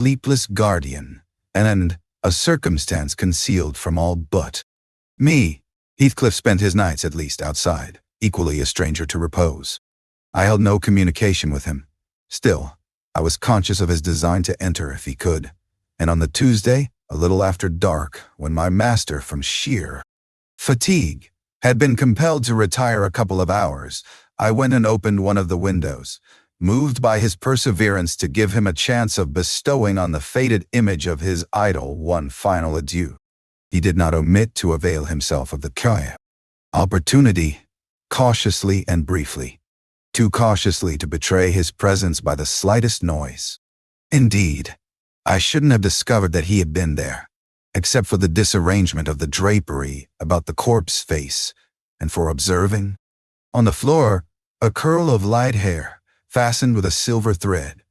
sleepless guardian, and a circumstance concealed from all but me. Heathcliff spent his nights at least outside, equally a stranger to repose. I held no communication with him. Still, I was conscious of his design to enter if he could, and on the Tuesday, a little after dark, when my master, from sheer fatigue, had been compelled to retire a couple of hours, I went and opened one of the windows, moved by his perseverance to give him a chance of bestowing on the faded image of his idol one final adieu. He did not omit to avail himself of the quiet opportunity, cautiously and briefly, too cautiously to betray his presence by the slightest noise. Indeed, I shouldn't have discovered that he had been there, except for the disarrangement of the drapery about the corpse face, and for observing, on the floor, a curl of light hair, fastened with a silver thread,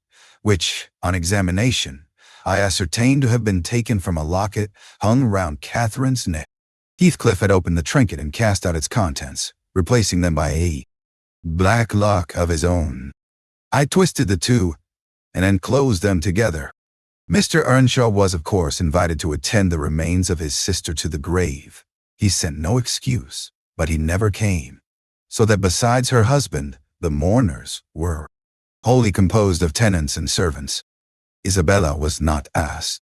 which, on examination, I ascertained to have been taken from a locket hung round Catherine's neck. Heathcliff had opened the trinket and cast out its contents, replacing them by a black lock of his own. I twisted the two, and enclosed them together. Mr. Earnshaw was, of course, invited to attend the remains of his sister to the grave. He sent no excuse, but he never came, so that besides her husband, the mourners were wholly composed of tenants and servants. Isabella was not asked.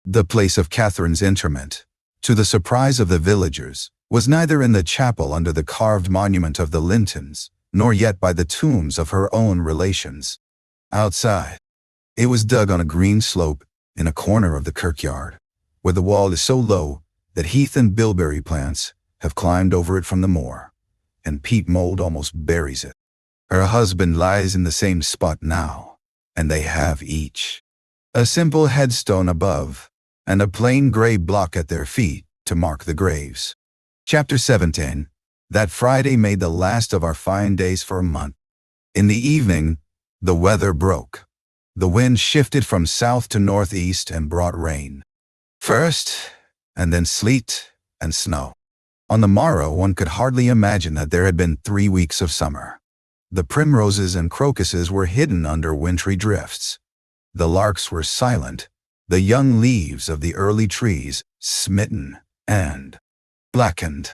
The place of Catherine's interment, to the surprise of the villagers, was neither in the chapel under the carved monument of the Lintons, nor yet by the tombs of her own relations. Outside, it was dug on a green slope in a corner of the kirkyard, where the wall is so low that heath and bilberry plants have climbed over it from the moor, and peat mold almost buries it. Her husband lies in the same spot now, and they have each a simple headstone above, and a plain gray block at their feet to mark the graves. Chapter 17. That Friday made the last of our fine days for a month. In the evening, the weather broke. The wind shifted from south to northeast and brought rain. First, and then sleet and snow. On the morrow, one could hardly imagine that there had been 3 weeks of summer. The primroses and crocuses were hidden under wintry drifts. The larks were silent, the young leaves of the early trees smitten and blackened.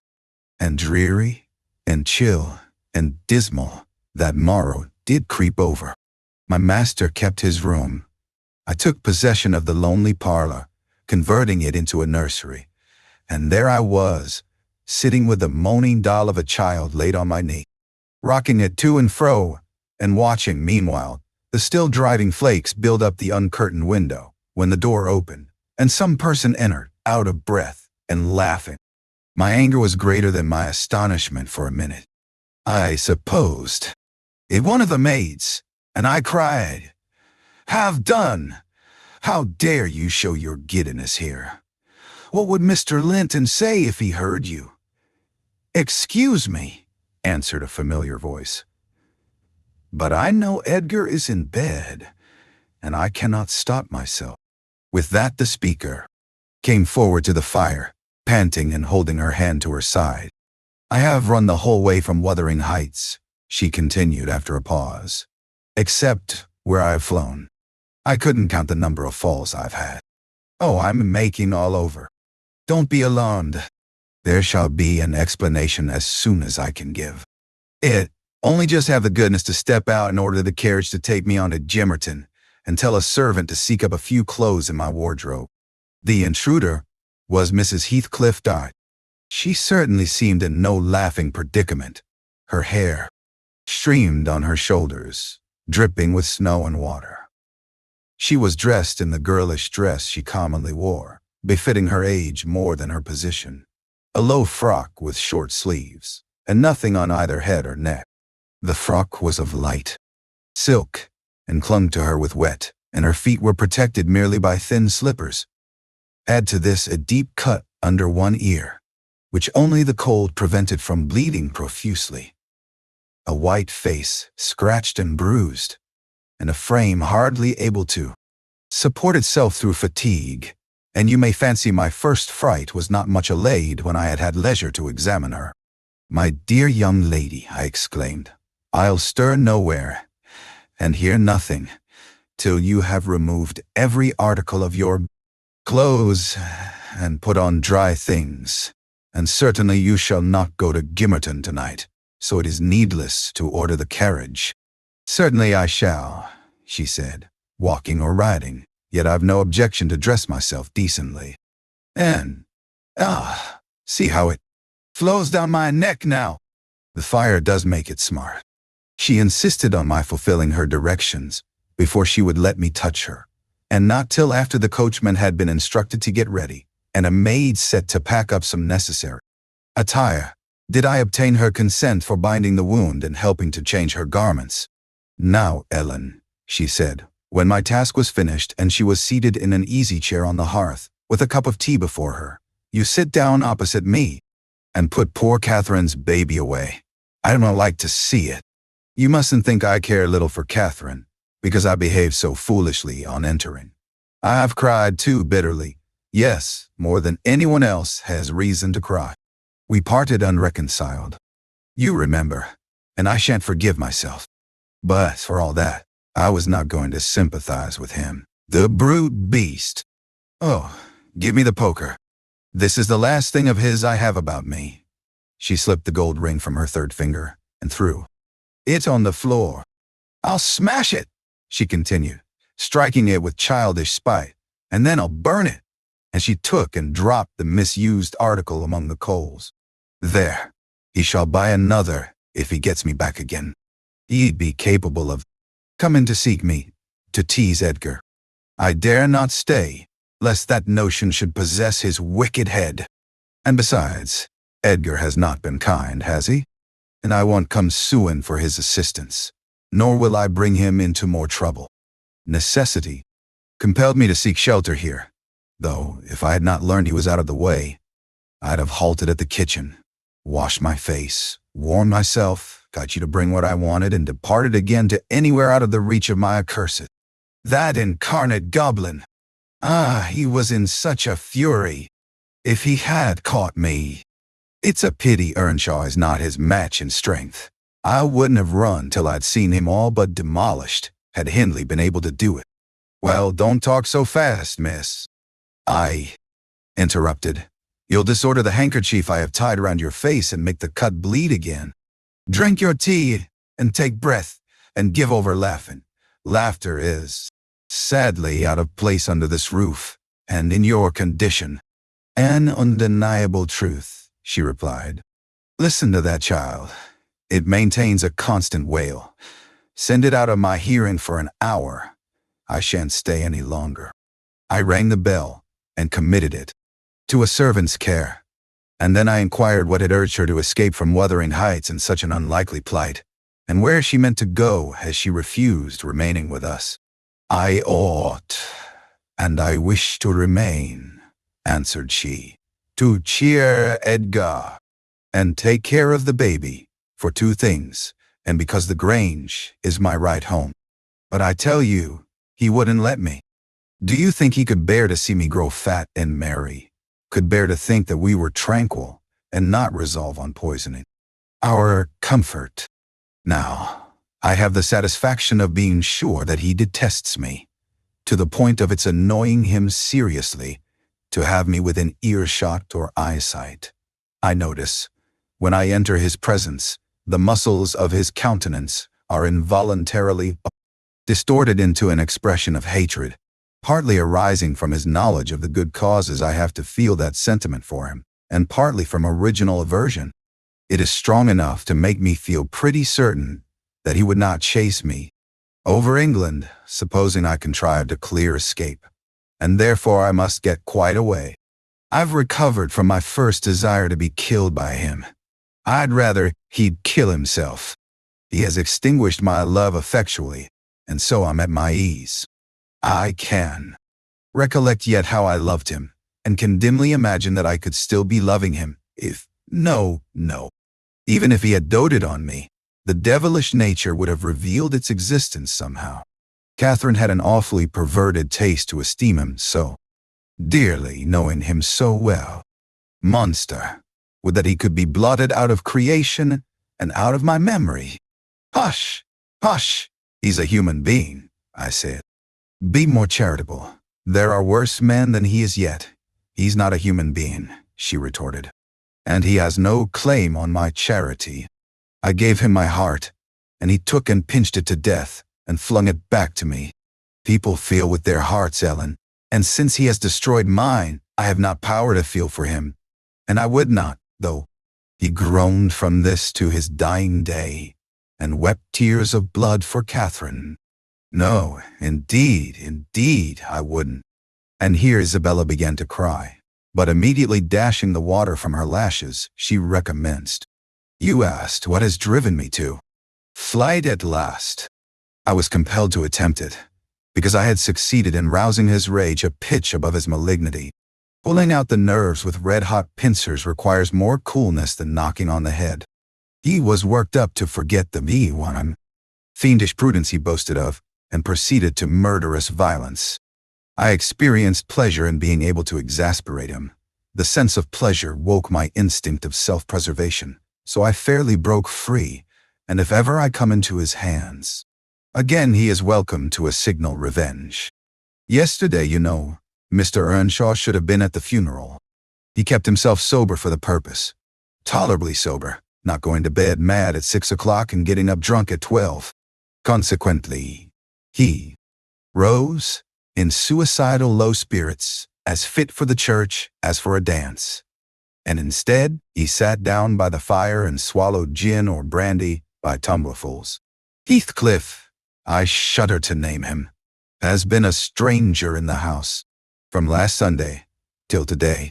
And dreary, and chill, and dismal, that morrow did creep over. My master kept his room. I took possession of the lonely parlor, converting it into a nursery, and there I was, sitting with the moaning doll of a child laid on my knee, rocking it to and fro, and watching, meanwhile, the still driving flakes build up the uncurtained window, when the door opened, and some person entered, out of breath, and laughing. My anger was greater than my astonishment for a minute. I supposed it one of the maids, and I cried, "Have done! How dare you show your giddiness here? What would Mr. Linton say if he heard you?" "Excuse me," answered a familiar voice, "but I know Edgar is in bed, and I cannot stop myself." With that the speaker came forward to the fire, panting and holding her hand to her side. "I have run the whole way from Wuthering Heights," she continued after a pause, "except where I have flown. I couldn't count the number of falls I've had. Oh, I'm making all over. Don't be alarmed. There shall be an explanation as soon as I can give it. Only just have the goodness to step out and order the carriage to take me on to Gimmerton, and tell a servant to seek up a few clothes in my wardrobe." The intruder was Mrs. Heathcliff Dart. She certainly seemed in no laughing predicament. Her hair streamed on her shoulders, dripping with snow and water. She was dressed in the girlish dress she commonly wore, befitting her age more than her position, a low frock with short sleeves, and nothing on either head or neck. The frock was of light silk, and clung to her with wet, and her feet were protected merely by thin slippers. Add to this a deep cut under one ear, which only the cold prevented from bleeding profusely. A white face, scratched and bruised, and a frame hardly able to support itself through fatigue, and you may fancy my first fright was not much allayed when I had had leisure to examine her. "My dear young lady," I exclaimed, "I'll stir nowhere, and hear nothing. till you have removed every article of your clothes and put on dry things. And certainly you shall not go to Gimmerton tonight, so it is needless to order the carriage." "Certainly I shall," she said, "walking or riding, yet I've no objection to dress myself decently. And, see how it flows down my neck now. The fire does make it smart." She insisted on my fulfilling her directions before she would let me touch her, and not till after the coachman had been instructed to get ready, and a maid set to pack up some necessary attire, did I obtain her consent for binding the wound and helping to change her garments. "Now, Ellen," she said, when my task was finished and she was seated in an easy chair on the hearth, with a cup of tea before her, "you sit down opposite me, and put poor Catherine's baby away. I don't like to see it. You mustn't think I care little for Catherine, because I behaved so foolishly on entering. I've cried too bitterly. Yes, more than anyone else has reason to cry. We parted unreconciled. You remember, and I shan't forgive myself. But for all that, I was not going to sympathize with him. The brute beast. Oh, give me the poker. This is the last thing of his I have about me." She slipped the gold ring from her third finger and threw it on the floor. "I'll smash it," she continued, striking it with childish spite, "and then I'll burn it." And she took and dropped the misused article among the coals. "There, he shall buy another if he gets me back again. He'd be capable of coming to seek me, to tease Edgar. I dare not stay, lest that notion should possess his wicked head. And besides, Edgar has not been kind, has he? And I won't come suing for his assistance, nor will I bring him into more trouble. Necessity compelled me to seek shelter here, though if I had not learned he was out of the way, I'd have halted at the kitchen, washed my face, warmed myself, got you to bring what I wanted, and departed again to anywhere out of the reach of my accursed. That incarnate goblin! He was in such a fury. If he had caught me. It's a pity Earnshaw is not his match in strength. I wouldn't have run till I'd seen him all but demolished, had Hindley been able to do it." "Well, don't talk so fast, miss." I interrupted. "You'll disorder the handkerchief I have tied around your face and make the cut bleed again. Drink your tea and take breath and give over laughing. Laughter is sadly out of place under this roof and in your condition." "An undeniable truth," she replied. "Listen to that child. It maintains a constant wail. Send it out of my hearing for an hour. I shan't stay any longer." I rang the bell and committed it to a servant's care, and then I inquired what had urged her to escape from Wuthering Heights in such an unlikely plight, and where she meant to go as she refused remaining with us. "I ought, and I wish to remain," answered she, "to cheer Edgar, and take care of the baby, for two things, and because the Grange is my right home. But I tell you, he wouldn't let me. Do you think he could bear to see me grow fat and merry, could bear to think that we were tranquil, and not resolve on poisoning our comfort? Now, I have the satisfaction of being sure that he detests me, to the point of its annoying him seriously to have me within earshot or eyesight. I notice, when I enter his presence, the muscles of his countenance are involuntarily distorted into an expression of hatred, partly arising from his knowledge of the good causes I have to feel that sentiment for him, and partly from original aversion. It is strong enough to make me feel pretty certain that he would not chase me over England, supposing I contrived a clear escape, and therefore I must get quite away. I've recovered from my first desire to be killed by him. I'd rather he'd kill himself. He has extinguished my love effectually, and so I'm at my ease. I can recollect yet how I loved him, and can dimly imagine that I could still be loving him if, no. Even if he had doted on me, the devilish nature would have revealed its existence somehow. Catherine had an awfully perverted taste to esteem him so dearly, knowing him so well. Monster, would that he could be blotted out of creation and out of my memory. Hush, he's a human being, I said. Be more charitable. There are worse men than he is yet. He's not a human being, she retorted. And he has no claim on my charity. I gave him my heart, and he took and pinched it to death and flung it back to me. People feel with their hearts, Ellen, and since he has destroyed mine, I have not power to feel for him. And I would not, though. He groaned from this to his dying day, and wept tears of blood for Catherine. No, indeed, I wouldn't. And here Isabella began to cry, but immediately dashing the water from her lashes, she recommenced. You asked what has driven me to flight at last. I was compelled to attempt it, because I had succeeded in rousing his rage a pitch above his malignity. Pulling out the nerves with red-hot pincers requires more coolness than knocking on the head. He was worked up to forget the me-one, fiendish prudence he boasted of, and proceeded to murderous violence. I experienced pleasure in being able to exasperate him. The sense of pleasure woke my instinct of self-preservation, so I fairly broke free, and if ever I come into his hands, again he is welcome to a signal revenge. Yesterday, you know, Mr. Earnshaw should have been at the funeral. He kept himself sober for the purpose. Tolerably sober, not going to bed mad at 6 o'clock and getting up drunk at 12. Consequently, he rose in suicidal low spirits, as fit for the church as for a dance. And instead, he sat down by the fire and swallowed gin or brandy by tumblerfuls. Heathcliff, I shudder to name him, has been a stranger in the house, from last Sunday till today.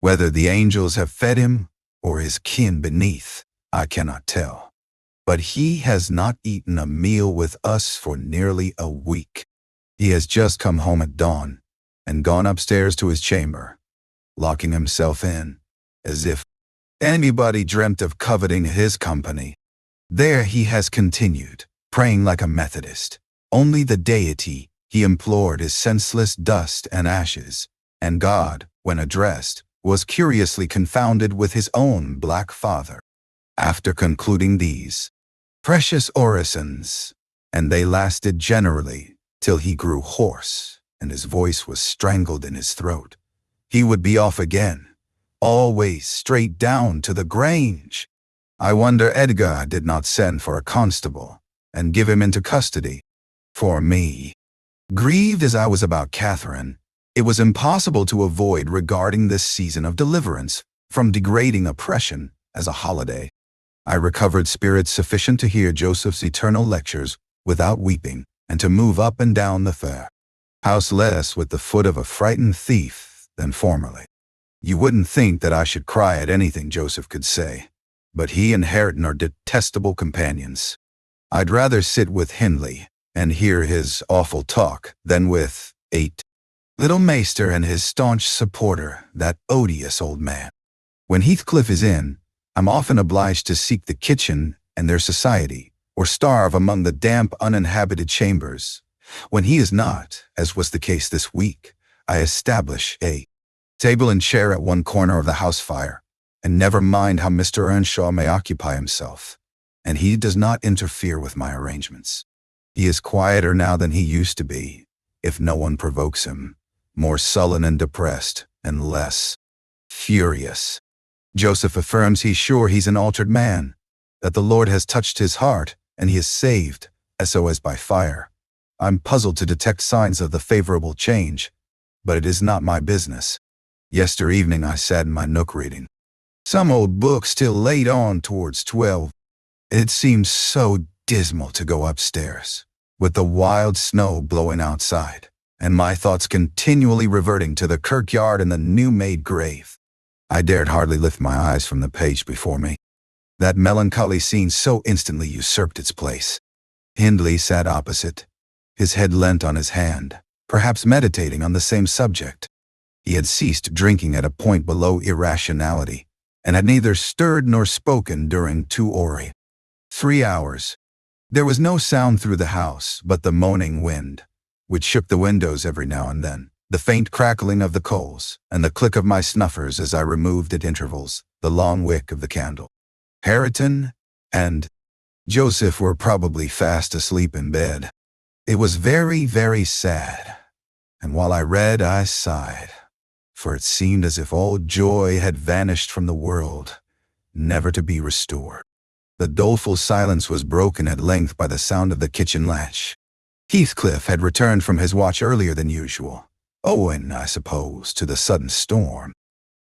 Whether the angels have fed him or his kin beneath, I cannot tell. But he has not eaten a meal with us for nearly a week. He has just come home at dawn and gone upstairs to his chamber, locking himself in, as if anybody dreamt of coveting his company. There he has continued, praying like a Methodist. Only the deity he implored is senseless dust and ashes, and God, when addressed, was curiously confounded with his own black father. After concluding these precious orisons, and they lasted generally till he grew hoarse and his voice was strangled in his throat, he would be off again, always straight down to the Grange. I wonder Edgar did not send for a constable and give him into custody. For me, grieved as I was about Catherine, it was impossible to avoid regarding this season of deliverance from degrading oppression as a holiday. I recovered spirits sufficient to hear Joseph's eternal lectures without weeping, and to move up and down the fair house less with the foot of a frightened thief than formerly. You wouldn't think that I should cry at anything Joseph could say, but he and Hareton are detestable companions. I'd rather sit with Hindley and hear his awful talk than with little Maester and his staunch supporter, that odious old man. When Heathcliff is in, I'm often obliged to seek the kitchen and their society, or starve among the damp, uninhabited chambers. When he is not, as was the case this week, I establish a table and chair at one corner of the house fire, and never mind how Mr. Earnshaw may occupy himself, and he does not interfere with my arrangements. He is quieter now than he used to be, if no one provokes him, more sullen and depressed, and less furious. Joseph affirms he's sure he's an altered man, that the Lord has touched his heart, and he is saved, as by fire. I'm puzzled to detect signs of the favorable change, but it is not my business. Yester evening I sat in my nook reading some old book till late on towards 12. It seemed so dismal to go upstairs, with the wild snow blowing outside, and my thoughts continually reverting to the kirkyard and the new-made grave. I dared hardly lift my eyes from the page before me. That melancholy scene so instantly usurped its place. Hindley sat opposite, his head leant on his hand, perhaps meditating on the same subject. He had ceased drinking at a point below irrationality, and had neither stirred nor spoken during 2 or 3 hours. There was no sound through the house but the moaning wind, which shook the windows every now and then, the faint crackling of the coals, and the click of my snuffers as I removed at intervals the long wick of the candle. Hareton and Joseph were probably fast asleep in bed. It was very, very sad, and while I read, I sighed, for it seemed as if all joy had vanished from the world, never to be restored. The doleful silence was broken at length by the sound of the kitchen latch. Heathcliff had returned from his watch earlier than usual, owing, I suppose, to the sudden storm.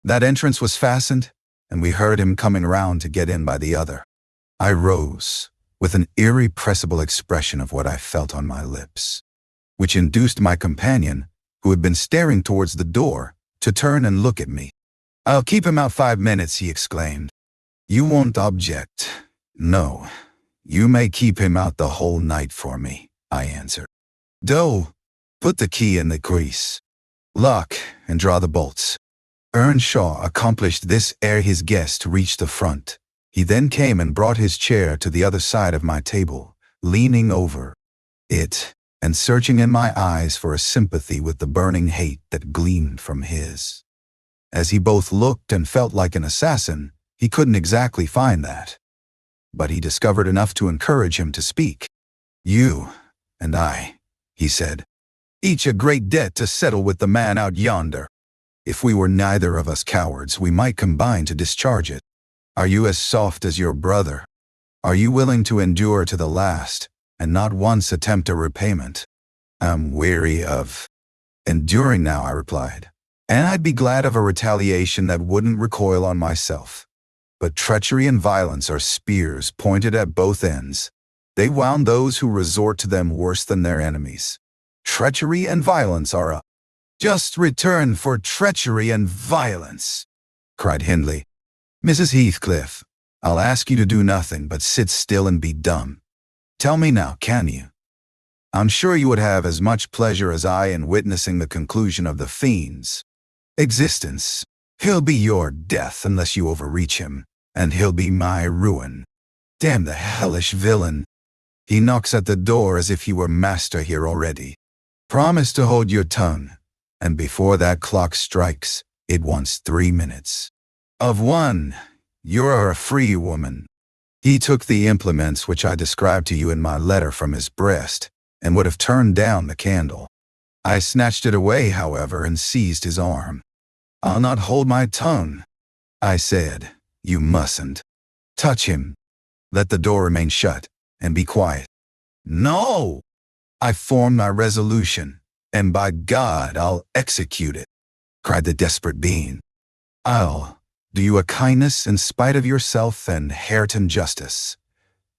That entrance was fastened, and we heard him coming round to get in by the other. I rose, with an irrepressible expression of what I felt on my lips, which induced my companion, who had been staring towards the door, to turn and look at me. "I'll keep him out 5 minutes," he exclaimed. "You won't object?" "No, you may keep him out the whole night for me," I answered. "Do, put the key in the crease. Lock and draw the bolts." Earnshaw accomplished this ere his guest reached the front. He then came and brought his chair to the other side of my table, leaning over it and searching in my eyes for a sympathy with the burning hate that gleamed from his. As he both looked and felt like an assassin, he couldn't exactly find that. But he discovered enough to encourage him to speak. "You and I," he said, "each a great debt to settle with the man out yonder. If we were neither of us cowards, we might combine to discharge it. Are you as soft as your brother? Are you willing to endure to the last, and not once attempt a repayment?" "I'm weary of enduring now," I replied, "and I'd be glad of a retaliation that wouldn't recoil on myself. But treachery and violence are spears pointed at both ends. They wound those who resort to them worse than their enemies. Treachery and violence are a just return for treachery and violence," cried Hindley. "Mrs. Heathcliff, I'll ask you to do nothing but sit still and be dumb. Tell me now, can you? I'm sure you would have as much pleasure as I in witnessing the conclusion of the fiend's existence. He'll be your death unless you overreach him, and he'll be my ruin. Damn the hellish villain. He knocks at the door as if he were master here already. Promise to hold your tongue, and before that clock strikes, it wants 3 minutes. Of one, you're a free woman." He took the implements which I described to you in my letter from his breast, and would have turned down the candle. I snatched it away, however, and seized his arm. "I'll not hold my tongue," I said. "You mustn't. Touch him. Let the door remain shut, and be quiet." "No!" I formed my resolution, "and by God, I'll execute it," cried the desperate being. "I'll do you a kindness in spite of yourself and Hareton justice,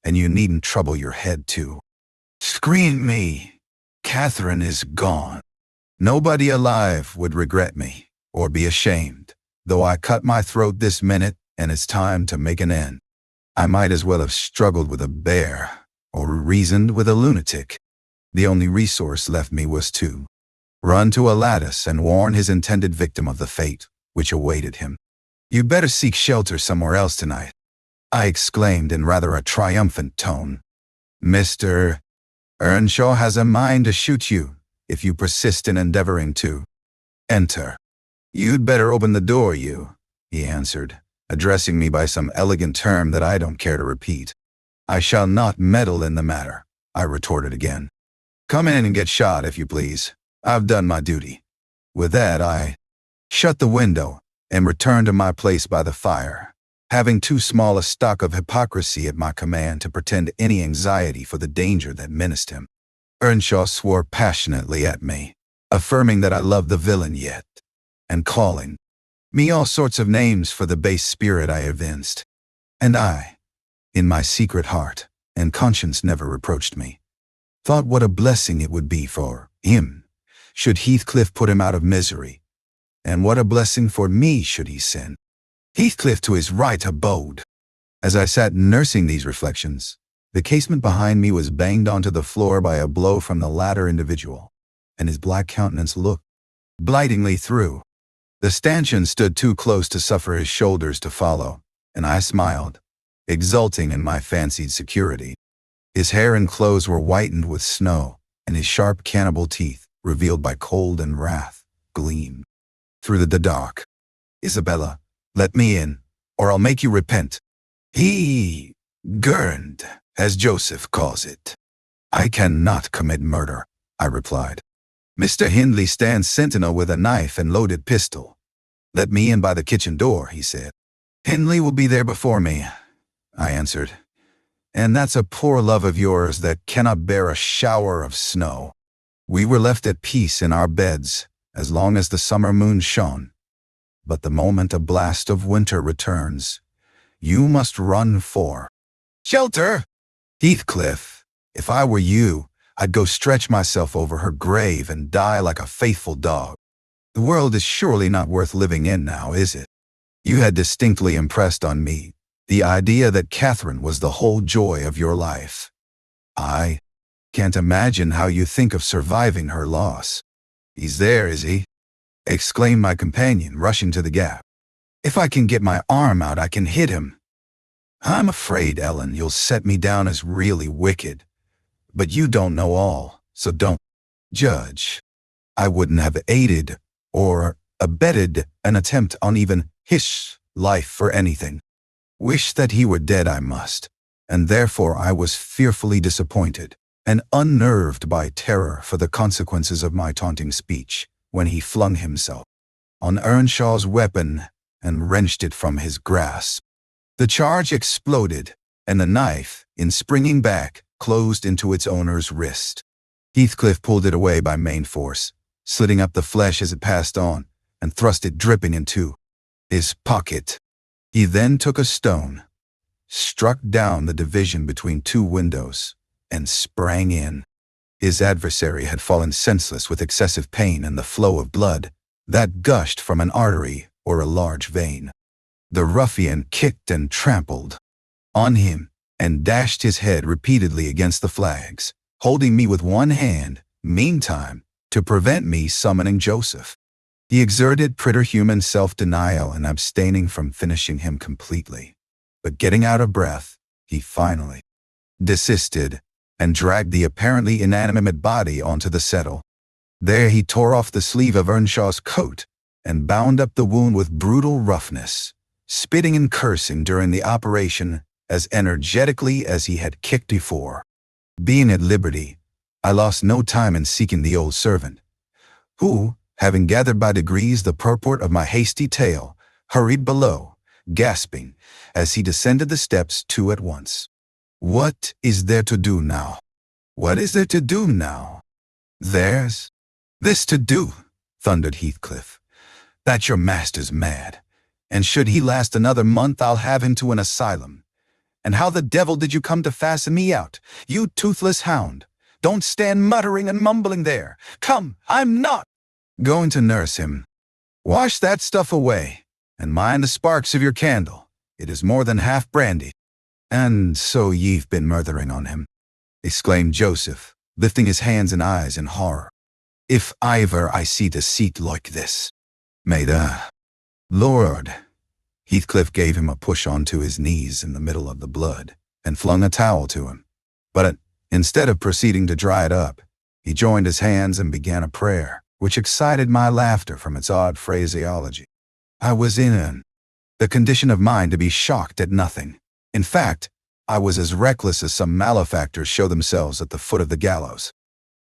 and you needn't trouble your head too. Screen me. Catherine is gone. Nobody alive would regret me, or be ashamed, though I cut my throat this minute, and it's time to make an end. I might as well have struggled with a bear, or reasoned with a lunatic. The only resource left me was to run to a lattice and warn his intended victim of the fate which awaited him. "You'd better seek shelter somewhere else tonight," I exclaimed in rather a triumphant tone. "Mr. Earnshaw has a mind to shoot you, if you persist in endeavoring to enter." "You'd better open the door, he answered, addressing me by some elegant term that I don't care to repeat. "I shall not meddle in the matter," I retorted again. "Come in and get shot, if you please. I've done my duty." With that, I shut the window and returned to my place by the fire, having too small a stock of hypocrisy at my command to pretend any anxiety for the danger that menaced him. Earnshaw swore passionately at me, affirming that I loved the villain yet, and calling me all sorts of names for the base spirit I evinced. And I, in my secret heart, and conscience never reproached me, thought what a blessing it would be for him should Heathcliff put him out of misery, and what a blessing for me should he send Heathcliff to his right abode. As I sat nursing these reflections, the casement behind me was banged onto the floor by a blow from the latter individual, and his black countenance looked blightingly through. The stanchion stood too close to suffer his shoulders to follow, and I smiled, exulting in my fancied security. His hair and clothes were whitened with snow, and his sharp cannibal teeth, revealed by cold and wrath, gleamed through the dark. "Isabella, let me in, or I'll make you repent." He gurned, as Joseph calls it. I cannot commit murder, I replied. Mr. Hindley stands sentinel with a knife and loaded pistol. Let me in by the kitchen door, he said. Hindley will be there before me, I answered. And that's a poor love of yours that cannot bear a shower of snow. We were left at peace in our beds as long as the summer moon shone. But the moment a blast of winter returns, you must run for shelter. Heathcliff, if I were you, I'd go stretch myself over her grave and die like a faithful dog. The world is surely not worth living in now, is it? You had distinctly impressed on me the idea that Catherine was the whole joy of your life. I can't imagine how you think of surviving her loss. He's there, is he? Exclaimed my companion, rushing to the gap. If I can get my arm out, I can hit him. I'm afraid, Ellen, you'll set me down as really wicked. But you don't know all, so don't judge. I wouldn't have aided or abetted an attempt on even his life for anything. Wish that he were dead I must, and therefore I was fearfully disappointed and unnerved by terror for the consequences of my taunting speech when he flung himself on Earnshaw's weapon and wrenched it from his grasp. The charge exploded, and the knife, in springing back, closed into its owner's wrist. Heathcliff pulled it away by main force, slitting up the flesh as it passed on, and thrust it dripping into his pocket. He then took a stone, struck down the division between two windows, and sprang in. His adversary had fallen senseless with excessive pain and the flow of blood that gushed from an artery or a large vein. The ruffian kicked and trampled on him and dashed his head repeatedly against the flags, holding me with one hand, meantime, to prevent me summoning Joseph. He exerted preterhuman self-denial and abstaining from finishing him completely. But getting out of breath, he finally desisted and dragged the apparently inanimate body onto the settle. There he tore off the sleeve of Earnshaw's coat and bound up the wound with brutal roughness, spitting and cursing during the operation as energetically as he had kicked before. Being at liberty, I lost no time in seeking the old servant, who, having gathered by degrees the purport of my hasty tale, hurried below, gasping, as he descended the steps two at once. What is there to do now? What is there to do now? There's this to do, thundered Heathcliff. That your master's mad, and should he last another month, I'll have him to an asylum. And how the devil did you come to fasten me out, you toothless hound? Don't stand muttering and mumbling there. Come, I'm not going to nurse him. Wash that stuff away, and mind the sparks of your candle. It is more than half brandy. And so ye've been murthering on him, exclaimed Joseph, lifting his hands and eyes in horror. If ever I see deceit like this, may the Lord. Heathcliff gave him a push onto his knees in the middle of the blood and flung a towel to him. But instead of proceeding to dry it up, he joined his hands and began a prayer, which excited my laughter from its odd phraseology. I was in the condition of mind to be shocked at nothing. In fact, I was as reckless as some malefactors show themselves at the foot of the gallows.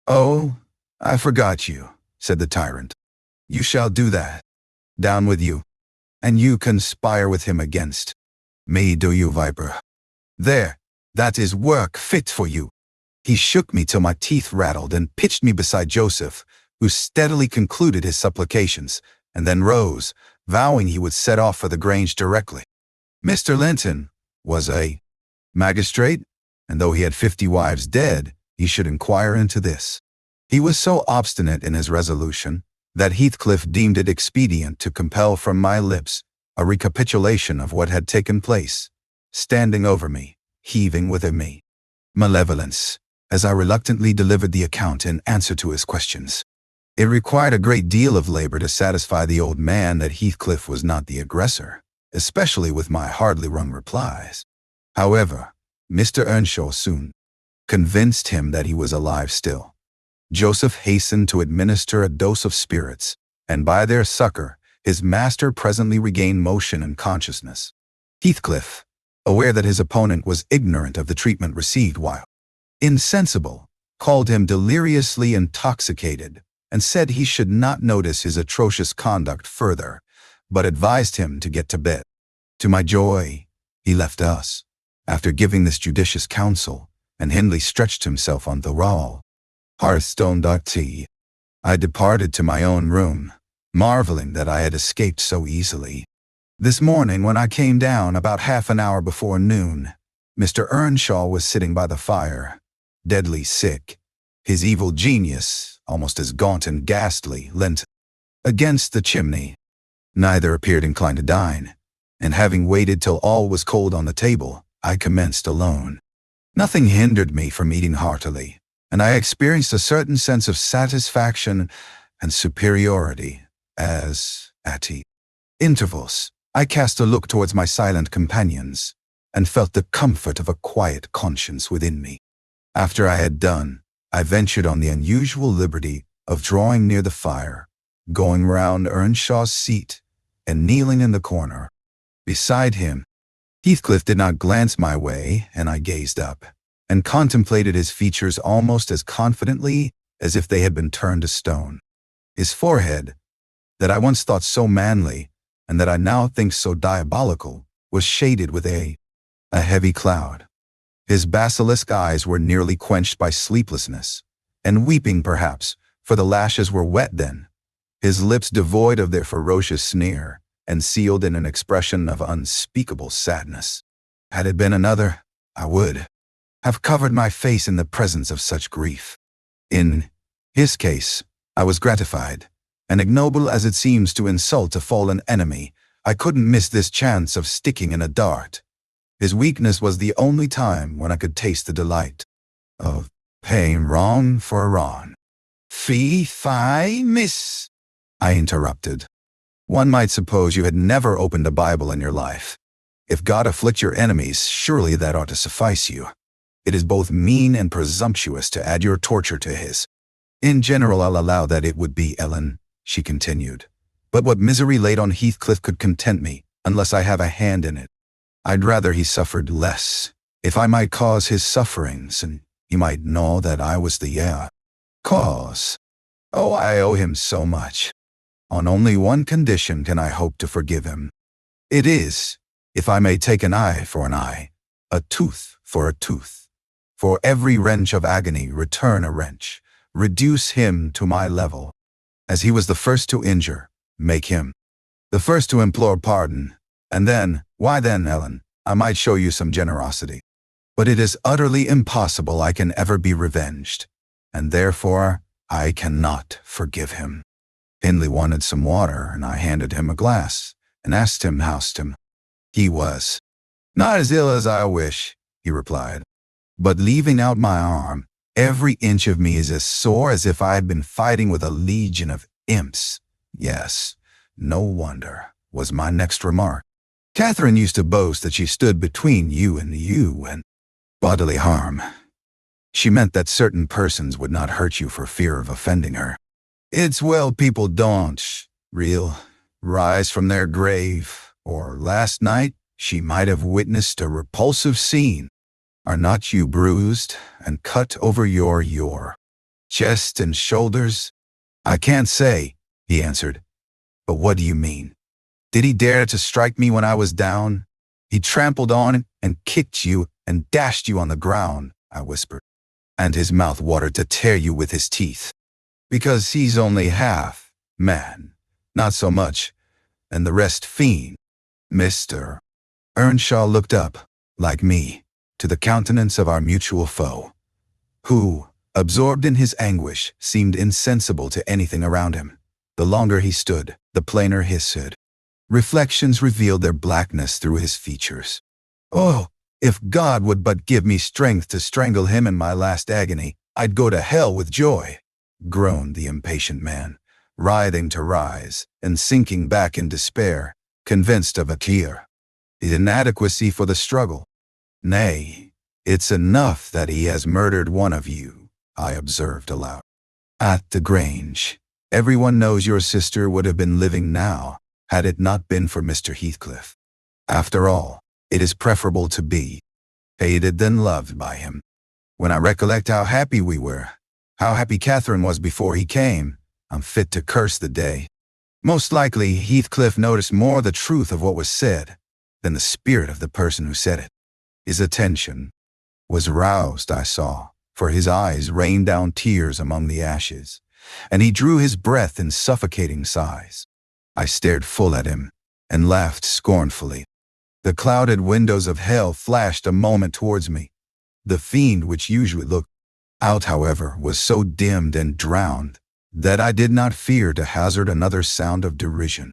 Oh, I forgot you, said the tyrant. You shall do that. Down with you. And you conspire with him against me, do you, viper? There, that is work fit for you. He shook me till my teeth rattled and pitched me beside Joseph, who steadily concluded his supplications, and then rose, vowing he would set off for the Grange directly. Mr. Linton was a magistrate, and though he had 50 wives dead, he should inquire into this. He was so obstinate in his resolution that Heathcliff deemed it expedient to compel from my lips a recapitulation of what had taken place, standing over me, heaving within me malevolence, as I reluctantly delivered the account in answer to his questions. It required a great deal of labor to satisfy the old man that Heathcliff was not the aggressor, especially with my hardly wrung replies. However, Mr. Earnshaw soon convinced him that he was alive still. Joseph hastened to administer a dose of spirits, and by their succor, his master presently regained motion and consciousness. Heathcliff, aware that his opponent was ignorant of the treatment received while insensible, called him deliriously intoxicated, and said he should not notice his atrocious conduct further, but advised him to get to bed. To my joy, he left us, after giving this judicious counsel, and Hindley stretched himself on the raw hearthstone. I departed to my own room, marveling that I had escaped so easily. This morning, when I came down about half an hour before noon, Mr. Earnshaw was sitting by the fire, deadly sick, his evil genius, almost as gaunt and ghastly, leant against the chimney. Neither appeared inclined to dine, and having waited till all was cold on the table, I commenced alone. Nothing hindered me from eating heartily, and I experienced a certain sense of satisfaction and superiority as, at intervals, I cast a look towards my silent companions, and felt the comfort of a quiet conscience within me. After I had done, I ventured on the unusual liberty of drawing near the fire, going round Earnshaw's seat, and kneeling in the corner. Beside him, Heathcliff did not glance my way, and I gazed up, and contemplated his features almost as confidently as if they had been turned to stone. His forehead, that I once thought so manly, and that I now think so diabolical, was shaded with a heavy cloud. His basilisk eyes were nearly quenched by sleeplessness, and weeping perhaps, for the lashes were wet then, his lips devoid of their ferocious sneer, and sealed in an expression of unspeakable sadness. Had it been another, I would have covered my face in the presence of such grief. In his case, I was gratified, and ignoble as it seems to insult a fallen enemy, I couldn't miss this chance of sticking in a dart. His weakness was the only time when I could taste the delight of paying wrong for wrong. Fee, fi, miss, I interrupted. One might suppose you had never opened a Bible in your life. If God afflict your enemies, surely that ought to suffice you. It is both mean and presumptuous to add your torture to his. In general, I'll allow that it would be, Ellen, she continued. But what misery laid on Heathcliff could content me, unless I have a hand in it. I'd rather he suffered less, if I might cause his sufferings, and he might know that I was the cause. Oh, I owe him so much. On only one condition can I hope to forgive him. It is, if I may take an eye for an eye, a tooth for a tooth. For every wrench of agony return a wrench, reduce him to my level. As he was the first to injure, make him the first to implore pardon, and then, why then, Ellen, I might show you some generosity. But it is utterly impossible I can ever be revenged, and therefore I cannot forgive him. Hindley wanted some water, and I handed him a glass, and asked him housed him. He was not as ill as I wish, he replied, but leaving out my arm, every inch of me is as sore as if I had been fighting with a legion of imps. Yes, no wonder, was my next remark. Catherine used to boast that she stood between you and bodily harm. She meant that certain persons would not hurt you for fear of offending her. It's well people don't rise from their grave, or last night she might have witnessed a repulsive scene. Are not you bruised and cut over your chest and shoulders? I can't say, he answered. But what do you mean? Did he dare to strike me when I was down? He trampled on and kicked you and dashed you on the ground, I whispered. And his mouth watered to tear you with his teeth. Because he's only half man, not so much, and the rest fiend. Mr. Earnshaw looked up, like me, to the countenance of our mutual foe, who, absorbed in his anguish, seemed insensible to anything around him. The longer he stood, the plainer his stood. Reflections revealed their blackness through his features. Oh, if God would but give me strength to strangle him in my last agony, I'd go to hell with joy, groaned the impatient man, writhing to rise and sinking back in despair, convinced of his inadequacy for the struggle. Nay, it's enough that he has murdered one of you, I observed aloud. At the Grange, everyone knows your sister would have been living now, had it not been for Mr. Heathcliff. After all, it is preferable to be hated than loved by him. When I recollect how happy we were, how happy Catherine was before he came, I'm fit to curse the day. Most likely, Heathcliff noticed more the truth of what was said than the spirit of the person who said it. His attention was roused, I saw, for his eyes rained down tears among the ashes, and he drew his breath in suffocating sighs. I stared full at him and laughed scornfully. The clouded windows of hell flashed a moment towards me. The fiend which usually looked out, however, was so dimmed and drowned that I did not fear to hazard another sound of derision.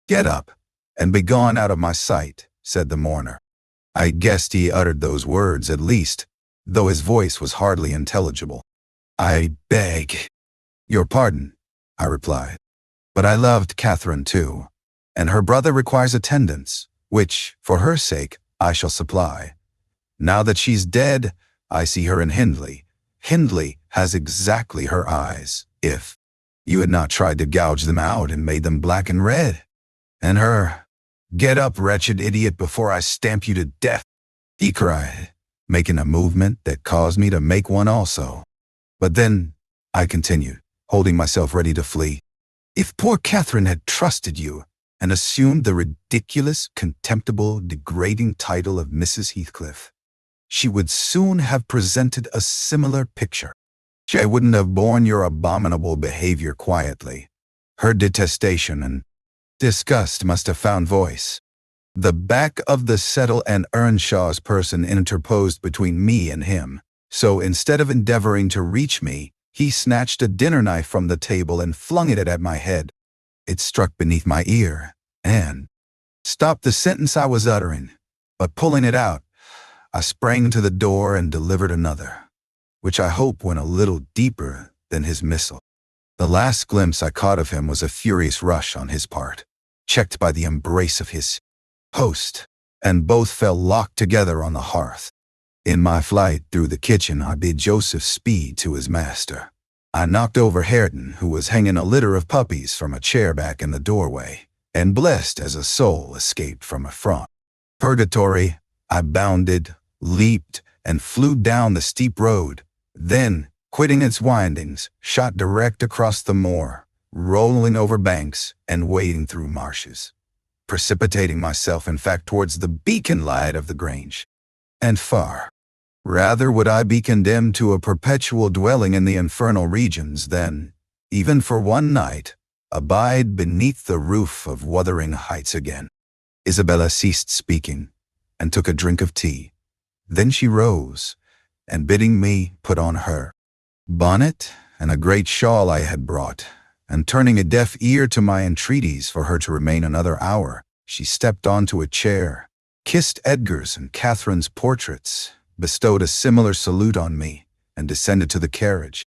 "Get up and be gone out of my sight," said the mourner. I guessed he uttered those words at least, though his voice was hardly intelligible. "I beg your pardon," I replied. "But I loved Catherine too, and her brother requires attendance, which, for her sake, I shall supply. Now that she's dead, I see her in Hindley. Hindley has exactly her eyes, if you had not tried to gouge them out and made them black and red. And her, get up, wretched idiot, before I stamp you to death," he cried, making a movement that caused me to make one also. "But then," I continued, holding myself ready to flee, "if poor Catherine had trusted you and assumed the ridiculous, contemptible, degrading title of Mrs. Heathcliff, she would soon have presented a similar picture. She wouldn't have borne your abominable behavior quietly. Her detestation and disgust must have found voice." The back of the Settle and Earnshaw's person interposed between me and him, so instead of endeavoring to reach me, he snatched a dinner knife from the table and flung it at my head. It struck beneath my ear and stopped the sentence I was uttering, but pulling it out, I sprang to the door and delivered another, which I hope went a little deeper than his missile. The last glimpse I caught of him was a furious rush on his part, checked by the embrace of his host, and both fell locked together on the hearth. In my flight through the kitchen, I bid Joseph speed to his master. I knocked over Hareton, who was hanging a litter of puppies from a chair back in the doorway, and blessed as a soul escaped from a front purgatory, I bounded, leaped, and flew down the steep road, then, quitting its windings, shot direct across the moor, rolling over banks and wading through marshes, precipitating myself, in fact, towards the beacon light of the Grange. And far rather would I be condemned to a perpetual dwelling in the infernal regions than, even for one night, abide beneath the roof of Wuthering Heights again. Isabella ceased speaking and took a drink of tea. Then she rose, and bidding me put on her bonnet and a great shawl I had brought, and turning a deaf ear to my entreaties for her to remain another hour, she stepped onto a chair, kissed Edgar's and Catherine's portraits, bestowed a similar salute on me, and descended to the carriage,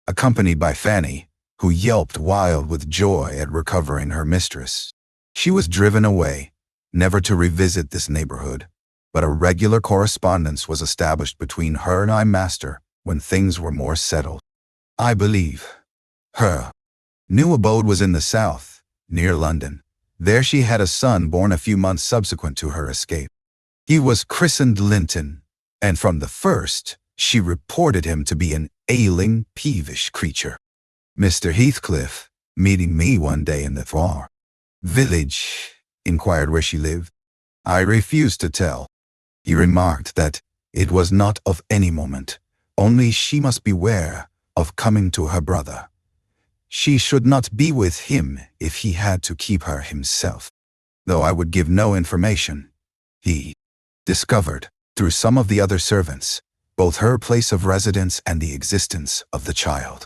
accompanied by Fanny, who yelped wild with joy at recovering her mistress. She was driven away, never to revisit this neighborhood, but a regular correspondence was established between her and my master when things were more settled. I believe her new abode was in the south, near London. There she had a son born a few months subsequent to her escape. He was christened Linton, and from the first she reported him to be an ailing, peevish creature. Mr. Heathcliff, meeting me one day in the far village, inquired where she lived. I refused to tell. He remarked that it was not of any moment, only she must beware of coming to her brother. She should not be with him if he had to keep her himself. Though I would give no information, he discovered, through some of the other servants, both her place of residence and the existence of the child.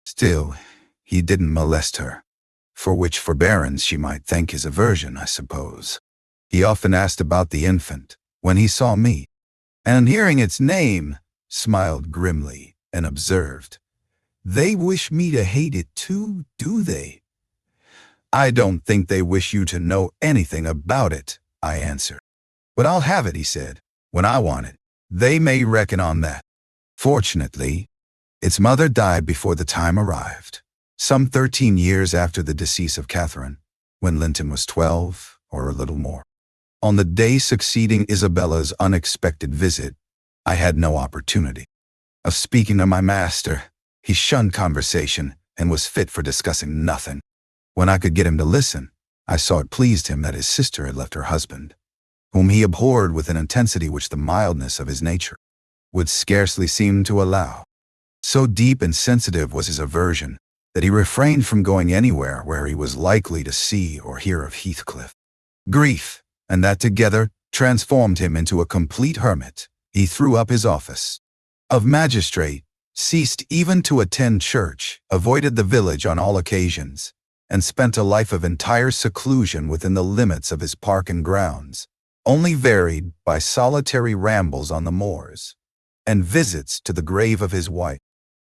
Still, he didn't molest her, for which forbearance she might thank his aversion, I suppose. He often asked about the infant when he saw me, and hearing its name, smiled grimly and observed, "They wish me to hate it too, do they?" "I don't think they wish you to know anything about it," I answered. "But I'll have it," he said, "when I want it. They may reckon on that." Fortunately, its mother died before the time arrived, some 13 years after the decease of Catherine, when Linton was 12 or a little more. On the day succeeding Isabella's unexpected visit, I had no opportunity of speaking of my master. He shunned conversation and was fit for discussing nothing. When I could get him to listen, I saw it pleased him that his sister had left her husband, whom he abhorred with an intensity which the mildness of his nature would scarcely seem to allow. So deep and sensitive was his aversion that he refrained from going anywhere where he was likely to see or hear of Heathcliff. Grief, and that together, transformed him into a complete hermit. He threw up his office of magistrate, ceased even to attend church, avoided the village on all occasions, and spent a life of entire seclusion within the limits of his park and grounds, only varied by solitary rambles on the moors and visits to the grave of his wife,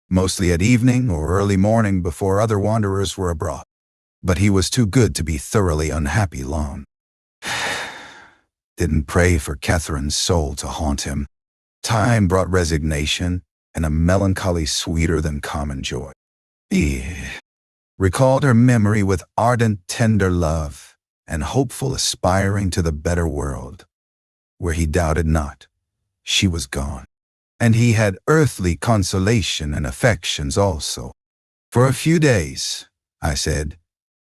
mostly at evening or early morning before other wanderers were abroad. But he was too good to be thoroughly unhappy long. Didn't pray for Catherine's soul to haunt him. Time brought resignation and a melancholy sweeter than common joy. He recalled her memory with ardent, tender love and hopeful aspiring to the better world, where he doubted not she was gone, and he had earthly consolation and affections also. For a few days, I said,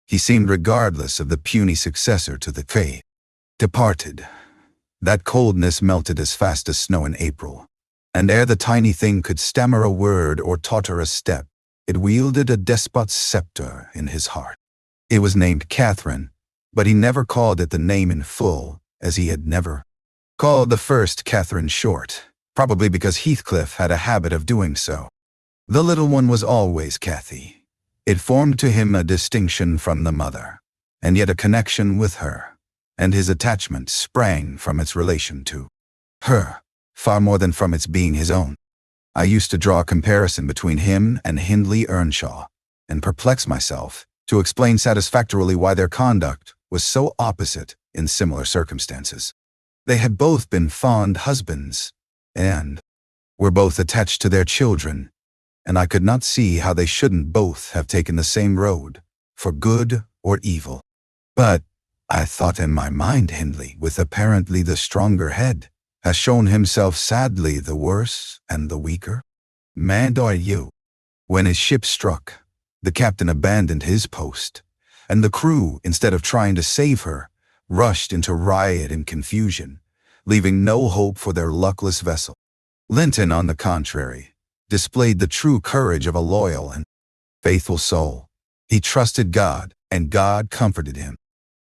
he seemed regardless of the puny successor to the faith. Departed. That coldness melted as fast as snow in April, and ere the tiny thing could stammer a word or totter a step, it wielded a despot's scepter in his heart. It was named Catherine, but he never called it the name in full, as he had never called the first Catherine short, probably because Heathcliff had a habit of doing so. The little one was always Cathy. It formed to him a distinction from the mother, and yet a connection with her, and his attachment sprang from its relation to her, far more than from its being his own. I used to draw a comparison between him and Hindley Earnshaw, and perplex myself to explain satisfactorily why their conduct was so opposite in similar circumstances. They had both been fond husbands, and were both attached to their children, and I could not see how they shouldn't both have taken the same road, for good or evil. But I thought in my mind Hindley, with apparently the stronger head, has shown himself sadly the worse and the weaker. Mad are you? When his ship struck, the captain abandoned his post, and the crew, instead of trying to save her, rushed into riot and confusion, leaving no hope for their luckless vessel. Linton, on the contrary, displayed the true courage of a loyal and faithful soul. He trusted God, and God comforted him.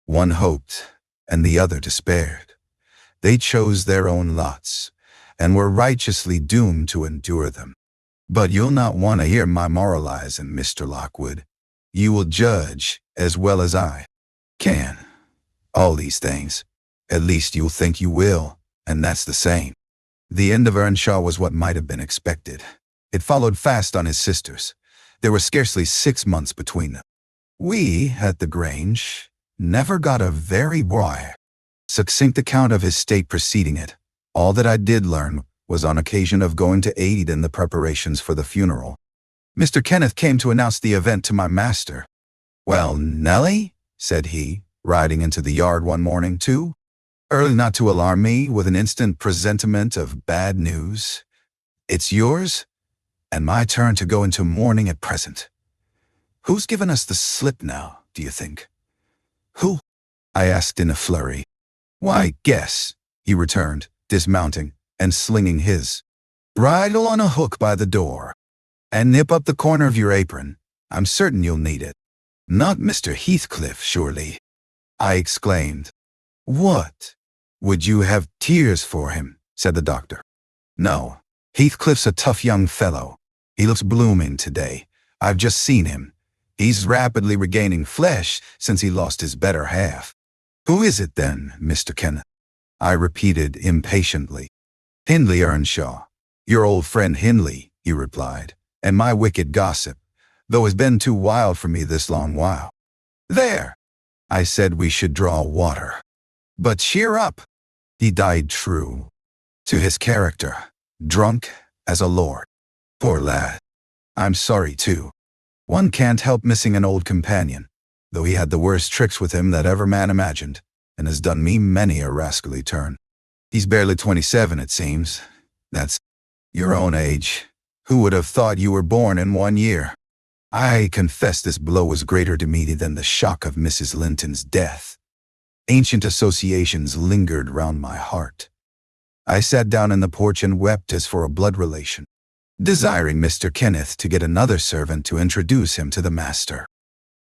One hoped, and the other despaired. They chose their own lots, and were righteously doomed to endure them. But you'll not want to hear my moralizing, Mr. Lockwood. You will judge, as well as I can, all these things. At least you'll think you will, and that's the same. The end of Earnshaw was what might have been expected. It followed fast on his sisters. There were scarcely 6 months between them. We, at the Grange, never got a very succinct account of his state preceding it. All that I did learn was on occasion of going to aid in the preparations for the funeral. Mr. Kenneth came to announce the event to my master. "Well, Nellie," said he, riding into the yard one morning too early not to alarm me with an instant presentiment of bad news. "It's yours, and my turn to go into mourning at present. Who's given us the slip now, do you think?" "Who?" I asked in a flurry. "Why, guess," he returned, dismounting and slinging his bridle on a hook by the door. "And nip up the corner of your apron. I'm certain you'll need it." "Not Mr. Heathcliff, surely?" I exclaimed. "What? Would you have tears for him?" said the doctor. "No. Heathcliff's a tough young fellow. He looks blooming today. I've just seen him. He's rapidly regaining flesh since he lost his better half." "Who is it then, Mr. Kenneth?" I repeated impatiently. "Hindley Earnshaw. Your old friend Hindley," he replied, "and my wicked gossip, though has been too wild for me this long while." "There! I said we should draw water. But cheer up. He died true to his character, drunk as a lord. Poor lad. I'm sorry too. One can't help missing an old companion, though he had the worst tricks with him that ever man imagined, and has done me many a rascally turn. He's barely 27, it seems. That's your own age. Who would have thought you were born in 1 year? I confess this blow was greater to me than the shock of Mrs. Linton's death. Ancient associations lingered round my heart. I sat down in the porch and wept as for a blood relation, desiring Mr. Kenneth to get another servant to introduce him to the master.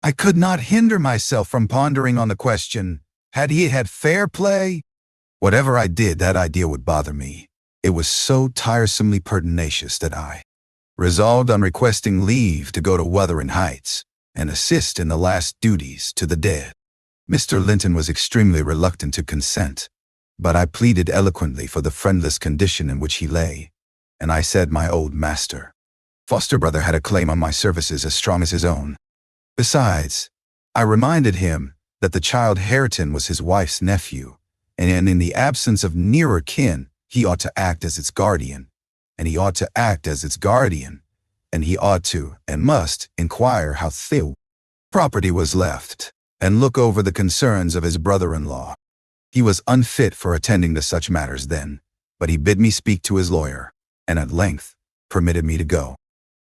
I could not hinder myself from pondering on the question, had he had fair play? Whatever I did, that idea would bother me. It was so tiresomely pertinacious that I resolved on requesting leave to go to Wuthering Heights and assist in the last duties to the dead. Mr. Linton was extremely reluctant to consent, but I pleaded eloquently for the friendless condition in which he lay, and I said my old master, foster brother, had a claim on my services as strong as his own. Besides, I reminded him that the child Hareton was his wife's nephew, and in the absence of nearer kin, he ought to act as its guardian, and he ought to act as its guardian, and he ought to and must inquire how few property was left, and look over the concerns of his brother-in-law. He was unfit for attending to such matters then, but he bid me speak to his lawyer, and at length permitted me to go.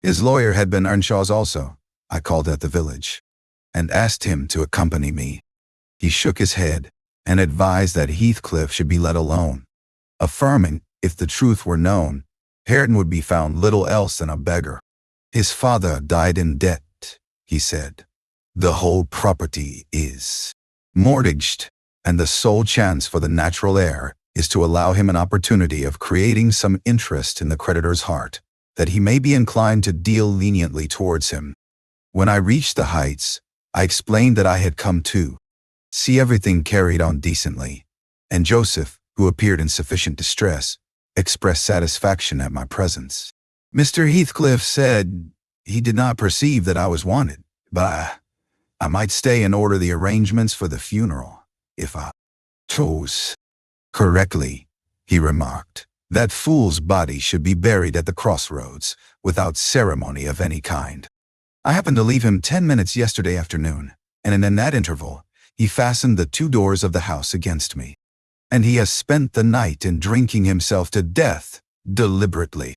His lawyer had been Earnshaw's also. I called at the village, and asked him to accompany me. He shook his head, and advised that Heathcliff should be let alone, affirming, if the truth were known, Hareton would be found little else than a beggar. His father died in debt, he said. The whole property is mortgaged, and the sole chance for the natural heir is to allow him an opportunity of creating some interest in the creditor's heart, that he may be inclined to deal leniently towards him. When I reached the Heights, I explained that I had come to see everything carried on decently, and Joseph, who appeared in sufficient distress, expressed satisfaction at my presence. Mr. Heathcliff said he did not perceive that I was wanted, but I might stay and order the arrangements for the funeral, if I chose. Correctly, he remarked, that fool's body should be buried at the crossroads, without ceremony of any kind. I happened to leave him 10 minutes yesterday afternoon, and in that interval, he fastened the 2 doors of the house against me. And he has spent the night in drinking himself to death, deliberately.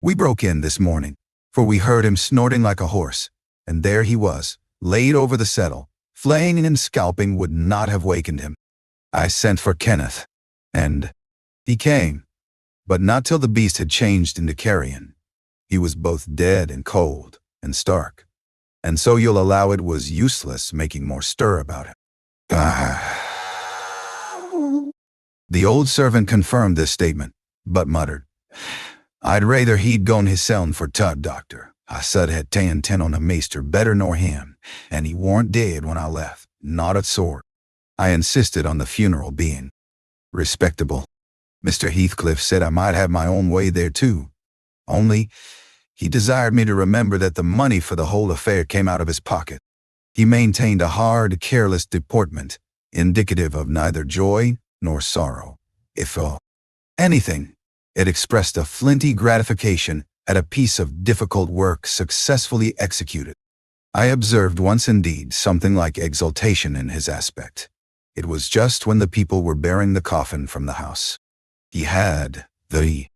We broke in this morning, for we heard him snorting like a horse, and there he was, laid over the settle. Flaying and scalping would not have wakened him. I sent for Kenneth, and he came, but not till the beast had changed into carrion. He was both dead and cold and stark, and so you'll allow it was useless making more stir about him. The old servant confirmed this statement, but muttered, I'd rather he'd gone hisseln for Tut, doctor. I said had ta'en ten on a maester better nor him, and he warn't dead when I left, not a sort. I insisted on the funeral being respectable. Mr. Heathcliff said I might have my own way there too, only he desired me to remember that the money for the whole affair came out of his pocket. He maintained a hard, careless deportment, indicative of neither joy nor sorrow. If anything, it expressed a flinty gratification at a piece of difficult work successfully executed. I observed once indeed something like exultation in his aspect. It was just when the people were bearing the coffin from the house. He had the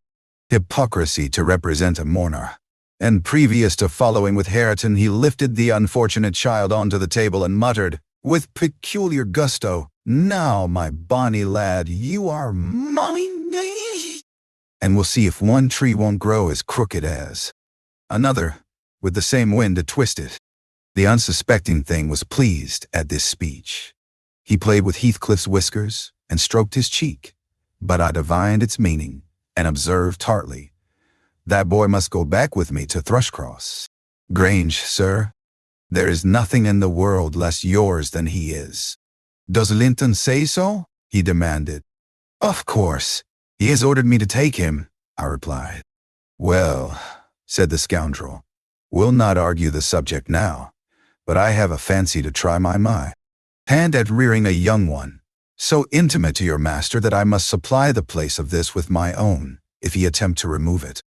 hypocrisy to represent a mourner, and previous to following with Hareton, he lifted the unfortunate child onto the table and muttered, with peculiar gusto, Now, my bonny lad, you are mine, and we'll see if one tree won't grow as crooked as another, with the same wind to twist it. The unsuspecting thing was pleased at this speech. He played with Heathcliff's whiskers and stroked his cheek, but I divined its meaning and observed tartly, That boy must go back with me to Thrushcross Grange, sir. There is nothing in the world less yours than he is. Does Linton say so? He demanded. Of course. He has ordered me to take him, I replied. Well, said the scoundrel, we'll not argue the subject now, but I have a fancy to try my hand at rearing a young one, so intimate to your master that I must supply the place of this with my own, if he attempt to remove it.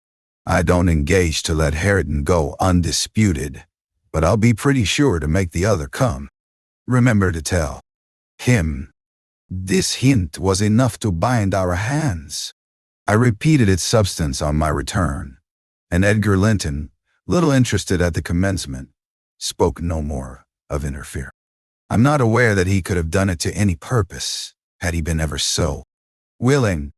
I don't engage to let Hareton go undisputed, but I'll be pretty sure to make the other come. Remember to tell him. This hint was enough to bind our hands. I repeated its substance on my return, And Edgar Linton, little interested at the commencement, spoke no more of interfere. I'm not aware that he could have done it to any purpose, had he been ever so willing.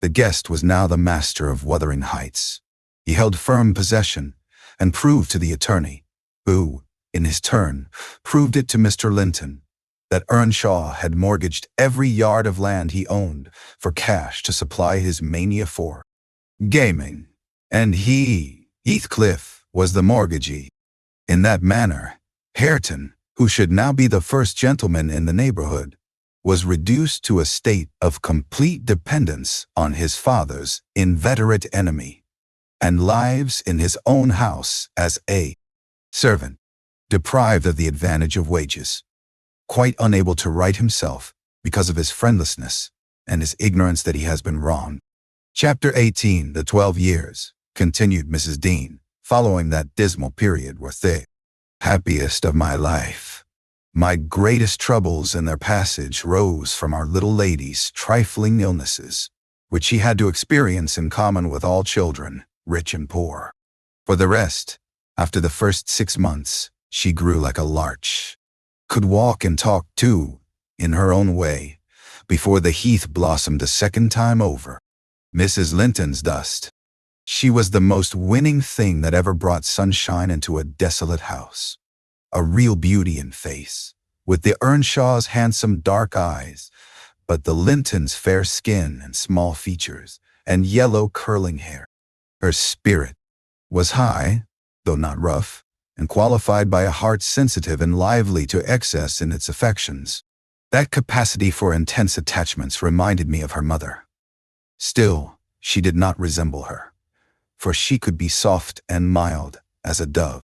The guest was now the master of Wuthering Heights. He held firm possession, and proved to the attorney, who, in his turn, proved it to Mr. Linton, that Earnshaw had mortgaged every yard of land he owned for cash to supply his mania for gaming, and he, Heathcliff, was the mortgagee. In that manner, Hareton, who should now be the first gentleman in the neighborhood, was reduced to a state of complete dependence on his father's inveterate enemy, and lives in his own house as a servant, deprived of the advantage of wages, quite unable to right himself because of his friendlessness and his ignorance that he has been wronged. Chapter 18, The 12 Years, continued Mrs. Dean, following that dismal period, were the happiest of my life. My greatest troubles in their passage rose from our little lady's trifling illnesses, which she had to experience in common with all children, rich and poor. For the rest, after the first 6 months, she grew like a larch, could walk and talk too, in her own way, before the heath blossomed a second time over. Mrs. Linton's dust. She was the most winning thing that ever brought sunshine into a desolate house. A real beauty in face, with the Earnshaw's handsome dark eyes, but the Linton's fair skin and small features, and yellow curling hair. Her spirit was high, though not rough, and qualified by a heart sensitive and lively to excess in its affections. That capacity for intense attachments reminded me of her mother. Still, she did not resemble her, for she could be soft and mild as a dove.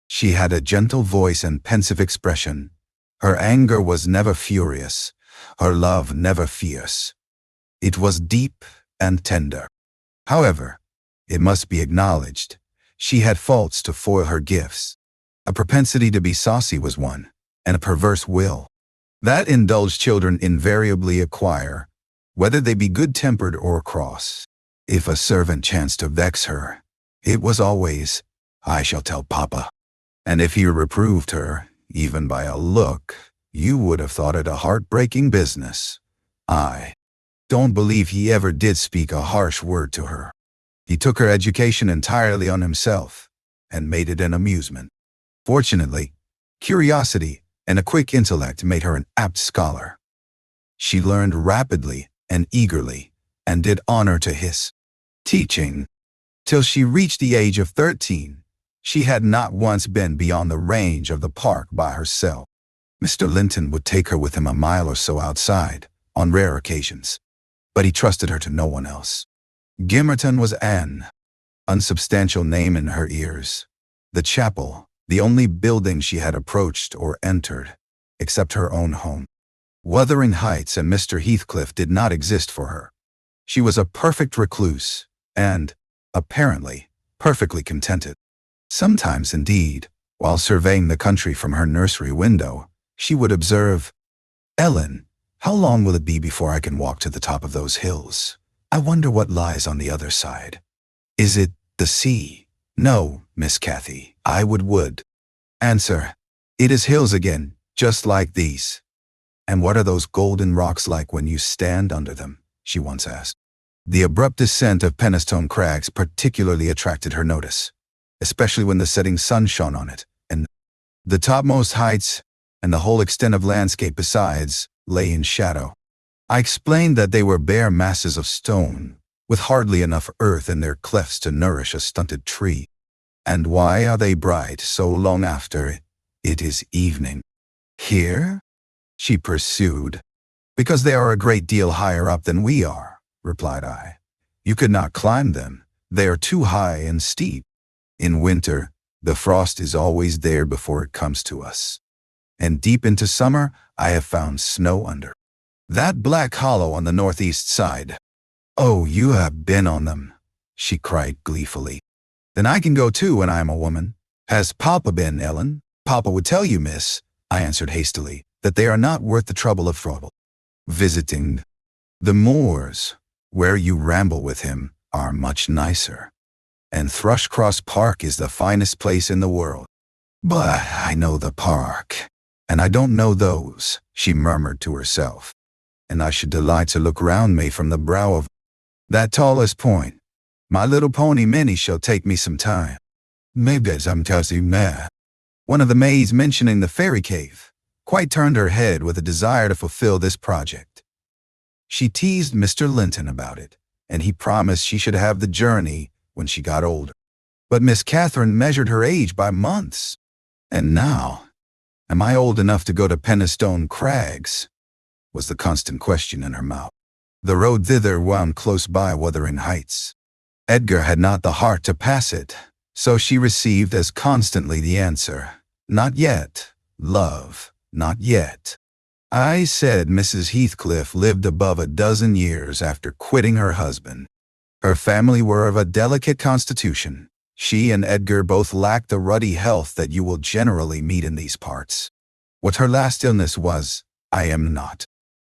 She had a gentle voice and pensive expression. Her anger was never furious, her love never fierce. It was deep and tender. However, it must be acknowledged, she had faults to foil her gifts. A propensity to be saucy was one, and a perverse will. That indulged children invariably acquire, whether they be good-tempered or cross. If a servant chanced to vex her, it was always, "I shall tell Papa." And if he reproved her, even by a look, you would have thought it a heartbreaking business. I don't believe he ever did speak a harsh word to her. He took her education entirely on himself, and made it an amusement. Fortunately, curiosity and a quick intellect made her an apt scholar. She learned rapidly and eagerly, and did honor to his teaching. Till she reached the age of 13, she had not once been beyond the range of the park by herself. Mr. Linton would take her with him a mile or so outside, on rare occasions, but he trusted her to no one else. Gimmerton was an unsubstantial name in her ears. The chapel, the only building she had approached or entered, except her own home. Wuthering Heights and Mr. Heathcliff did not exist for her. She was a perfect recluse, and, apparently, perfectly contented. Sometimes, indeed, while surveying the country from her nursery window, she would observe, "Ellen, how long will it be before I can walk to the top of those hills? I wonder what lies on the other side. Is it the sea?" "No, Miss Cathy, I would answer. It is hills again, just like these." "And what are those golden rocks like when you stand under them?" she once asked. The abrupt descent of Penistone Crags particularly attracted her notice, especially when the setting sun shone on it, and the topmost heights, and the whole extent of landscape besides, lay in shadow. I explained that they were bare masses of stone, with hardly enough earth in their clefts to nourish a stunted tree. "And why are they bright so long after it is evening?" "Here?" she pursued. "Because they are a great deal higher up than we are," replied I. "You could not climb them. They are too high and steep. In winter, the frost is always there before it comes to us. And deep into summer, I have found snow under that black hollow on the northeast side." "Oh, you have been on them," she cried gleefully. "Then I can go too when I am a woman." "Has Papa been, Ellen?" "Papa would tell you, miss," I answered hastily, "that they are not worth the trouble of visiting. The moors, where you ramble with him, are much nicer." and Thrushcross Park is the finest place in the world. But I know the park, and I don't know those, she murmured to herself. And I should delight to look round me from the brow of that tallest point. My little pony Minnie shall take me some time. Maybe I'm touching mad. One of the maids mentioning the fairy cave quite turned her head with a desire to fulfill this project. She teased Mr. Linton about it, and he promised she should have the journey when she got older. But Miss Catherine measured her age by months. And now, am I old enough to go to Penistone Crags? Was the constant question in her mouth. The road thither wound close by Wuthering Heights. Edgar had not the heart to pass it, so she received as constantly the answer, "Not yet, love, not yet." I said Mrs. Heathcliff lived above a dozen years after quitting her husband. Her family were of a delicate constitution. She and Edgar both lacked the ruddy health that you will generally meet in these parts. What her last illness was, I am not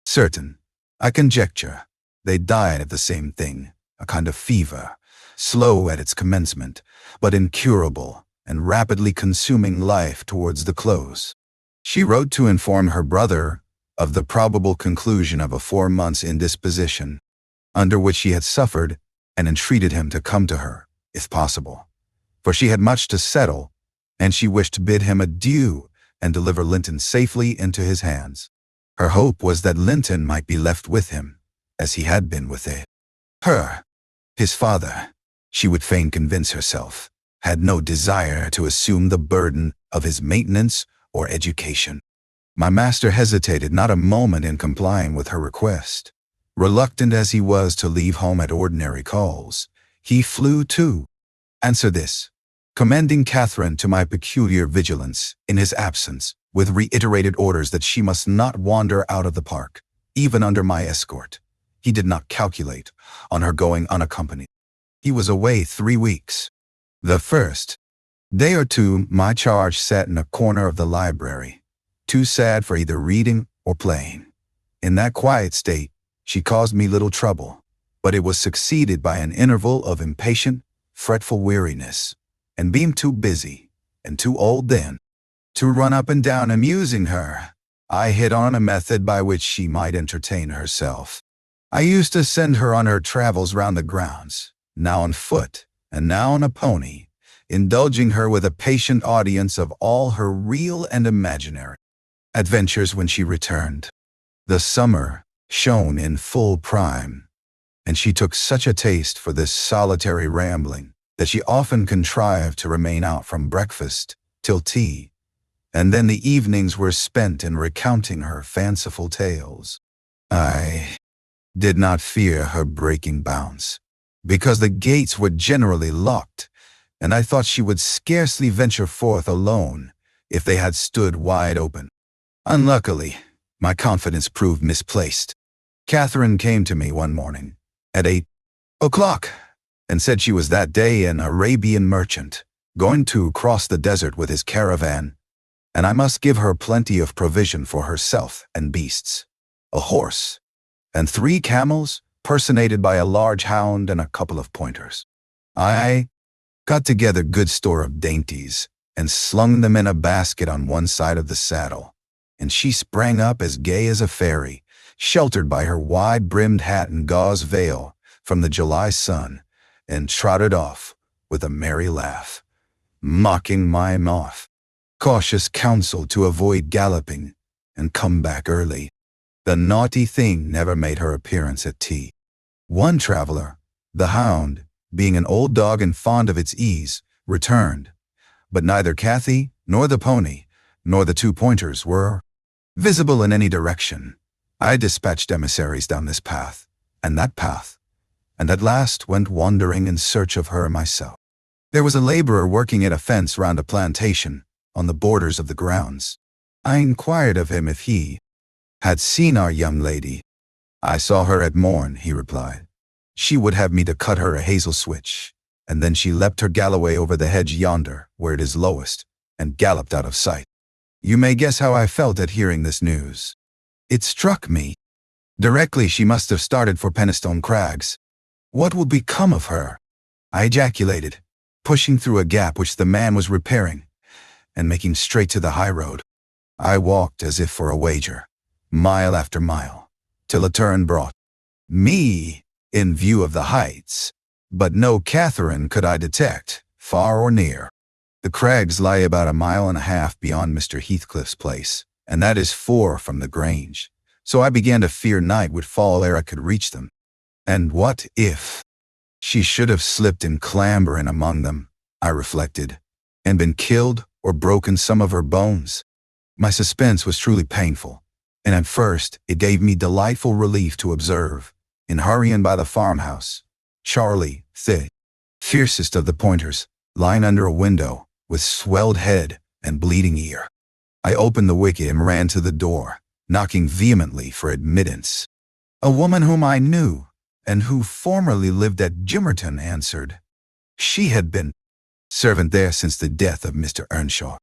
certain. I conjecture they died of the same thing, a kind of fever, slow at its commencement, but incurable and rapidly consuming life towards the close. She wrote to inform her brother of the probable conclusion of a 4 months' indisposition, under which she had suffered, and entreated him to come to her, if possible. For she had much to settle, and she wished to bid him adieu and deliver Linton safely into his hands. Her hope was that Linton might be left with him, as he had been with her. His father, she would fain convince herself, had no desire to assume the burden of his maintenance or education. My master hesitated not a moment in complying with her request. Reluctant as he was to leave home at ordinary calls, he flew to answer this, commending Catherine to my peculiar vigilance in his absence, with reiterated orders that she must not wander out of the park, even under my escort. He did not calculate on her going unaccompanied. He was away 3 weeks. The first day or two, my charge sat in a corner of the library, too sad for either reading or playing. In that quiet state, she caused me little trouble, but it was succeeded by an interval of impatient, fretful weariness, and being too busy, and too old then, to run up and down amusing her, I hit on a method by which she might entertain herself. I used to send her on her travels round the grounds, now on foot, and now on a pony, indulging her with a patient audience of all her real and imaginary adventures when she returned. The summer shone in full prime, and she took such a taste for this solitary rambling that she often contrived to remain out from breakfast till tea, and then the evenings were spent in recounting her fanciful tales. I did not fear her breaking bounds, because the gates were generally locked, and I thought she would scarcely venture forth alone if they had stood wide open. Unluckily, my confidence proved misplaced. Catherine came to me one morning at 8 o'clock and said she was that day an Arabian merchant going to cross the desert with his caravan, and I must give her plenty of provision for herself and beasts, a horse, and 3 camels personated by a large hound and a couple of pointers. I got together good store of dainties and slung them in a basket on one side of the saddle, and she sprang up as gay as a fairy, sheltered by her wide-brimmed hat and gauze veil from the July sun, and trotted off with a merry laugh, mocking my cautious counsel to avoid galloping and come back early. The naughty thing never made her appearance at tea. One traveler, the hound, being an old dog and fond of its ease, returned, but neither Cathy nor the pony nor the 2 pointers were visible in any direction. I dispatched emissaries down this path and that path, and at last went wandering in search of her myself. There was a laborer working at a fence round a plantation on the borders of the grounds. I inquired of him if he had seen our young lady. I saw her at morn, he replied. She would have me to cut her a hazel switch, and then she leapt her galloway over the hedge yonder, where it is lowest, and galloped out of sight. You may guess how I felt at hearing this news. It struck me. Directly she must have started for Penistone Crags. What will become of her? I ejaculated, pushing through a gap which the man was repairing, and making straight to the high road. I walked as if for a wager, mile after mile, till a turn brought me in view of the heights, but no Catherine could I detect, far or near. The crags lie about 1.5 miles beyond Mr. Heathcliff's place, and that is 4 from the Grange, so I began to fear night would fall ere I could reach them. And what if she should have slipped and clambered in among them, I reflected, and been killed or broken some of her bones? My suspense was truly painful, and at first it gave me delightful relief to observe, in hurrying by the farmhouse, Charlie, the fiercest of the pointers, lying under a window, with swelled head and bleeding ear. I opened the wicket and ran to the door, knocking vehemently for admittance. A woman whom I knew, and who formerly lived at Gimmerton, answered. She had been servant there since the death of Mr. Earnshaw.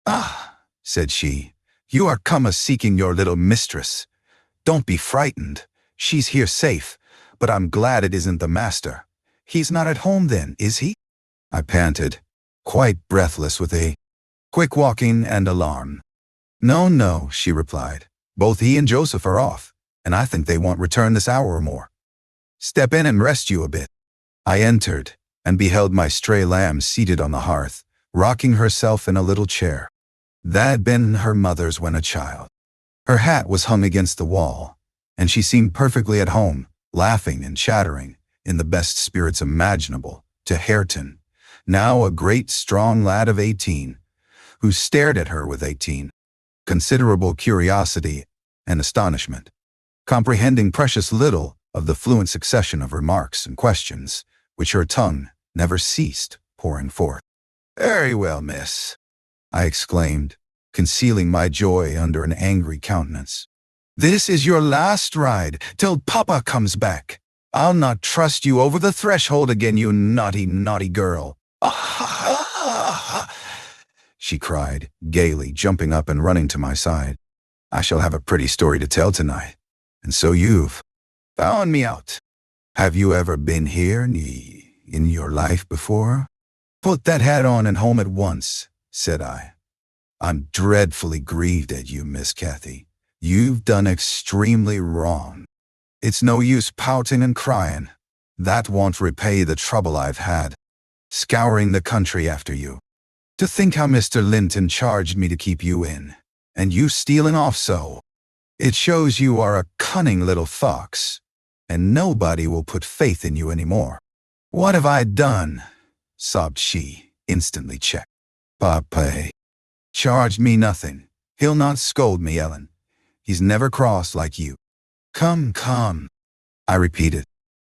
"Ah," said she, "you are come a-seeking your little mistress. Don't be frightened. She's here safe, but I'm glad it isn't the master. He's not at home then, is he?" I panted, quite breathless with a quick walking and alarm. "No, no," she replied. "Both he and Joseph are off, and I think they won't return this hour or more. Step in and rest you a bit." I entered, and beheld my stray lamb seated on the hearth, rocking herself in a little chair. That had been her mother's when a child. Her hat was hung against the wall, and she seemed perfectly at home, laughing and chattering, in the best spirits imaginable, to Hareton, now a great strong lad of 18, who stared at her with considerable curiosity and astonishment, comprehending precious little of the fluent succession of remarks and questions which her tongue never ceased pouring forth. "Very well, miss," I exclaimed, concealing my joy under an angry countenance. "This is your last ride till Papa comes back. I'll not trust you over the threshold again, you naughty, naughty girl." She cried, gaily, jumping up and running to my side. "I shall have a pretty story to tell tonight, and so you've found me out. Have you ever been here in your life before?" "Put that hat on and home at once," said I. "I'm dreadfully grieved at you, Miss Cathy. You've done extremely wrong. It's no use pouting and crying. That won't repay the trouble I've had, scouring the country after you. To think how Mr. Linton charged me to keep you in, and you stealing off so. It shows you are a cunning little fox, and nobody will put faith in you any more." "What have I done?" sobbed she, instantly checked. "Papa charged me nothing. He'll not scold me, Ellen. He's never cross like you." "Come, come," I repeated.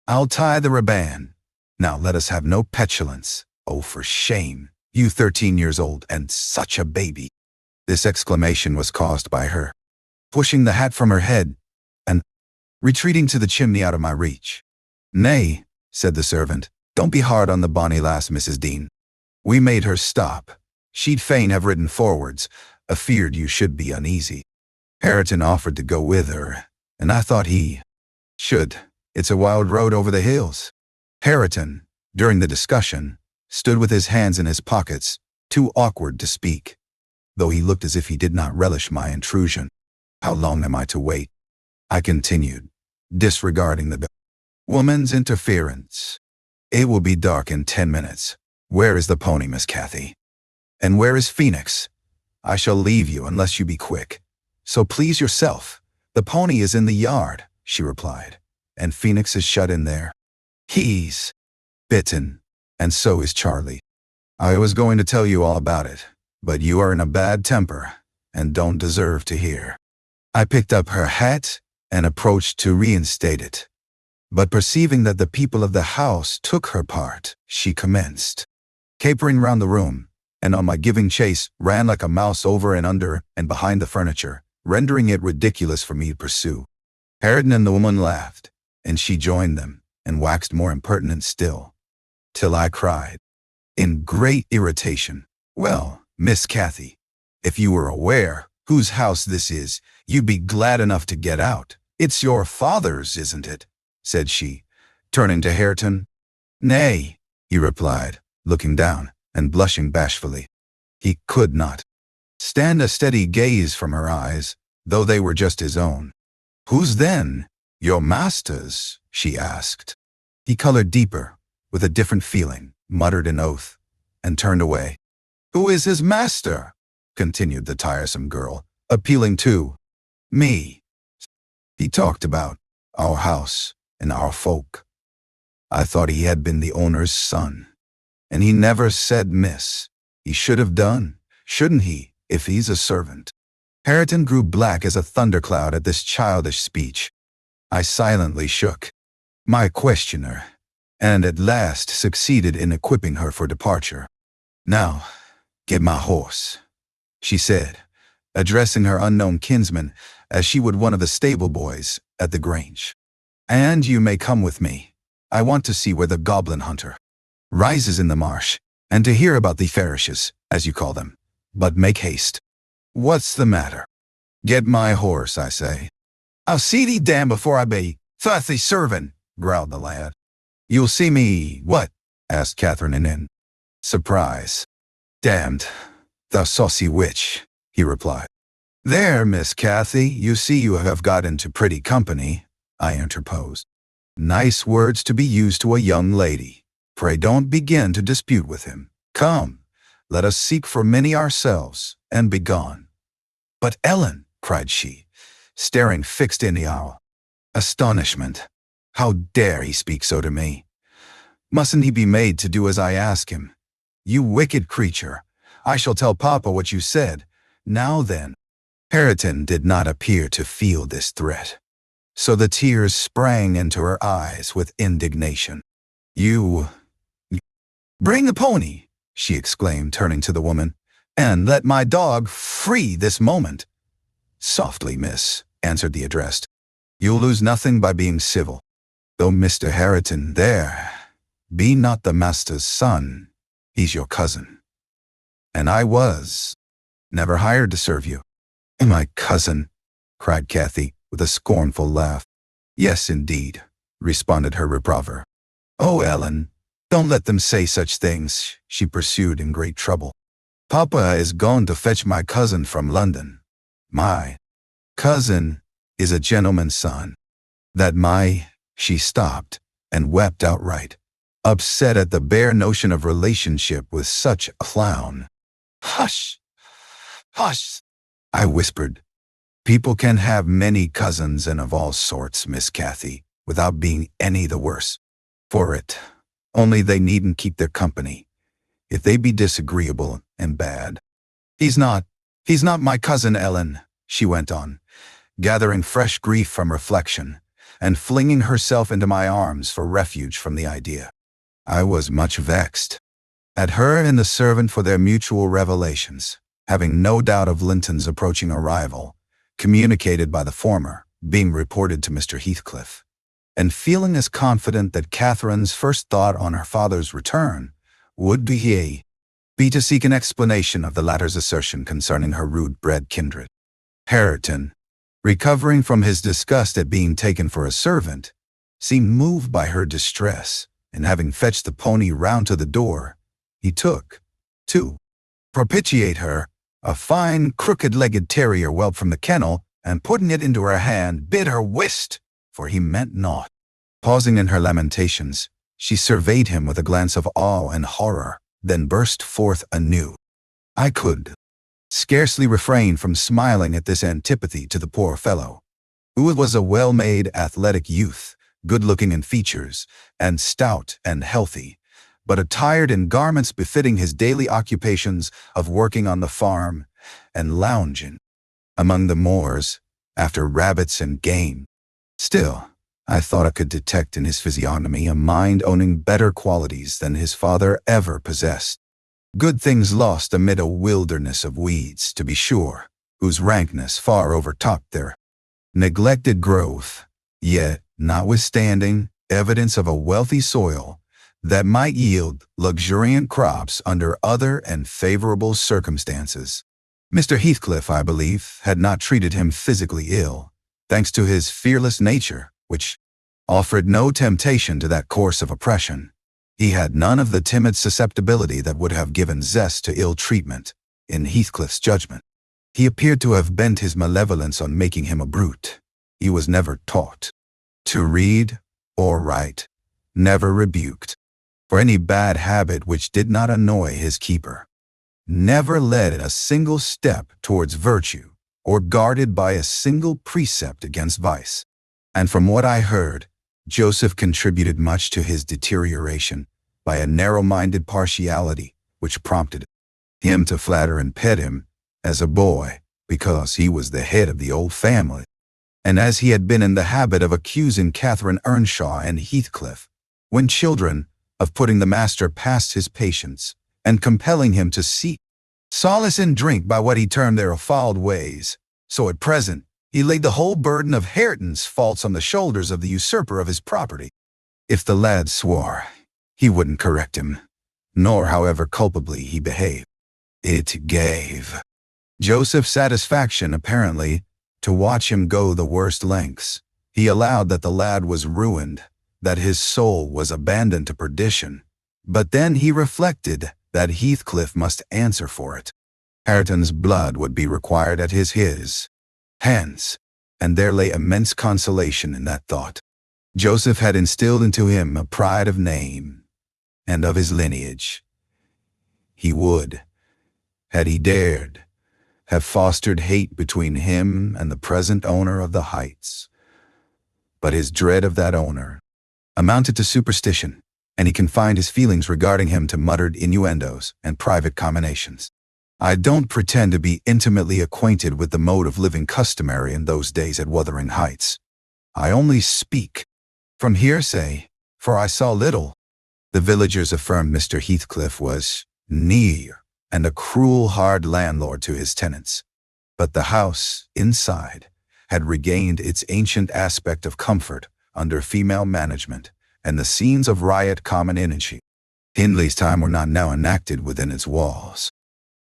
"I'll tie the ribbon. Now let us have no petulance. Oh, for shame, you 13 years old, and such a baby." This exclamation was caused by her pushing the hat from her head and retreating to the chimney out of my reach. "Nay," said the servant, "don't be hard on the bonny lass, Mrs. Dean. We made her stop. She'd fain have ridden forwards, afeard you should be uneasy. Hareton offered to go with her, and I thought he should. It's a wild road over the hills." Hareton, during the discussion, stood with his hands in his pockets, too awkward to speak, though he looked as if he did not relish my intrusion. "How long am I to wait?" I continued, disregarding the woman's interference. "It will be dark in 10 minutes. Where is the pony, Miss Cathy? And where is Phoenix? I shall leave you unless you be quick. So please yourself. The pony is in the yard," she replied, "and Phoenix is shut in there. He's bitten, and so is Charlie. I was going to tell you all about it, but you are in a bad temper and don't deserve to hear." I picked up her hat and approached to reinstate it, but perceiving that the people of the house took her part, she commenced capering round the room, and on my giving chase ran like a mouse over and under and behind the furniture, rendering it ridiculous for me to pursue. Hareton and the woman laughed, and she joined them, and waxed more impertinent still, till I cried, in great irritation, "Well, Miss Cathy, if you were aware whose house this is, you'd be glad enough to get out. It's your father's, isn't it?" said she, turning to Hareton. "Nay," he replied, looking down and blushing bashfully. He could not stand a steady gaze from her eyes, though they were just his own. "Whose then? Your master's?" she asked. He colored deeper, with a different feeling, muttered an oath, and turned away. "Who is his master?" continued the tiresome girl, appealing to me. "He talked about our house and our folk. I thought he had been the owner's son. And he never said miss. He should have done, shouldn't he, if he's a servant?" Hareton grew black as a thundercloud at this childish speech. I silently shook my questioner, and at last succeeded in equipping her for departure. "Now, get my horse," she said, addressing her unknown kinsman as she would one of the stable boys at the Grange. "And you may come with me. I want to see where the goblin hunter rises in the marsh, and to hear about the ferishes, as you call them. But make haste." "What's the matter?" "Get my horse, I say." "I'll see thee damned before I be thee servant," growled the lad. "You'll see me what?" asked Catherine in surprise. "Damned, thou saucy witch," he replied. "There, Miss Cathy, you see you have got into pretty company," I interposed. "Nice words to be used to a young lady. Pray don't begin to dispute with him. Come, let us seek for Minnie ourselves, and be gone." "But Ellen," cried she, staring fixed in the owl. Astonishment. How dare he speak so to me? Mustn't he be made to do as I ask him? "You wicked creature, I shall tell Papa what you said. Now then." Hareton did not appear to feel this threat, so the tears sprang into her eyes with indignation. You bring the pony," she exclaimed, turning to the woman, "and let my dog free this moment." "Softly, miss," answered the addressed. "You'll lose nothing by being civil. Though Mr. Hareton there be not the master's son, he's your cousin. And I was never hired to serve you." "My cousin," cried Cathy, with a scornful laugh. "Yes, indeed," responded her reprover. "Oh, Ellen, don't let them say such things," she pursued in great trouble. "Papa is gone to fetch my cousin from London. My cousin is a gentleman's son. That my—" She stopped and wept outright, upset at the bare notion of relationship with such a clown. "Hush! Hush!" I whispered. "People can have many cousins and of all sorts, Miss Cathy, without being any the worse for it. Only they needn't keep their company, if they be disagreeable and bad." He's not my cousin, Ellen," she went on, gathering fresh grief from reflection, and flinging herself into my arms for refuge from the idea. I was much vexed at her and the servant for their mutual revelations, having no doubt of Linton's approaching arrival, communicated by the former, being reported to Mr. Heathcliff, and feeling as confident that Catherine's first thought on her father's return would be to seek an explanation of the latter's assertion concerning her rude-bred kindred. Hareton, recovering from his disgust at being taken for a servant, seemed moved by her distress, and having fetched the pony round to the door, he took, to propitiate her, a fine crooked-legged terrier whelp from the kennel, and putting it into her hand, bid her whist, for he meant naught. Pausing in her lamentations, she surveyed him with a glance of awe and horror, then burst forth anew. I could scarcely refrain from smiling at this antipathy to the poor fellow, who was a well-made, athletic youth, good-looking in features, and stout and healthy, but attired in garments befitting his daily occupations of working on the farm and lounging among the moors after rabbits and game. Still, I thought I could detect in his physiognomy a mind owning better qualities than his father ever possessed. Good things lost amid a wilderness of weeds, to be sure, whose rankness far overtopped their neglected growth, yet, notwithstanding, evidence of a wealthy soil that might yield luxuriant crops under other and favorable circumstances. Mr. Heathcliff, I believe, had not treated him physically ill, thanks to his fearless nature, which offered no temptation to that course of oppression. He had none of the timid susceptibility that would have given zest to ill treatment, in Heathcliff's judgment. He appeared to have bent his malevolence on making him a brute. He was never taught to read or write, never rebuked for any bad habit which did not annoy his keeper, never led a single step towards virtue, or guarded by a single precept against vice. And from what I heard, Joseph contributed much to his deterioration by a narrow-minded partiality which prompted him to flatter and pet him as a boy because he was the head of the old family, and as he had been in the habit of accusing Catherine Earnshaw and Heathcliff, when children, of putting the master past his patience and compelling him to seek solace in drink by what he termed their foul ways. So at present, he laid the whole burden of Hareton's faults on the shoulders of the usurper of his property. If the lad swore, he wouldn't correct him, nor however culpably he behaved. It gave Joseph satisfaction, apparently, to watch him go the worst lengths. He allowed that the lad was ruined, that his soul was abandoned to perdition, but then he reflected that Heathcliff must answer for it. Hareton's blood would be required at his hands, and there lay immense consolation in that thought. Joseph had instilled into him a pride of name and of his lineage. He would, had he dared, have fostered hate between him and the present owner of the Heights. But his dread of that owner amounted to superstition, and he confined his feelings regarding him to muttered innuendos and private comminations. I don't pretend to be intimately acquainted with the mode of living customary in those days at Wuthering Heights. I only speak from hearsay, for I saw little. The villagers affirmed Mr. Heathcliff was near and a cruel, hard landlord to his tenants. But the house, inside, had regained its ancient aspect of comfort under female management, and the scenes of riot common in Hindley's time were not now enacted within its walls.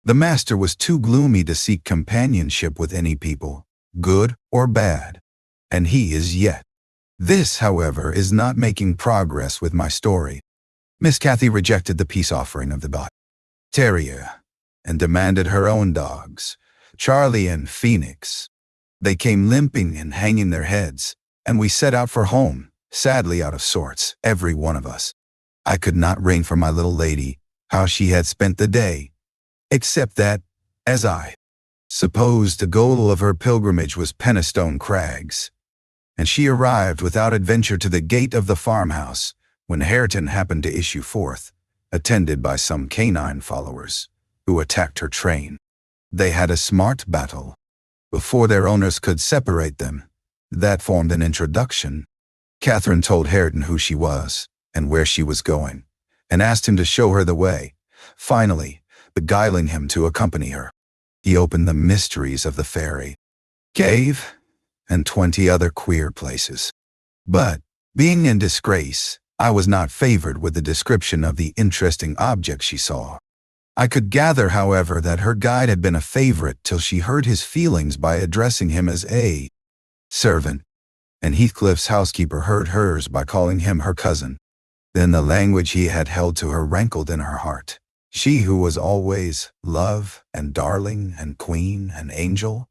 The master was too gloomy to seek companionship with any people, good or bad, and he is yet. This, however, is not making progress with my story. Miss Cathy rejected the peace offering of the bot terrier and demanded her own dogs, Charlie and Phoenix. They came limping and hanging their heads, and we set out for home, sadly out of sorts, every one of us. I could not wring from my little lady how she had spent the day, except that, as I supposed, the goal of her pilgrimage was Penistone Crags, and she arrived without adventure to the gate of the farmhouse when Hareton happened to issue forth, attended by some canine followers, who attacked her train. They had a smart battle. Before their owners could separate them, that formed an introduction. Catherine told Hareton who she was and where she was going, and asked him to show her the way, finally beguiling him to accompany her. He opened the mysteries of the fairy cave and 20 other queer places. But, being in disgrace, I was not favored with the description of the interesting objects she saw. I could gather, however, that her guide had been a favorite till she hurt his feelings by addressing him as a servant, and Heathcliff's housekeeper hurt hers by calling him her cousin. Then the language he had held to her rankled in her heart. She who was always love and darling and queen and angel,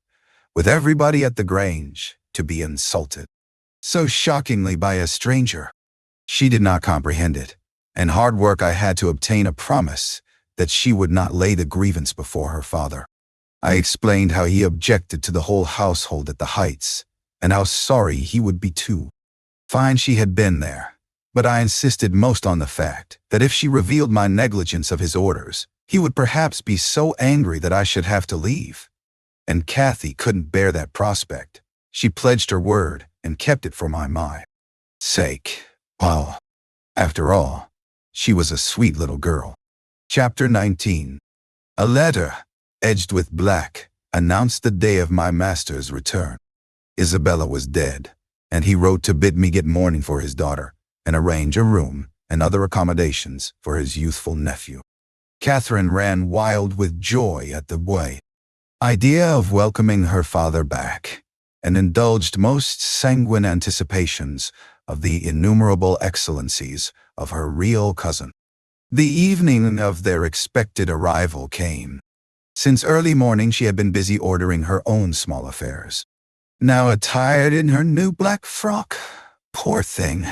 with everybody at the Grange, to be insulted so shockingly by a stranger. She did not comprehend it, and hard work I had to obtain a promise that she would not lay the grievance before her father. I explained how he objected to the whole household at the Heights, and how sorry he would be too. Fine she had been there, but I insisted most on the fact that if she revealed my negligence of his orders, he would perhaps be so angry that I should have to leave. And Cathy couldn't bear that prospect. She pledged her word and kept it for my sake. Well, after all, she was a sweet little girl. Chapter 19. A letter, edged with black, announced the day of my master's return. Isabella was dead, and he wrote to bid me get mourning for his daughter and arrange a room and other accommodations for his youthful nephew. Catherine ran wild with joy at the idea of welcoming her father back, and indulged most sanguine anticipations of the innumerable excellencies of her real cousin. The evening of their expected arrival came. Since early morning she had been busy ordering her own small affairs. Now attired in her new black frock, poor thing.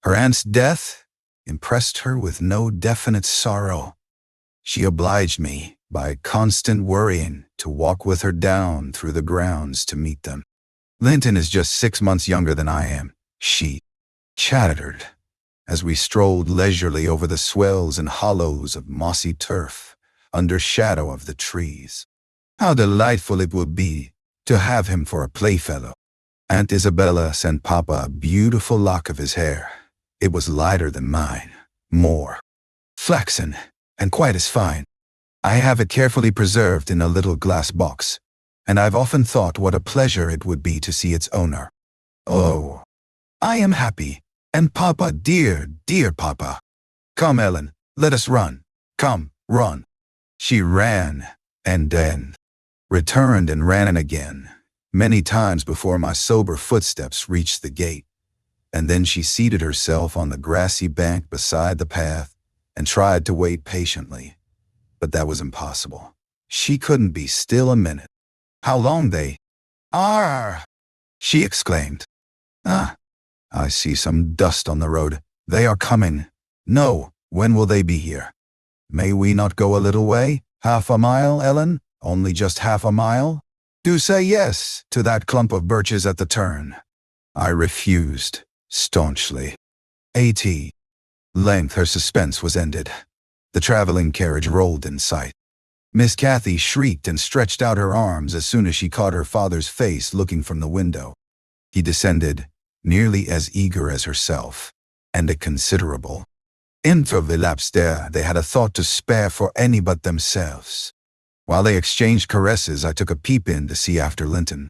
Her aunt's death impressed her with no definite sorrow. She obliged me, by constant worrying, to walk with her down through the grounds to meet them. Linton is just 6 months younger than I am, she chattered, as we strolled leisurely over the swells and hollows of mossy turf, under shadow of the trees. How delightful it would be to have him for a playfellow. Aunt Isabella sent Papa a beautiful lock of his hair. It was lighter than mine, more flaxen, and quite as fine. I have it carefully preserved in a little glass box, and I've often thought what a pleasure it would be to see its owner. Oh, I am happy, and Papa, dear, dear Papa. Come, Ellen, let us run. Come, run. She ran, and then returned and ran again, many times before my sober footsteps reached the gate. And then she seated herself on the grassy bank beside the path and tried to wait patiently. But that was impossible. She couldn't be still a minute. How long they are, she exclaimed. Ah, I see some dust on the road. They are coming. No, when will they be here? May we not go a little way? Half a mile, Ellen? Only just half a mile? Do say yes to that clump of birches at the turn. I refused, staunchly. At length her suspense was ended. The traveling carriage rolled in sight. Miss Cathy shrieked and stretched out her arms as soon as she caught her father's face looking from the window. He descended, nearly as eager as herself, and a considerable interval elapsed ere they had a thought to spare for any but themselves. While they exchanged caresses, I took a peep in to see after Linton.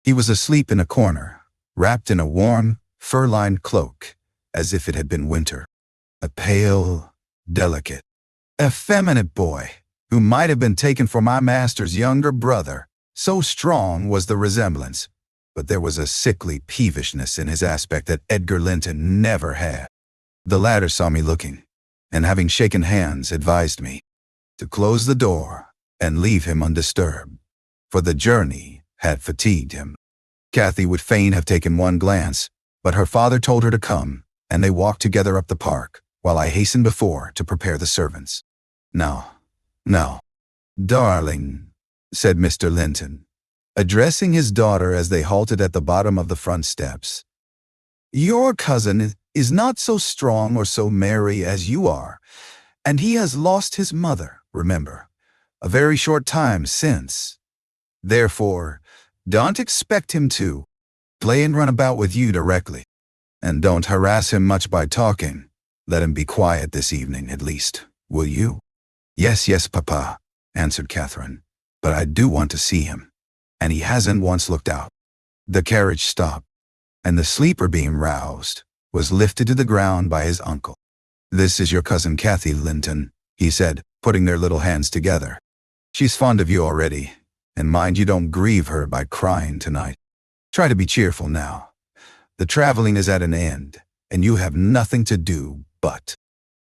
He was asleep in a corner, wrapped in a warm, fur-lined cloak, as if it had been winter. A pale, delicate, effeminate boy, who might have been taken for my master's younger brother, so strong was the resemblance, but there was a sickly peevishness in his aspect that Edgar Linton never had. The latter saw me looking, and having shaken hands, advised me to close the door and leave him undisturbed, for the journey had fatigued him. Cathy would fain have taken one glance, but her father told her to come, and they walked together up the park, while I hastened before to prepare the servants. No, darling, said Mr. Linton, addressing his daughter as they halted at the bottom of the front steps. Your cousin is not so strong or so merry as you are, and he has lost his mother, remember, a very short time since. Therefore, don't expect him to play and run about with you directly, and don't harass him much by talking. Let him be quiet this evening, at least, will you? Yes, Papa, answered Catherine, but I do want to see him, and he hasn't once looked out. The carriage stopped, and the sleeper, being roused, was lifted to the ground by his uncle. This is your cousin Cathy, Linton, he said, putting their little hands together. She's fond of you already, and mind you don't grieve her by crying tonight. Try to be cheerful now. The traveling is at an end, and you have nothing to do but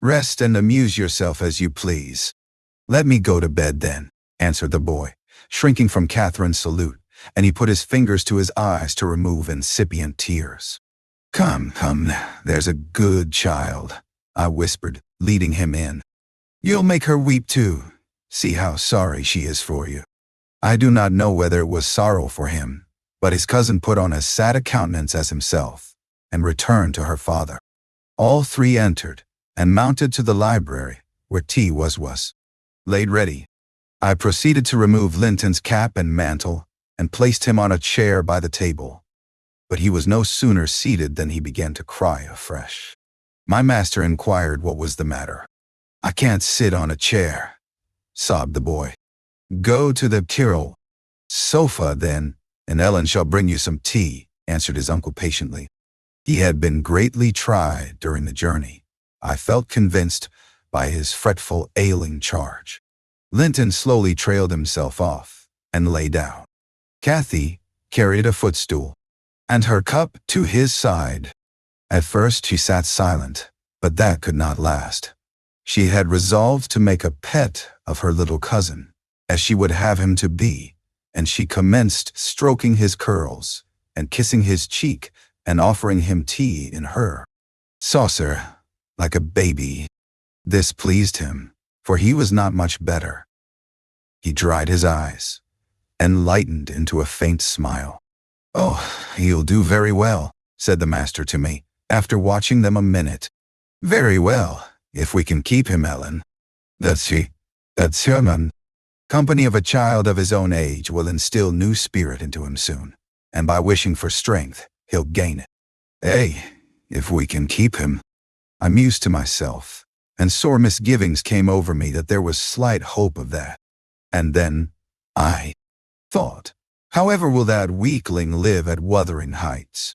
rest and amuse yourself as you please. Let me go to bed then, answered the boy, shrinking from Catherine's salute, and he put his fingers to his eyes to remove incipient tears. Come, there's a good child, I whispered, leading him in. You'll make her weep too. See how sorry she is for you. I do not know whether it was sorrow for him, but his cousin put on as sad a countenance as himself, and returned to her father. All three entered, and mounted to the library, where tea was laid ready. I proceeded to remove Linton's cap and mantle, and placed him on a chair by the table. But he was no sooner seated than he began to cry afresh. My master inquired what was the matter. I can't sit on a chair, sobbed the boy. Go to the Tyrol sofa then, and Ellen shall bring you some tea, answered his uncle patiently. He had been greatly tried during the journey, I felt convinced, by his fretful, ailing charge. Linton slowly trailed himself off and lay down. Cathy carried a footstool and her cup to his side. At first she sat silent, but that could not last. She had resolved to make a pet of her little cousin, as she would have him to be, and she commenced stroking his curls and kissing his cheek and offering him tea in her saucer like a baby. This pleased him, for he was not much better. He dried his eyes and lightened into a faint smile. "Oh, he'll do very well," said the master to me, after watching them a minute. "Very well, if we can keep him, Ellen." That's human. Company of a child of his own age will instill new spirit into him soon, and by wishing for strength, he'll gain it. If we can keep him. I mused to myself, and sore misgivings came over me that there was slight hope of that. And then I thought, however will that weakling live at Wuthering Heights?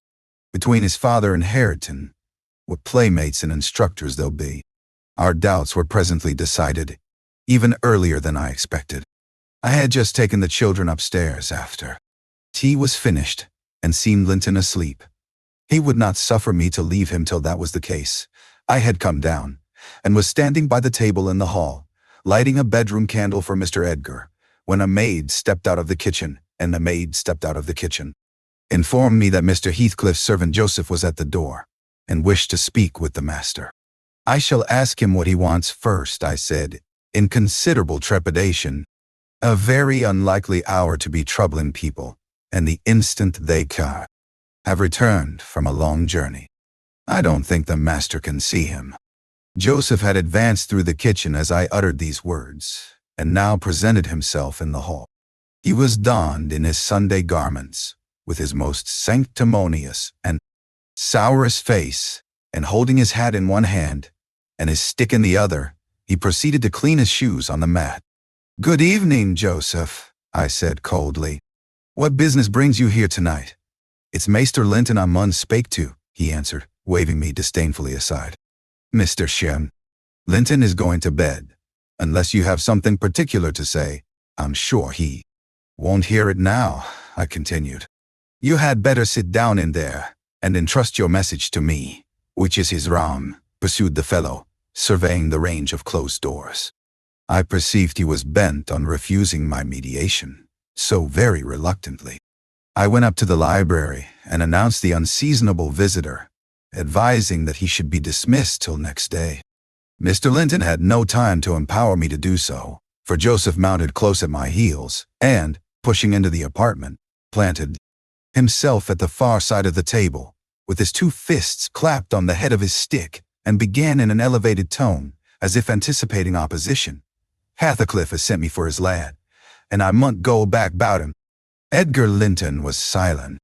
Between his father and Hareton, what playmates and instructors they'll be. Our doubts were presently decided, even earlier than I expected. I had just taken the children upstairs after tea was finished and seen Linton asleep. He would not suffer me to leave him till that was the case. I had come down and was standing by the table in the hall, lighting a bedroom candle for Mr. Edgar, when a maid stepped out of the kitchen, informed me that Mr. Heathcliff's servant Joseph was at the door and wished to speak with the master. "I shall ask him what he wants first," I said, in considerable trepidation. A very unlikely hour to be troubling people, and the instant they have returned from a long journey. "I don't think the master can see him." Joseph had advanced through the kitchen as I uttered these words, and now presented himself in the hall. He was donned in his Sunday garments, with his most sanctimonious and sourest face, and holding his hat in one hand and his stick in the other, he proceeded to clean his shoes on the mat. "Good evening, Joseph," I said coldly. "What business brings you here tonight?" "It's Maester Linton I mun spake to," he answered, waving me disdainfully aside. "Mr. Linton is going to bed. Unless you have something particular to say, I'm sure he won't hear it now," I continued. "You had better sit down in there and entrust your message to me." "Which is his room?" pursued the fellow, surveying the range of closed doors. I perceived he was bent on refusing my mediation, so very reluctantly. I went up to the library and announced the unseasonable visitor, advising that he should be dismissed till next day. Mr. Linton had no time to empower me to do so, for Joseph mounted close at my heels and, pushing into the apartment, planted himself at the far side of the table, with his two fists clapped on the head of his stick, and began in an elevated tone, as if anticipating opposition. "Heathcliff has sent me for his lad, and I mun go back 'bout him." Edgar Linton was silent.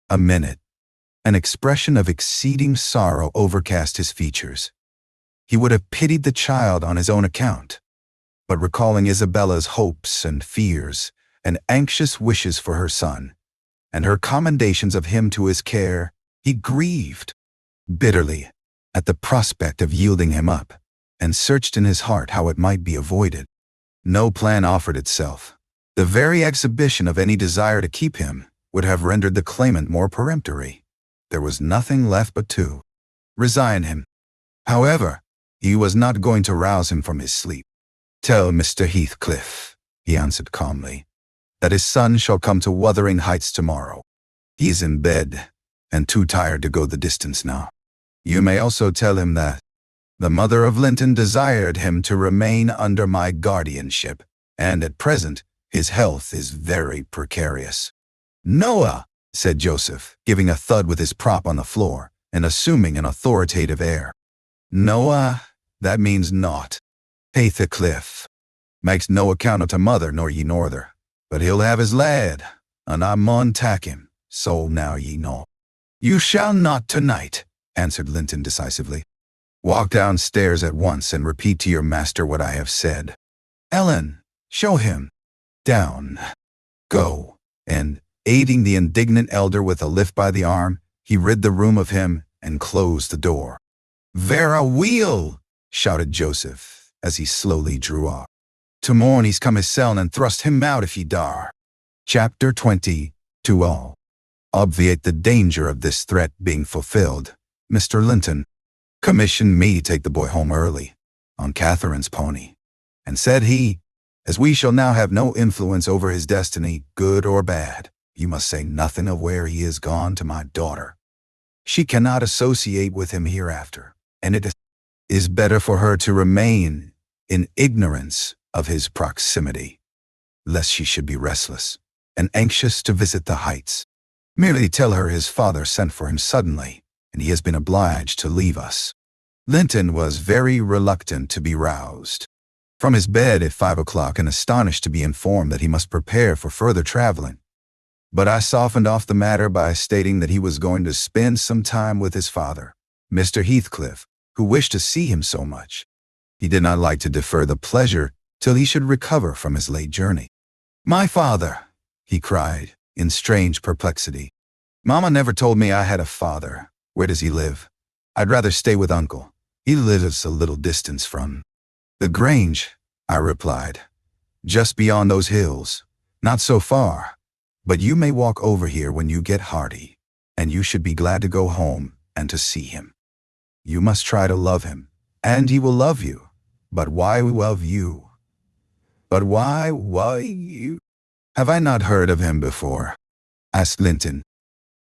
A minute. An expression of exceeding sorrow overcast his features. He would have pitied the child on his own account, but recalling Isabella's hopes and fears and anxious wishes for her son, and her commendations of him to his care, he grieved bitterly at the prospect of yielding him up, and searched in his heart how it might be avoided. No plan offered itself. The very exhibition of any desire to keep him would have rendered the claimant more peremptory. There was nothing left but to resign him. However, he was not going to rouse him from his sleep. "Tell Mr. Heathcliff," he answered calmly, "that his son shall come to Wuthering Heights tomorrow. He is in bed and too tired to go the distance now. You may also tell him that the mother of Linton desired him to remain under my guardianship, and at present his health is very precarious." "Noah," said Joseph, giving a thud with his prop on the floor and assuming an authoritative air. "Noah, that means naught. Heathcliff makes no account of to mother nor ye norther, but he'll have his lad, and I mun tak him, so now ye know." "You shall not tonight," answered Linton decisively. "Walk downstairs at once and repeat to your master what I have said. Ellen, show him down. Go." And, aiding the indignant elder with a lift by the arm, he rid the room of him and closed the door. "Vera wheel!" shouted Joseph, as he slowly drew off. "To morn he's come hisseln and thrust him out if he dar." Chapter 20. To all obviate the danger of this threat being fulfilled, Mr. Linton commissioned me to take the boy home early, on Catherine's pony, and said he, as we shall now have no influence over his destiny, good or bad, you must say nothing of where he is gone to my daughter. She cannot associate with him hereafter, and it is better for her to remain in ignorance of his proximity, lest she should be restless and anxious to visit the heights. Merely tell her his father sent for him suddenly, and he has been obliged to leave us." Linton was very reluctant to be roused from his bed at 5 o'clock and astonished to be informed that he must prepare for further traveling. But I softened off the matter by stating that he was going to spend some time with his father, Mr. Heathcliff, who wished to see him so much. He did not like to defer the pleasure till he should recover from his late journey. "My father!" he cried, in strange perplexity. "Mama never told me I had a father. Where does he live? I'd rather stay with Uncle. He lives a little distance from the Grange," I replied. "Just beyond those hills. Not so far. But you may walk over here when you get hearty, and you should be glad to go home and to see him. You must try to love him, and he will love you. But why love you? But why you? Have I not heard of him before?" asked Linton.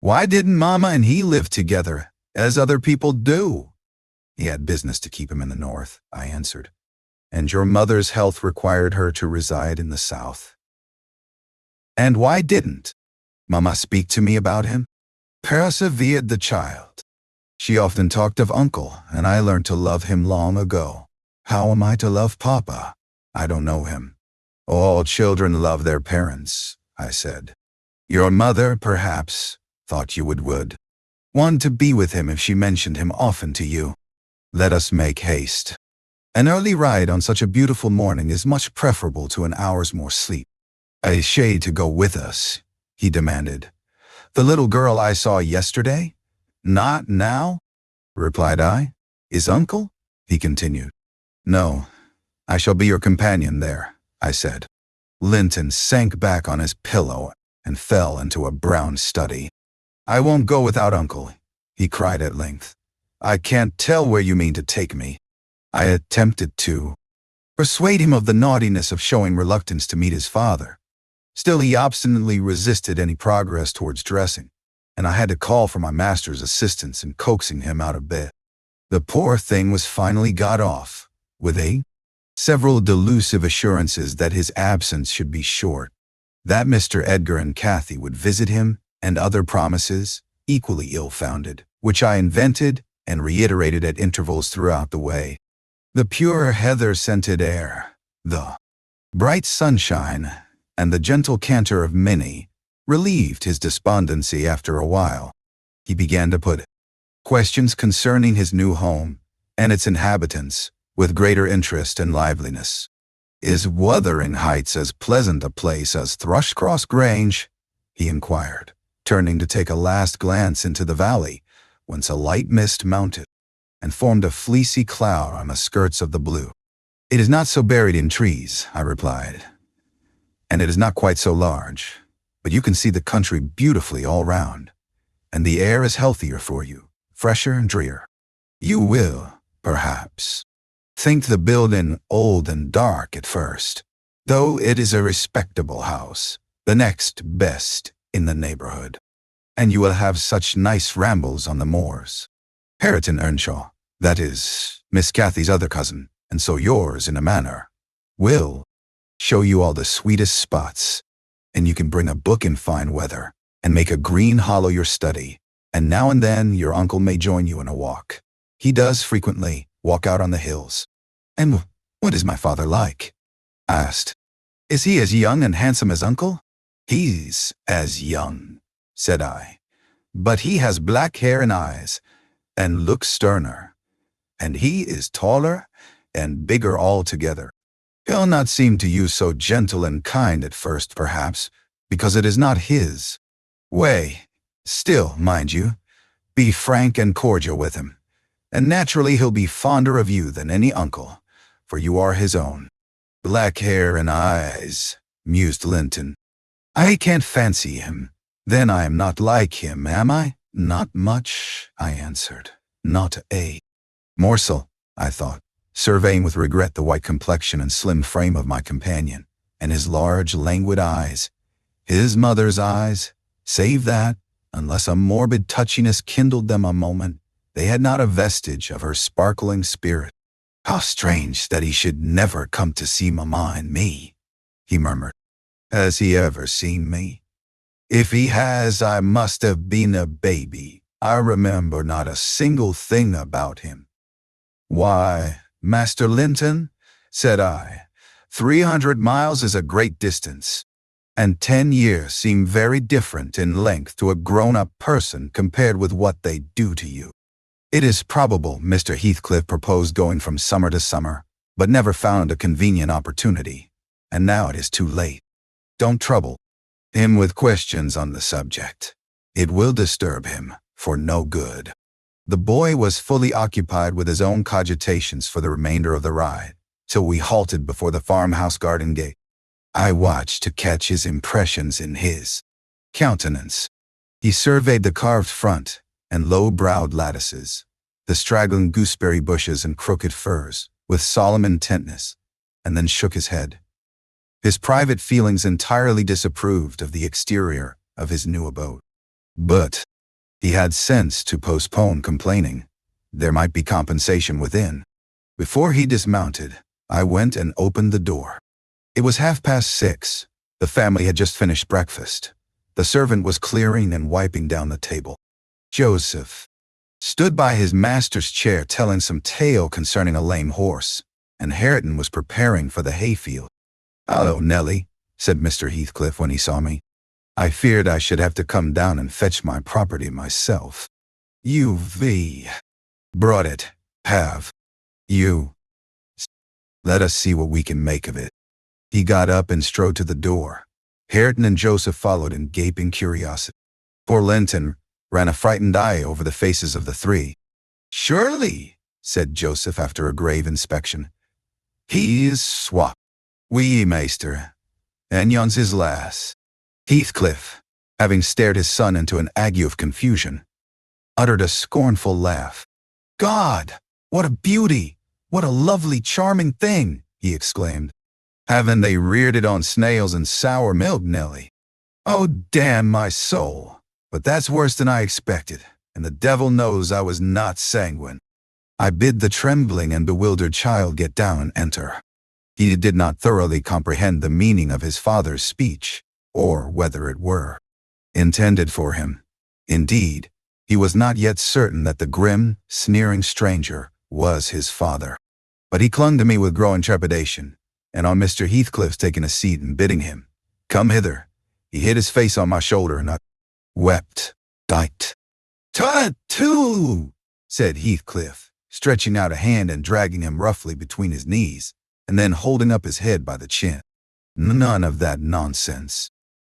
"Why didn't Mama and he live together, as other people do?" "He had business to keep him in the north," I answered, "and your mother's health required her to reside in the south." "And why didn't Mama speak to me about him?" persevered the child. "She often talked of Uncle, and I learned to love him long ago. How am I to love Papa? I don't know him." "All children love their parents," I said. "Your mother, perhaps, thought you would want to be with him if she mentioned him often to you. Let us make haste. An early ride on such a beautiful morning is much preferable to an hour's more sleep." "A shade to go with us?" he demanded. "The little girl I saw yesterday?" "Not now," replied I. "Is Uncle?" he continued. "No, I shall be your companion there," I said. Linton sank back on his pillow and fell into a brown study. "I won't go without Uncle," he cried at length. "I can't tell where you mean to take me." I attempted to persuade him of the naughtiness of showing reluctance to meet his father. Still, he obstinately resisted any progress towards dressing, and I had to call for my master's assistance in coaxing him out of bed. The poor thing was finally got off, with several delusive assurances that his absence should be short, that Mr. Edgar and Cathy would visit him, and other promises, equally ill-founded, which I invented and reiterated at intervals throughout the way. The pure heather-scented air, the bright sunshine, and the gentle canter of Minnie relieved his despondency after a while. He began to put questions concerning his new home and its inhabitants with greater interest and liveliness. "Is Wuthering Heights as pleasant a place as Thrushcross Grange?" he inquired, turning to take a last glance into the valley, whence a light mist mounted and formed a fleecy cloud on the skirts of the blue. "It is not so buried in trees," I replied, "and it is not quite so large, but you can see the country beautifully all round, and the air is healthier for you, fresher and drier. You will, perhaps, think the building old and dark at first, though it is a respectable house, the next best in the neighborhood, and you will have such nice rambles on the moors. Hareton Earnshaw, that is, Miss Cathy's other cousin, and so yours in a manner, will show you all the sweetest spots, and you can bring a book in fine weather, and make a green hollow your study, and now and then your uncle may join you in a walk. He does frequently walk out on the hills." "And what is my father like?" I asked. "Is he as young and handsome as Uncle?" "He's as young," said I, "but he has black hair and eyes, and looks sterner, and he is taller and bigger altogether. He'll not seem to you so gentle and kind at first, perhaps, because it is not his way. Still, mind you, be frank and cordial with him, and naturally he'll be fonder of you than any uncle, for you are his own." "Black hair and eyes," mused Linton. "I can't fancy him. Then I am not like him, am I?" "Not much," I answered. "Not a morsel," I thought. surveying with regret the white complexion and slim frame of my companion, and his large, languid eyes. His mother's eyes, save that, unless a morbid touchiness kindled them a moment, they had not a vestige of her sparkling spirit. "How strange that he should never come to see Mamma and me," he murmured. "Has he ever seen me? If he has, I must have been a baby. I remember not a single thing about him." "Why, Master Linton," said I, 300 miles is a great distance, and 10 years seem very different in length to a grown-up person compared with what they do to you. It is probable Mr. Heathcliff proposed going from summer to summer, but never found a convenient opportunity, and now it is too late. Don't trouble him with questions on the subject. It will disturb him for no good." The boy was fully occupied with his own cogitations for the remainder of the ride, till we halted before the farmhouse garden gate. I watched to catch his impressions in his countenance. He surveyed the carved front and low-browed lattices, the straggling gooseberry bushes and crooked firs, with solemn intentness, and then shook his head. His private feelings entirely disapproved of the exterior of his new abode. But he had sense to postpone complaining. There might be compensation within. Before he dismounted, I went and opened the door. It was 6:30. The family had just finished breakfast. The servant was clearing and wiping down the table. Joseph stood by his master's chair telling some tale concerning a lame horse, and Hareton was preparing for the hayfield. "Hello, Nellie," said Mr. Heathcliff when he saw me. "I feared I should have to come down and fetch my property myself. You've brought it, have you? Let us see what we can make of it." He got up and strode to the door. Hareton and Joseph followed in gaping curiosity. Poor Linton ran a frightened eye over the faces of the three. "Surely," said Joseph after a grave inspection, "he is swap. Oui, meester, and yon's his lass." Heathcliff, having stared his son into an ague of confusion, uttered a scornful laugh. "God, what a beauty! What a lovely, charming thing!" he exclaimed. "Haven't they reared it on snails and sour milk, Nellie? Oh, damn my soul! But that's worse than I expected, and the devil knows I was not sanguine." I bid the trembling and bewildered child get down and enter. He did not thoroughly comprehend the meaning of his father's speech, or whether it were intended for him. Indeed, he was not yet certain that the grim, sneering stranger was his father. But he clung to me with growing trepidation, and on Mr. Heathcliff's taking a seat and bidding him come hither, he hid his face on my shoulder and wept. "Dite. "Tut, too," said Heathcliff, stretching out a hand and dragging him roughly between his knees, and then holding up his head by the chin. "None of that nonsense.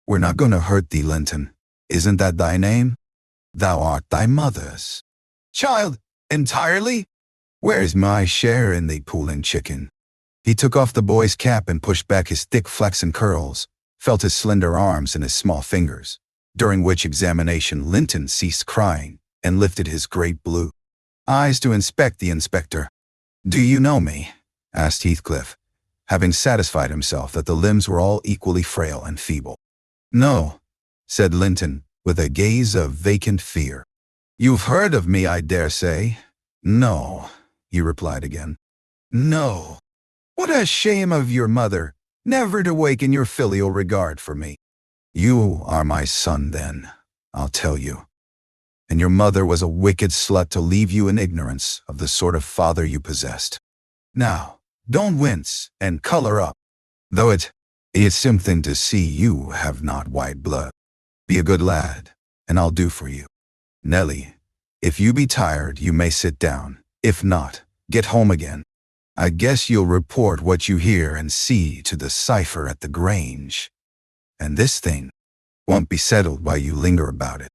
We're not going to hurt thee, Linton. Isn't that thy name? Thou art thy mother's child entirely? Where's my share in the pooling chicken?" He took off the boy's cap and pushed back his thick flaxen curls, felt his slender arms and his small fingers, during which examination Linton ceased crying and lifted his great blue eyes to inspect the inspector. "Do you know me?" asked Heathcliff, having satisfied himself that the limbs were all equally frail and feeble. "No," said Linton, with a gaze of vacant fear. "You've heard of me, I dare say." "No," he replied again. "No. What a shame of your mother, never to waken your filial regard for me." "You are my son, then, I'll tell you. And your mother was a wicked slut to leave you in ignorance of the sort of father you possessed. Now, don't wince and color up, though it's something to see you have not white blood. Be a good lad, and I'll do for you. Nellie, if you be tired, you may sit down. If not, get home again. I guess you'll report what you hear and see to the cipher at the Grange. And this thing won't be settled while you linger about it."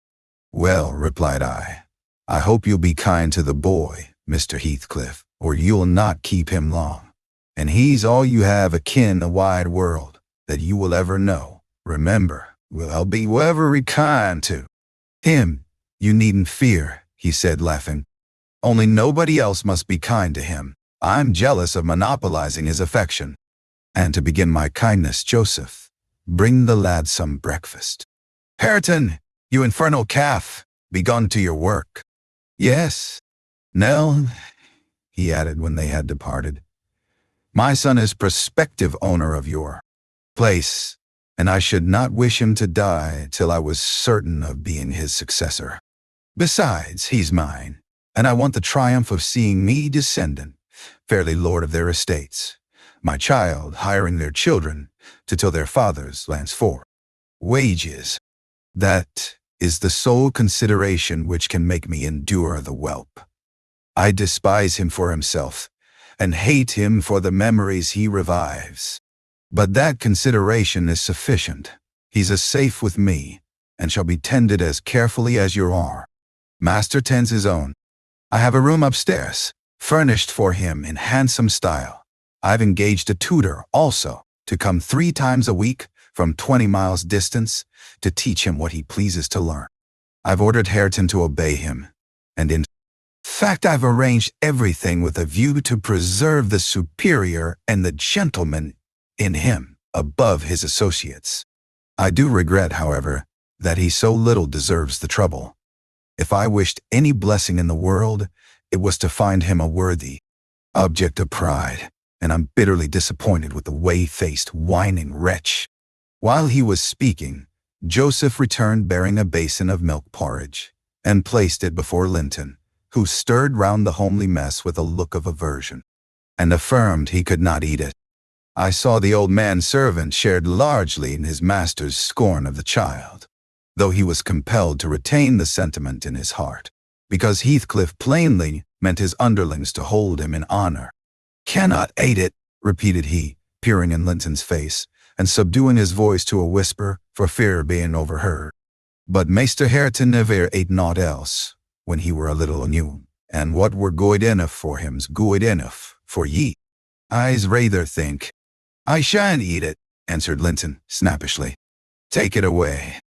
"Well," replied I hope you'll be kind to the boy, Mr. Heathcliff, or you'll not keep him long. And he's all you have akin the wide world that you will ever know. Remember, I'll be very kind to him. You needn't fear," he said, laughing. "Only nobody else must be kind to him. I'm jealous of monopolizing his affection. And to begin my kindness, Joseph, bring the lad some breakfast. Hareton, you infernal calf, begone to your work. Yes, Nell, he added when they had departed. My son is prospective owner of your place, and I should not wish him to die till I was certain of being his successor. Besides, he's mine, and I want the triumph of seeing me descendant, fairly lord of their estates, my child hiring their children to till their fathers' lands for wages. That is the sole consideration which can make me endure the whelp. I despise him for himself, and hate him for the memories he revives. But that consideration is sufficient. He's as safe with me, and shall be tended as carefully as you are. Master tends his own. I have a room upstairs, furnished for him in handsome style. I've engaged a tutor, also, to come 3 times a week from 20 miles distance to teach him what he pleases to learn. I've ordered Hareton to obey him, and in fact I've arranged everything with a view to preserve the superior and the gentleman in him above his associates. I do regret, however, that he so little deserves the trouble. If I wished any blessing in the world, it was to find him a worthy object of pride, and I'm bitterly disappointed with the whey-faced, whining wretch. While he was speaking, Joseph returned bearing a basin of milk porridge, and placed it before Linton, who stirred round the homely mess with a look of aversion, and affirmed he could not eat it. I saw the old man's servant shared largely in his master's scorn of the child, though he was compelled to retain the sentiment in his heart, because Heathcliff plainly meant his underlings to hold him in honor. "Cannot eat it," repeated he, peering in Linton's face, and subduing his voice to a whisper for fear of being overheard. "But Maester Hareton never ate naught else, when he were a little new, and what were good enough for him's good enough for ye. I's rather think—" "I shan't eat it," answered Linton snappishly. "Take it away."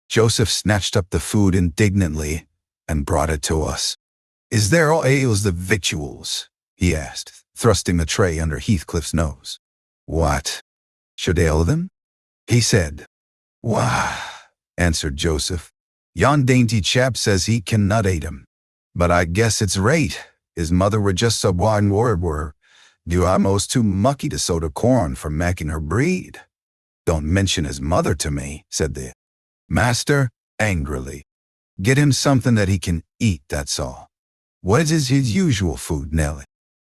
Joseph snatched up the food indignantly and brought it to us. "Is there all ails the victuals?" he asked, thrusting the tray under Heathcliff's nose. "What should ail them?" he said. "Why," answered Joseph, "yon dainty chap says he cannot eat 'em. But I guess it's right. His mother were just so wine were do almost too mucky to sow the corn for making her breed." "Don't mention his mother to me," said the master angrily. "Get him something that he can eat, that's all. What is his usual food, Nellie?"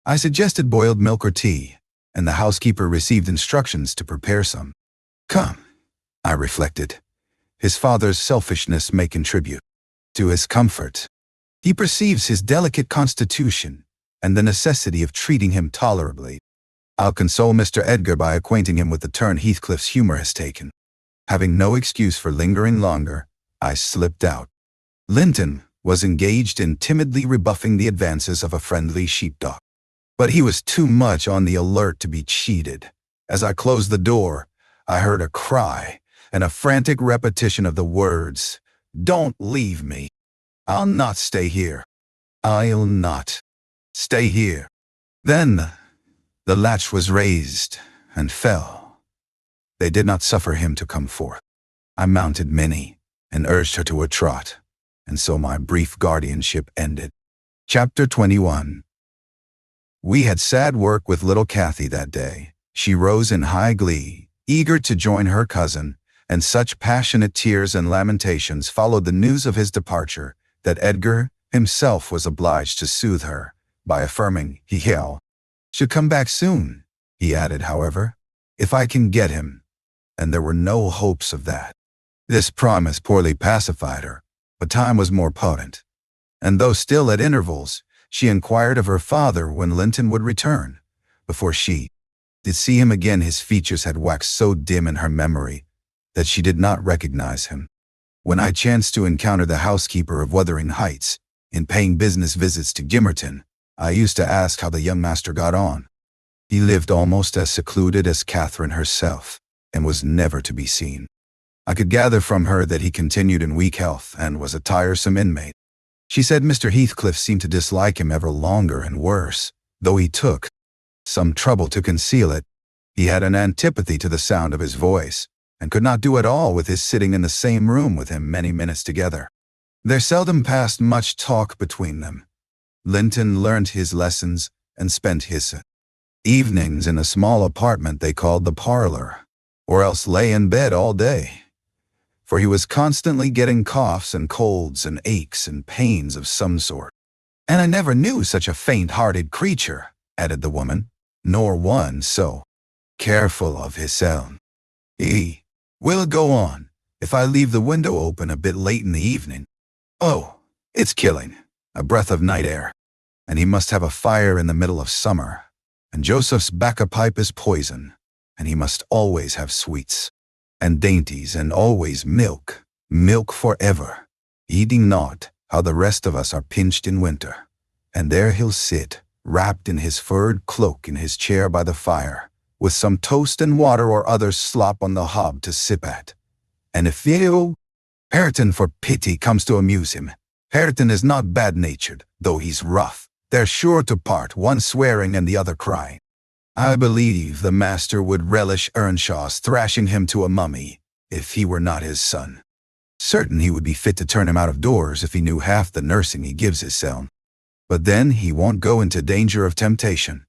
I suggested boiled milk or tea, and the housekeeper received instructions to prepare some. Come, I reflected, his father's selfishness may contribute to his comfort. He perceives his delicate constitution and the necessity of treating him tolerably. I'll console Mr. Edgar by acquainting him with the turn Heathcliff's humor has taken. Having no excuse for lingering longer, I slipped out. Linton was engaged in timidly rebuffing the advances of a friendly sheepdog, but he was too much on the alert to be cheated. As I closed the door, I heard a cry and a frantic repetition of the words, "Don't leave me. I'll not stay here. I'll not stay here." Then the latch was raised and fell. They did not suffer him to come forth. I mounted Minnie and urged her to a trot, and so my brief guardianship ended. Chapter 21. We had sad work with little Cathy that day. She rose in high glee, eager to join her cousin, and such passionate tears and lamentations followed the news of his departure that Edgar himself was obliged to soothe her by affirming he'll should come back soon. He added, however, "if I can get him," and there were no hopes of that. This promise poorly pacified her, but time was more potent, and though still at intervals, she inquired of her father when Linton would return. Before she did see him again, his features had waxed so dim in her memory that she did not recognize him. When I chanced to encounter the housekeeper of Wuthering Heights, in paying business visits to Gimmerton, I used to ask how the young master got on. He lived almost as secluded as Catherine herself, and was never to be seen. I could gather from her that he continued in weak health and was a tiresome inmate. She said Mr. Heathcliff seemed to dislike him ever longer and worse, though he took some trouble to conceal it. He had an antipathy to the sound of his voice, and could not do at all with his sitting in the same room with him many minutes together. There seldom passed much talk between them. Linton learnt his lessons and spent his evenings in a small apartment they called the parlor, or else lay in bed all day, for he was constantly getting coughs and colds and aches and pains of some sort. "And I never knew such a faint-hearted creature," added the woman, "nor one so careful of his own. He will go on if I leave the window open a bit late in the evening. Oh, it's killing, a breath of night air. And he must have a fire in the middle of summer, and Joseph's bacca pipe is poison, and he must always have sweets and dainties, and always milk, milk forever, eating not how the rest of us are pinched in winter. And there he'll sit, wrapped in his furred cloak in his chair by the fire, with some toast and water or other slop on the hob to sip at. And if Hareton for pity comes to amuse him, Hareton is not bad-natured, though he's rough. They're sure to part, one swearing and the other crying. I believe the master would relish Earnshaw's thrashing him to a mummy, if he were not his son. Certain he would be fit to turn him out of doors if he knew half the nursing he gives his son. But then he won't go into danger of temptation.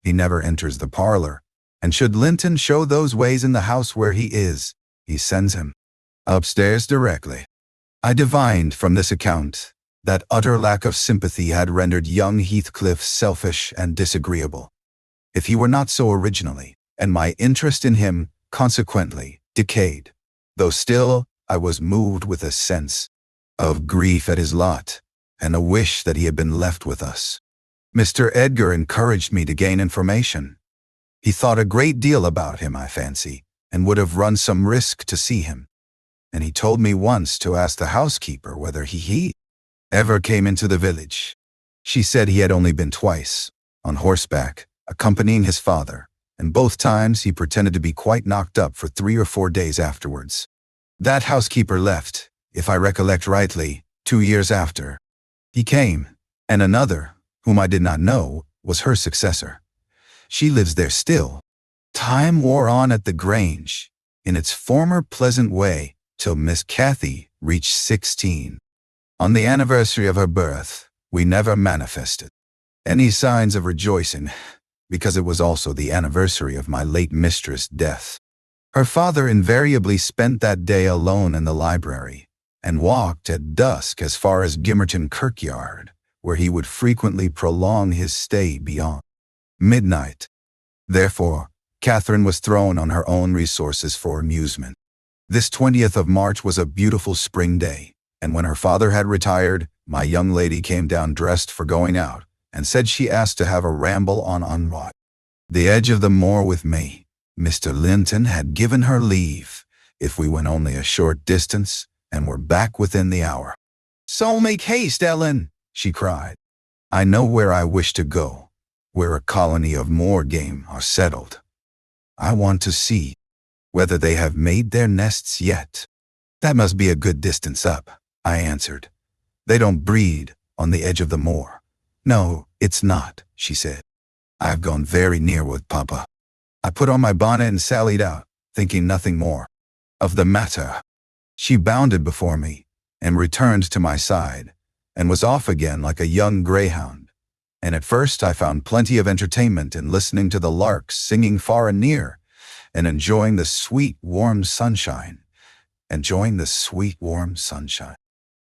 He never enters the parlor, and should Linton show those ways in the house where he is, he sends him upstairs directly." I divined from this account that utter lack of sympathy had rendered young Heathcliff selfish and disagreeable, if he were not so originally, and my interest in him, consequently, decayed, though still I was moved with a sense of grief at his lot, and a wish that he had been left with us. Mr. Edgar encouraged me to gain information. He thought a great deal about him, I fancy, and would have run some risk to see him. And he told me once to ask the housekeeper whether he ever came into the village. She said he had only been twice, on horseback, accompanying his father, and both times he pretended to be quite knocked up for 3 or 4 days afterwards. That housekeeper left, if I recollect rightly, 2 years after he came, and another, whom I did not know, was her successor. She lives there still. Time wore on at the Grange, in its former pleasant way, till Miss Cathy reached 16. On the anniversary of her birth, we never manifested any signs of rejoicing, because it was also the anniversary of my late mistress' death. Her father invariably spent that day alone in the library, and walked at dusk as far as Gimmerton Kirkyard, where he would frequently prolong his stay beyond midnight. Therefore, Catherine was thrown on her own resources for amusement. This 20th of March was a beautiful spring day, and when her father had retired, my young lady came down dressed for going out, and said she asked to have a ramble on the edge of the moor with me. Mr. Linton had given her leave, if we went only a short distance, and were back within the hour. "So make haste, Ellen," she cried. "I know where I wish to go, where a colony of moor game are settled. I want to see whether they have made their nests yet." "That must be a good distance up," I answered. "They don't breed on the edge of the moor." "No, it's not," she said. "I've gone very near with Papa." I put on my bonnet and sallied out, thinking nothing more of the matter. She bounded before me, and returned to my side, and was off again like a young greyhound. And at first I found plenty of entertainment in listening to the larks singing far and near, and enjoying the sweet, warm sunshine.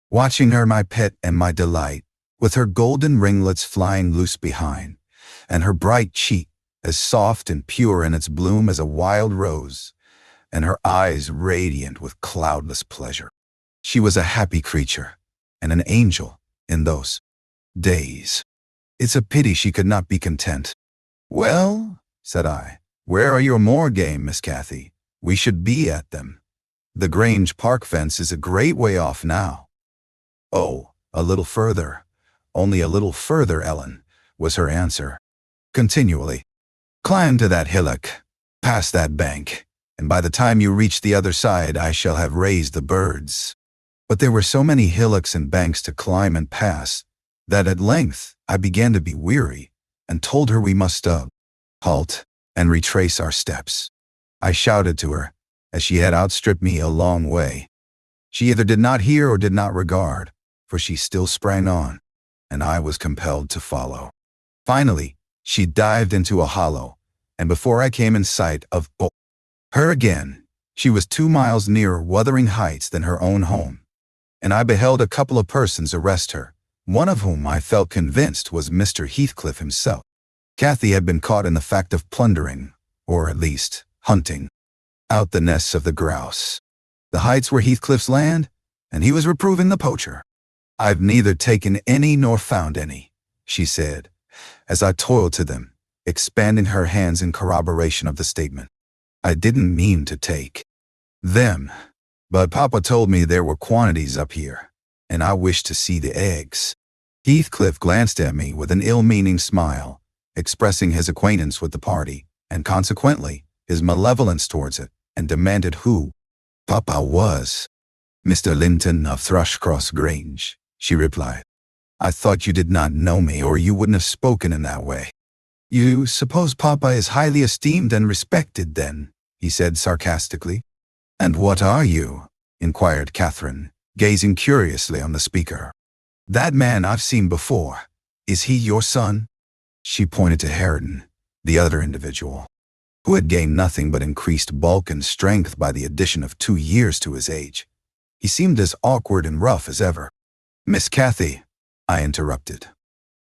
Watching her, my pet and my delight, with her golden ringlets flying loose behind, and her bright cheek as soft and pure in its bloom as a wild rose, and her eyes radiant with cloudless pleasure. She was a happy creature, and an angel in those days. It's a pity she could not be content. "Well," said I, "where are your moor game, Miss Cathy? We should be at them. The Grange Park fence is a great way off now." "Oh, a little further, only a little further, Ellen," was her answer. "Continually. Climb to that hillock, pass that bank, and by the time you reach the other side I shall have raised the birds." But there were so many hillocks and banks to climb and pass, that at length I began to be weary, and told her we must halt and retrace our steps. I shouted to her, as she had outstripped me a long way. She either did not hear or did not regard, for she still sprang on, and I was compelled to follow. Finally, she dived into a hollow, and before I came in sight of her again, she was 2 miles nearer Wuthering Heights than her own home, and I beheld a couple of persons arrest her, one of whom I felt convinced was Mr. Heathcliff himself. Cathy had been caught in the fact of plundering, or at least hunting, out the nests of the grouse. The heights were Heathcliff's land, and he was reproving the poacher. "I've neither taken any nor found any," she said, as I toiled to them, expanding her hands in corroboration of the statement. "I didn't mean to take them, but Papa told me there were quantities up here, and I wished to see the eggs." Heathcliff glanced at me with an ill-meaning smile, expressing his acquaintance with the party, and consequently his malevolence towards it, and demanded who Papa was. "Mr. Linton of Thrushcross Grange," she replied. "I thought you did not know me, or you wouldn't have spoken in that way." "You suppose Papa is highly esteemed and respected, then?" he said sarcastically. "And what are you?" inquired Catherine, gazing curiously on the speaker. "That man I've seen before. Is he your son?" She pointed to Hareton, the other individual, who had gained nothing but increased bulk and strength by the addition of 2 years to his age. He seemed as awkward and rough as ever. "Miss Cathy," I interrupted,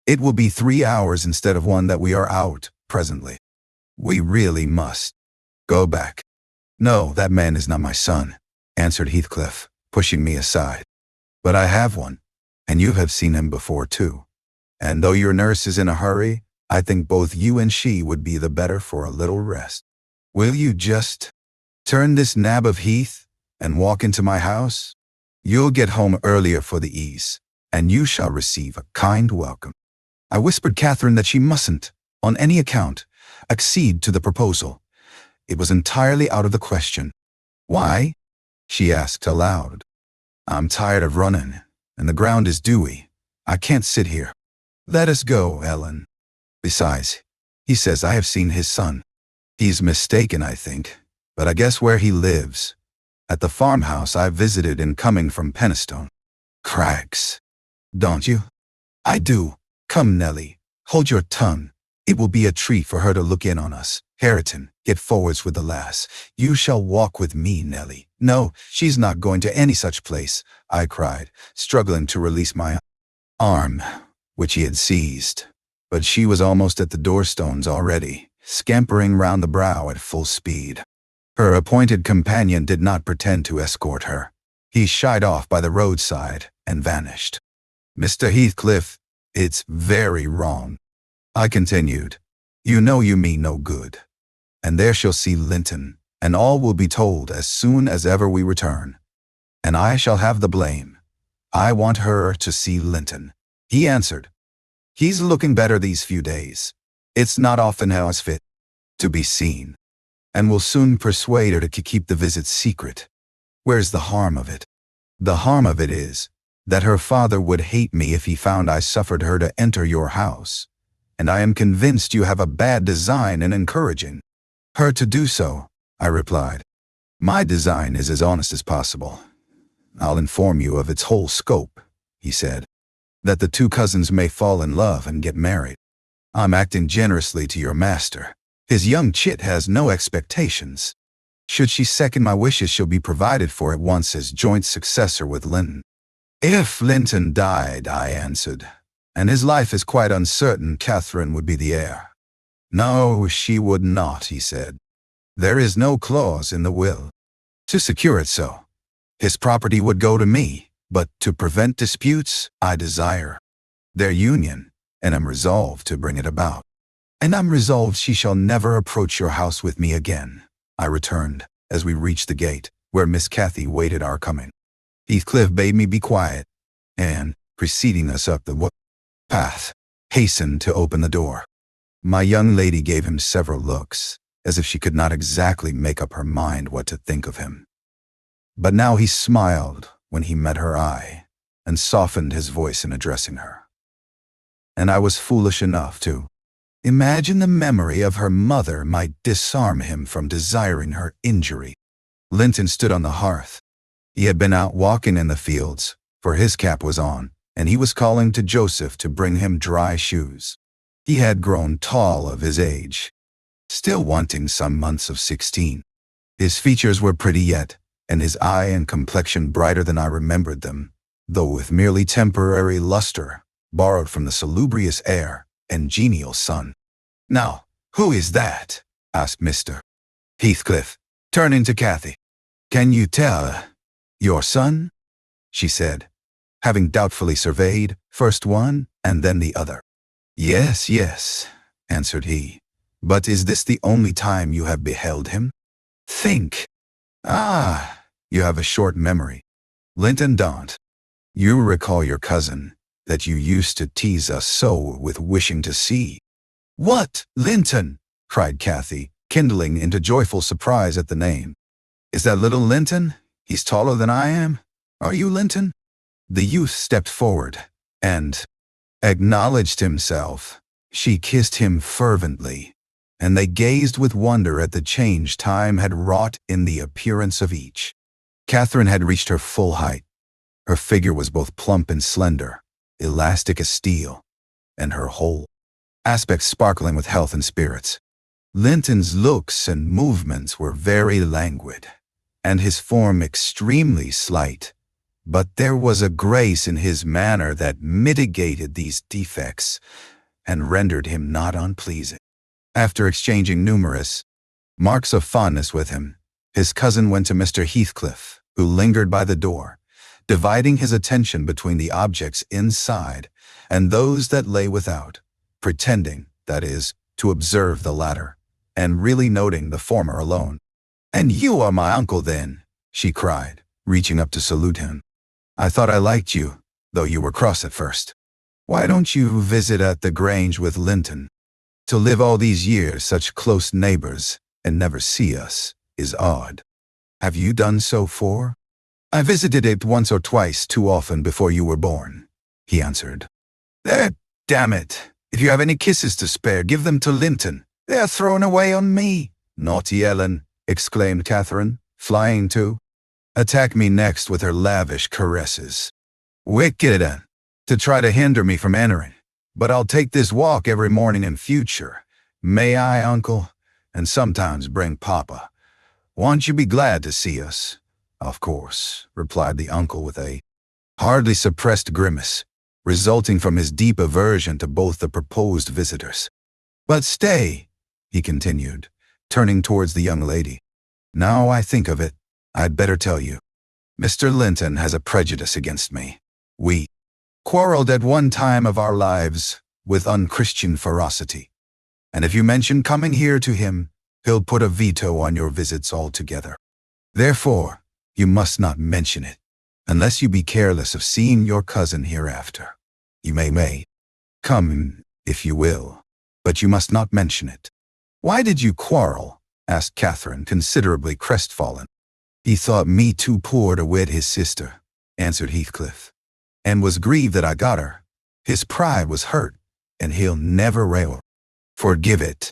"it will be 3 hours instead of 1 that we are out presently. We really must go back." "No, that man is not my son," answered Heathcliff, pushing me aside. "But I have one, and you have seen him before too. And though your nurse is in a hurry, I think both you and she would be the better for a little rest. Will you just turn this nab of Heath and walk into my house? You'll get home earlier for the ease, and you shall receive a kind welcome." I whispered Catherine that she mustn't, on any account, accede to the proposal. It was entirely out of the question. "Why?" she asked aloud. "I'm tired of running, and the ground is dewy. I can't sit here." "Let us go, Ellen. Besides, he says I have seen his son." "He's mistaken, I think, but I guess where he lives. At the farmhouse I visited in coming from Penistone." "Crags, don't you?" "I do. Come, Nellie, hold your tongue. It will be a treat for her to look in on us. Hareton, get forwards with the lass. You shall walk with me, Nellie." "No, she's not going to any such place," I cried, struggling to release my arm, which he had seized. But she was almost at the doorstones already, scampering round the brow at full speed. Her appointed companion did not pretend to escort her. He shied off by the roadside and vanished. "Mr. Heathcliff, it's very wrong," I continued. "You know you mean no good. And there she'll see Linton, and all will be told as soon as ever we return. And I shall have the blame. I want her to see Linton," he answered. "He's looking better these few days. It's not often how he's fit to be seen. And we'll soon persuade her to keep the visit secret. Where's the harm of it?" "The harm of it is that her father would hate me if he found I suffered her to enter your house. And I am convinced you have a bad design in encouraging her to do so," I replied. "My design is as honest as possible. I'll inform you of its whole scope," he said, "that the 2 cousins may fall in love and get married. I'm acting generously to your master. His young chit has no expectations. Should she second my wishes, she'll be provided for at once as joint successor with Linton." "If Linton died," I answered, "and his life is quite uncertain, Catherine would be the heir." "No, she would not," he said. "There is no clause in the will to secure it so. His property would go to me, but to prevent disputes, I desire their union, and am resolved to bring it about." "And I'm resolved she shall never approach your house with me again," I returned, as we reached the gate, where Miss Cathy waited our coming. Heathcliff bade me be quiet, and, preceding us up the path, hastened to open the door. My young lady gave him several looks, as if she could not exactly make up her mind what to think of him. But now he smiled when he met her eye, and softened his voice in addressing her. And I was foolish enough to Imagine the memory of her mother might disarm him from desiring her injury. Linton stood on the hearth. He had been out walking in the fields, for his cap was on, and he was calling to Joseph to bring him dry shoes. He had grown tall of his age, still wanting some months of 16. His features were pretty yet, and his eye and complexion brighter than I remembered them, though with merely temporary luster, borrowed from the salubrious air and genial sun. "Now, who is that?" asked Mr. Heathcliff, turning to Cathy. "Can you tell? Your son?" she said, having doubtfully surveyed first one and then the other. "Yes, yes," answered he. "But is this the only time you have beheld him? Think. Ah, you have a short memory. Linton don't. You recall your cousin, that you used to tease us so with wishing to see." "What, Linton?" cried Cathy, kindling into joyful surprise at the name. "Is that little Linton? He's taller than I am. Are you Linton?" The youth stepped forward and acknowledged himself. She kissed him fervently, and they gazed with wonder at the change time had wrought in the appearance of each. Catherine had reached her full height. Her figure was both plump and slender, elastic as steel, and her whole aspect sparkling with health and spirits. Linton's looks and movements were very languid, and his form extremely slight, but there was a grace in his manner that mitigated these defects and rendered him not unpleasing. After exchanging numerous marks of fondness with him, his cousin went to Mr. Heathcliff, who lingered by the door, dividing his attention between the objects inside and those that lay without, pretending, that is, to observe the latter, and really noting the former alone. "And you are my uncle, then?" she cried, reaching up to salute him. "I thought I liked you, though you were cross at first. Why don't you visit at the Grange with Linton? To live all these years such close neighbors and never see us is odd. Have you done so fore?" "I visited it once or twice too often before you were born," he answered. "There, damn it! If you have any kisses to spare, give them to Linton. They are thrown away on me." "Naughty Ellen!" exclaimed Catherine, flying to attack me next with her lavish caresses. "Wicked, to try to hinder me from entering. But I'll take this walk every morning in future. May I, uncle? And sometimes bring papa. Won't you be glad to see us?" "Of course," replied the uncle with a hardly suppressed grimace, resulting from his deep aversion to both the proposed visitors. "But stay," he continued, turning towards the young lady. "Now I think of it, I'd better tell you. Mr. Linton has a prejudice against me. We quarreled at one time of our lives with unchristian ferocity, and if you mention coming here to him, he'll put a veto on your visits altogether. Therefore, you must not mention it, unless you be careless of seeing your cousin hereafter. You may come if you will, but you must not mention it." "Why did you quarrel?" asked Catherine, considerably crestfallen. "He thought me too poor to wed his sister," answered Heathcliff, "and was grieved that I got her. His pride was hurt, and he'll never forgive it."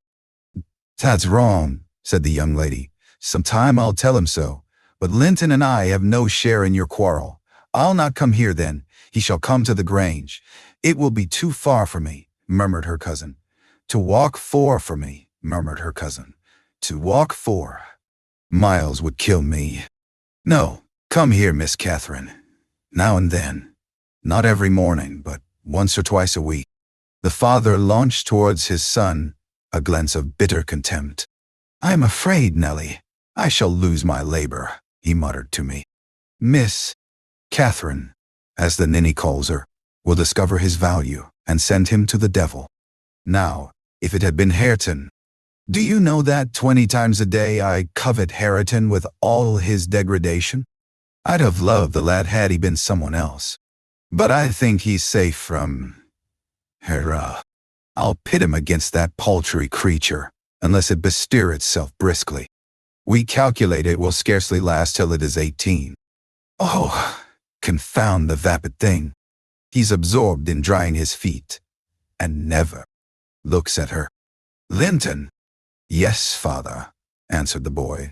"That's wrong," said the young lady. "Sometime I'll tell him so, but Linton and I have no share in your quarrel. I'll not come here then. He shall come to the Grange." "It will be too far for me," murmured her cousin. "To walk 4 for me," murmured her cousin. "To walk 4 miles would kill me. No, come here, Miss Catherine. Now and then. Not every morning, but once or twice a week." The father launched towards his son a glance of bitter contempt. "I am afraid, Nellie, I shall lose my labor," he muttered to me. "Miss Catherine, as the ninny calls her, will discover his value and send him to the devil. Now, if it had been Hareton, do you know that 20 times a day I covet Hareton with all his degradation? I'd have loved the lad had he been someone else. But I think he's safe from her. I'll pit him against that paltry creature, unless it bestir itself briskly. We calculate it will scarcely last till it is 18. Oh, confound the vapid thing. He's absorbed in drying his feet, and never looks at her. Linton. Yes, father, answered the boy.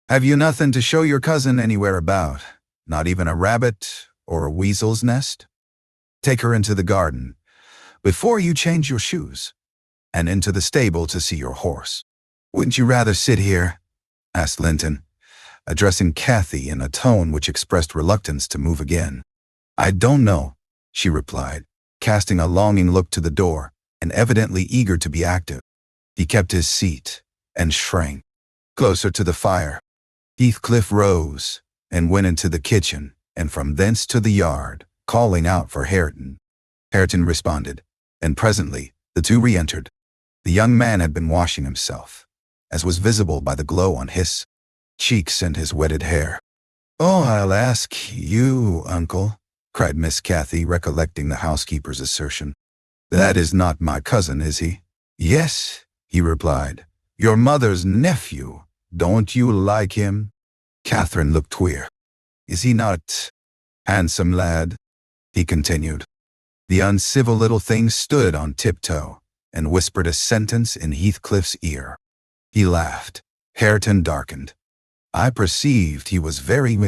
Have you nothing to show your cousin anywhere about? Not even a rabbit or a weasel's nest? Take her into the garden, before you change your shoes, and into the stable to see your horse. Wouldn't you rather sit here? Asked Linton, addressing Cathy in a tone which expressed reluctance to move again. I don't know, she replied, casting a longing look to the door and evidently eager to be active. He kept his seat and shrank closer to the fire. Heathcliff rose and went into the kitchen and from thence to the yard, calling out for Hareton. Hareton responded, and presently the two re-entered. The young man had been washing himself, as was visible by the glow on his cheeks and his wetted hair. Oh, I'll ask you, uncle, cried Miss Cathy, recollecting the housekeeper's assertion. That is not my cousin, is he? Yes, he replied. Your mother's nephew. Don't you like him? Catherine looked queer. Is he not handsome, lad? He continued. The uncivil little thing stood on tiptoe and whispered a sentence in Heathcliff's ear. He laughed. Hareton darkened. I perceived he was very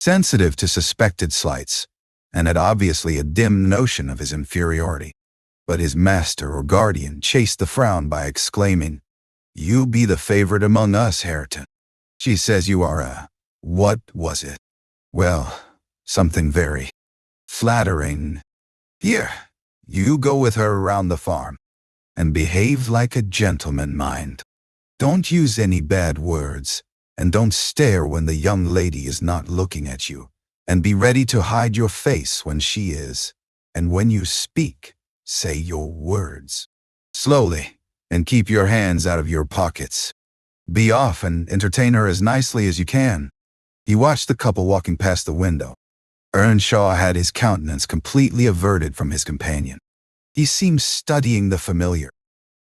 sensitive to suspected slights, and had obviously a dim notion of his inferiority. But his master or guardian chased the frown by exclaiming, You be the favorite among us, Hareton. She says you are a, what was it? Well, something very flattering. Here, you go with her around the farm, and behave like a gentleman, mind. Don't use any bad words, and don't stare when the young lady is not looking at you, and be ready to hide your face when she is, and when you speak, say your words. Slowly, and keep your hands out of your pockets. Be off and entertain her as nicely as you can. He watched the couple walking past the window. Earnshaw had his countenance completely averted from his companion. He seemed studying the familiar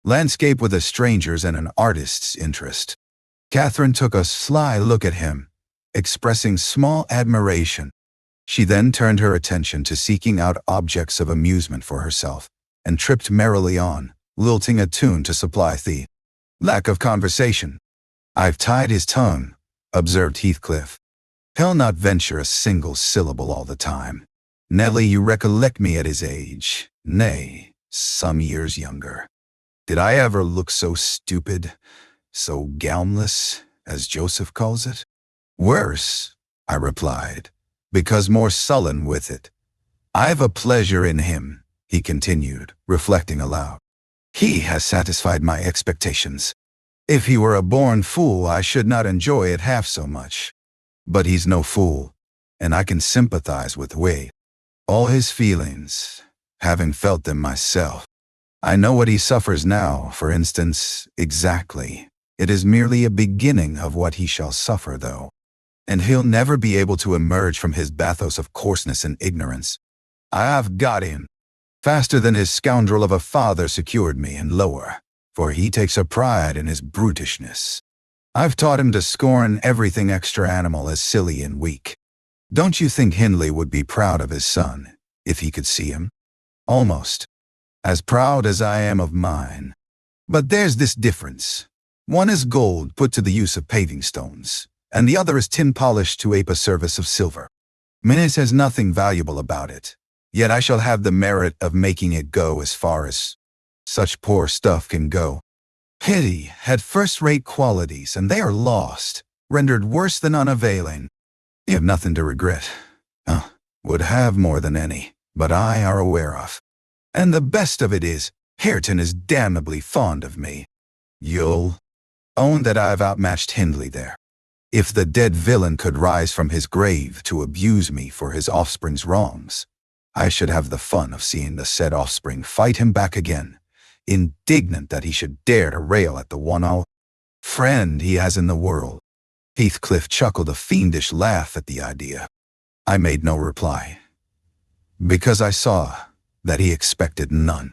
landscape with a stranger's and an artist's interest. Catherine took a sly look at him, expressing small admiration. She then turned her attention to seeking out objects of amusement for herself, and tripped merrily on, lilting a tune to supply the lack of conversation. I've tied his tongue, observed Heathcliff. He'll not venture a single syllable all the time. Nelly, you recollect me at his age, nay, some years younger. Did I ever look so stupid, so gownless, as Joseph calls it? Worse, I replied, because more sullen with it. I've a pleasure in him, he continued, reflecting aloud. He has satisfied my expectations. If he were a born fool, I should not enjoy it half so much. But he's no fool, and I can sympathize with all his feelings, having felt them myself. I know what he suffers now, for instance, exactly. It is merely a beginning of what he shall suffer, though. And he'll never be able to emerge from his bathos of coarseness and ignorance. I've got him. Faster than his scoundrel of a father secured me, and lower, for he takes a pride in his brutishness. I've taught him to scorn everything extra-animal as silly and weak. Don't you think Hindley would be proud of his son, if he could see him? Almost. As proud as I am of mine. But there's this difference. One is gold put to the use of paving stones, and the other is tin polished to ape a service of silver. Minnis has nothing valuable about it, yet I shall have the merit of making it go as far as such poor stuff can go. Pity had first-rate qualities, and they are lost, rendered worse than unavailing. You have nothing to regret. Would have more than any, but I are aware of. And the best of it is, Hareton is damnably fond of me. You'll own that I've outmatched Hindley there. If the dead villain could rise from his grave to abuse me for his offspring's wrongs, I should have the fun of seeing the said offspring fight him back again, indignant that he should dare to rail at the one friend he has in the world. Heathcliff chuckled a fiendish laugh at the idea. I made no reply, because I saw that he expected none.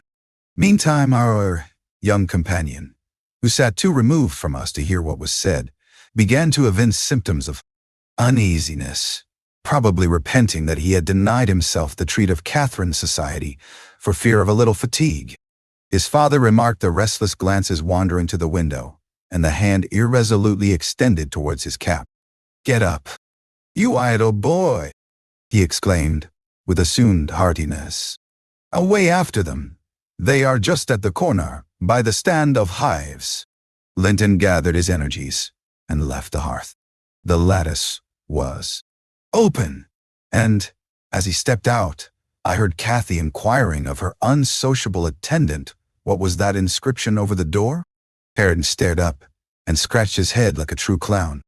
Meantime, our young companion, who sat too removed from us to hear what was said, began to evince symptoms of uneasiness, probably repenting that he had denied himself the treat of Catherine's society for fear of a little fatigue. His father remarked the restless glances wandering to the window, and the hand irresolutely extended towards his cap. "Get up, you idle boy," he exclaimed, with assumed heartiness. "Away after them. They are just at the corner, by the stand of hives." Linton gathered his energies and left the hearth. The lattice was open, and, as he stepped out, I heard Cathy inquiring of her unsociable attendant what was that inscription over the door. Hareton stared up and scratched his head like a true clown.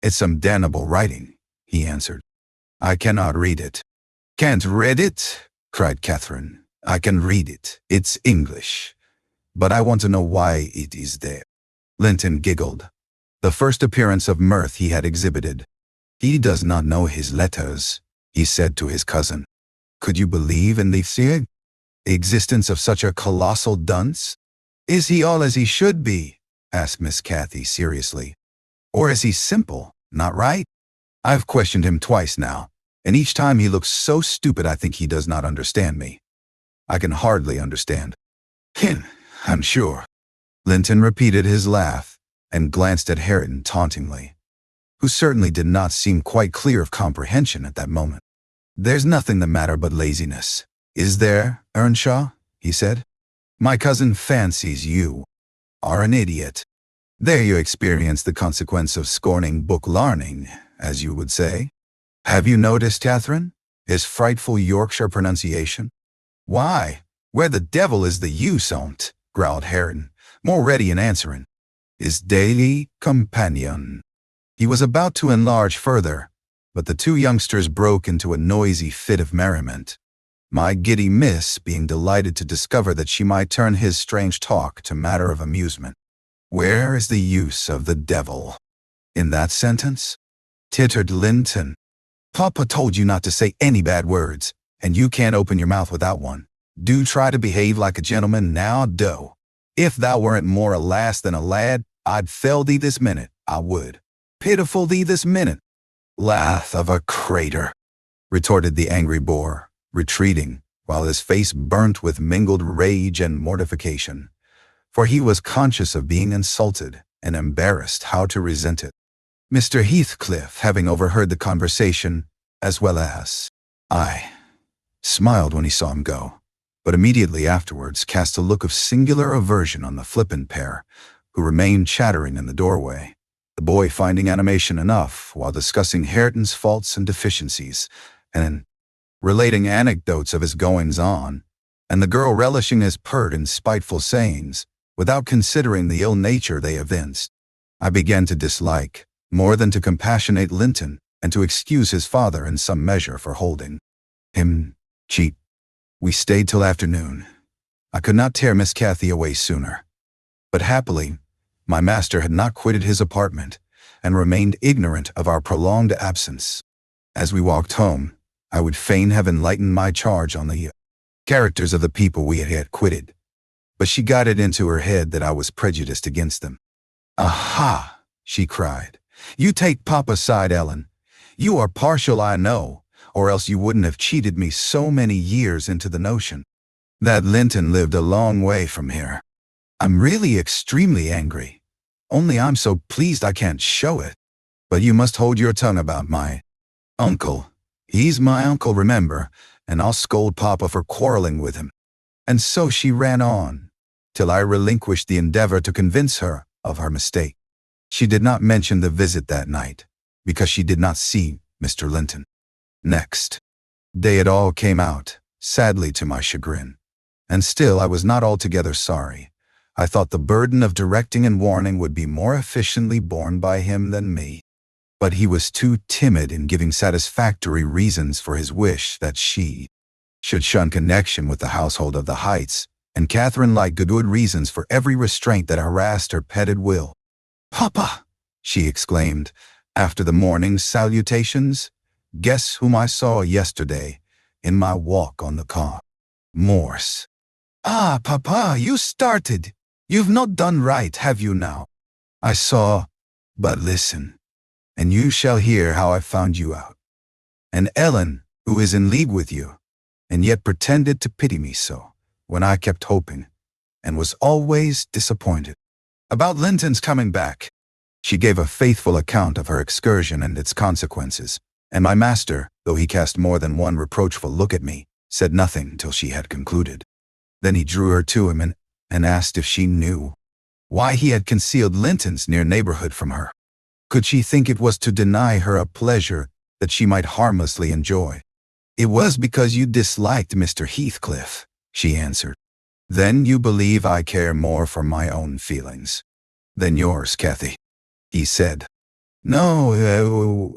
"It's some damnable writing," he answered. "I cannot read it." "Can't read it?" cried Catherine. "I can read it. It's English. But I want to know why it is there." Linton giggled, the first appearance of mirth he had exhibited. "He does not know his letters," he said to his cousin. "Could you believe in the existence of such a colossal dunce?" "Is he all as he should be?" asked Miss Cathy seriously. "Or is he simple, not right? I've questioned him twice now, and each time he looks so stupid I think he does not understand me. I can hardly understand." "I'm sure." Linton repeated his laugh and glanced at Hareton tauntingly, who certainly did not seem quite clear of comprehension at that moment. "There's nothing the matter but laziness, is there, Earnshaw?" he said. "My cousin fancies you are an idiot. There you experience the consequence of scorning book learning, as you would say. Have you noticed, Catherine, his frightful Yorkshire pronunciation?" "Why, where the devil is the use on't?" growled Hareton, more ready in answering. "His daily companion." He was about to enlarge further, but the two youngsters broke into a noisy fit of merriment, my giddy miss being delighted to discover that she might turn his strange talk to matter of amusement. "Where is the use of the devil in that sentence?" tittered Linton. "Papa told you not to say any bad words, and you can't open your mouth without one. Do try to behave like a gentleman now, do. If thou weren't more a lass than a lad, I'd fell thee this minute, I would. Pitiful thee this minute." "Lath of a crater," retorted the angry boor, retreating, while his face burnt with mingled rage and mortification, for he was conscious of being insulted and embarrassed how to resent it. Mr. Heathcliff, having overheard the conversation, as well as I, smiled when he saw him go, but immediately afterwards cast a look of singular aversion on the flippant pair, who remained chattering in the doorway, the boy finding animation enough while discussing Hareton's faults and deficiencies, and relating anecdotes of his goings-on, and the girl relishing his pert and spiteful sayings, without considering the ill nature they evinced. I began to dislike, more than to compassionate Linton, and to excuse his father in some measure for holding him cheap. We stayed till afternoon. I could not tear Miss Cathy away sooner. But happily, my master had not quitted his apartment, and remained ignorant of our prolonged absence. As we walked home, I would fain have enlightened my charge on the characters of the people we had quitted, but she got it into her head that I was prejudiced against them. "Aha!" she cried. "You take Papa's side, Ellen. You are partial, I know, or else you wouldn't have cheated me so many years into the notion that Linton lived a long way from here. I'm really extremely angry, only I'm so pleased I can't show it. But you must hold your tongue about my uncle. He's my uncle, remember, and I'll scold Papa for quarreling with him." And so she ran on, till I relinquished the endeavor to convince her of her mistake. She did not mention the visit that night, because she did not see Mr. Linton. Next day it all came out, sadly to my chagrin. And still I was not altogether sorry. I thought the burden of directing and warning would be more efficiently borne by him than me. But he was too timid in giving satisfactory reasons for his wish that she should shun connection with the household of the Heights, and Catherine liked good reasons for every restraint that harassed her petted will. "Papa," she exclaimed, after the morning's salutations, "guess whom I saw yesterday in my walk on the car? Morse." "Ah, Papa, you started. You've not done right, have you now?" "I saw, but listen, and you shall hear how I found you out. And Ellen, who is in league with you, and yet pretended to pity me so, when I kept hoping, and was always disappointed. About Linton's coming back, she gave a faithful account of her excursion and its consequences, and my master, though he cast more than one reproachful look at me, said nothing till she had concluded. Then he drew her to him and asked if she knew why he had concealed Linton's near neighborhood from her. Could she think it was to deny her a pleasure that she might harmlessly enjoy? It was because you disliked Mr. Heathcliff, she answered. Then you believe I care more for my own feelings than yours, Cathy, he said. No,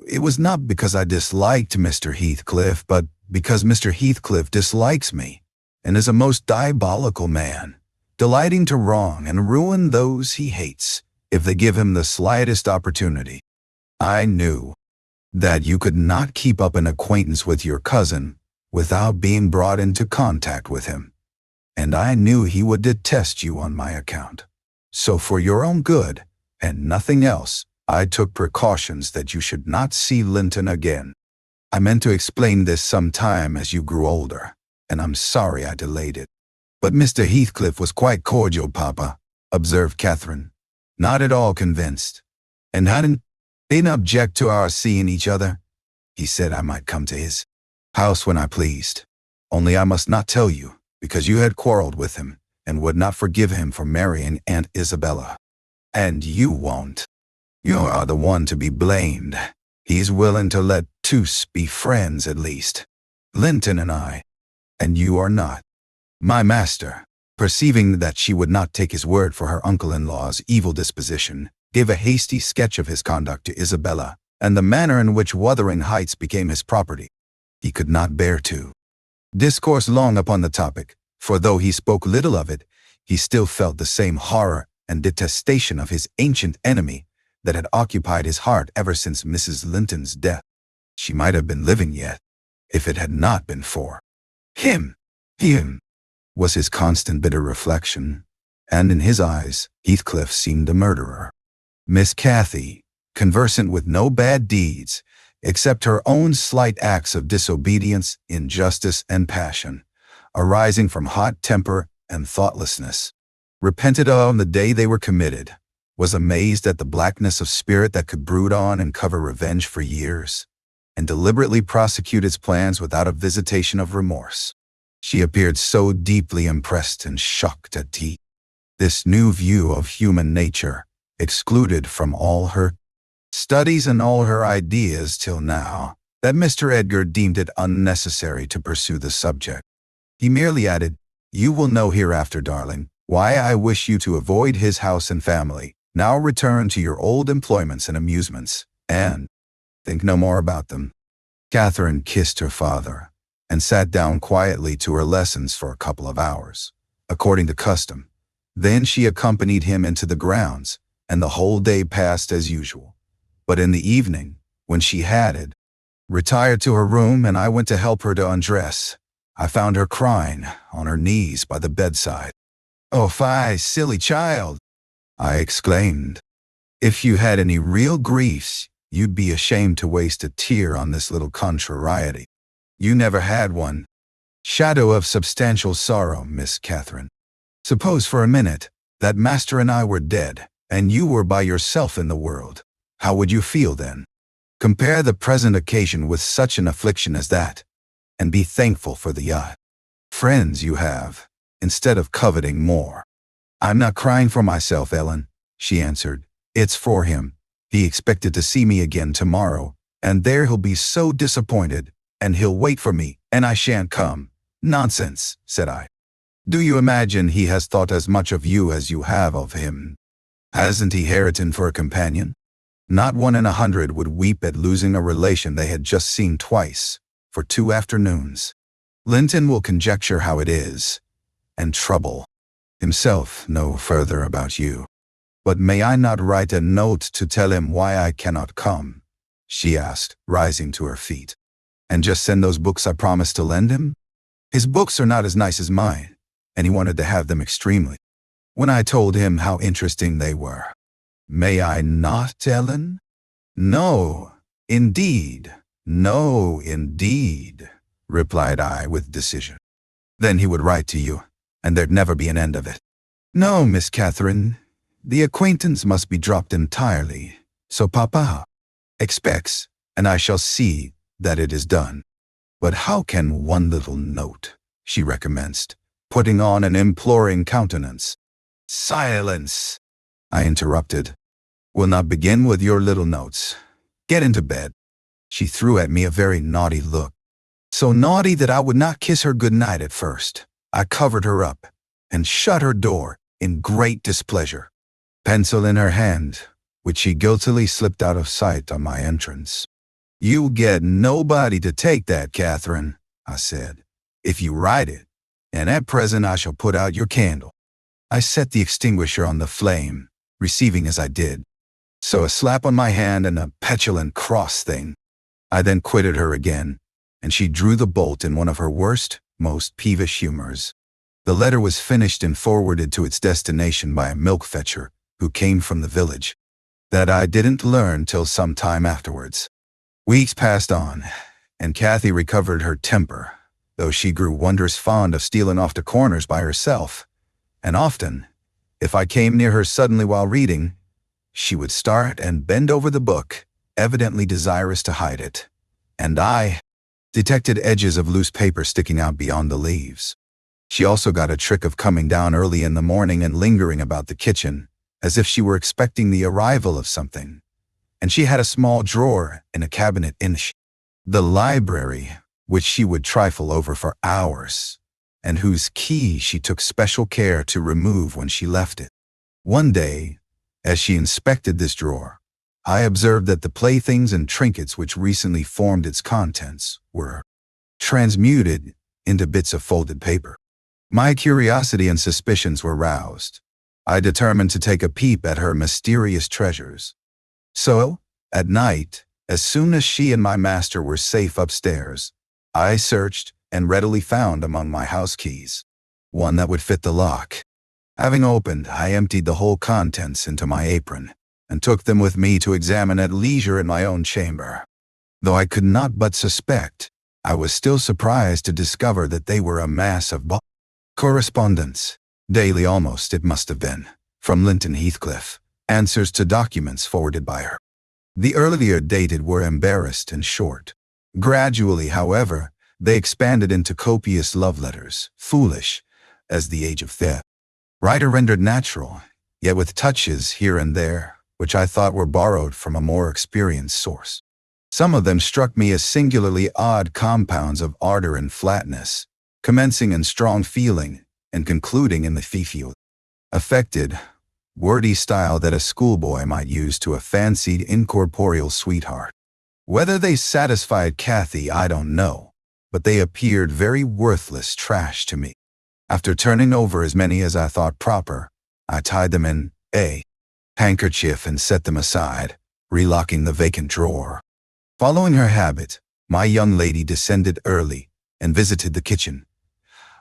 it was not because I disliked Mr. Heathcliff, but because Mr. Heathcliff dislikes me, and is a most diabolical man, delighting to wrong and ruin those he hates, if they give him the slightest opportunity. I knew that you could not keep up an acquaintance with your cousin without being brought into contact with him, and I knew he would detest you on my account. So for your own good, and nothing else, I took precautions that you should not see Linton again. I meant to explain this some time as you grew older, and I'm sorry I delayed it. But Mr. Heathcliff was quite cordial, Papa, observed Catherine, not at all convinced. And didn't object to our seeing each other. He said I might come to his house when I pleased. Only I must not tell you, because you had quarreled with him, and would not forgive him for marrying Aunt Isabella. And you won't. You are the one to be blamed. He's willing to let us be friends at least, Linton and I, and you are not. My master, perceiving that she would not take his word for her uncle-in-law's evil disposition, gave a hasty sketch of his conduct to Isabella, and the manner in which Wuthering Heights became his property. He could not bear to discourse long upon the topic, for though he spoke little of it, he still felt the same horror and detestation of his ancient enemy that had occupied his heart ever since Mrs. Linton's death. She might have been living yet, if it had not been for him. Him was his constant bitter reflection, and in his eyes, Heathcliff seemed a murderer. Miss Cathy, conversant with no bad deeds, except her own slight acts of disobedience, injustice, and passion, arising from hot temper and thoughtlessness, repented on the day they were committed, was amazed at the blackness of spirit that could brood on and cover revenge for years, and deliberately prosecute its plans without a visitation of remorse. She appeared so deeply impressed and shocked at this new view of human nature, excluded from all her studies and all her ideas till now, that Mr. Edgar deemed it unnecessary to pursue the subject. He merely added, "You will know hereafter, darling, why I wish you to avoid his house and family. Now return to your old employments and amusements, and think no more about them." Catherine kissed her father, and sat down quietly to her lessons for a couple of hours, according to custom. Then she accompanied him into the grounds, and the whole day passed as usual. But in the evening, when she had retired to her room and I went to help her to undress, I found her crying on her knees by the bedside. "Oh, fie, silly child," I exclaimed. "If you had any real griefs, you'd be ashamed to waste a tear on this little contrariety. You never had one shadow of substantial sorrow, Miss Catherine. Suppose for a minute that master and I were dead, and you were by yourself in the world. How would you feel then? Compare the present occasion with such an affliction as that, and be thankful for the friends you have, instead of coveting more." "I'm not crying for myself, Ellen," she answered. "It's for him. He expected to see me again tomorrow, and there he'll be so disappointed, and he'll wait for me, and I shan't come." "Nonsense," said I. "Do you imagine he has thought as much of you as you have of him? Hasn't he Hareton for a companion? Not 1 in 100 would weep at losing a relation they had just seen twice, for 2 afternoons. Linton will conjecture how it is, and trouble himself no further about you. But may I not write a note to tell him why I cannot come?" she asked, rising to her feet. "And just send those books I promised to lend him? His books are not as nice as mine, and he wanted to have them extremely, when I told him how interesting they were." "May I not, Ellen?" "No, indeed, no, indeed," replied I with decision. "Then he would write to you, and there'd never be an end of it." No, Miss Catherine. The acquaintance must be dropped entirely. So Papa expects, and I shall see that it is done. But how can one little note, she recommenced, putting on an imploring countenance. Silence, I interrupted. We'll not begin with your little notes. Get into bed. She threw at me a very naughty look. So naughty that I would not kiss her good night at first. I covered her up and shut her door in great displeasure, pencil in her hand, which she guiltily slipped out of sight on my entrance. You get nobody to take that, Catherine, I said, if you write it, and at present I shall put out your candle. I set the extinguisher on the flame, receiving as I did. So a slap on my hand and a petulant cross thing. I then quitted her again, and she drew the bolt in one of her worst, most peevish humors. The letter was finished and forwarded to its destination by a milk fetcher who came from the village. That I didn't learn till some time afterwards. Weeks passed on, and Cathy recovered her temper, though she grew wondrous fond of stealing off to corners by herself. And often, if I came near her suddenly while reading, she would start and bend over the book, evidently desirous to hide it. And I detected edges of loose paper sticking out beyond the leaves. She also got a trick of coming down early in the morning and lingering about the kitchen, as if she were expecting the arrival of something. And she had a small drawer in a cabinet in the library, which she would trifle over for hours, and whose key she took special care to remove when she left it. One day, as she inspected this drawer, I observed that the playthings and trinkets which recently formed its contents were transmuted into bits of folded paper. My curiosity and suspicions were roused. I determined to take a peep at her mysterious treasures. So, at night, as soon as she and my master were safe upstairs, I searched and readily found among my house keys one that would fit the lock. Having opened, I emptied the whole contents into my apron and took them with me to examine at leisure in my own chamber. Though I could not but suspect, I was still surprised to discover that they were a mass of correspondence, daily almost it must have been, from Linton Heathcliff, answers to documents forwarded by her. The earlier dated were embarrassed and short. Gradually, however, they expanded into copious love letters, foolish, as the age of the writer rendered natural, yet with touches here and there, which I thought were borrowed from a more experienced source. Some of them struck me as singularly odd compounds of ardor and flatness, commencing in strong feeling and concluding in the fieful, affected, wordy style that a schoolboy might use to a fancied incorporeal sweetheart. Whether they satisfied Cathy, I don't know, but they appeared very worthless trash to me. After turning over as many as I thought proper, I tied them in a handkerchief and set them aside, relocking the vacant drawer. Following her habit, my young lady descended early and visited the kitchen.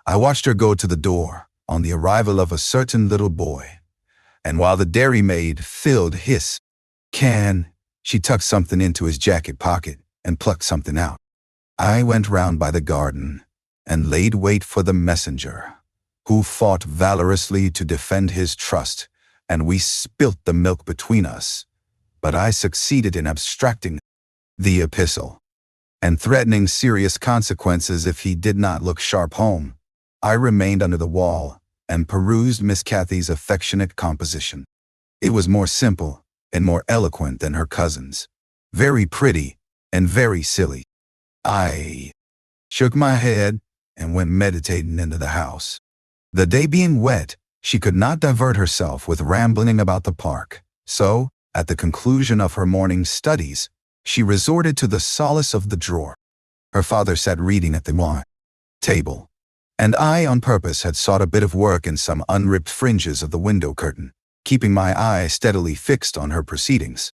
I watched her go to the door on the arrival of a certain little boy, and while the dairymaid filled his can, she tucked something into his jacket pocket and plucked something out. I went round by the garden and laid wait for the messenger, who fought valorously to defend his trust, and we spilt the milk between us, but I succeeded in abstracting the epistle, and threatening serious consequences if he did not look sharp home. I remained under the wall and perused Miss Cathy's affectionate composition. It was more simple and more eloquent than her cousin's, very pretty and very silly. I shook my head and went meditating into the house. The day being wet, she could not divert herself with rambling about the park, so, at the conclusion of her morning studies, she resorted to the solace of the drawer. Her father sat reading at the wine table, and I on purpose had sought a bit of work in some unripped fringes of the window curtain, keeping my eye steadily fixed on her proceedings.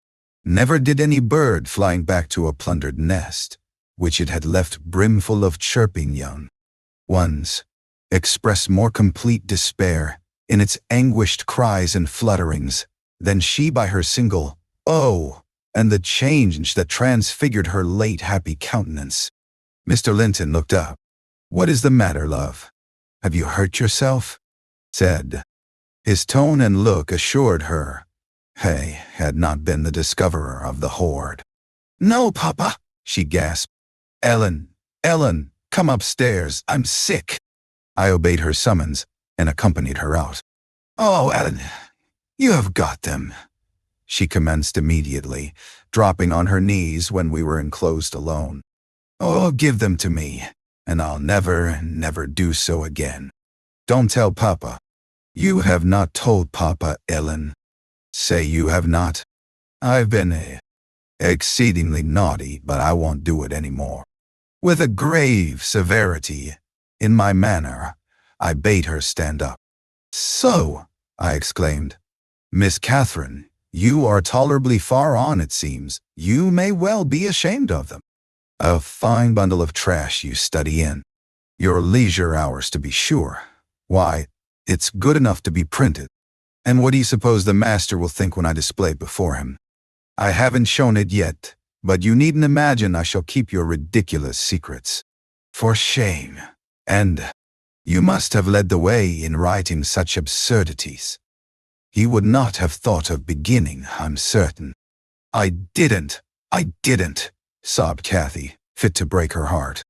Never did any bird flying back to a plundered nest, which it had left brimful of chirping young ones, express more complete despair in its anguished cries and flutterings than she by her single "oh," and the change that transfigured her late happy countenance. Mr. Linton looked up. "What is the matter, love? Have you hurt yourself?" said His tone and look assured her he had not been the discoverer of the hoard. "No, Papa," she gasped. "Ellen, Ellen, come upstairs. I'm sick." I obeyed her summons and accompanied her out. "Oh, Ellen, you have got them," she commenced immediately, dropping on her knees when we were enclosed alone. "Oh, give them to me, and I'll never do so again. Don't tell Papa." "You have not told Papa, Ellen. Say you have not." "I've been exceedingly naughty, but I won't do it any more." With a grave severity in my manner, I bade her stand up. "So," I exclaimed, "Miss Catherine, you are tolerably far on, it seems. You may well be ashamed of them. A fine bundle of trash you study in. Your leisure hours, to be sure. Why, it's good enough to be printed. And what do you suppose the master will think when I display it before him? I haven't shown it yet, but you needn't imagine I shall keep your ridiculous secrets. For shame. And you must have led the way in writing such absurdities. He would not have thought of beginning, I'm certain." I didn't, sobbed Cathy, fit to break her heart.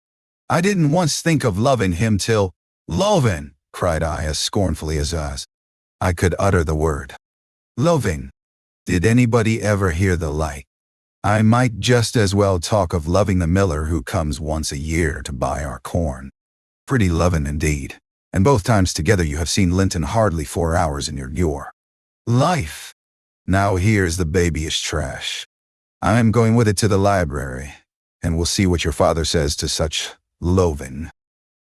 "I didn't once think of loving him till—" "Loving," cried I as scornfully as I could utter the word. "Loving. Did anybody ever hear the like? I might just as well talk of loving the miller who comes once a year to buy our corn. Pretty loving indeed, and both times together you have seen Linton hardly 4 hours in your life. Now here's the babyish trash. I'm going with it to the library, and we'll see what your father says to such loathing."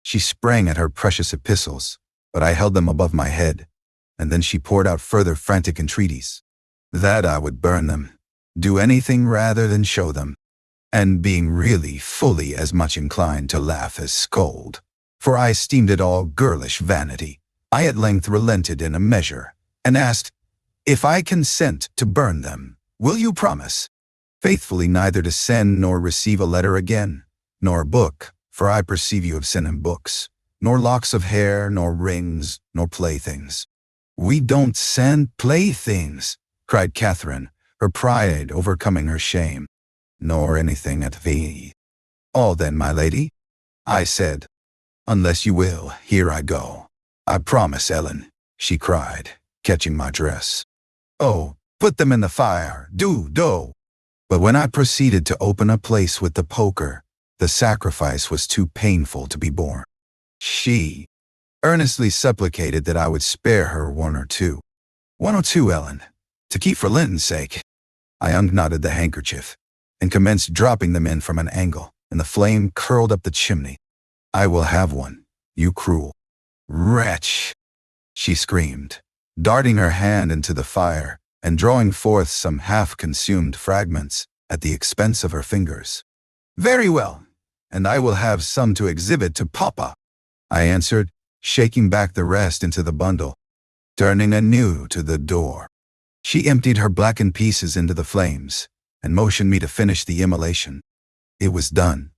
She sprang at her precious epistles, but I held them above my head, and then she poured out further frantic entreaties. That I would burn them, do anything rather than show them, and being really fully as much inclined to laugh as scold, for I esteemed it all girlish vanity, I at length relented in a measure, and asked, "If I consent to burn them, will you promise faithfully neither to send nor receive a letter again, nor a book, for I perceive you have sent him books, nor locks of hair, nor rings, nor playthings?" "We don't send playthings," cried Catherine, her pride overcoming her shame. "Nor anything at V." "All then, my lady," I said. "Unless you will, here I go." "I promise, Ellen," she cried, catching my dress. "Oh, put them in the fire, do." But when I proceeded to open a place with the poker, the sacrifice was too painful to be borne. She earnestly supplicated that I would spare her 1 or 2. 1 or 2, Ellen, to keep for Linton's sake. I unknotted the handkerchief and commenced dropping them in from an angle, and the flame curled up the chimney. "I will have one, you cruel wretch," she screamed, darting her hand into the fire and drawing forth some half-consumed fragments at the expense of her fingers. "Very well, and I will have some to exhibit to Papa," I answered, shaking back the rest into the bundle. Turning anew to the door, she emptied her blackened pieces into the flames and motioned me to finish the immolation. It was done.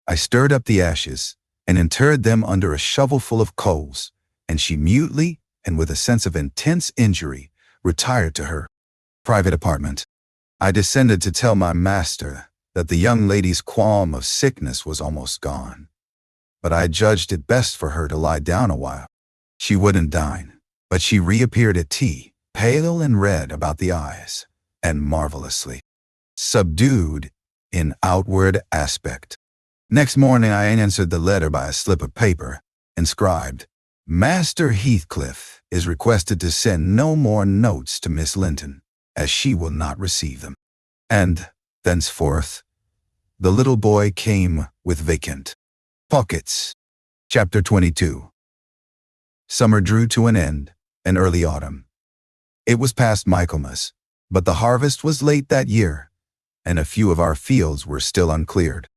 I stirred up the ashes and interred them under a shovelful of coals, and she mutely, and with a sense of intense injury, retired to her private apartment. I descended to tell my master that the young lady's qualm of sickness was almost gone, but I judged it best for her to lie down a while. She wouldn't dine, but she reappeared at tea, pale and red about the eyes, and marvelously subdued in outward aspect. Next morning I answered the letter by a slip of paper, inscribed, "Master Heathcliff is requested to send no more notes to Miss Linton, as she will not receive them." And, thenceforth, the little boy came with vacant pockets. Chapter 22. Summer drew to an end, and early autumn. It was past Michaelmas, but the harvest was late that year, and a few of our fields were still uncleared.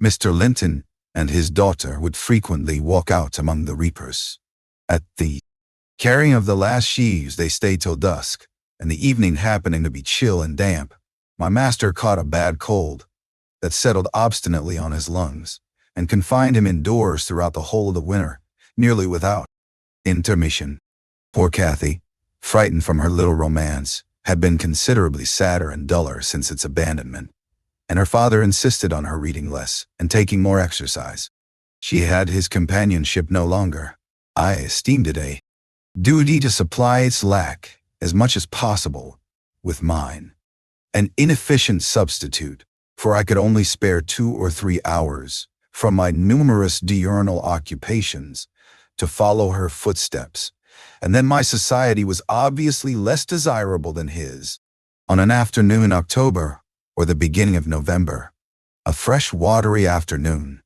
Mr. Linton and his daughter would frequently walk out among the reapers. At the carrying of the last sheaves they stayed till dusk, and the evening happening to be chill and damp, my master caught a bad cold that settled obstinately on his lungs and confined him indoors throughout the whole of the winter, nearly without intermission. Poor Cathy, frightened from her little romance, had been considerably sadder and duller since its abandonment, and her father insisted on her reading less and taking more exercise. She had his companionship no longer. I esteemed it a duty to supply its lack, as much as possible, with mine. An inefficient substitute, for I could only spare 2 or 3 hours from my numerous diurnal occupations to follow her footsteps, and then my society was obviously less desirable than his. On an afternoon in October, or the beginning of November, a fresh watery afternoon,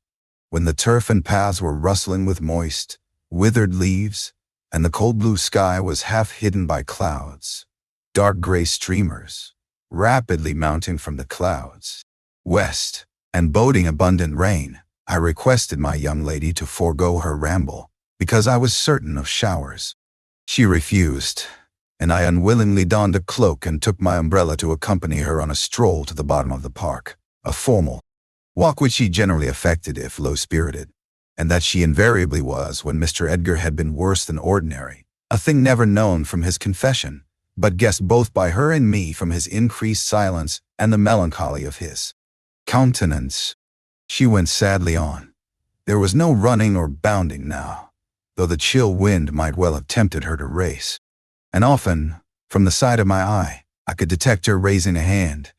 when the turf and paths were rustling with moist, withered leaves, and the cold blue sky was half hidden by clouds, dark gray streamers, rapidly mounting from the clouds west, and boding abundant rain, I requested my young lady to forego her ramble, because I was certain of showers. She refused, and I unwillingly donned a cloak and took my umbrella to accompany her on a stroll to the bottom of the park, a formal walk which she generally affected if low-spirited, and that she invariably was when Mr. Edgar had been worse than ordinary, a thing never known from his confession, but guessed both by her and me from his increased silence and the melancholy of his countenance. She went sadly on. There was no running or bounding now, though the chill wind might well have tempted her to race. And often, from the side of my eye, I could detect her raising a hand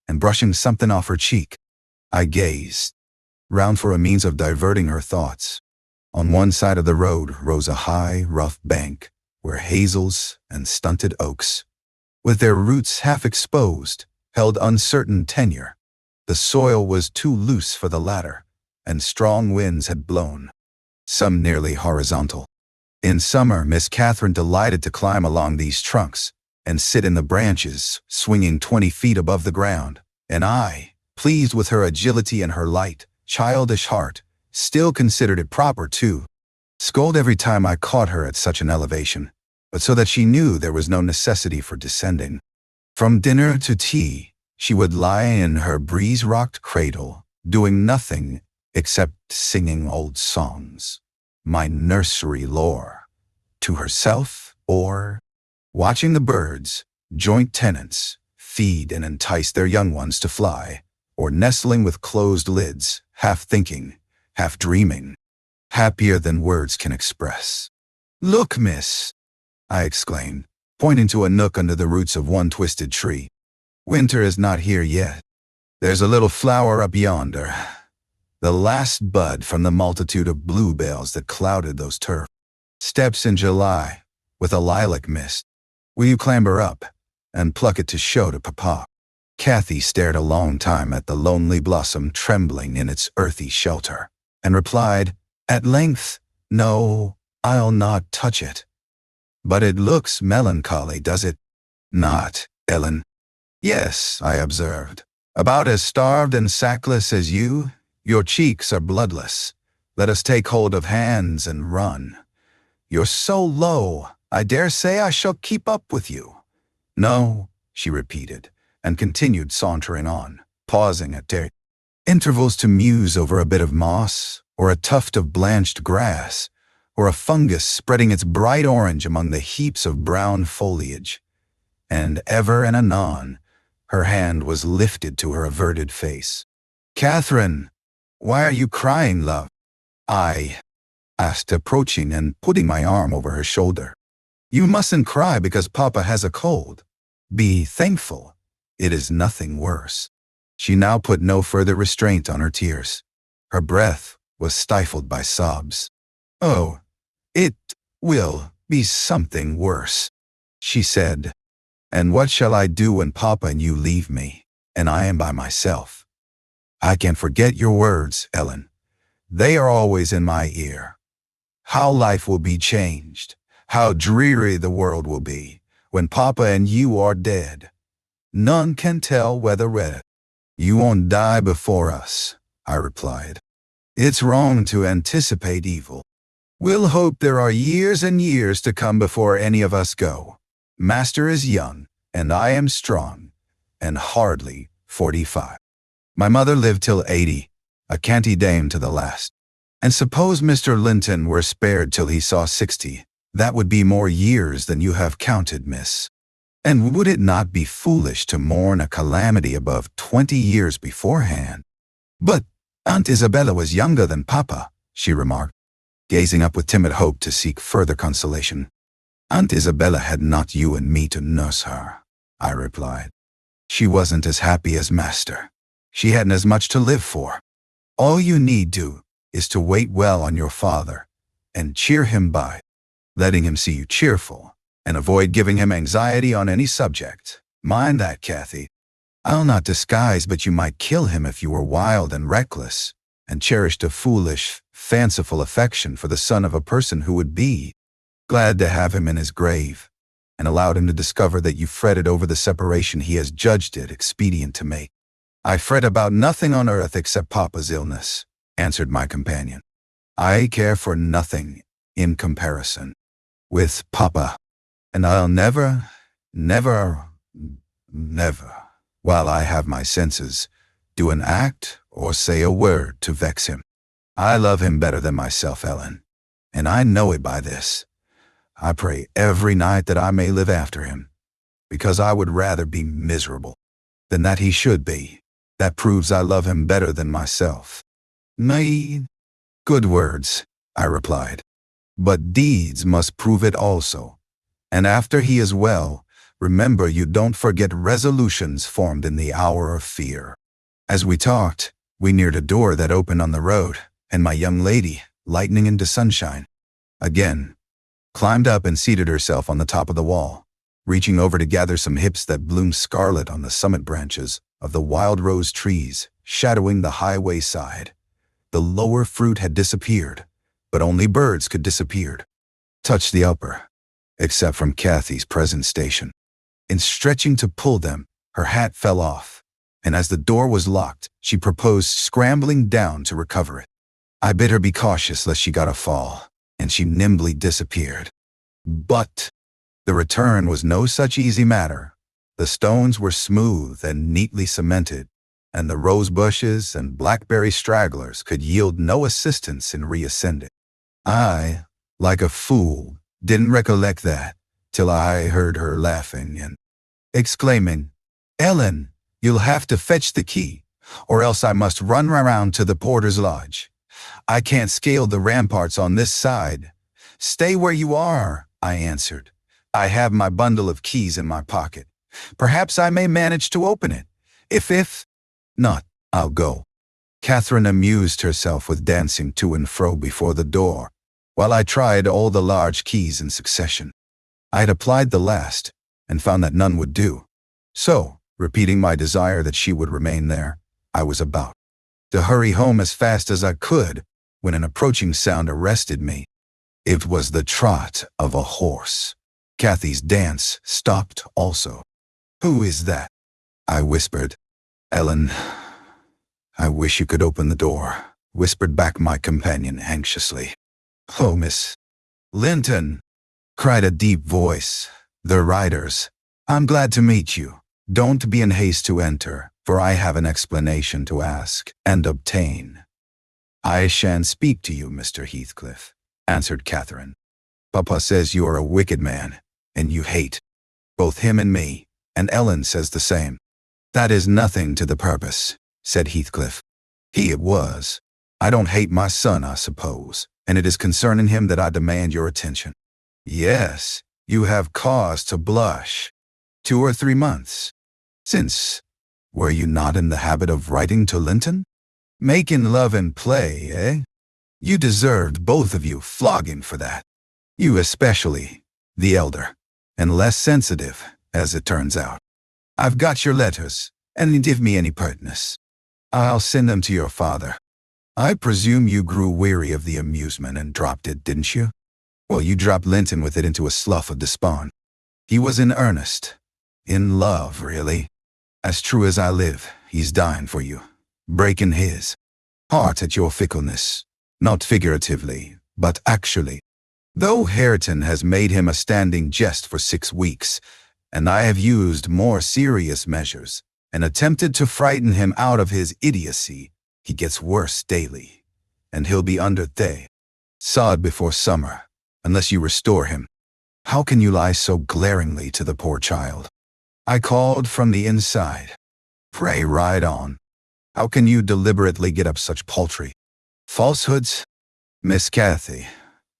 and brushing something off her cheek. I gazed round for a means of diverting her thoughts. On one side of the road rose a high, rough bank, where hazels and stunted oaks, with their roots half exposed, held uncertain tenure. The soil was too loose for the latter, and strong winds had blown some nearly horizontal. In summer, Miss Catherine delighted to climb along these trunks and sit in the branches, swinging 20 feet above the ground, and I, pleased with her agility and her light, childish heart, still considered it proper to scold every time I caught her at such an elevation, but so that she knew there was no necessity for descending. From dinner to tea, she would lie in her breeze-rocked cradle, doing nothing except singing old songs, my nursery lore, to herself, or watching the birds, joint tenants, feed and entice their young ones to fly, or nestling with closed lids, half thinking, half dreaming, happier than words can express. "Look, miss," I exclaimed, pointing to a nook under the roots of one twisted tree. "Winter is not here yet. There's a little flower up yonder, the last bud from the multitude of bluebells that clouded those turf steps in July with a lilac mist. Will you clamber up and pluck it to show to Papa?" Cathy stared a long time at the lonely blossom trembling in its earthy shelter, and replied, at length, "No, I'll not touch it." "But it looks melancholy, does it not, Ellen?" "Yes," I observed, "about as starved and sackless as you. Your cheeks are bloodless. Let us take hold of hands and run. You're so low, I dare say I shall keep up with you." "No," she repeated, and continued sauntering on, pausing at intervals to muse over a bit of moss, or a tuft of blanched grass, or a fungus spreading its bright orange among the heaps of brown foliage. And ever and anon, her hand was lifted to her averted face. "Catherine, why are you crying, love?" I asked, approaching and putting my arm over her shoulder. "You mustn't cry because Papa has a cold. Be thankful. It is nothing worse." She now put no further restraint on her tears. Her breath was stifled by sobs. "Oh, it will be something worse," she said. "And what shall I do when Papa and you leave me, and I am by myself? I can't forget your words, Ellen. They are always in my ear. How life will be changed, how dreary the world will be, when Papa and you are dead. None can tell whether red. You won't die before us," I replied. "It's wrong to anticipate evil. We'll hope there are years and years to come before any of us go. Master is young, and I am strong, and hardly 45. My mother lived till 80, a canty dame to the last. And suppose Mr. Linton were spared till he saw 60, That would be more years than you have counted, miss. And would it not be foolish to mourn a calamity above 20 years beforehand? But Aunt Isabella was younger than Papa, she remarked, gazing up with timid hope to seek further consolation. Aunt Isabella had not you and me to nurse her, I replied. She wasn't as happy as Master. She hadn't as much to live for. All you need do is to wait well on your father and cheer him by letting him see you cheerful, and avoid giving him anxiety on any subject. Mind that, Cathy. I'll not disguise, but you might kill him if you were wild and reckless, and cherished a foolish, fanciful affection for the son of a person who would be glad to have him in his grave, and allowed him to discover that you fretted over the separation he has judged it expedient to make. I fret about nothing on earth except Papa's illness, answered my companion. I care for nothing in comparison with Papa, and I'll never, while I have my senses, do an act or say a word to vex him. I love him better than myself, Ellen, and I know it by this. I pray every night that I may live after him, because I would rather be miserable than that he should be. That proves I love him better than myself. Nay, good words, I replied, but deeds must prove it also. And after he is well, remember you don't forget resolutions formed in the hour of fear. As we talked, we neared a door that opened on the road, and my young lady, lightening into sunshine, again climbed up and seated herself on the top of the wall, reaching over to gather some hips that bloomed scarlet on the summit branches of the wild rose trees shadowing the highway side. The lower fruit had disappeared, but only birds could disappear. Touch the upper, except from Cathy's present station. In stretching to pull them, her hat fell off, and as the door was locked, she proposed scrambling down to recover it. I bid her be cautious lest she got a fall, and she nimbly disappeared. But the return was no such easy matter. The stones were smooth and neatly cemented, and the rose bushes and blackberry stragglers could yield no assistance in reascending. I, like a fool, didn't recollect that till I heard her laughing and exclaiming, "Ellen, you'll have to fetch the key, or else I must run around to the porter's lodge. I can't scale the ramparts on this side." "Stay where you are," I answered. "I have my bundle of keys in my pocket. Perhaps I may manage to open it. If not, I'll go." Catherine amused herself with dancing to and fro before the door, while I tried all the large keys in succession. I had applied the last, and found that none would do. So, repeating my desire that she would remain there, I was about to hurry home as fast as I could, when an approaching sound arrested me. It was the trot of a horse. Cathy's dance stopped also. "Who is that?" I whispered. "Ellen, I wish you could open the door," whispered back my companion anxiously. "Oh, Miss Linton," cried a deep voice. "The riders. I'm glad to meet you. Don't be in haste to enter, for I have an explanation to ask and obtain." "I shan't speak to you, Mr. Heathcliff," answered Catherine. "Papa says you are a wicked man, and you hate both him and me, and Ellen says the same." "That is nothing to the purpose," said Heathcliff. He it was. "I don't hate my son, I suppose, and it is concerning him that I demand your attention." "Yes, you have cause to blush. 2 or 3 months since, were you not in the habit of writing to Linton? Making love and play, eh? You deserved, both of you, flogging for that. You especially, the elder, and less sensitive, as it turns out. I've got your letters, and give me any pertness. I'll send them to your father. I presume you grew weary of the amusement and dropped it, didn't you? Well, you dropped Linton with it into a slough of despond. He was in earnest. In love, really. As true as I live, he's dying for you, breaking his heart at your fickleness, not figuratively, but actually. Though Hareton has made him a standing jest for 6 weeks, and I have used more serious measures, and attempted to frighten him out of his idiocy, he gets worse daily, and he'll be under the sod before summer. unless you restore him. How can you lie so glaringly to the poor child? I called from the inside. Pray ride on. How can you deliberately get up such paltry falsehoods? Miss Cathy,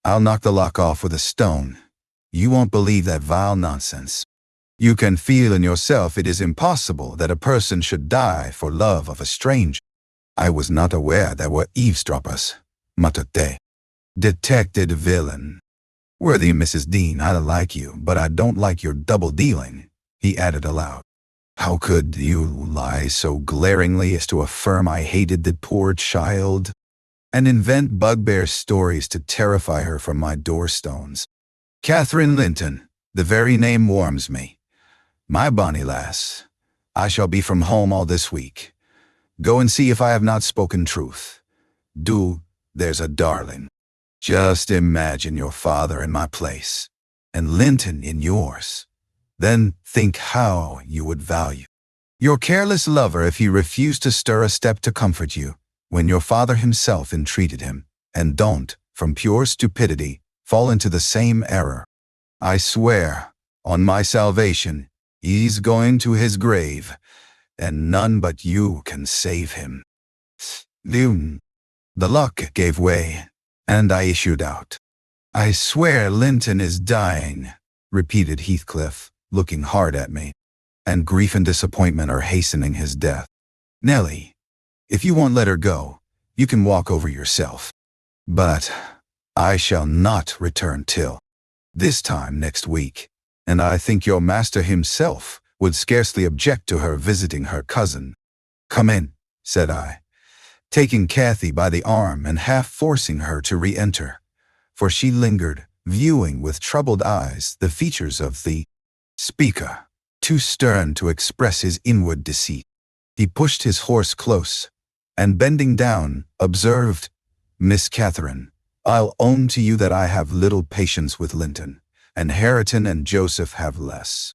I'll knock the lock off with a stone. You won't believe that vile nonsense. You can feel in yourself it is impossible that a person should die for love of a stranger. I was not aware there were eavesdroppers, muttered they. Detected villain. Worthy Mrs. Dean, I like you, but I don't like your double-dealing, he added aloud. How could you lie so glaringly as to affirm I hated the poor child, and invent bugbear stories to terrify her from my doorstones? Catherine Linton, the very name warms me. My bonny lass, I shall be from home all this week. Go and see if I have not spoken truth. Do, there's a darling. Just imagine your father in my place, and Linton in yours. Then think how you would value your careless lover if he refused to stir a step to comfort you, when your father himself entreated him, and don't, from pure stupidity, fall into the same error. I swear, on my salvation, he's going to his grave, and none but you can save him. The lock gave way, and I issued out. I swear Linton is dying, repeated Heathcliff, looking hard at me, and grief and disappointment are hastening his death. Nellie, if you won't let her go, you can walk over yourself. But I shall not return till this time next week, and I think your master himself would scarcely object to her visiting her cousin. Come in, said I, taking Cathy by the arm and half forcing her to re-enter, for she lingered, viewing with troubled eyes the features of the speaker, too stern to express his inward deceit. He pushed his horse close, and bending down, observed, Miss Catherine, I'll own to you that I have little patience with Linton, and Hareton and Joseph have less.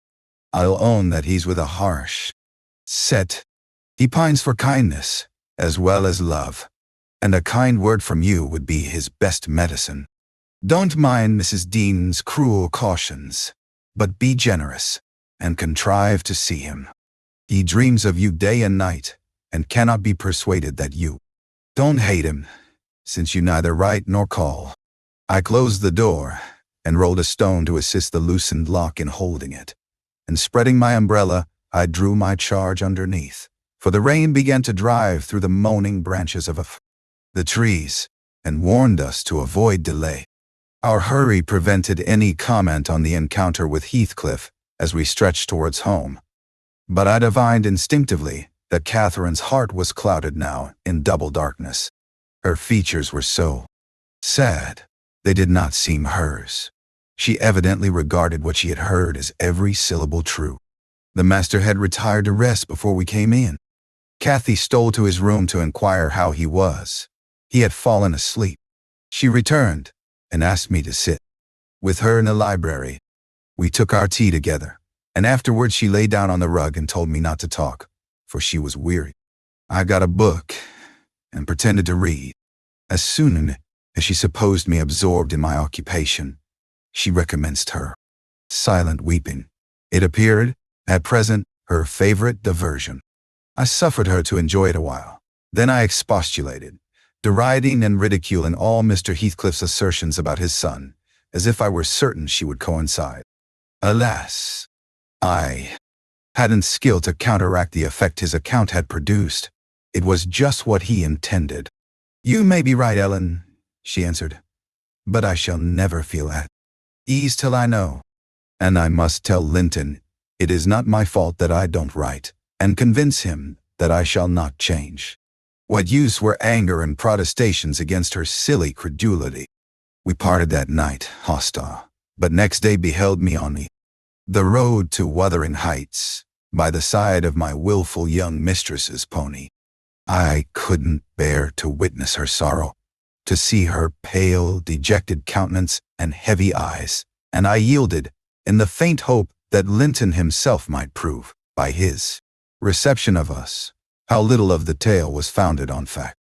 I'll own that he's with a harsh set. He pines for kindness, as well as love, and a kind word from you would be his best medicine. Don't mind Mrs. Dean's cruel cautions, but be generous, and contrive to see him. He dreams of you day and night, and cannot be persuaded that you don't hate him, since you neither write nor call. I closed the door, and rolled a stone to assist the loosened lock in holding it, and spreading my umbrella, I drew my charge underneath, for the rain began to drive through the moaning branches of the trees, and warned us to avoid delay. Our hurry prevented any comment on the encounter with Heathcliff as we stretched towards home, but I divined instinctively that Catherine's heart was clouded now in double darkness. Her features were so sad, they did not seem hers. She evidently regarded what she had heard as every syllable true. The master had retired to rest before we came in. Cathy stole to his room to inquire how he was. He had fallen asleep. She returned and asked me to sit with her in the library. We took our tea together, and afterwards she lay down on the rug and told me not to talk, for she was weary. I got a book and pretended to read. As soon as she supposed me absorbed in my occupation, she recommenced her silent weeping. It appeared, at present, her favorite diversion. I suffered her to enjoy it a while. Then I expostulated, deriding and ridiculing all Mr. Heathcliff's assertions about his son, as if I were certain she would coincide. Alas, I hadn't skill to counteract the effect his account had produced. It was just what he intended. You may be right, Ellen, she answered, but I shall never feel at ease till I know. And I must tell Linton it is not my fault that I don't write, and convince him that I shall not change. What use were anger and protestations against her silly credulity? We parted that night, hostile, but next day beheld me on the road to Wuthering Heights, by the side of my willful young mistress's pony. I couldn't bear to witness her sorrow, to see her pale, dejected countenance and heavy eyes, and I yielded, in the faint hope that Linton himself might prove, by his reception of us, how little of the tale was founded on fact.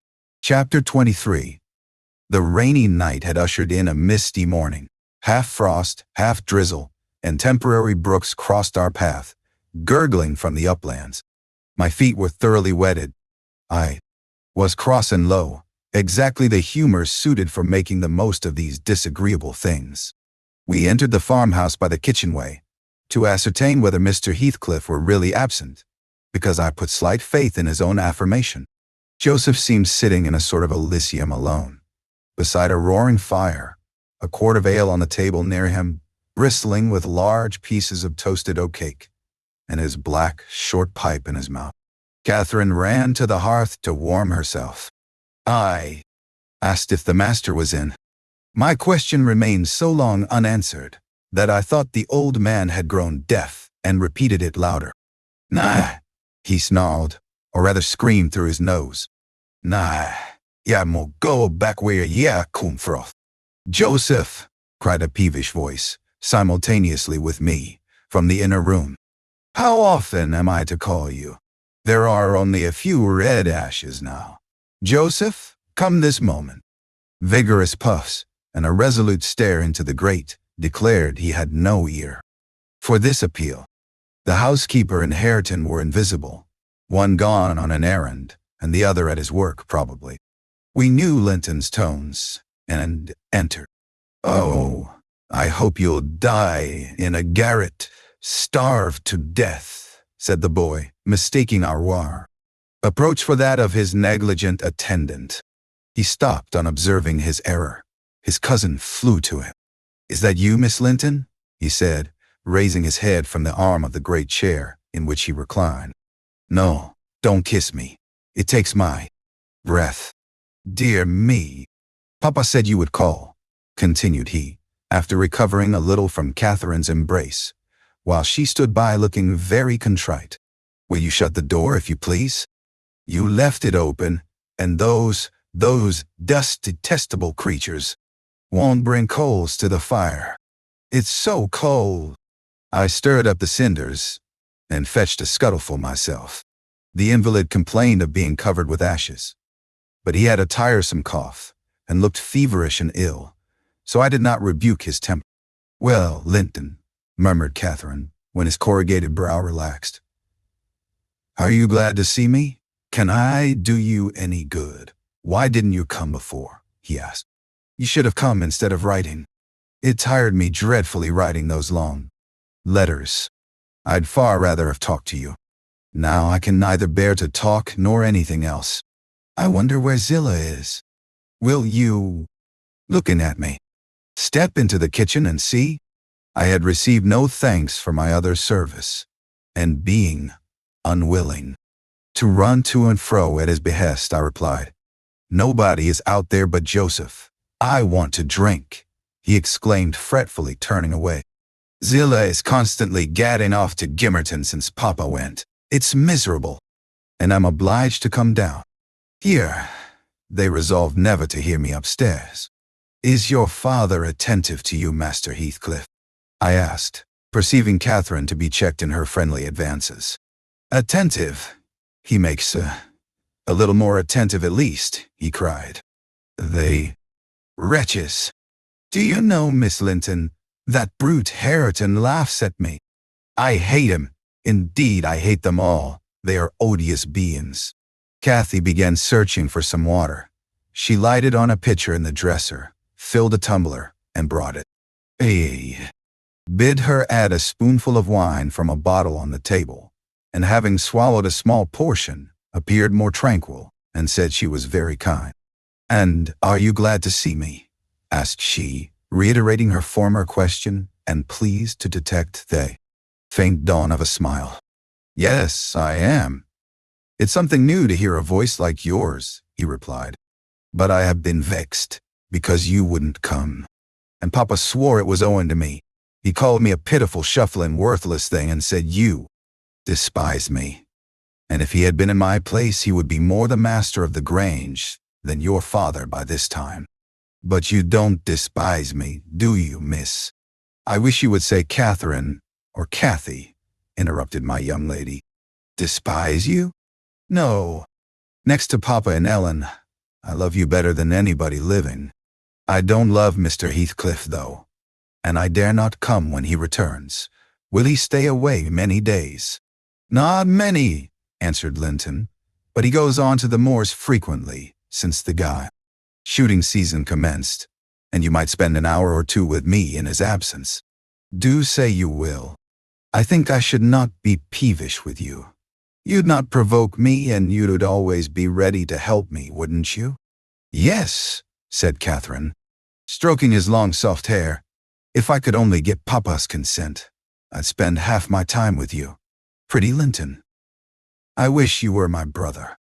Chapter 23. The rainy night had ushered in a misty morning. Half frost, half drizzle, and temporary brooks crossed our path, gurgling from the uplands. My feet were thoroughly wetted. I was cross and low, exactly the humor suited for making the most of these disagreeable things. We entered the farmhouse by the kitchenway, to ascertain whether Mr. Heathcliff were really absent, because I put slight faith in his own affirmation. Joseph seemed sitting in a sort of elysium alone, beside a roaring fire, a quart of ale on the table near him, bristling with large pieces of toasted oat cake, and his black, short pipe in his mouth. Catherine ran to the hearth to warm herself. I asked if the master was in. My question remained so long unanswered that I thought the old man had grown deaf and repeated it louder. Nah, he snarled, or rather screamed through his nose. Nah, ya mo go back where ya come from. Joseph, cried a peevish voice, simultaneously with me, from the inner room. How often am I to call you? There are only a few red ashes now. Joseph, come this moment. Vigorous puffs and a resolute stare into the grate declared he had no ear for this appeal. The housekeeper and Hareton were invisible, one gone on an errand, and the other at his work, probably. We knew Linton's tones, and entered. Oh, I hope you'll die in a garret, starved to death, said the boy, mistaking our war approach for that of his negligent attendant. He stopped on observing his error. His cousin flew to him. Is that you, Miss Linton? He said, raising his head from the arm of the great chair in which he reclined. No, don't kiss me. It takes my breath. Dear me. Papa said you would call, continued he, after recovering a little from Catherine's embrace, while she stood by looking very contrite. Will you shut the door, if you please? You left it open, and those detestable creatures won't bring coals to the fire. It's so cold. I stirred up the cinders and fetched a scuttleful myself. The invalid complained of being covered with ashes, but he had a tiresome cough and looked feverish and ill, so I did not rebuke his temper. Well, Linton, murmured Catherine, when his corrugated brow relaxed. Are you glad to see me? Can I do you any good? Why didn't you come before? He asked. You should have come instead of writing. It tired me dreadfully writing those long letters. I'd far rather have talked to you. Now I can neither bear to talk nor anything else. I wonder where Zillah is. Will you, looking at me, step into the kitchen and see? I had received no thanks for my other service, and being unwilling to run to and fro at his behest, I replied, Nobody is out there but Joseph. I want to drink, he exclaimed fretfully, turning away. Zillah is constantly gadding off to Gimmerton since Papa went. It's miserable, and I'm obliged to come down. Here, they resolved never to hear me upstairs. Is your father attentive to you, Master Heathcliff? I asked, perceiving Catherine to be checked in her friendly advances. Attentive? He makes a little more attentive at least, he cried. They wretches. Do you know, Miss Linton, that brute Hareton laughs at me. I hate him. Indeed, I hate them all. They are odious beings. Cathy began searching for some water. She lighted on a pitcher in the dresser, filled a tumbler, and brought it. Bid her add a spoonful of wine from a bottle on the table, and having swallowed a small portion, appeared more tranquil, and said she was very kind. And are you glad to see me? Asked she, reiterating her former question, and pleased to detect the faint dawn of a smile. Yes, I am. It's something new to hear a voice like yours, he replied. But I have been vexed, because you wouldn't come. And Papa swore it was owing to me. He called me a pitiful, shuffling, worthless thing and said you despised me. And if he had been in my place, he would be more the master of the Grange than your father by this time. But you don't despise me, do you, miss? I wish you would say Catherine, or Cathy, interrupted my young lady. Despise you? No. Next to Papa and Ellen, I love you better than anybody living. I don't love Mr. Heathcliff, though. and I dare not come when he returns. Will he stay away many days?" "Not many," answered Linton, "but he goes on to the moors frequently, since the shooting season commenced, and you might spend an hour or two with me in his absence. Do say you will. I think I should not be peevish with you. You'd not provoke me, and you'd always be ready to help me, wouldn't you?" "Yes," said Catherine, stroking his long soft hair. "If I could only get Papa's consent, I'd spend half my time with you. Pretty Linton. I wish you were my brother.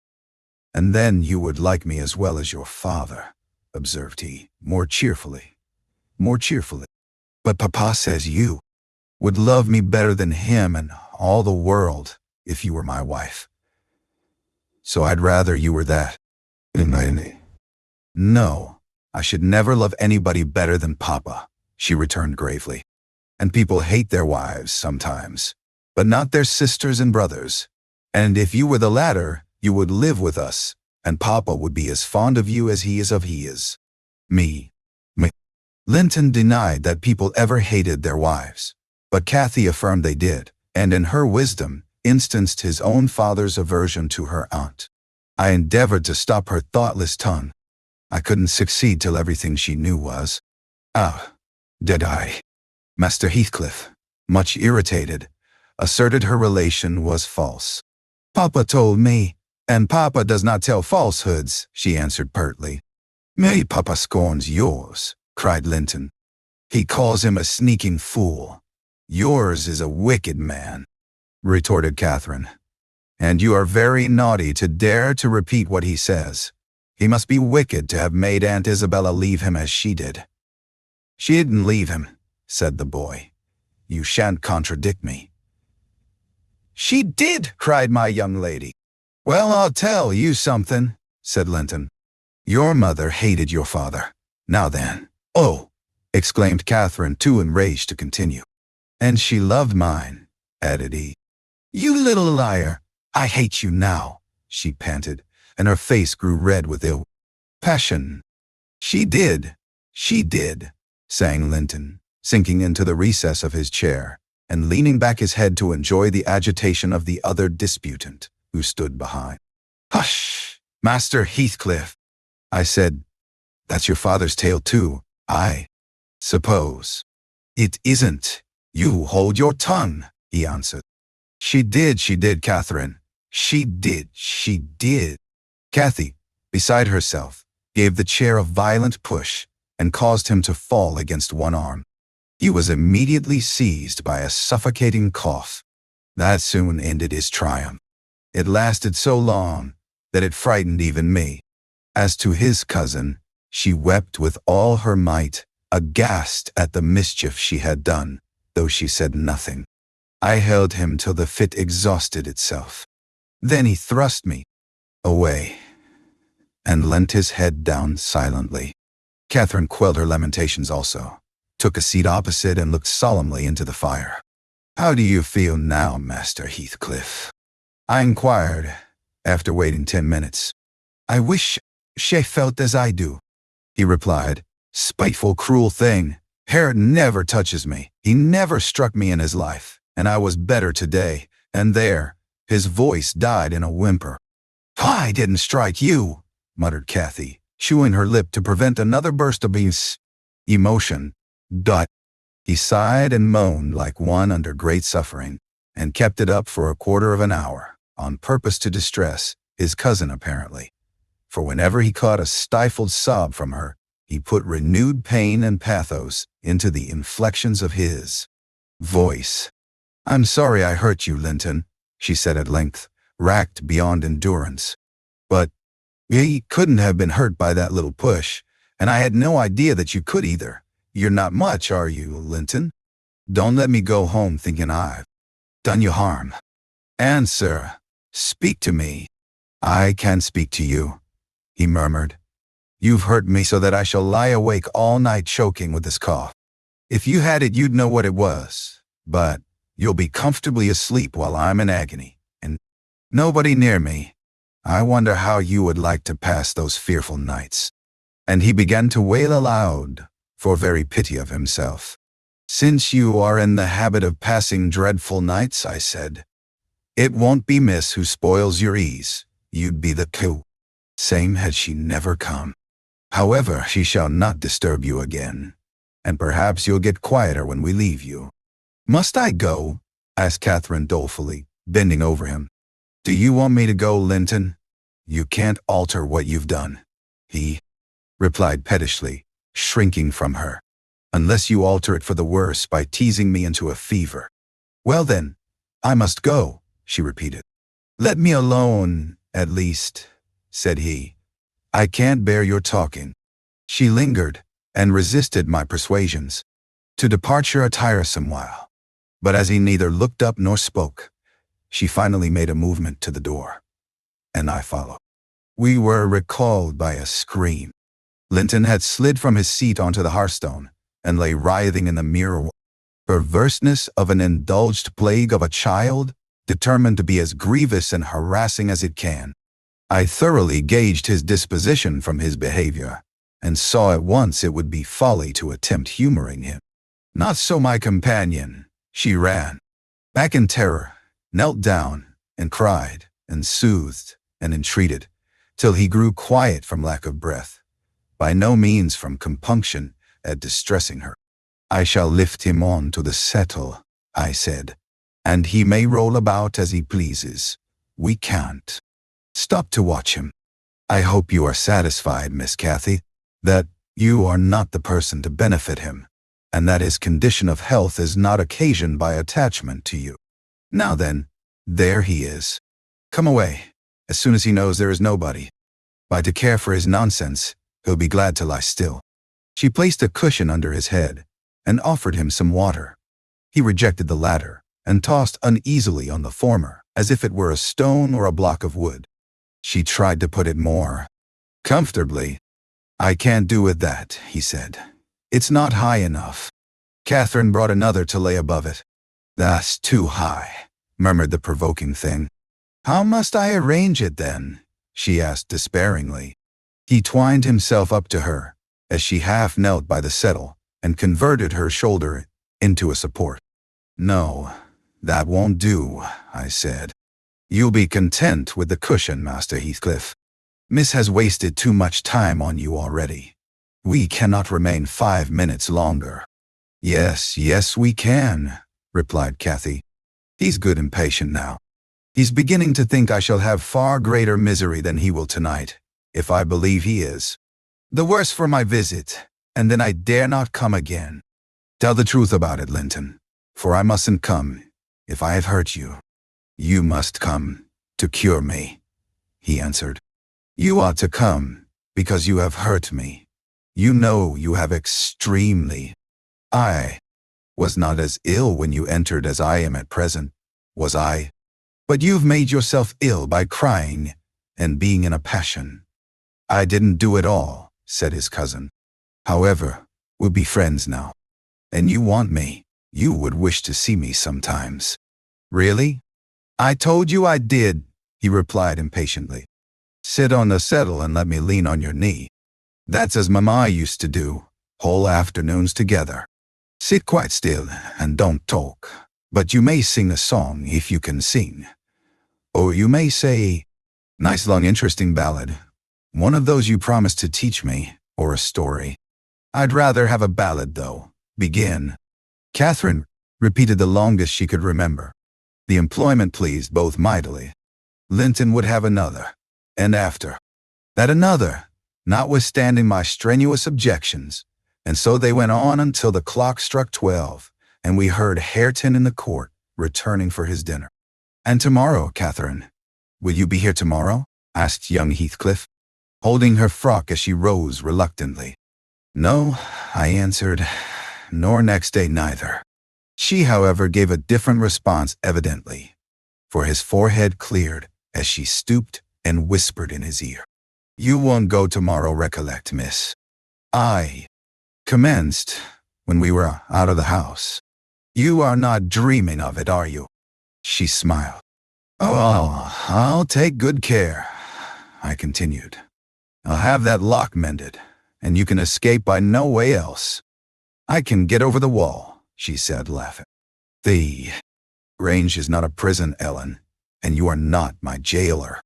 And then you would like me as well as your father," observed he, more cheerfully. "But Papa says you would love me better than him and all the world if you were my wife. So I'd rather you were that." "No, I should never love anybody better than Papa," she returned gravely. "And people hate their wives sometimes, but not their sisters and brothers. And if you were the latter, you would live with us, and Papa would be as fond of you as he is of his. Me." Linton denied that people ever hated their wives, but Cathy affirmed they did, and in her wisdom, instanced his own father's aversion to her aunt. I endeavored to stop her thoughtless tongue. I couldn't succeed till everything she knew was, did I? Master Heathcliff, much irritated, asserted her relation was false. "Papa told me, and Papa does not tell falsehoods," she answered pertly. "Me Papa scorns yours," cried Linton. "He calls him a sneaking fool. Yours is a wicked man," retorted Catherine. "And you are very naughty to dare to repeat what he says. He must be wicked to have made Aunt Isabella leave him as she did." "She didn't leave him," said the boy. "You shan't contradict me." "She did," cried my young lady. "Well, I'll tell you something," said Linton. "Your mother hated your father. Now then." "Oh!" exclaimed Catherine, too enraged to continue. "And she loved mine," added he. "You little liar! I hate you now," she panted, and her face grew red with ill passion. She did," sang Linton, sinking into the recess of his chair, and leaning back his head to enjoy the agitation of the other disputant, who stood behind. "Hush, Master Heathcliff," I said. "That's your father's tale too, I suppose." "It isn't. You hold your tongue," he answered. She did, Catherine. She did. Cathy, beside herself, gave the chair a violent push and caused him to fall against one arm. He was immediately seized by a suffocating cough. That soon ended his triumph. It lasted so long that it frightened even me. As to his cousin, she wept with all her might, aghast at the mischief she had done, though she said nothing. I held him till the fit exhausted itself. Then he thrust me away and leant his head down silently. Catherine quelled her lamentations also, took a seat opposite and looked solemnly into the fire. "How do you feel now, Master Heathcliff?" I inquired, after waiting 10 minutes. "I wish she felt as I do," he replied. "Spiteful, cruel thing. Hareton never touches me. He never struck me in his life, and I was better today. And there," his voice died in a whimper. "I didn't strike you," muttered Cathy, chewing her lip to prevent another burst of emotion. He sighed and moaned like one under great suffering, and kept it up for a quarter of an hour, on purpose to distress his cousin apparently. For whenever he caught a stifled sob from her, he put renewed pain and pathos into the inflections of his voice. "I'm sorry I hurt you, Linton," she said at length, racked beyond endurance. "But he couldn't have been hurt by that little push, and I had no idea that you could either. You're not much, are you, Linton? Don't let me go home thinking I've done you harm. Answer. Speak to me." "I can't speak to you," he murmured. "You've hurt me so that I shall lie awake all night choking with this cough. If you had it, you'd know what it was. But you'll be comfortably asleep while I'm in agony, and nobody near me. I wonder how you would like to pass those fearful nights." And he began to wail aloud, for very pity of himself. Since you are in the habit of passing dreadful nights, I said, it won't be Miss who spoils your ease. You'd be the cue. Same had she never come. However, she shall not disturb you again, and perhaps you'll get quieter when we leave you. Must I go? Asked Catherine dolefully, bending over him. Do you want me to go, Linton? You can't alter what you've done, he replied pettishly, shrinking from her. Unless you alter it for the worse by teasing me into a fever. Well then, I must go, she repeated. Let me alone, at least, said he. I can't bear your talking. She lingered, and resisted my persuasions, to departure a tiresome while. But as he neither looked up nor spoke, she finally made a movement to the door, and I followed. We were recalled by a scream. Linton had slid from his seat onto the hearthstone, and lay writhing in the mirror. Perverseness of an indulged plague of a child, determined to be as grievous and harassing as it can. I thoroughly gauged his disposition from his behavior, and saw at once it would be folly to attempt humoring him. Not so my companion. She ran back in terror, knelt down, and cried, and soothed, and entreated, till he grew quiet from lack of breath, by no means from compunction at distressing her. I shall lift him on to the settle, I said, and he may roll about as he pleases. We can't stop to watch him. I hope you are satisfied, Miss Cathy, that you are not the person to benefit him, and that his condition of health is not occasioned by attachment to you. Now then, there he is. Come away, as soon as he knows there is nobody. By to care for his nonsense, he'll be glad to lie still. She placed a cushion under his head, and offered him some water. He rejected the latter, and tossed uneasily on the former, as if it were a stone or a block of wood. She tried to put it more comfortably. I can't do with that, he said. It's not high enough. Catherine brought another to lay above it. That's too high, murmured the provoking thing. How must I arrange it then? She asked despairingly. He twined himself up to her, as she half knelt by the settle, and converted her shoulder into a support. No, that won't do, I said. You'll be content with the cushion, Master Heathcliff. Miss has wasted too much time on you already. We cannot remain 5 minutes longer. Yes, we can, replied Cathy. He's good and patient now. He's beginning to think I shall have far greater misery than he will tonight, if I believe he is. The worse for my visit, and then I dare not come again. Tell the truth about it, Linton, for I mustn't come if I have hurt you. You must come to cure me, he answered. You ought to come because you have hurt me. You know you have extremely. I was not as ill when you entered as I am at present, was I? But you've made yourself ill by crying and being in a passion. I didn't do it all, said his cousin. However, we'll be friends now. And you want me. You would wish to see me sometimes. Really? I told you I did, he replied impatiently. Sit on the settle and let me lean on your knee. That's as Mama used to do, whole afternoons together. Sit quite still and don't talk, but you may sing a song if you can sing. Or you may say, nice long interesting ballad, one of those you promised to teach me, or a story. I'd rather have a ballad, though. Begin. Catherine repeated the longest she could remember. The employment pleased both mightily. Linton would have another, and after that another, notwithstanding my strenuous objections, and so they went on until the clock struck 12, and we heard Hareton in the court, returning for his dinner. And tomorrow, Catherine, will you be here tomorrow? Asked young Heathcliff, holding her frock as she rose reluctantly. No, I answered, nor next day neither. She, however, gave a different response evidently, for his forehead cleared as she stooped and whispered in his ear. You won't go tomorrow, recollect, miss. I commenced when we were out of the house. You are not dreaming of it, are you? She smiled. Oh, I'll take good care, I continued. I'll have that lock mended, and you can escape by no way else. I can get over the wall, she said, laughing. The range is not a prison, Ellen, and you are not my jailer.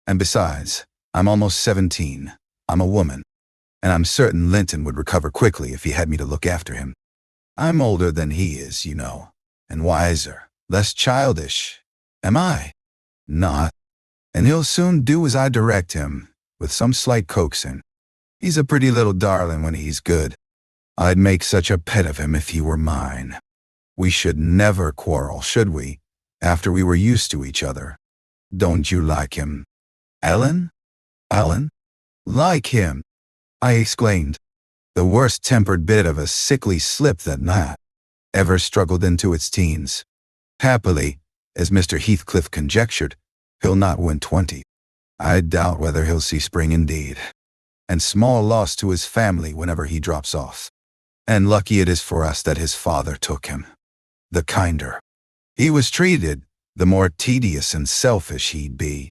And besides, I'm almost 17. I'm a woman, and I'm certain Linton would recover quickly if he had me to look after him. I'm older than he is, you know, and wiser, less childish. Am I? Not. And he'll soon do as I direct him, with some slight coaxing. He's a pretty little darling when he's good. I'd make such a pet of him if he were mine. We should never quarrel, should we, after we were used to each other? Don't you like him? Ellen? Ellen? Like him? I exclaimed. The worst-tempered bit of a sickly slip that ever struggled into its teens. Happily, as Mr. Heathcliff conjectured, he'll not win 20. I doubt whether he'll see spring indeed. And small loss to his family whenever he drops off. And lucky it is for us that his father took him. The kinder he was treated, the more tedious and selfish he'd be.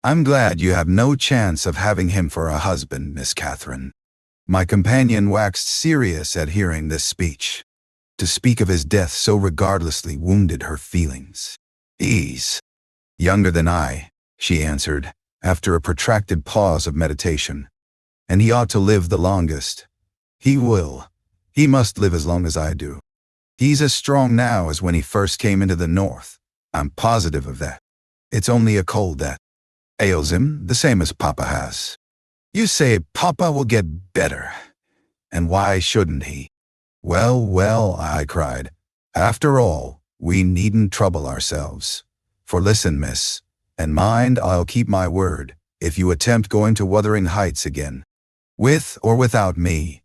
I'm glad you have no chance of having him for a husband, Miss Catherine. My companion waxed serious at hearing this speech. To speak of his death so regardlessly wounded her feelings. He's younger than I, she answered, after a protracted pause of meditation. And he ought to live the longest. He will. He must live as long as I do. He's as strong now as when he first came into the north. I'm positive of that. It's only a cold that ails him, the same as Papa has. You say Papa will get better. And why shouldn't he? Well, well, I cried. After all, we needn't trouble ourselves. For listen, miss, and mind I'll keep my word, if you attempt going to Wuthering Heights again, with or without me,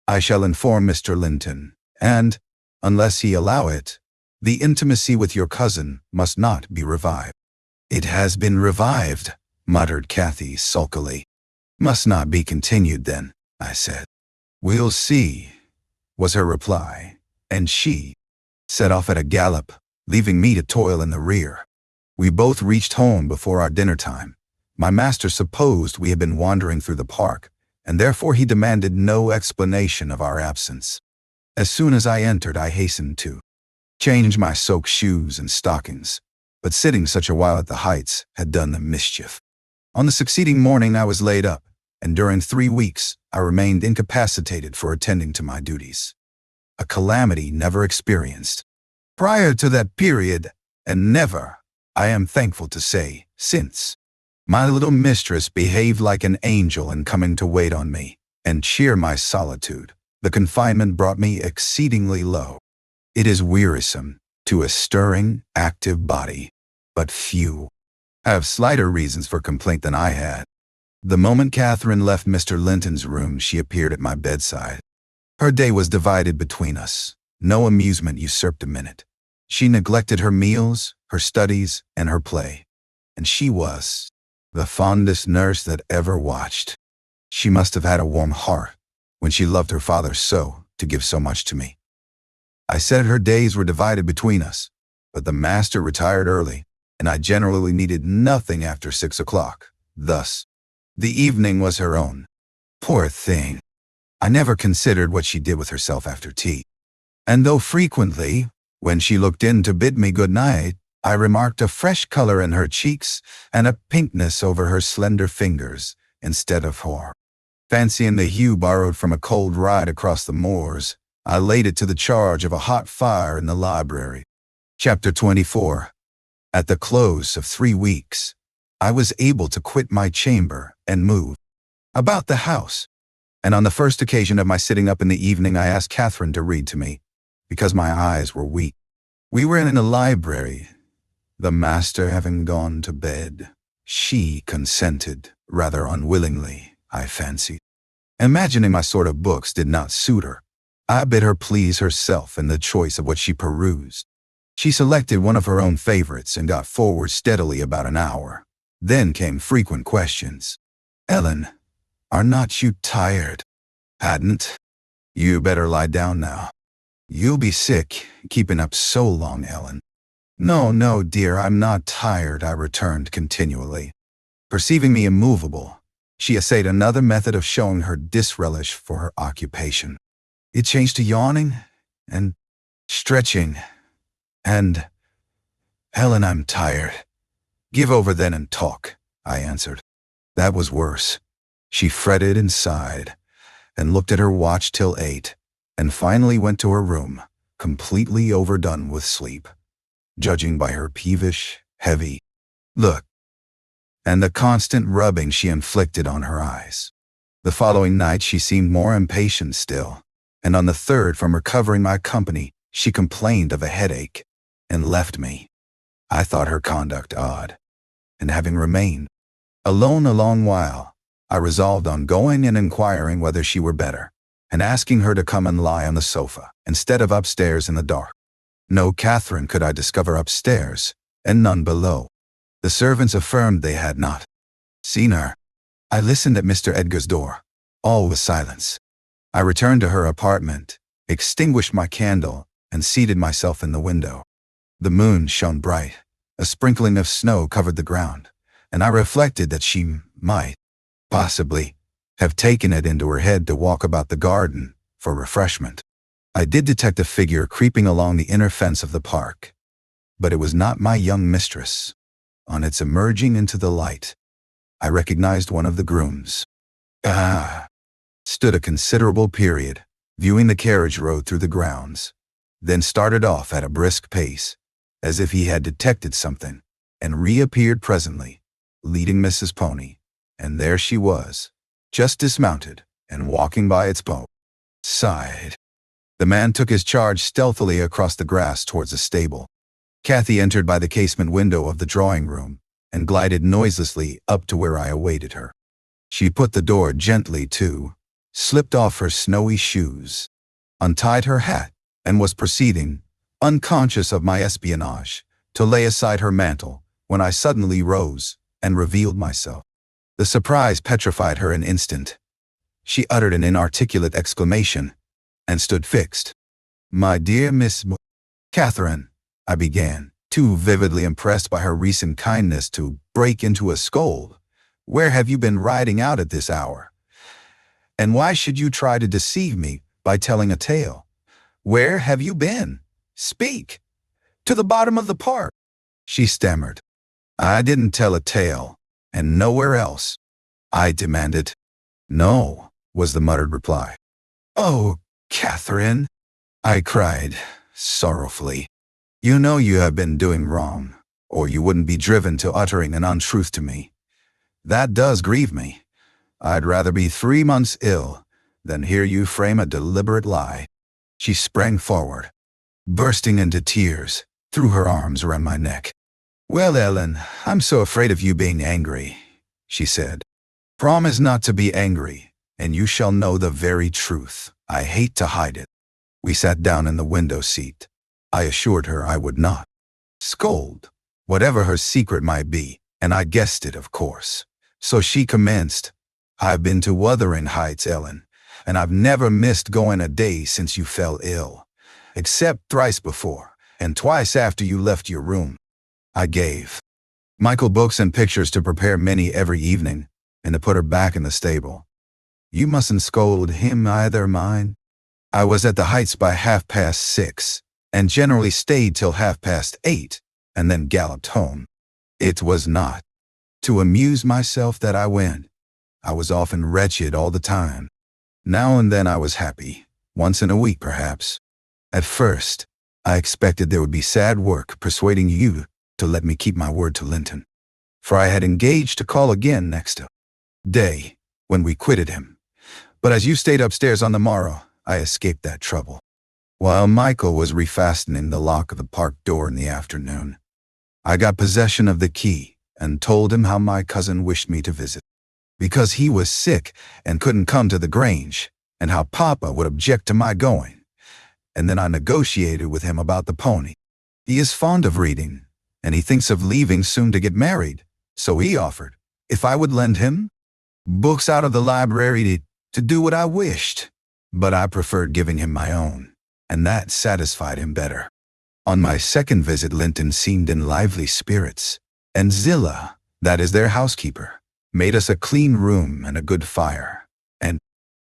I shall inform Mr. Linton, and, unless he allow it, the intimacy with your cousin must not be revived. It has been revived, muttered Cathy sulkily. Must not be continued then, I said. We'll see, was her reply, and she set off at a gallop, leaving me to toil in the rear. We both reached home before our dinner time. My master supposed we had been wandering through the park, and therefore he demanded no explanation of our absence. As soon as I entered, I hastened to change my soaked shoes and stockings, but sitting such a while at the Heights had done them mischief. On the succeeding morning I was laid up, and during 3 weeks I remained incapacitated for attending to my duties. A calamity never experienced prior to that period, and never, I am thankful to say, since. My little mistress behaved like an angel in coming to wait on me and cheer my solitude. The confinement brought me exceedingly low. It is wearisome to a stirring, active body, but few have slighter reasons for complaint than I had. The moment Catherine left Mr. Linton's room, she appeared at my bedside. Her day was divided between us. No amusement usurped a minute. She neglected her meals, her studies, and her play. And she was the fondest nurse that ever watched. She must have had a warm heart when she loved her father so to give so much to me. I said her days were divided between us, but the master retired early, and I generally needed nothing after 6 o'clock. Thus, the evening was her own. Poor thing. I never considered what she did with herself after tea. And though frequently, when she looked in to bid me good night, I remarked a fresh color in her cheeks and a pinkness over her slender fingers instead of horror. Fancying the hue borrowed from a cold ride across the moors, I laid it to the charge of a hot fire in the library. Chapter 24. At the close of 3 weeks, I was able to quit my chamber and move about the house. And on the first occasion of my sitting up in the evening, I asked Catherine to read to me, because my eyes were weak. We were in the library, the master having gone to bed. She consented, rather unwillingly, I fancied. Imagining my sort of books did not suit her, I bid her please herself in the choice of what she perused. She selected one of her own favorites and got forward steadily about an hour. Then came frequent questions. Ellen, are not you tired? Hadn't. You better lie down now. You'll be sick, keeping up so long, Ellen. No, no, dear, I'm not tired, I returned continually. Perceiving me immovable, she essayed another method of showing her disrelish for her occupation. It changed to yawning, and stretching, and, Helen, I'm tired. Give over then and talk, I answered. That was worse. She fretted and sighed, and looked at her watch till 8, and finally went to her room, completely overdone with sleep, judging by her peevish, heavy look, and the constant rubbing she inflicted on her eyes. The following night she seemed more impatient still, and on the 3rd from recovering my company, she complained of a headache, and left me. I thought her conduct odd, and having remained alone a long while, I resolved on going and inquiring whether she were better, and asking her to come and lie on the sofa, instead of upstairs in the dark. No Catherine could I discover upstairs, and none below. The servants affirmed they had not seen her. I listened at Mr. Edgar's door. All was silence. I returned to her apartment, extinguished my candle, and seated myself in the window. The moon shone bright. A sprinkling of snow covered the ground, and I reflected that she might, possibly, have taken it into her head to walk about the garden for refreshment. I did detect a figure creeping along the inner fence of the park, but it was not my young mistress. On its emerging into the light, I recognized one of the grooms. Stood a considerable period, viewing the carriage road through the grounds, then started off at a brisk pace, as if he had detected something, and reappeared presently, leading Mrs. Pony, and there she was, just dismounted, and walking by its side. The man took his charge stealthily across the grass towards the stable. Cathy entered by the casement window of the drawing room, and glided noiselessly up to where I awaited her. She put the door gently to, slipped off her snowy shoes, untied her hat, and was proceeding, unconscious of my espionage, to lay aside her mantle, when I suddenly rose and revealed myself. The surprise petrified her an instant. She uttered an inarticulate exclamation, and stood fixed. "My dear Miss Catherine," I began, too vividly impressed by her recent kindness to break into a scold, "where have you been riding out at this hour? And why should you try to deceive me by telling a tale? Where have you been? Speak! To the bottom of the park," she stammered. "I didn't tell a tale, and nowhere else," I demanded. "No," was the muttered reply. "Oh, Catherine," I cried, sorrowfully, "you know you have been doing wrong, or you wouldn't be driven to uttering an untruth to me. That does grieve me. I'd rather be 3 months ill than hear you frame a deliberate lie." She sprang forward, bursting into tears, threw her arms around my neck. "Well, Ellen, I'm so afraid of you being angry," she said. "Promise not to be angry, and you shall know the very truth. I hate to hide it." We sat down in the window seat. I assured her I would not scold, whatever her secret might be, and I guessed it, of course. So she commenced. "I've been to Wuthering Heights, Ellen, and I've never missed going a day since you fell ill, except thrice before, and twice after you left your room. I gave Michael books and pictures to prepare Minnie every evening, and to put her back in the stable. You mustn't scold him either, mind. I was at the Heights by 6:30, and generally stayed till 8:30, and then galloped home. It was not to amuse myself that I went. I was often wretched all the time. Now and then I was happy, once in a week perhaps. At first, I expected there would be sad work persuading you to let me keep my word to Linton, for I had engaged to call again next day, when we quitted him. But as you stayed upstairs on the morrow, I escaped that trouble. While Michael was refastening the lock of the park door in the afternoon, I got possession of the key and told him how my cousin wished me to visit, because he was sick and couldn't come to the Grange, and how Papa would object to my going. And then I negotiated with him about the pony. He is fond of reading, and he thinks of leaving soon to get married, so he offered, if I would lend him books out of the library to do what I wished. But I preferred giving him my own, and that satisfied him better. On my second visit, Linton seemed in lively spirits, and Zillah, that is their housekeeper, made us a clean room and a good fire, and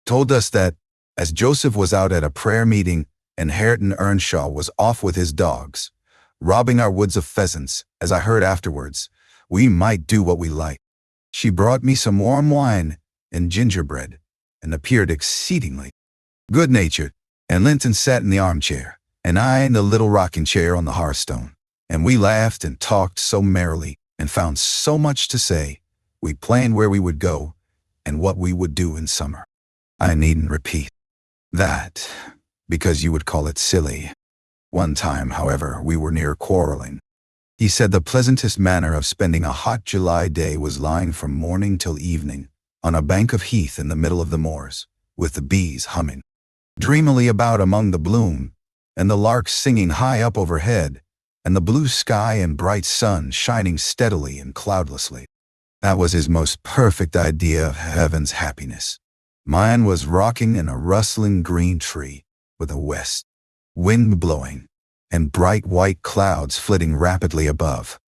told us that, as Joseph was out at a prayer meeting, and Hareton Earnshaw was off with his dogs, robbing our woods of pheasants. As I heard afterwards, we might do what we liked. She brought me some warm wine and gingerbread, and appeared exceedingly good-natured, and Linton sat in the armchair, and I in the little rocking chair on the hearthstone, and we laughed and talked so merrily, and found so much to say. We planned where we would go, and what we would do in summer. I needn't repeat that, because you would call it silly. One time, however, we were near quarreling. He said the pleasantest manner of spending a hot July day was lying from morning till evening on a bank of heath in the middle of the moors, with the bees humming dreamily about among the bloom, and the larks singing high up overhead, and the blue sky and bright sun shining steadily and cloudlessly. That was his most perfect idea of heaven's happiness. Mine was rocking in a rustling green tree, with a west wind blowing, and bright white clouds flitting rapidly above,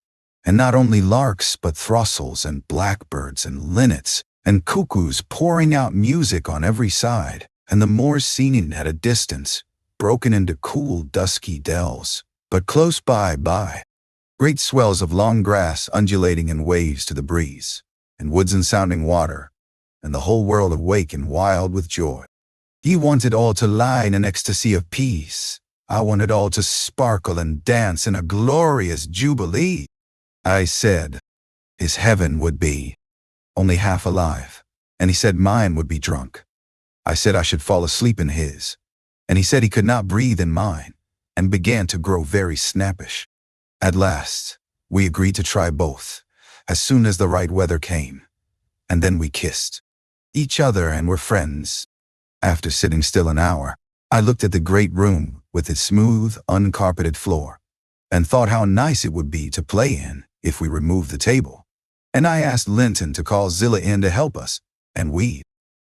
and not only larks but throstles and blackbirds and linnets and cuckoos pouring out music on every side, and the moors seen at a distance, broken into cool dusky dells, but close by, great swells of long grass undulating in waves to the breeze, and woods and sounding water, and the whole world awake and wild with joy. He wanted all to lie in an ecstasy of peace. I wanted all to sparkle and dance in a glorious jubilee. I said his heaven would be only half alive, and he said mine would be drunk. I said I should fall asleep in his, and he said he could not breathe in mine, and began to grow very snappish. At last, we agreed to try both, as soon as the right weather came, and then we kissed each other and were friends. After sitting still an hour, I looked at the great room with its smooth, uncarpeted floor, and thought how nice it would be to play in if we removed the table. And I asked Linton to call Zillah in to help us, and we'd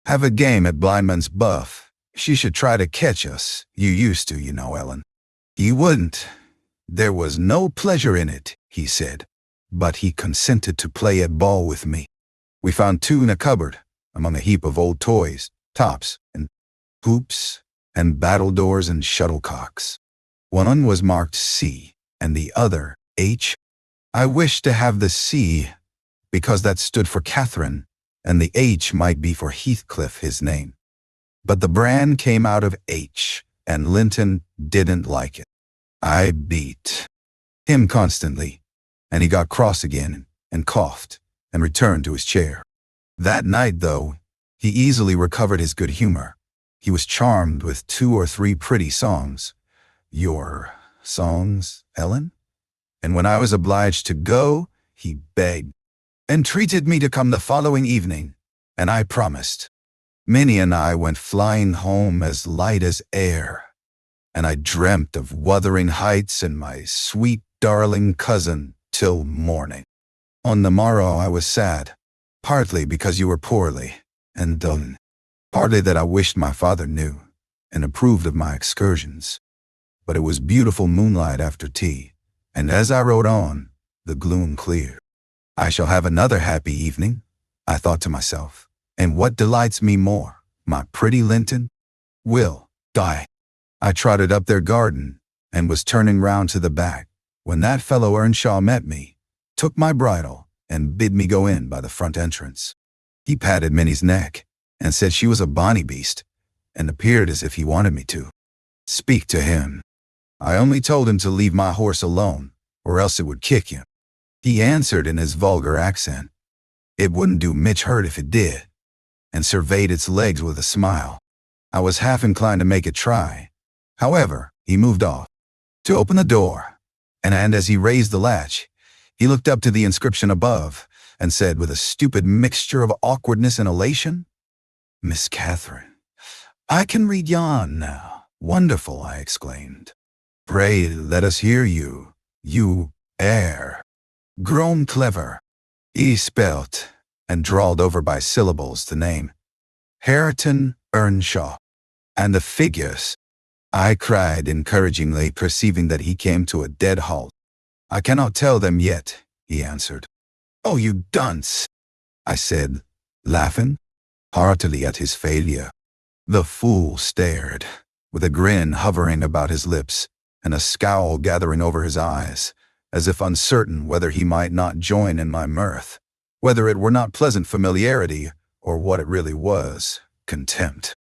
have a game at blindman's buff. She should try to catch us. You used to, you know, Ellen. He wouldn't. There was no pleasure in it, he said, but he consented to play at ball with me. We found two in a cupboard, among a heap of old toys, tops, and hoops, and battledores and shuttlecocks. One was marked C, and the other H. I wished to have the C, because that stood for Catherine, and the H might be for Heathcliff, his name. But the brand came out of H, and Linton didn't like it. I beat him constantly, and he got cross again, and coughed, and returned to his chair. That night, though, he easily recovered his good humor. He was charmed with 2 or 3 pretty songs. Your songs, Ellen? And when I was obliged to go, he begged, entreated me to come the following evening, and I promised. Minnie and I went flying home as light as air, and I dreamt of Wuthering Heights and my sweet darling cousin till morning. On the morrow I was sad, partly because you were poorly, and partly that I wished my father knew, and approved of my excursions. But it was beautiful moonlight after tea, and as I rode on, the gloom cleared. I shall have another happy evening, I thought to myself, and what delights me more, my pretty Linton will die. I trotted up their garden, and was turning round to the back, when that fellow Earnshaw met me, took my bridle, and bid me go in by the front entrance. He patted Minnie's neck, and said she was a bonny beast, and appeared as if he wanted me to speak to him. I only told him to leave my horse alone, or else it would kick him. He answered in his vulgar accent, it wouldn't do Mitch hurt if it did, and surveyed its legs with a smile. I was half inclined to make it try. However, he moved off to open the door, and as he raised the latch, he looked up to the inscription above, and said with a stupid mixture of awkwardness and elation, Miss Catherine, I can read yon now. Wonderful, I exclaimed. Pray let us hear you. You air grown clever. He spelt, and drawled over by syllables the name, Hareton Earnshaw, and the figures. I cried encouragingly, perceiving that he came to a dead halt. I cannot tell them yet, he answered. Oh, you dunce, I said, laughing heartily at his failure. The fool stared. with a grin hovering about his lips and a scowl gathering over his eyes, as if uncertain whether he might not join in my mirth, whether it were not pleasant familiarity or what it really was, contempt.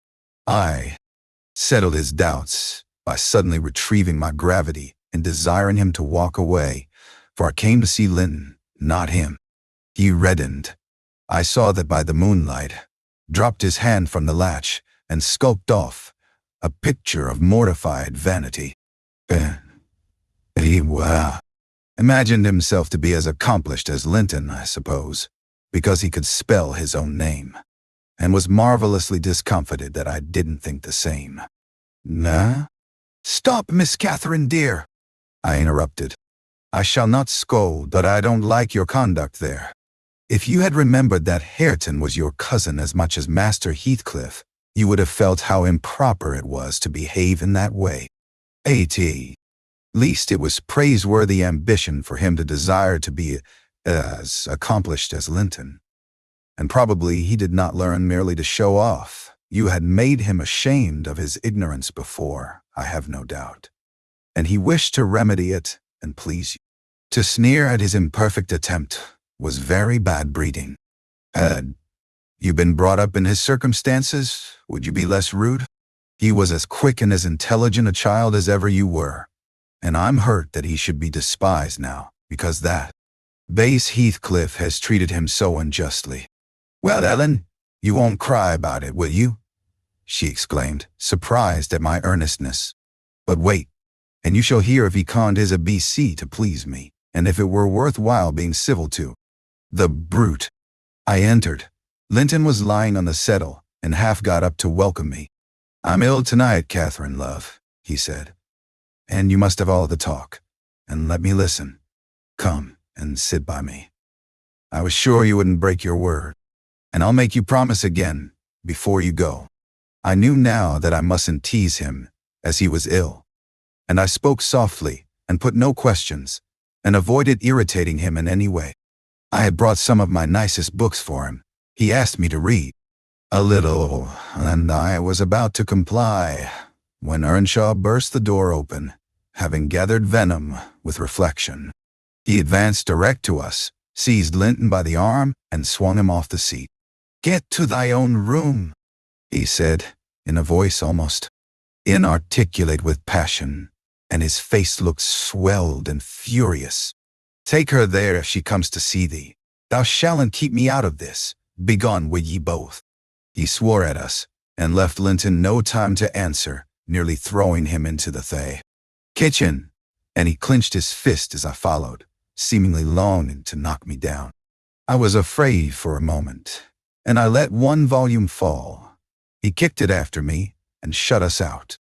I settled his doubts by suddenly retrieving my gravity and desiring him to walk away, for I came to see Linton, not him. He reddened. I saw that by the moonlight, dropped his hand from the latch, and skulked off, a picture of mortified vanity. He imagined himself to be as accomplished as Linton, I suppose, because he could spell his own name, and was marvelously discomfited that I didn't think the same. Nah? Stop, Miss Catherine, dear, I interrupted. I shall not scold, but I don't like your conduct there. If you had remembered that Hareton was your cousin as much as Master Heathcliff, you would have felt how improper it was to behave in that way. Least it was praiseworthy ambition for him to desire to be as accomplished as Linton. And probably he did not learn merely to show off. You had made him ashamed of his ignorance before, I have no doubt. And he wished to remedy it and please you. To sneer at his imperfect attempt was very bad breeding. Had you been brought up in his circumstances, would you be less rude? He was as quick and as intelligent a child as ever you were, and I'm hurt that he should be despised now, because that base Heathcliff has treated him so unjustly. Well, Ellen, you won't cry about it, will you? She exclaimed, surprised at my earnestness. But wait, and you shall hear if he conned his ABC to please me, and if it were worthwhile being civil to. The brute. I entered. Linton was lying on the settle, and half got up to welcome me. I'm ill tonight, Catherine, love, he said. And you must have all the talk, and let me listen. Come and sit by me. I was sure you wouldn't break your word, and I'll make you promise again before you go. I knew now that I mustn't tease him, as he was ill, and I spoke softly and put no questions, and avoided irritating him in any way. I had brought some of my nicest books for him. He asked me to read a little, and I was about to comply, when Earnshaw burst the door open, having gathered venom with reflection. He advanced direct to us, seized Linton by the arm, and swung him off the seat. "Get to thy own room," he said, in a voice almost inarticulate with passion, and his face looked swelled and furious. "Take her there if she comes to see thee. Thou shalln't keep me out of this. Begone with ye both." He swore at us, and left Linton no time to answer, nearly throwing him into the kitchen, and he clenched his fist as I followed, seemingly longing to knock me down. I was afraid for a moment, and I let one volume fall. He kicked it after me and shut us out.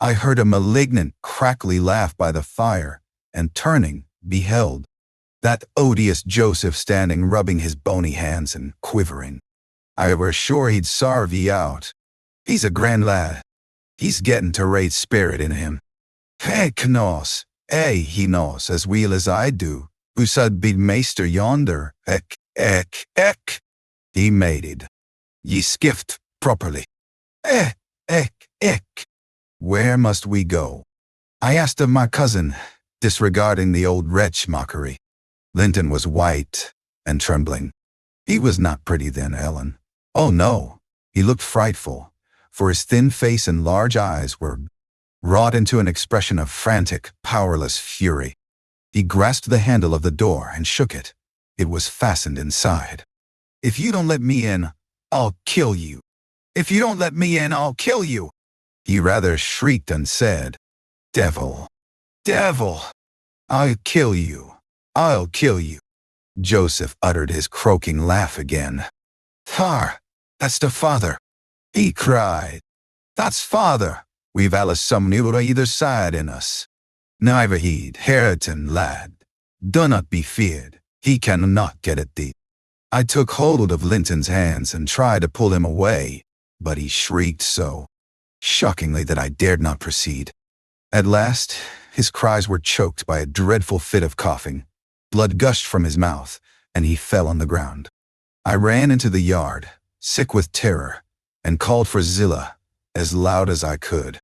I heard a malignant, crackly laugh by the fire, and turning, beheld that odious Joseph standing rubbing his bony hands and quivering. I were sure he'd sarve ye out. He's a grand lad. He's gettin' to rate spirit in him. He knows as weel as I do, who sud be maester yonder. Ek. He mated. Ye skift properly. Ek. Where must we go? I asked of my cousin, disregarding the old wretch mockery. Linton was white and trembling. He was not pretty then, Ellen. Oh no, he looked frightful, for his thin face and large eyes were wrought into an expression of frantic, powerless fury. He grasped the handle of the door and shook it. It was fastened inside. "If you don't let me in, I'll kill you. If you don't let me in, I'll kill you," he rather shrieked and said. Devil, I'll kill you. Joseph uttered his croaking laugh again. That's the father," he cried. "That's father. We've allus some new either side in us. Never heed, Hareton, lad. Do not be feared. He cannot get at thee." I took hold of Linton's hands and tried to pull him away, but he shrieked so shockingly that I dared not proceed. At last, his cries were choked by a dreadful fit of coughing. Blood gushed from his mouth, and he fell on the ground. I ran into the yard, sick with terror, and called for Zillah as loud as I could.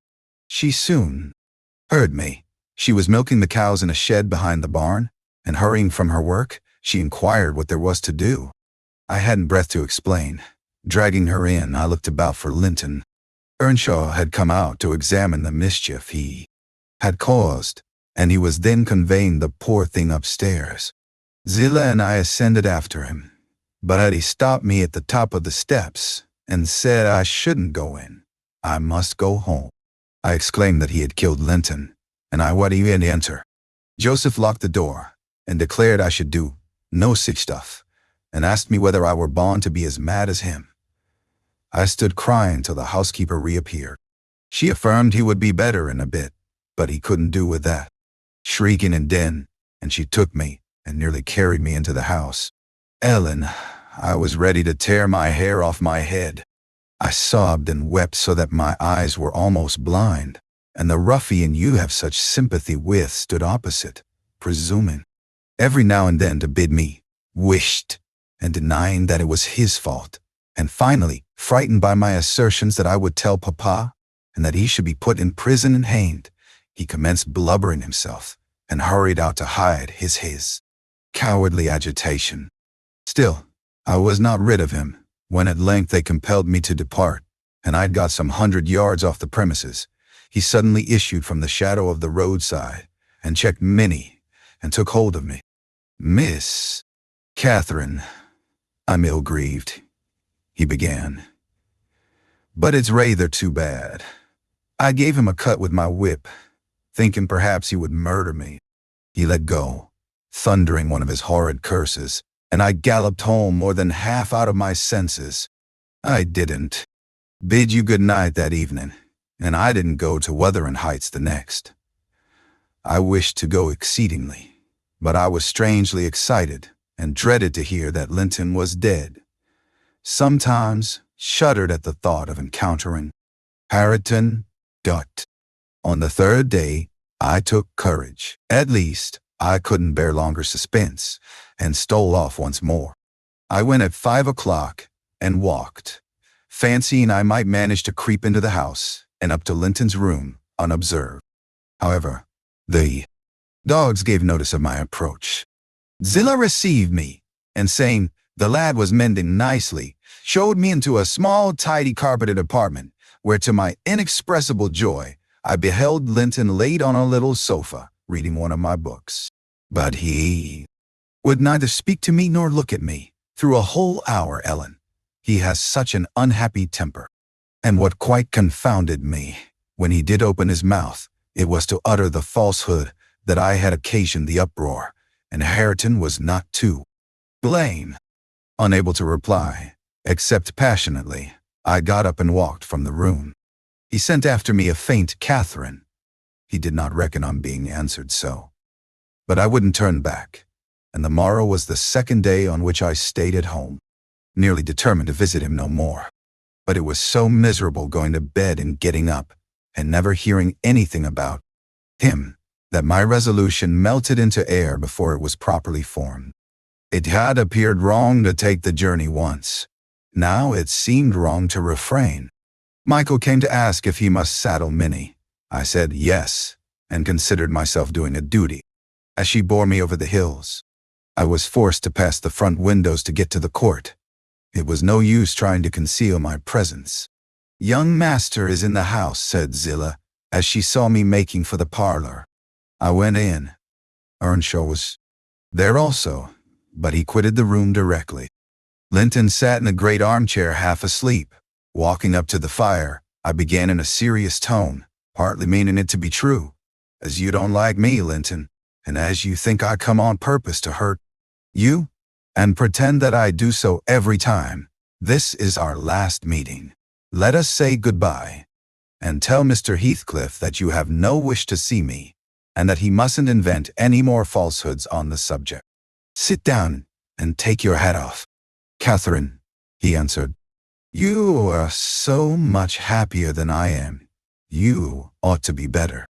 She soon heard me. She was milking the cows in a shed behind the barn, and hurrying from her work, she inquired what there was to do. I hadn't breath to explain. Dragging her in, I looked about for Linton. Earnshaw had come out to examine the mischief he had caused, and he was then conveying the poor thing upstairs. Zillah and I ascended after him, but he stopped me at the top of the steps and said I shouldn't go in. I must go home. I exclaimed that he had killed Linton, and I would even enter. Joseph locked the door and declared I should do no such stuff, and asked me whether I were born to be as mad as him. I stood crying till the housekeeper reappeared. She affirmed he would be better in a bit, but he couldn't do with that. Shrieking and din, and she took me and nearly carried me into the house. Ellen, I was ready to tear my hair off my head. I sobbed and wept so that my eyes were almost blind, and the ruffian you have such sympathy with stood opposite, presuming every now and then to bid me wished, and denying that it was his fault, and finally, frightened by my assertions that I would tell Papa, and that he should be put in prison and hanged, he commenced blubbering himself, and hurried out to hide his cowardly agitation. Still, I was not rid of him. When at length they compelled me to depart, and I'd got some 100 yards off the premises, he suddenly issued from the shadow of the roadside, and checked Minnie, and took hold of me. "Miss Catherine, I'm ill-grieved," he began, "but it's rather too bad. I gave him a cut with my whip, thinking perhaps he would murder me. He let go, thundering one of his horrid curses, and I galloped home more than half out of my senses. I didn't bid you good night that evening, and I didn't go to Wuthering Heights the next. I wished to go exceedingly, but I was strangely excited and dreaded to hear that Linton was dead. Sometimes shuddered at the thought of encountering Hareton. On the third day, I took courage. At least, I couldn't bear longer suspense, and stole off once more. I went at 5 o'clock and walked, fancying I might manage to creep into the house and up to Linton's room unobserved. However, the dogs gave notice of my approach. Zillah received me, and saying the lad was mending nicely, showed me into a small, tidy carpeted apartment, where to my inexpressible joy, I beheld Linton laid on a little sofa, reading one of my books. But he would neither speak to me nor look at me through a whole hour, Ellen. He has such an unhappy temper. And what quite confounded me, when he did open his mouth, it was to utter the falsehood that I had occasioned the uproar, and Hareton was not to blame. Unable to reply, except passionately, I got up and walked from the room. He sent after me a faint Catherine. He did not reckon on being answered so. But I wouldn't turn back, and the morrow was the second day on which I stayed at home, nearly determined to visit him no more. But it was so miserable going to bed and getting up, and never hearing anything about him, that my resolution melted into air before it was properly formed. It had appeared wrong to take the journey once. Now it seemed wrong to refrain. Michael came to ask if he must saddle Minnie. I said yes, and considered myself doing a duty. As she bore me over the hills, I was forced to pass the front windows to get to the court. It was no use trying to conceal my presence. "Young master is in the house," said Zillah, as she saw me making for the parlor. I went in. Earnshaw was there also, but he quitted the room directly. Linton sat in a great armchair half asleep. Walking up to the fire, I began in a serious tone, partly meaning it to be true. "As you don't like me, Linton, and as you think I come on purpose to hurt you, and pretend that I do so every time, this is our last meeting. Let us say goodbye, and tell Mr. Heathcliff that you have no wish to see me, and that he mustn't invent any more falsehoods on the subject. Sit down and take your hat off." "Catherine," he answered, "you are so much happier than I am. You ought to be better.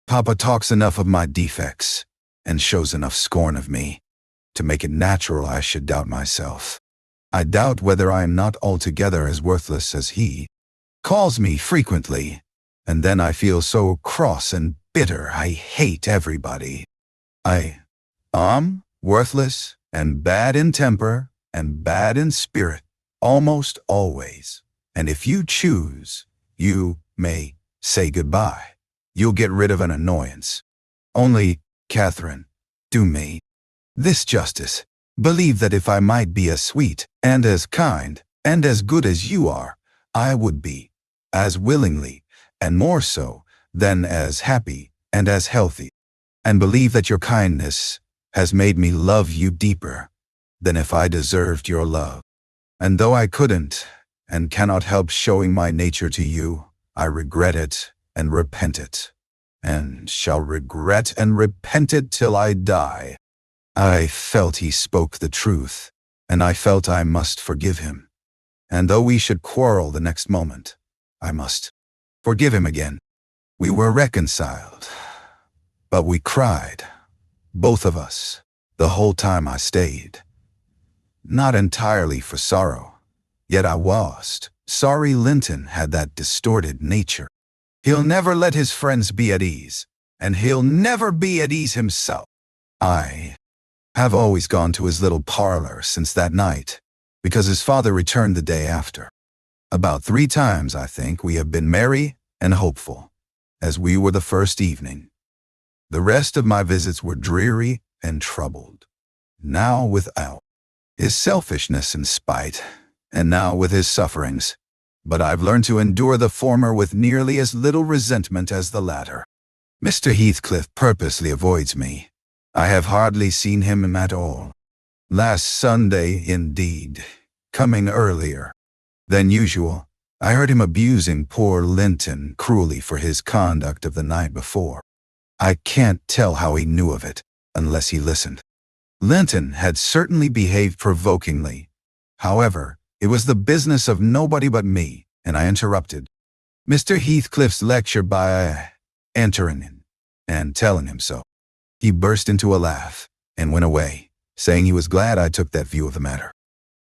Papa talks enough of my defects, and shows enough scorn of me, to make it natural I should doubt myself. I doubt whether I am not altogether as worthless as he calls me frequently. and then I feel so cross and bitter I hate everybody. I am worthless and bad in temper and bad in spirit, almost always. And if you choose, you may say goodbye. You'll get rid of an annoyance. Only, Catherine, do me this justice. Believe that if I might be as sweet and as kind and as good as you are, I would be, as willingly, and more so, than as happy and as healthy. And believe that your kindness has made me love you deeper than if I deserved your love. And though I couldn't and cannot help showing my nature to you, I regret it and repent it, and shall regret and repent it till I die. I felt he spoke the truth, and I felt I must forgive him. And though we should quarrel the next moment, I must forgive him again. We were reconciled, but we cried, both of us, the whole time I stayed. Not entirely for sorrow, yet I was sorry Linton had that distorted nature. He'll never let his friends be at ease, and he'll never be at ease himself. I have always gone to his little parlor since that night, because his father returned the day after. About 3 times, I think, we have been merry and hopeful, as we were the first evening. The rest of my visits were dreary and troubled, now without his selfishness and spite, and now with his sufferings. But I've learned to endure the former with nearly as little resentment as the latter. Mr. Heathcliff purposely avoids me. I have hardly seen him at all. Last Sunday, indeed, coming earlier than usual, I heard him abusing poor Linton cruelly for his conduct of the night before. I can't tell how he knew of it, unless he listened. Linton had certainly behaved provokingly. However, it was the business of nobody but me, and I interrupted Mr. Heathcliff's lecture by entering in and telling him so. He burst into a laugh and went away, saying he was glad I took that view of the matter.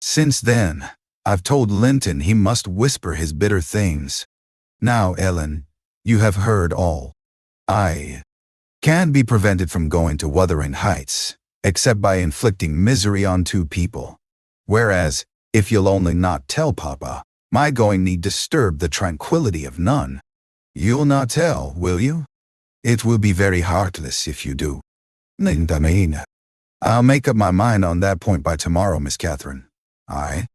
Since then, I've told Linton he must whisper his bitter things. Now, Ellen, you have heard all. I can't be prevented from going to Wuthering Heights, except by inflicting misery on 2 people. Whereas, if you'll only not tell Papa, my going need disturb the tranquility of none. You'll not tell, will you? It will be very heartless if you do. I'll make up my mind on that point by tomorrow, Miss Catherine. I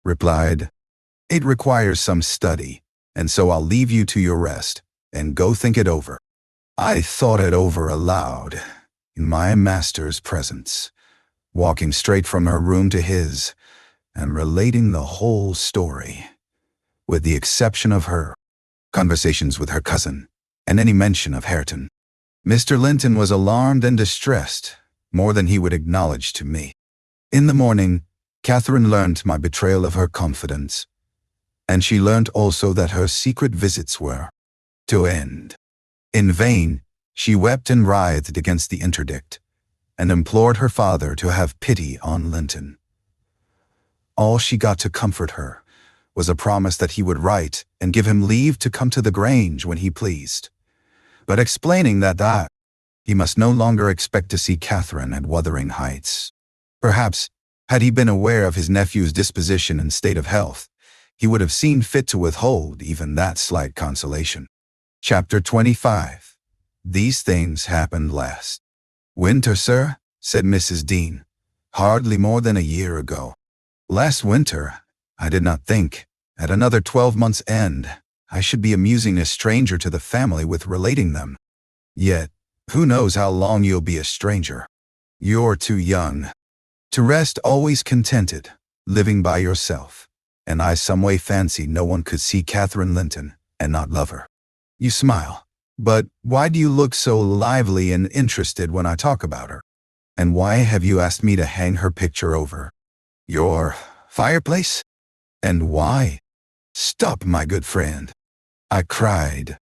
replied. It requires some study, and so I'll leave you to your rest, and go think it over. I thought it over aloud, in my master's presence, walking straight from her room to his, and relating the whole story, with the exception of her conversations with her cousin, and any mention of Hareton. Mr. Linton was alarmed and distressed, more than he would acknowledge to me. In the morning, Catherine learnt my betrayal of her confidence, and she learnt also that her secret visits were to end. In vain, she wept and writhed against the interdict, and implored her father to have pity on Linton. All she got to comfort her was a promise that he would write and give him leave to come to the Grange when he pleased, but explaining that he must no longer expect to see Catherine at Wuthering Heights. Perhaps, had he been aware of his nephew's disposition and state of health, he would have seen fit to withhold even that slight consolation. Chapter 25. These things happened last winter, sir, said Mrs. Dean, hardly more than a year ago. Last winter, I did not think, at another 12 months' end, I should be amusing a stranger to the family with relating them. Yet, who knows how long you'll be a stranger? You're too young to rest always contented, living by yourself, and I some way fancy no one could see Catherine Linton and not love her. You smile, but why do you look so lively and interested when I talk about her? And why have you asked me to hang her picture over your fireplace? And why? Stop, my good friend, I cried.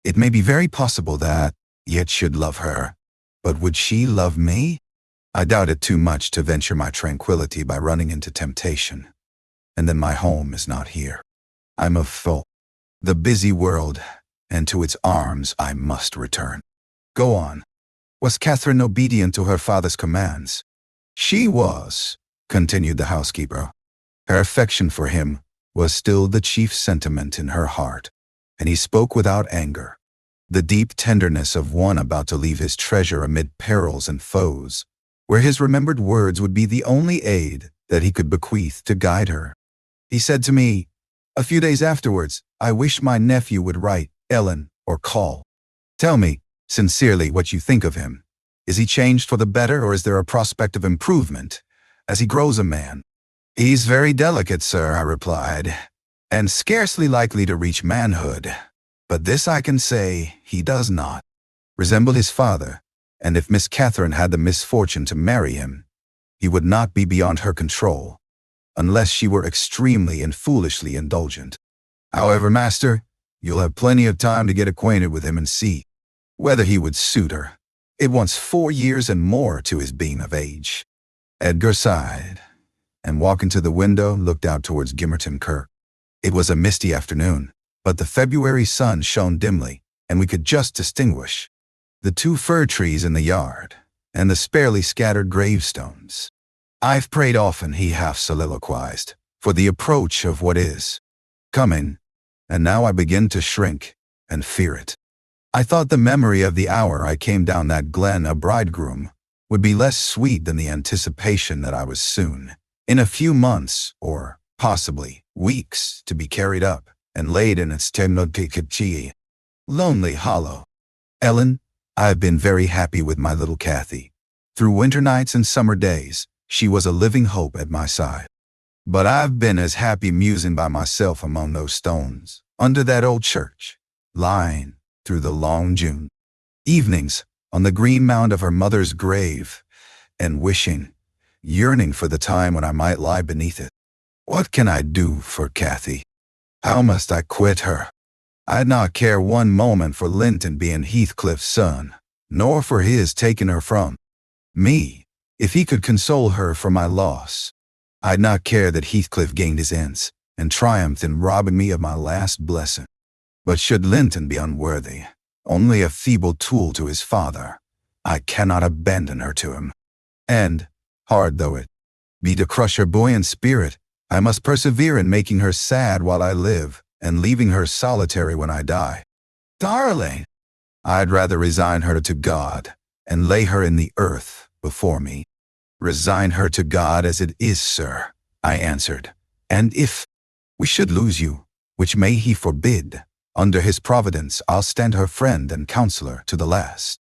It may be very possible that yet should love her, but would she love me? I doubt it too much to venture my tranquility by running into temptation. And then my home is not here. I'm a fool. The busy world and to its arms I must return. Go on. Was Catherine obedient to her father's commands? She was, continued the housekeeper. Her affection for him was still the chief sentiment in her heart, and he spoke without anger. The deep tenderness of one about to leave his treasure amid perils and foes, where his remembered words would be the only aid that he could bequeath to guide her. He said to me, a few days afterwards, I wish my nephew would write, Ellen, or call. Tell me, sincerely, what you think of him. Is he changed for the better, or is there a prospect of improvement as he grows a man? He's very delicate, sir, I replied, and scarcely likely to reach manhood. But this I can say, he does not resemble his father, and if Miss Catherine had the misfortune to marry him, he would not be beyond her control, unless she were extremely and foolishly indulgent. However, master, you'll have plenty of time to get acquainted with him and see whether he would suit her. It wants 4 years and more to his being of age. Edgar sighed, and walking to the window, looked out towards Gimmerton Kirk. It was a misty afternoon, but the February sun shone dimly, and we could just distinguish the 2 fir trees in the yard, and the sparely scattered gravestones. I've prayed often, he half soliloquized, for the approach of what is coming, and now I begin to shrink and fear it. I thought the memory of the hour I came down that glen a bridegroom would be less sweet than the anticipation that I was soon, in a few months, or possibly weeks, to be carried up and laid in its lonely hollow. Ellen, I've been very happy with my little Cathy. Through winter nights and summer days, she was a living hope at my side. But I've been as happy musing by myself among those stones, under that old church, lying through the long June evenings on the green mound of her mother's grave, and wishing, yearning for the time when I might lie beneath it. What can I do for Cathy? How must I quit her? I'd not care one moment for Linton being Heathcliff's son, nor for his taking her from me, if he could console her for my loss. I'd not care that Heathcliff gained his ends, and triumphed in robbing me of my last blessing. But should Linton be unworthy, only a feeble tool to his father, I cannot abandon her to him. And, hard though it be to crush her buoyant spirit, I must persevere in making her sad while I live, and leaving her solitary when I die. Darling! I'd rather resign her to God, and lay her in the earth before me. Resign her to God as it is, sir, I answered, and if we should lose you, which may he forbid, under his providence I'll stand her friend and counselor to the last.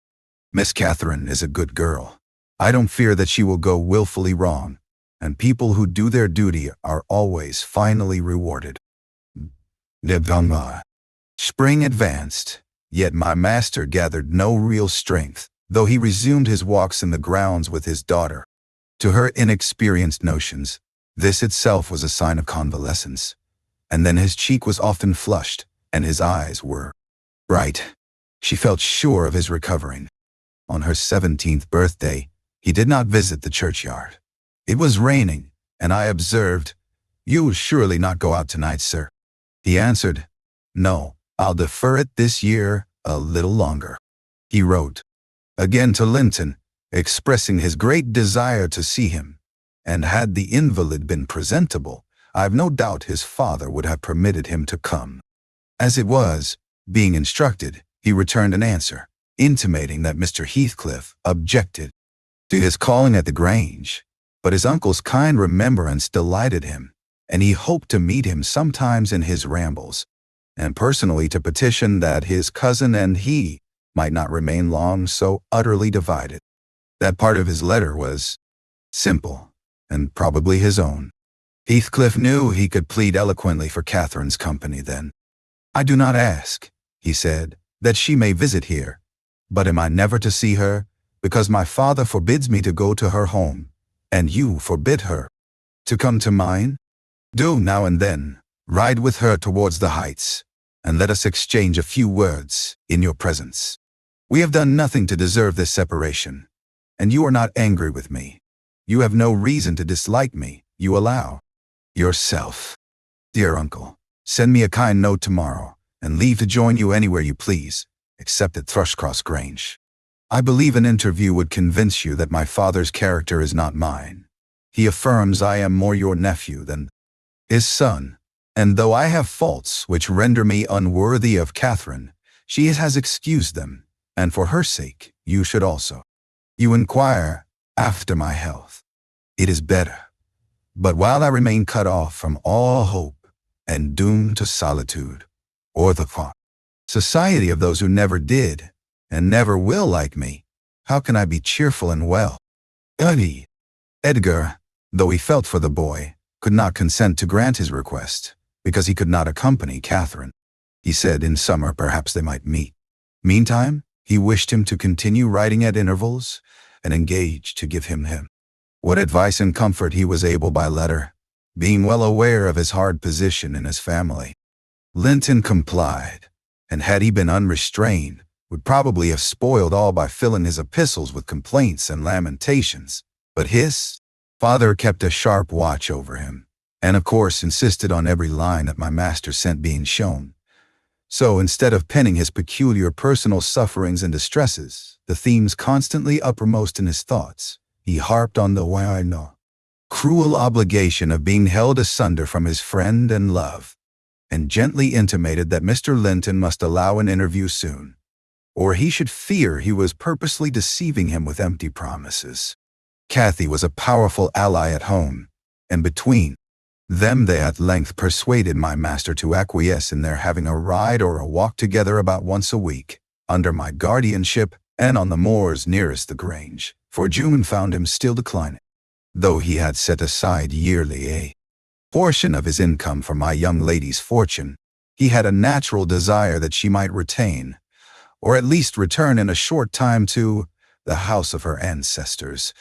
Miss Catherine is a good girl. I don't fear that she will go willfully wrong, and people who do their duty are always finally rewarded. Spring advanced, yet my master gathered no real strength, though he resumed his walks in the grounds with his daughter. To her inexperienced notions, this itself was a sign of convalescence, and then his cheek was often flushed, and his eyes were bright. She felt sure of his recovering. On her 17th birthday, he did not visit the churchyard. It was raining, and I observed, "You will surely not go out tonight, sir." He answered, "No, I'll defer it this year a little longer." He wrote again to Linton, expressing his great desire to see him, and had the invalid been presentable, I've no doubt his father would have permitted him to come. As it was, being instructed, he returned an answer, intimating that Mr. Heathcliff objected to his calling at the Grange, but his uncle's kind remembrance delighted him, and he hoped to meet him sometimes in his rambles, and personally to petition that his cousin and he might not remain long so utterly divided. That part of his letter was simple, and probably his own. Heathcliff knew he could plead eloquently for Catherine's company then. "I do not ask," he said, "that she may visit here, but am I never to see her, because my father forbids me to go to her home, and you forbid her to come to mine? Do now and then ride with her towards the heights, and let us exchange a few words in your presence. We have done nothing to deserve this separation, and you are not angry with me. You have no reason to dislike me, you allow yourself. Dear uncle, send me a kind note tomorrow, and leave to join you anywhere you please, except at Thrushcross Grange. I believe an interview would convince you that my father's character is not mine. He affirms I am more your nephew than his son, and though I have faults which render me unworthy of Catherine, she has excused them, and for her sake you should also. You inquire after my health. It is better, but while I remain cut off from all hope and doomed to solitude, or the society of those who never did and never will like me, how can I be cheerful and well? Edgar, though he felt for the boy, could not consent to grant his request, because he could not accompany Catherine. He said in summer perhaps they might meet. Meantime, he wished him to continue writing at intervals, and engaged to give him what advice and comfort he was able by letter, being well aware of his hard position in his family. Linton complied, and had he been unrestrained, would probably have spoiled all by filling his epistles with complaints and lamentations. But his father kept a sharp watch over him, and of course insisted on every line that my master sent being shown. So instead of penning his peculiar personal sufferings and distresses, the themes constantly uppermost in his thoughts, he harped on the cruel obligation of being held asunder from his friend and love, and gently intimated that Mr. Linton must allow an interview soon, or he should fear he was purposely deceiving him with empty promises. Cathy was a powerful ally at home, and between them they at length persuaded my master to acquiesce in their having a ride or a walk together about once a week, under my guardianship and on the moors nearest the Grange, for June found him still declining. Though he had set aside yearly a portion of his income for my young lady's fortune, he had a natural desire that she might retain, or at least return in a short time to the house of her ancestors,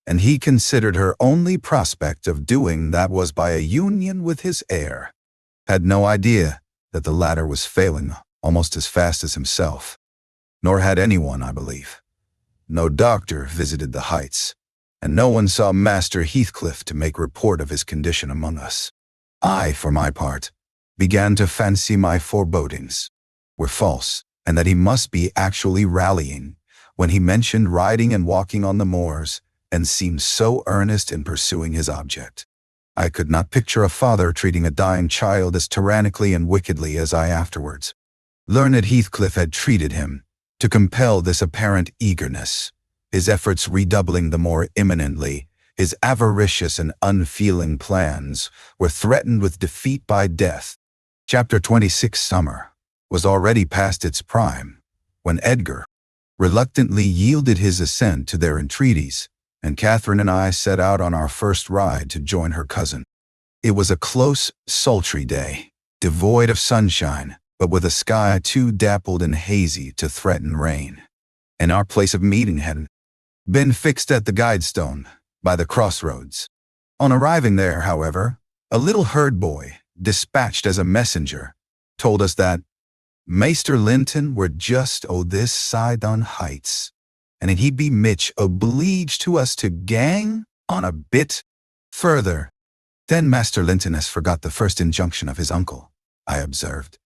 and he considered her only prospect of doing that was by a union with his heir. Had no idea that the latter was failing almost as fast as himself. Nor had anyone, I believe. No doctor visited the Heights, and no one saw Master Heathcliff to make report of his condition among us. I, for my part, began to fancy my forebodings were false, and that he must be actually rallying when he mentioned riding and walking on the moors, and seemed so earnest in pursuing his object. I could not picture a father treating a dying child as tyrannically and wickedly as I afterwards learned Heathcliff had treated him, to compel this apparent eagerness, his efforts redoubling the more imminently. His avaricious and unfeeling plans were threatened with defeat by death. Chapter 26. Summer was already past its prime, when Edgar reluctantly yielded his assent to their entreaties, and Catherine and I set out on our first ride to join her cousin. It was a close, sultry day, devoid of sunshine, but with a sky too dappled and hazy to threaten rain. And our place of meeting had been fixed at the Guidestone, by the crossroads. On arriving there, however, a little herd boy, dispatched as a messenger, told us that Maester Linton were just o' this side on Heights, and he'd be Mitch obleeged to us to gang on a bit further. Then Master Linton has forgot the first injunction of his uncle, I observed.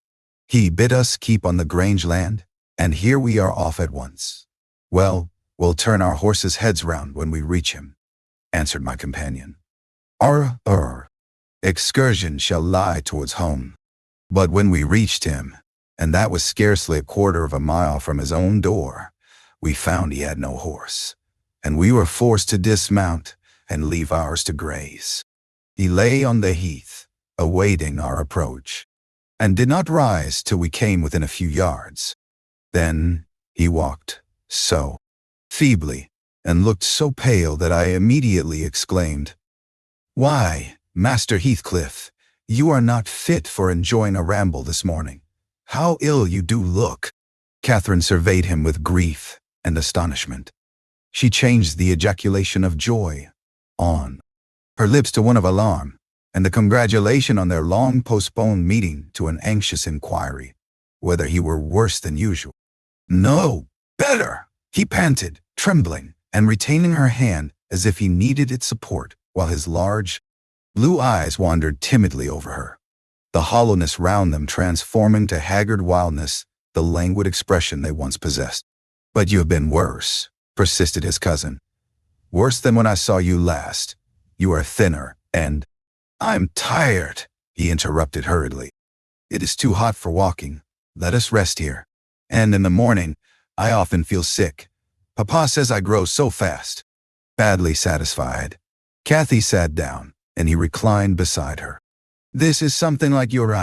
He bid us keep on the Grange land, and here we are off at once. Well, we'll turn our horses' heads round when we reach him, answered my companion. Our excursion shall lie towards home. But when we reached him, and that was scarcely a quarter of a mile from his own door, we found he had no horse, and we were forced to dismount and leave ours to graze. He lay on the heath, awaiting our approach, and did not rise till we came within a few yards. Then he walked so feebly and looked so pale that I immediately exclaimed, "Why, Master Heathcliff, you are not fit for enjoying a ramble this morning. How ill you do look." Catherine surveyed him with grief and astonishment. She changed the ejaculation of joy on her lips to one of alarm, and the congratulation on their long-postponed meeting to an anxious inquiry whether he were worse than usual. "No, better," he panted, trembling, and retaining her hand as if he needed its support, while his large blue eyes wandered timidly over her. the hollowness round them transforming to haggard wildness the languid expression they once possessed. "But you have been worse," persisted his cousin. "Worse than when I saw you last. You are thinner, and—" "I'm tired," he interrupted hurriedly. "It is too hot for walking. Let us rest here. And in the morning, I often feel sick. Papa says I grow so fast." Badly satisfied, Cathy sat down, and he reclined beside her. "This is something like your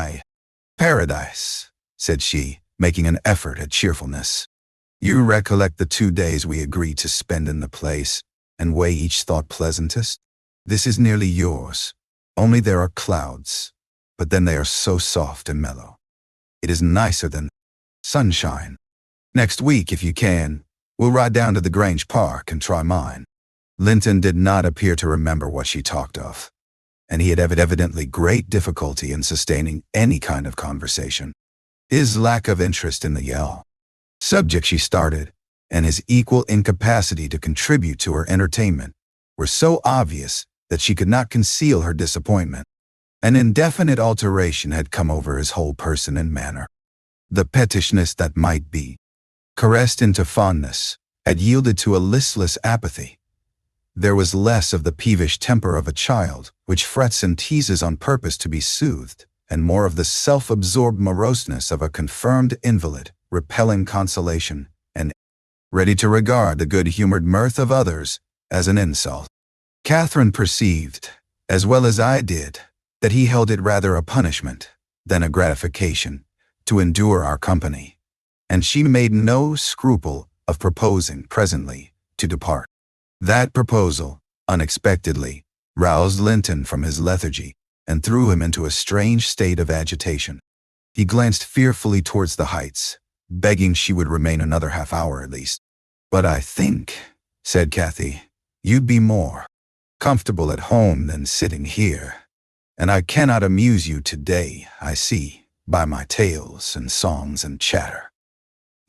paradise," said she, making an effort at cheerfulness. "You recollect the 2 days we agreed to spend in the place, and weigh each thought pleasantest? This is nearly yours, only there are clouds, but then they are so soft and mellow. It is nicer than sunshine. Next week, if you can, we'll ride down to the Grange Park and try mine." Linton did not appear to remember what she talked of, and he had evidently great difficulty in sustaining any kind of conversation. His lack of interest in the subject she started, and his equal incapacity to contribute to her entertainment, were so obvious that she could not conceal her disappointment. An indefinite alteration had come over his whole person and manner. The pettishness that might be caressed into fondness had yielded to a listless apathy. There was less of the peevish temper of a child, which frets and teases on purpose to be soothed, and more of the self-absorbed moroseness of a confirmed invalid, repelling consolation, and ready to regard the good-humored mirth of others as an insult. Catherine perceived, as well as I did, that he held it rather a punishment than a gratification to endure our company, and she made no scruple of proposing presently to depart. That proposal, unexpectedly, roused Linton from his lethargy and threw him into a strange state of agitation. He glanced fearfully towards the heights, begging she would remain another half-hour at least. "But I think," said Cathy, "you'd be more comfortable at home than sitting here. And I cannot amuse you today, I see, by my tales and songs and chatter.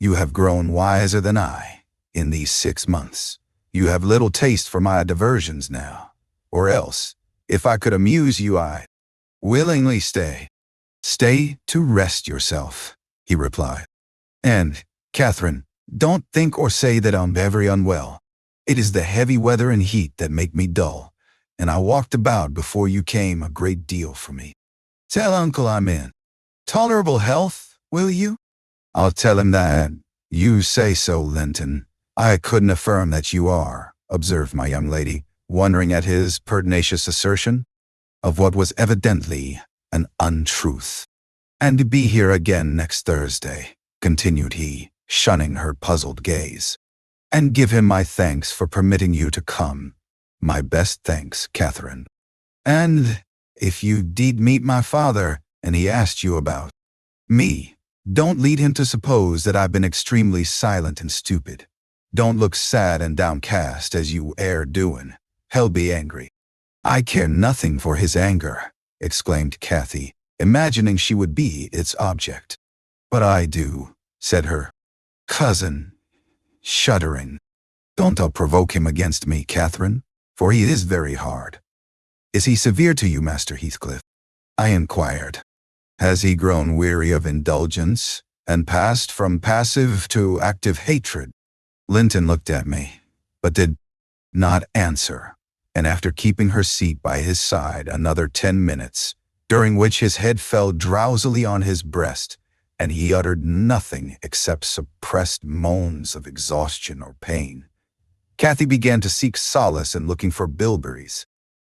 You have grown wiser than I in these 6 months. You have little taste for my diversions now, or else, if I could amuse you, I'd willingly stay." "Stay to rest yourself," he replied. "And, Catherine, don't think or say that I'm very unwell. It is the heavy weather and heat that make me dull, and I walked about before you came a great deal for me. Tell Uncle I'm in tolerable health, will you?" "I'll tell him that. You say so, Linton. I couldn't affirm that you are," observed my young lady, wondering at his pertinacious assertion of what was evidently an untruth. "And to be here again next Thursday," continued he, shunning her puzzled gaze. "And give him my thanks for permitting you to come. My best thanks, Catherine. And if you did meet my father, and he asked you about me, don't lead him to suppose that I've been extremely silent and stupid. Don't look sad and downcast as you air doing. He'll be angry." "I care nothing for his anger," exclaimed Cathy, imagining she would be its object. "But I do," said her cousin, shuddering. "Don't provoke him against me, Catherine, for he is very hard." "Is he severe to you, Master Heathcliff?" I inquired. "Has he grown weary of indulgence, and passed from passive to active hatred?" Linton looked at me, but did not answer, and after keeping her seat by his side another 10 minutes, during which his head fell drowsily on his breast, and he uttered nothing except suppressed moans of exhaustion or pain, Cathy began to seek solace in looking for bilberries,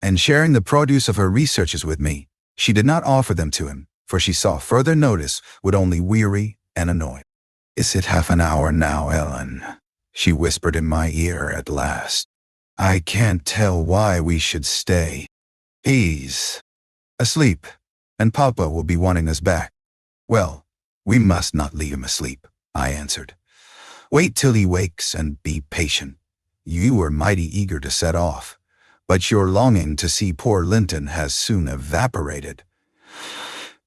and sharing the produce of her researches with me, she did not offer them to him, for she saw further notice would only weary and annoy. "Is it half an hour now, Ellen?" she whispered in my ear at last. "I can't tell why we should stay. He's asleep, and Papa will be wanting us back." "Well, we must not leave him asleep," I answered. "Wait till he wakes and be patient. You were mighty eager to set off, but your longing to see poor Linton has soon evaporated."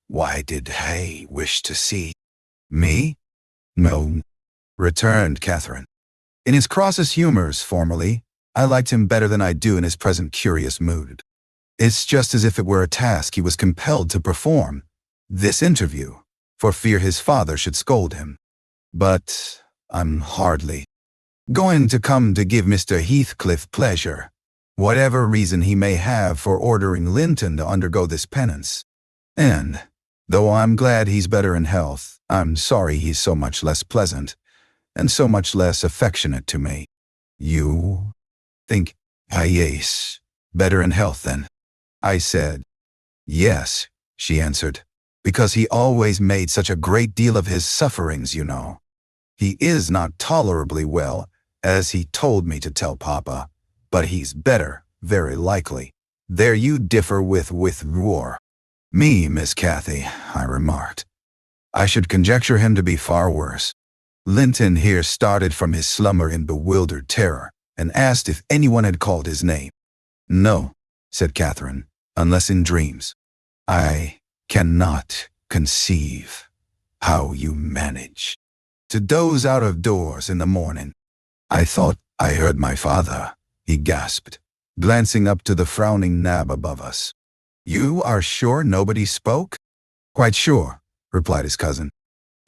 "Why did he wish to see me?" "No," returned Catherine. "In his crossest humors formerly, I liked him better than I do in his present curious mood. It's just as if it were a task he was compelled to perform, this interview, for fear his father should scold him. But I'm hardly going to come to give Mr. Heathcliff pleasure, whatever reason he may have for ordering Linton to undergo this penance. And, though I'm glad he's better in health, I'm sorry he's so much less pleasant, and so much less affectionate to me. You think, yes, better in health then? I said. Yes, she answered, because he always made such a great deal of his sufferings, you know. He is not tolerably well, as he told me to tell Papa, but he's better, very likely. There you differ with war. Me, Miss Cathy, I remarked. I should conjecture him to be far worse. Linton here started from his slumber in bewildered terror, and asked if anyone had called his name. No, said Catherine, unless in dreams. I cannot conceive how you manage to doze out of doors in the morning. I thought I heard my father, he gasped, glancing up to the frowning nab above us. You are sure nobody spoke? Quite sure, replied his cousin.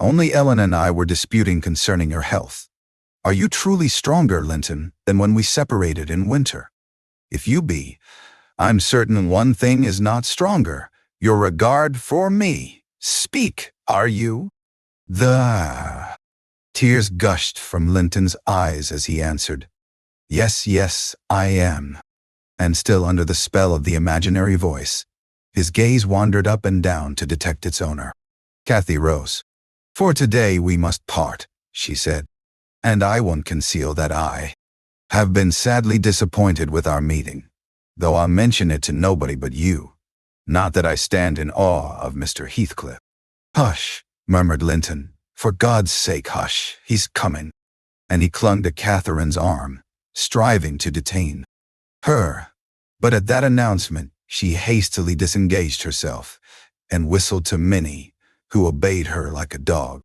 Only Ellen and I were disputing concerning your health. Are you truly stronger, Linton, than when we separated in winter? If you be, I'm certain one thing is not stronger, your regard for me. Speak, are you? The tears gushed from Linton's eyes as he answered, Yes, yes, I am. And still under the spell of the imaginary voice, his gaze wandered up and down to detect its owner. Cathy rose. For today we must part, she said, and I won't conceal that I have been sadly disappointed with our meeting, though I'll mention it to nobody but you. Not that I stand in awe of Mr. Heathcliff. Hush, murmured Linton. For God's sake, hush, he's coming. And he clung to Catherine's arm, striving to detain her. But at that announcement, she hastily disengaged herself and whistled to Minnie, who obeyed her like a dog.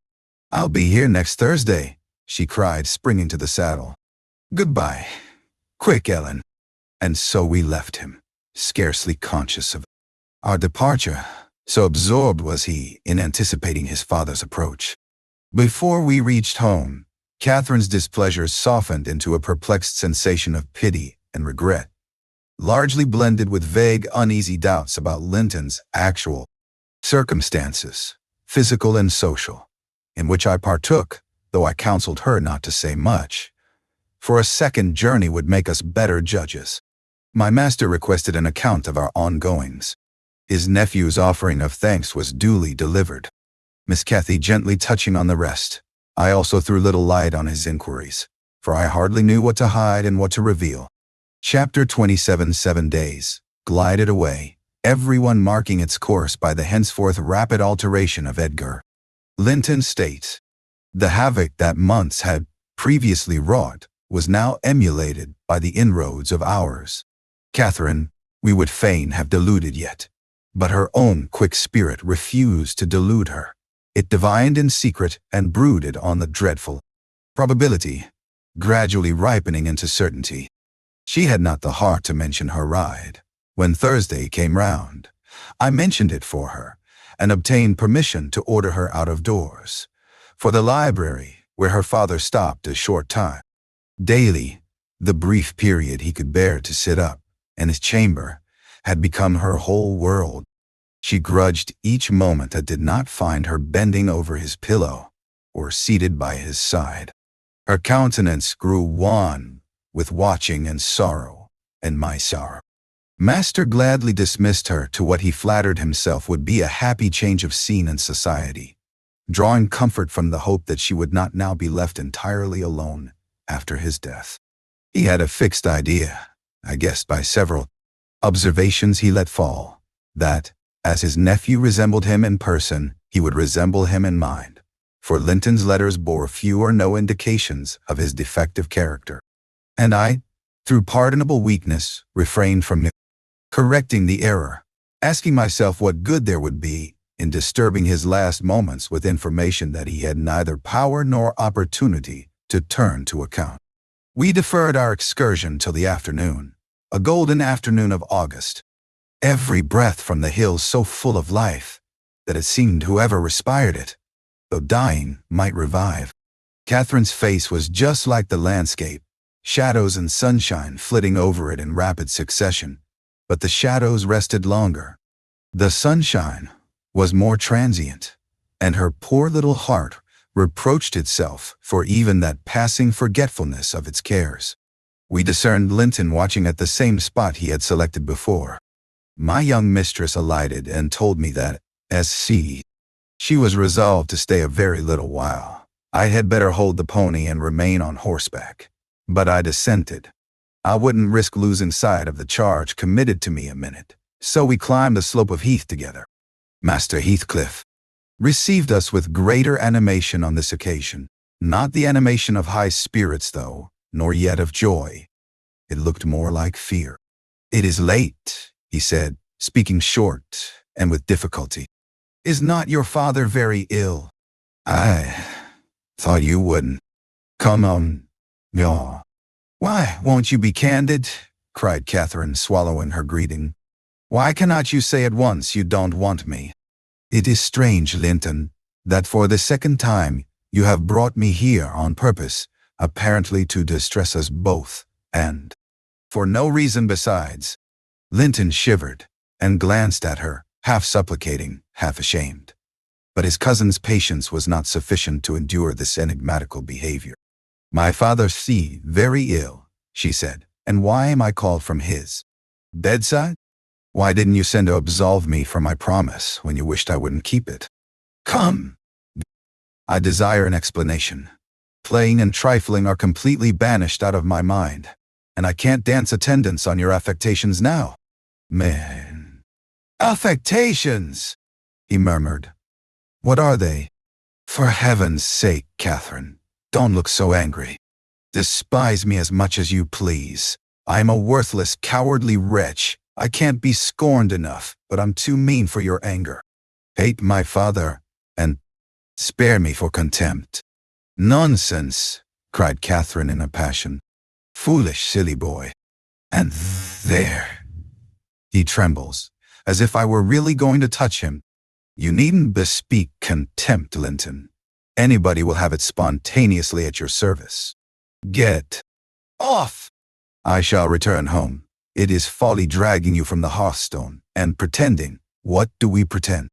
I'll be here next Thursday, she cried, springing to the saddle. Goodbye. Quick, Ellen. And so we left him, scarcely conscious of our departure, so absorbed was he in anticipating his father's approach. Before we reached home, Catherine's displeasure softened into a perplexed sensation of pity and regret, largely blended with vague, uneasy doubts about Linton's actual circumstances, physical and social, in which I partook, though I counseled her not to say much, for a second journey would make us better judges. My master requested an account of our ongoings. His nephew's offering of thanks was duly delivered, Miss Cathy gently touching on the rest. I also threw little light on his inquiries, for I hardly knew what to hide and what to reveal. Chapter 27. 7 days glided away, everyone marking its course by the henceforth rapid alteration of Edgar Linton states. The havoc that months had previously wrought was now emulated by the inroads of hours. Catherine, we would fain have deluded yet, but her own quick spirit refused to delude her. It divined in secret and brooded on the dreadful probability, gradually ripening into certainty. She had not the heart to mention her ride. When Thursday came round, I mentioned it for her, and obtained permission to order her out of doors, for the library, where her father stopped a short time daily, the brief period he could bear to sit up, and his chamber had become her whole world. She grudged each moment that did not find her bending over his pillow or seated by his side. Her countenance grew wan with watching and sorrow, and my sorrow. Master gladly dismissed her to what he flattered himself would be a happy change of scene and society, drawing comfort from the hope that she would not now be left entirely alone after his death. He had a fixed idea, I guessed by several observations he let fall, that, as his nephew resembled him in person, he would resemble him in mind, for Linton's letters bore few or no indications of his defective character. And I, through pardonable weakness, refrained from correcting the error, asking myself what good there would be in disturbing his last moments with information that he had neither power nor opportunity to turn to account. We deferred our excursion till the afternoon, a golden afternoon of August. Every breath from the hills so full of life, that it seemed whoever respired it, though dying, might revive. Catherine's face was just like the landscape, shadows and sunshine flitting over it in rapid succession, but the shadows rested longer. The sunshine was more transient, and her poor little heart reproached itself for even that passing forgetfulness of its cares. We discerned Linton watching at the same spot he had selected before. My young mistress alighted and told me that, she was resolved to stay a very little while. I had better hold the pony and remain on horseback. But I dissented. I wouldn't risk losing sight of the charge committed to me a minute, so we climbed the slope of heath together. Master Heathcliff received us with greater animation on this occasion, not the animation of high spirits, though, nor yet of joy. It looked more like fear. "It is late," he said, speaking short and with difficulty. "Is not your father very ill?" "I thought you wouldn't. Come on, no." "Why, won't you be candid?" cried Catherine, swallowing her greeting. "Why cannot you say at once you don't want me?" "It is strange, Linton, that for the second time you have brought me here on purpose, apparently to distress us both, and for no reason besides." Linton shivered and glanced at her, half supplicating, half ashamed. But his cousin's patience was not sufficient to endure this enigmatical behavior. "My father's very ill," she said. "And why am I called from his bedside? Why didn't you send to absolve me from my promise when you wished I wouldn't keep it? Come. I desire an explanation. Playing and trifling are completely banished out of my mind, and I can't dance attendance on your affectations now." "Man." "Affectations," he murmured. "What are they?" "For heaven's sake, Catherine, don't look so angry. Despise me as much as you please. I am a worthless, cowardly wretch. I can't be scorned enough, but I'm too mean for your anger. Hate my father, and spare me for contempt." "Nonsense," cried Catherine in a passion. "Foolish, silly boy. And there. He trembles, as if I were really going to touch him. You needn't bespeak contempt, Linton. Anybody will have it spontaneously at your service. Get off. I shall return home. It is folly dragging you from the hearthstone and pretending. What do we pretend?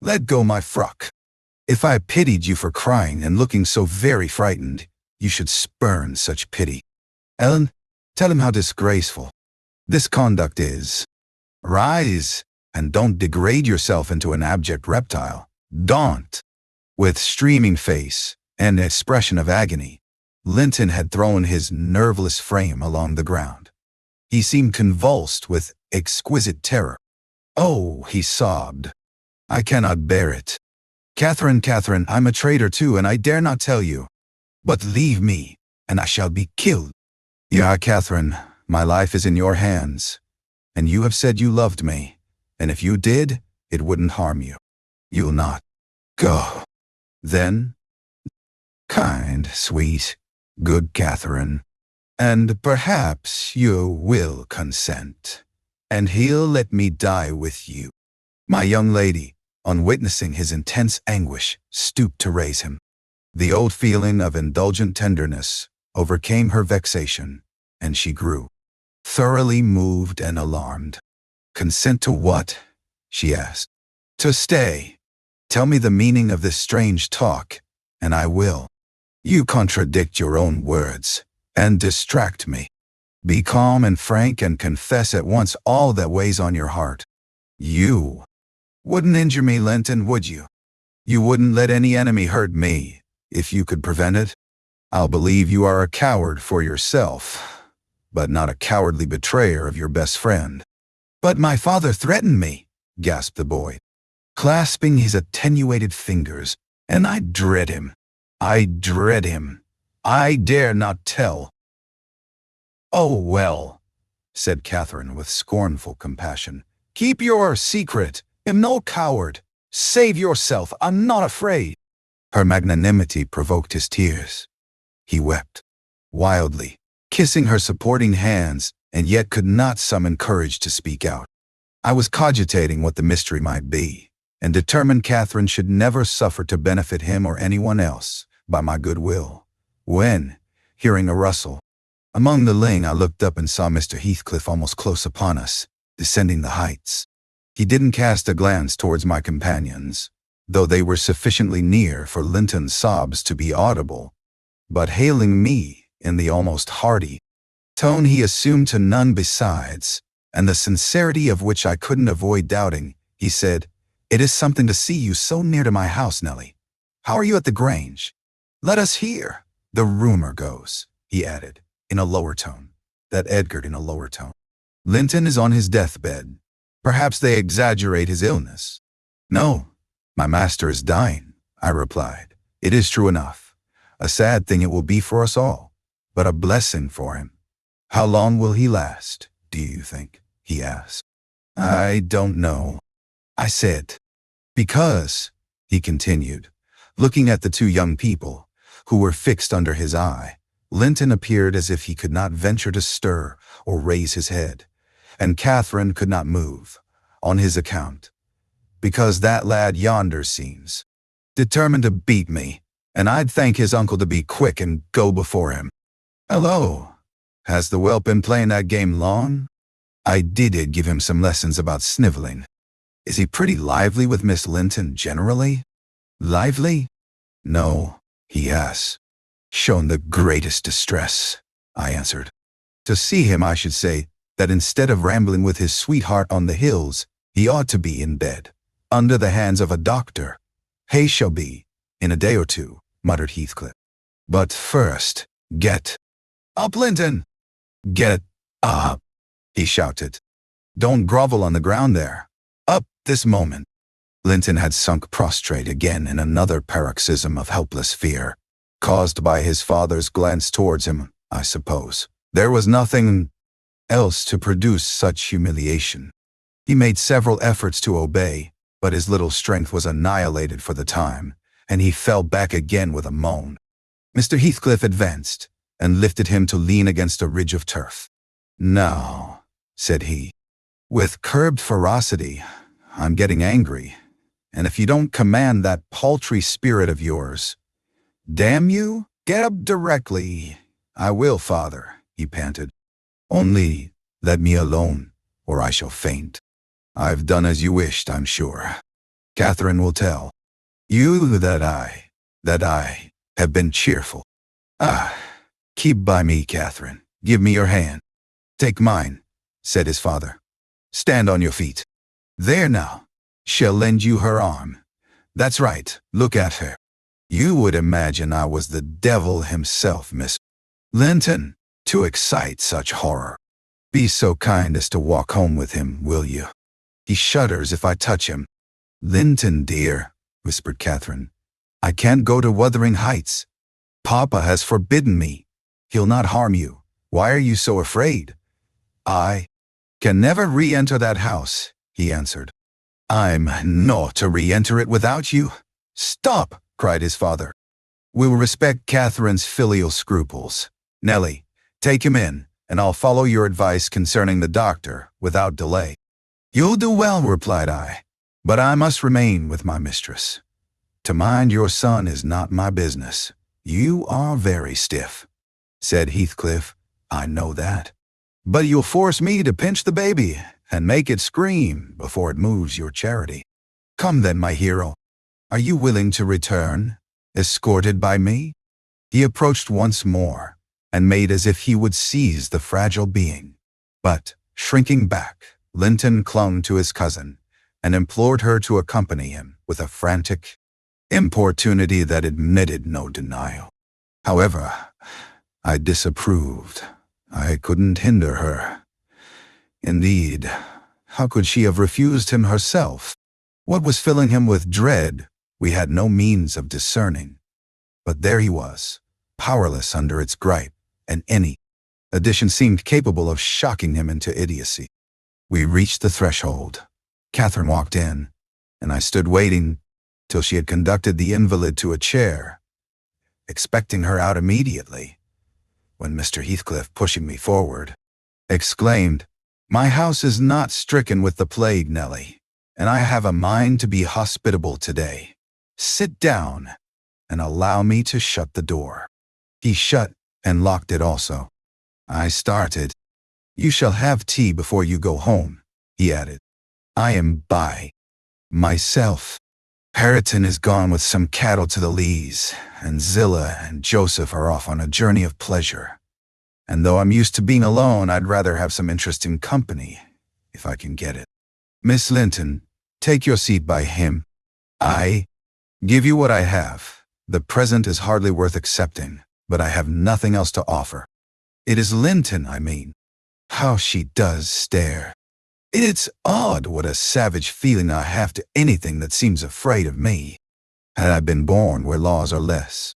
Let go my frock. If I pitied you for crying and looking so very frightened, you should spurn such pity. Ellen, tell him how disgraceful this conduct is. Rise, and don't degrade yourself into an abject reptile. Don't." With streaming face and expression of agony, Linton had thrown his nerveless frame along the ground. He seemed convulsed with exquisite terror. "Oh," he sobbed, "I cannot bear it. Catherine, Catherine, I'm a traitor too, and I dare not tell you. But leave me, and I shall be killed." "Yeah, Catherine, my life is in your hands, and you have said you loved me, and if you did, it wouldn't harm you. You'll not. Go. Then, kind, sweet, good Catherine, and perhaps you will consent, and he'll let me die with you." My young lady, on witnessing his intense anguish, stooped to raise him. The old feeling of indulgent tenderness overcame her vexation, and she grew thoroughly moved and alarmed. "Consent to what?" she asked. "To stay. Tell me the meaning of this strange talk, and I will." "You contradict your own words and distract me. Be calm and frank and confess at once all that weighs on your heart. You wouldn't injure me, Linton, would you? You wouldn't let any enemy hurt me, if you could prevent it? I'll believe you are a coward for yourself, but not a cowardly betrayer of your best friend." "But my father threatened me," gasped the boy, clasping his attenuated fingers, "and I dread him. I dread him. I dare not tell." "Oh, well," said Catherine with scornful compassion. "Keep your secret. I'm no coward. Save yourself. I'm not afraid." Her magnanimity provoked his tears. He wept wildly, kissing her supporting hands, and yet could not summon courage to speak out. "I was cogitating what the mystery might be," and determined Catherine should never suffer to benefit him or anyone else by my goodwill. When, hearing a rustle among the ling, I looked up and saw Mr. Heathcliff almost close upon us, descending the heights. He didn't cast a glance towards my companions, though they were sufficiently near for Linton's sobs to be audible, but hailing me in the almost hearty tone he assumed to none besides, and the sincerity of which I couldn't avoid doubting, he said, "It is something to see you so near to my house, Nelly. How are you at the Grange? Let us hear. The rumor goes," he added, in a lower tone, "Linton is on his deathbed. Perhaps they exaggerate his illness." "No, my master is dying," I replied. "It is true enough. A sad thing it will be for us all, but a blessing for him." "How long will he last, do you think?" he asked. "I don't know," I said. "Because," he continued, looking at the two young people, who were fixed under his eye, "Linton appeared as if he could not venture to stir or raise his head, and Catherine could not move, on his account, because that lad yonder seems determined to beat me, and I'd thank his uncle to be quick and go before him. Hello, has the whelp been playing that game long? I did give him some lessons about snivelling. Is he pretty lively with Miss Linton generally?" "Lively? No, he has shown the greatest distress," I answered. "To see him, I should say that instead of rambling with his sweetheart on the hills, he ought to be in bed, under the hands of a doctor." "Hay shall be, in a day or two," muttered Heathcliff. "But first, get up, Linton! Get up!" he shouted. "Don't grovel on the ground there. Up this moment." Linton had sunk prostrate again in another paroxysm of helpless fear, caused by his father's glance towards him, I suppose. There was nothing else to produce such humiliation. He made several efforts to obey, but his little strength was annihilated for the time, and he fell back again with a moan. Mr. Heathcliff advanced and lifted him to lean against a ridge of turf. "Now," said he, with curbed ferocity, "I'm getting angry, and if you don't command that paltry spirit of yours, damn you, get up directly." "I will, father," he panted. "Only let me alone, or I shall faint. I've done as you wished, I'm sure. Catherine will tell you that I have been cheerful. Keep by me, Catherine. Give me your hand." "Take mine," said his father. "Stand on your feet. There now. She'll lend you her arm. That's right, look at her. You would imagine I was the devil himself, Miss Linton, to excite such horror. Be so kind as to walk home with him, will you? He shudders if I touch him." "Linton, dear," whispered Catherine, "I can't go to Wuthering Heights. Papa has forbidden me. He'll not harm you. Why are you so afraid?" "I can never re-enter that house," he answered. "I'm not to re-enter it without you." "Stop!" cried his father. "We'll respect Catherine's filial scruples. Nelly, take him in, and I'll follow your advice concerning the doctor without delay." "You'll do well," replied I, "but I must remain with my mistress. To mind your son is not my business." "You are very stiff," said Heathcliff. "I know that. But you'll force me to pinch the baby and make it scream before it moves your charity. Come then, my hero. Are you willing to return, escorted by me?" He approached once more and made as if he would seize the fragile being. But, shrinking back, Linton clung to his cousin and implored her to accompany him with a frantic importunity that admitted no denial. However, I disapproved. I couldn't hinder her. Indeed, how could she have refused him herself? What was filling him with dread, we had no means of discerning. But there he was, powerless under its gripe, and any addition seemed capable of shocking him into idiocy. We reached the threshold. Catherine walked in, and I stood waiting till she had conducted the invalid to a chair, expecting her out immediately, when Mr. Heathcliff, pushing me forward, exclaimed, "My house is not stricken with the plague, Nelly, and I have a mind to be hospitable today. Sit down, and allow me to shut the door." He shut and locked it also. I started. "You shall have tea before you go home," he added. "I am by myself. Hareton is gone with some cattle to the Lees, and Zillah and Joseph are off on a journey of pleasure. And though I'm used to being alone, I'd rather have some interesting company, if I can get it. Miss Linton, take your seat by him. I give you what I have. The present is hardly worth accepting, but I have nothing else to offer. It is Linton, I mean. How she does stare. It's odd what a savage feeling I have to anything that seems afraid of me. Had I been born where laws are less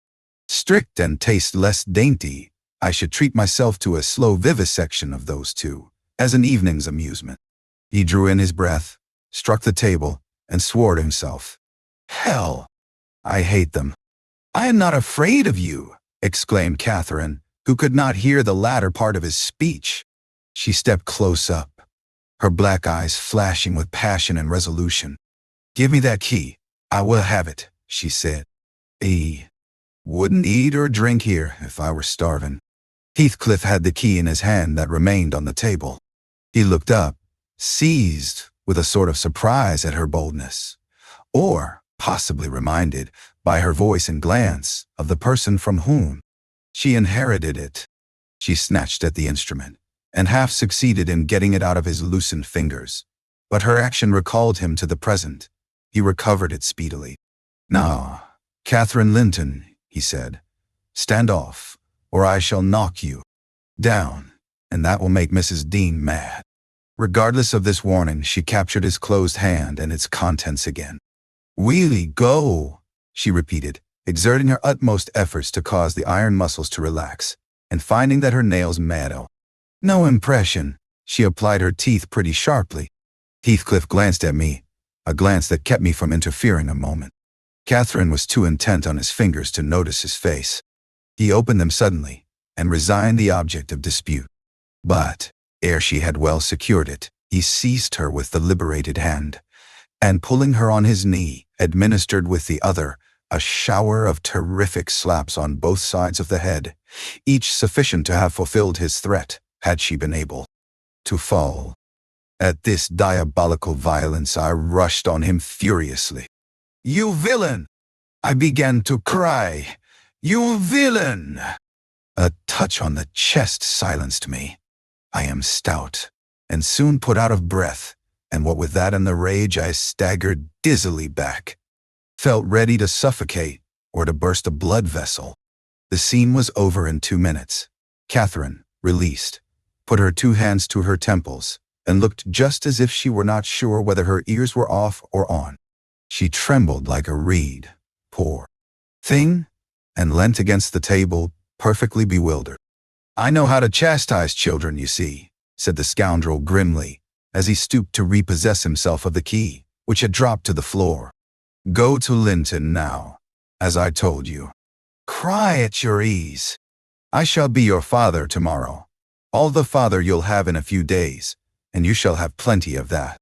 strict and taste less dainty, I should treat myself to a slow vivisection of those two, as an evening's amusement." He drew in his breath, struck the table, and swore to himself. "Hell! I hate them." "I am not afraid of you," exclaimed Catherine, who could not hear the latter part of his speech. She stepped close up, her black eyes flashing with passion and resolution. "Give me that key. I will have it," she said. "I wouldn't eat or drink here if I were starving." Heathcliff had the key in his hand that remained on the table. He looked up, seized with a sort of surprise at her boldness, or possibly reminded, by her voice and glance, of the person from whom she inherited it. She snatched at the instrument, and half succeeded in getting it out of his loosened fingers. But her action recalled him to the present. He recovered it speedily. "Now, Catherine Linton," he said, "stand off, or I shall knock you down, and that will make Mrs. Dean mad." Regardless of this warning, she captured his closed hand and its contents again. "Really go," she repeated, exerting her utmost efforts to cause the iron muscles to relax, and finding that her nails meadow no impression, she applied her teeth pretty sharply. Heathcliff glanced at me, a glance that kept me from interfering a moment. Catherine was too intent on his fingers to notice his face. He opened them suddenly, and resigned the object of dispute. But, ere she had well secured it, he seized her with the liberated hand, and pulling her on his knee, administered with the other a shower of terrific slaps on both sides of the head, each sufficient to have fulfilled his threat, had she been able to fall. At this diabolical violence I rushed on him furiously. "You villain!" I began to cry. "You villain!" A touch on the chest silenced me. I am stout, and soon put out of breath, and what with that and the rage I staggered dizzily back, felt ready to suffocate or to burst a blood vessel. The scene was over in 2 minutes. Catherine, released, put her 2 hands to her temples, and looked just as if she were not sure whether her ears were off or on. She trembled like a reed, poor thing, and leant against the table, perfectly bewildered. "I know how to chastise children, you see," said the scoundrel grimly, as he stooped to repossess himself of the key, which had dropped to the floor. "Go to Linton now, as I told you. Cry at your ease. I shall be your father tomorrow, all the father you'll have in a few days, and you shall have plenty of that.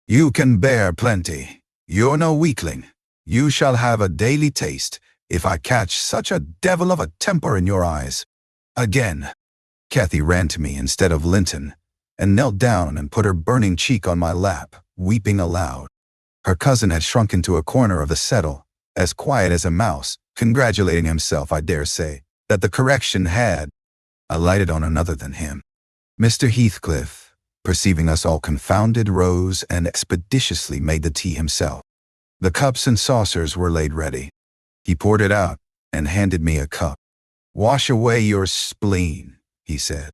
You can bear plenty. You're no weakling. You shall have a daily taste, if I catch such a devil of a temper in your eyes." Again, Cathy ran to me instead of Linton, and knelt down and put her burning cheek on my lap, weeping aloud. Her cousin had shrunk into a corner of the settle, as quiet as a mouse, congratulating himself, I dare say, that the correction had alighted on another than him. Mr. Heathcliff, perceiving us all confounded, rose and expeditiously made the tea himself. The cups and saucers were laid ready. He poured it out and handed me a cup. "Wash away your spleen," he said,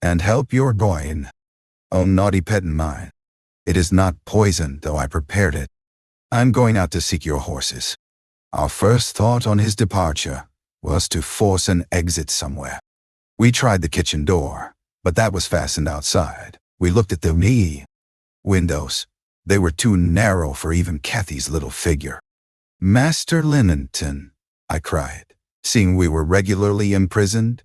"and help your groin. Oh, naughty pet mine. It is not poisoned, though I prepared it. I'm going out to seek your horses." Our first thought on his departure was to force an exit somewhere. We tried the kitchen door, but that was fastened outside. We looked at the windows. They were too narrow for even Cathy's little figure. "Master Linton," I cried, seeing we were regularly imprisoned,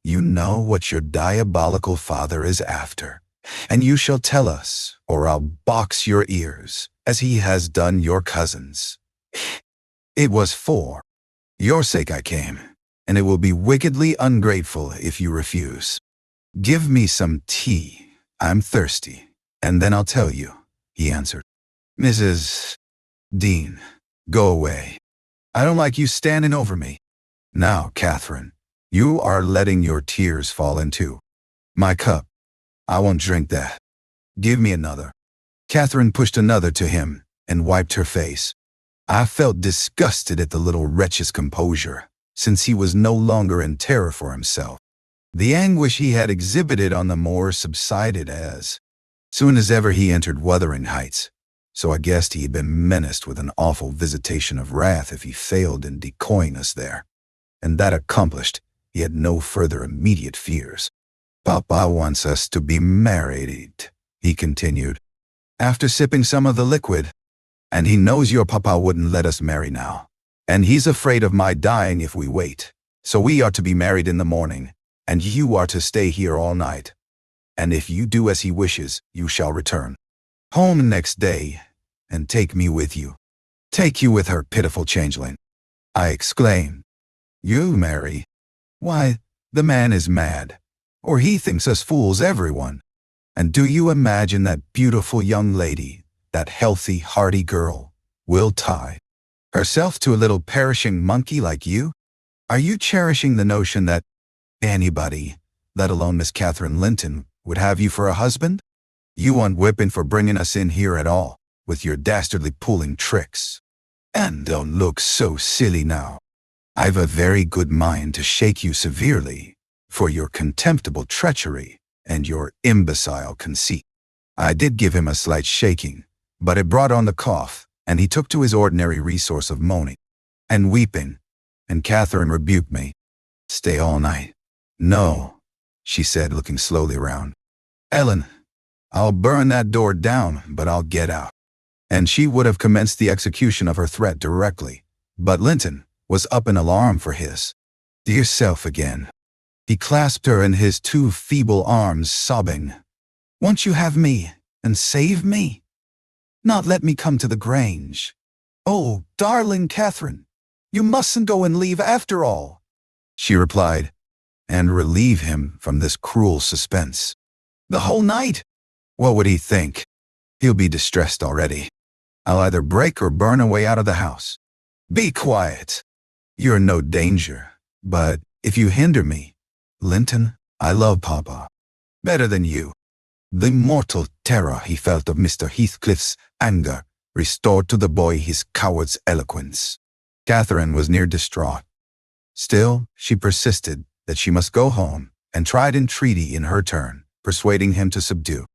"you know what your diabolical father is after. And you shall tell us, or I'll box your ears, as he has done your cousins. It was for your sake I came, and it will be wickedly ungrateful if you refuse. Give me some tea. I'm thirsty, and then I'll tell you, he answered. Mrs. Dean, go away. I don't like you standing over me. Now, Catherine, you are letting your tears fall into my cup. I won't drink that. Give me another. Catherine pushed another to him and wiped her face. I felt disgusted at the little wretch's composure, since he was no longer in terror for himself. The anguish he had exhibited on the moor subsided as soon as ever he entered Wuthering Heights, so I guessed he had been menaced with an awful visitation of wrath if he failed in decoying us there. And that accomplished, he had no further immediate fears. Papa wants us to be married, he continued, after sipping some of the liquid. And he knows your papa wouldn't let us marry now. And he's afraid of my dying if we wait. So we are to be married in the morning, and you are to stay here all night. And if you do as he wishes, you shall return home next day, and take me with you. Take you with her, pitiful changeling, I exclaimed. You marry? Why, the man is mad, or he thinks us fools, everyone. And do you imagine that beautiful young lady, that healthy, hearty girl, will tie herself to a little perishing monkey like you? Are you cherishing the notion that anybody, let alone Miss Catherine Linton, would have you for a husband? You want whipping for bringing us in here at all, with your dastardly pulling tricks. And don't look so silly now. I've a very good mind to shake you severely for your contemptible treachery and your imbecile conceit. I did give him a slight shaking, but it brought on the cough, and he took to his ordinary resource of moaning and weeping, and Catherine rebuked me. Stay all night. No, she said, looking slowly around. Ellen, I'll burn that door down, but I'll get out. And she would have commenced the execution of her threat directly, but Linton was up in alarm for his dear self again. He clasped her in his two feeble arms, sobbing, Won't you have me and save me? Not let me come to the Grange. Oh, darling Catherine, you mustn't go and leave after all, she replied, and relieve him from this cruel suspense. The whole night? What would he think? He'll be distressed already. I'll either break or burn away out of the house. Be quiet. You're in no danger, but if you hinder me, Linton, I love Papa better than you. The mortal terror he felt of Mr. Heathcliff's anger restored to the boy his coward's eloquence. Catherine was near distraught. Still, she persisted that she must go home, and tried entreaty in her turn, persuading him to subdue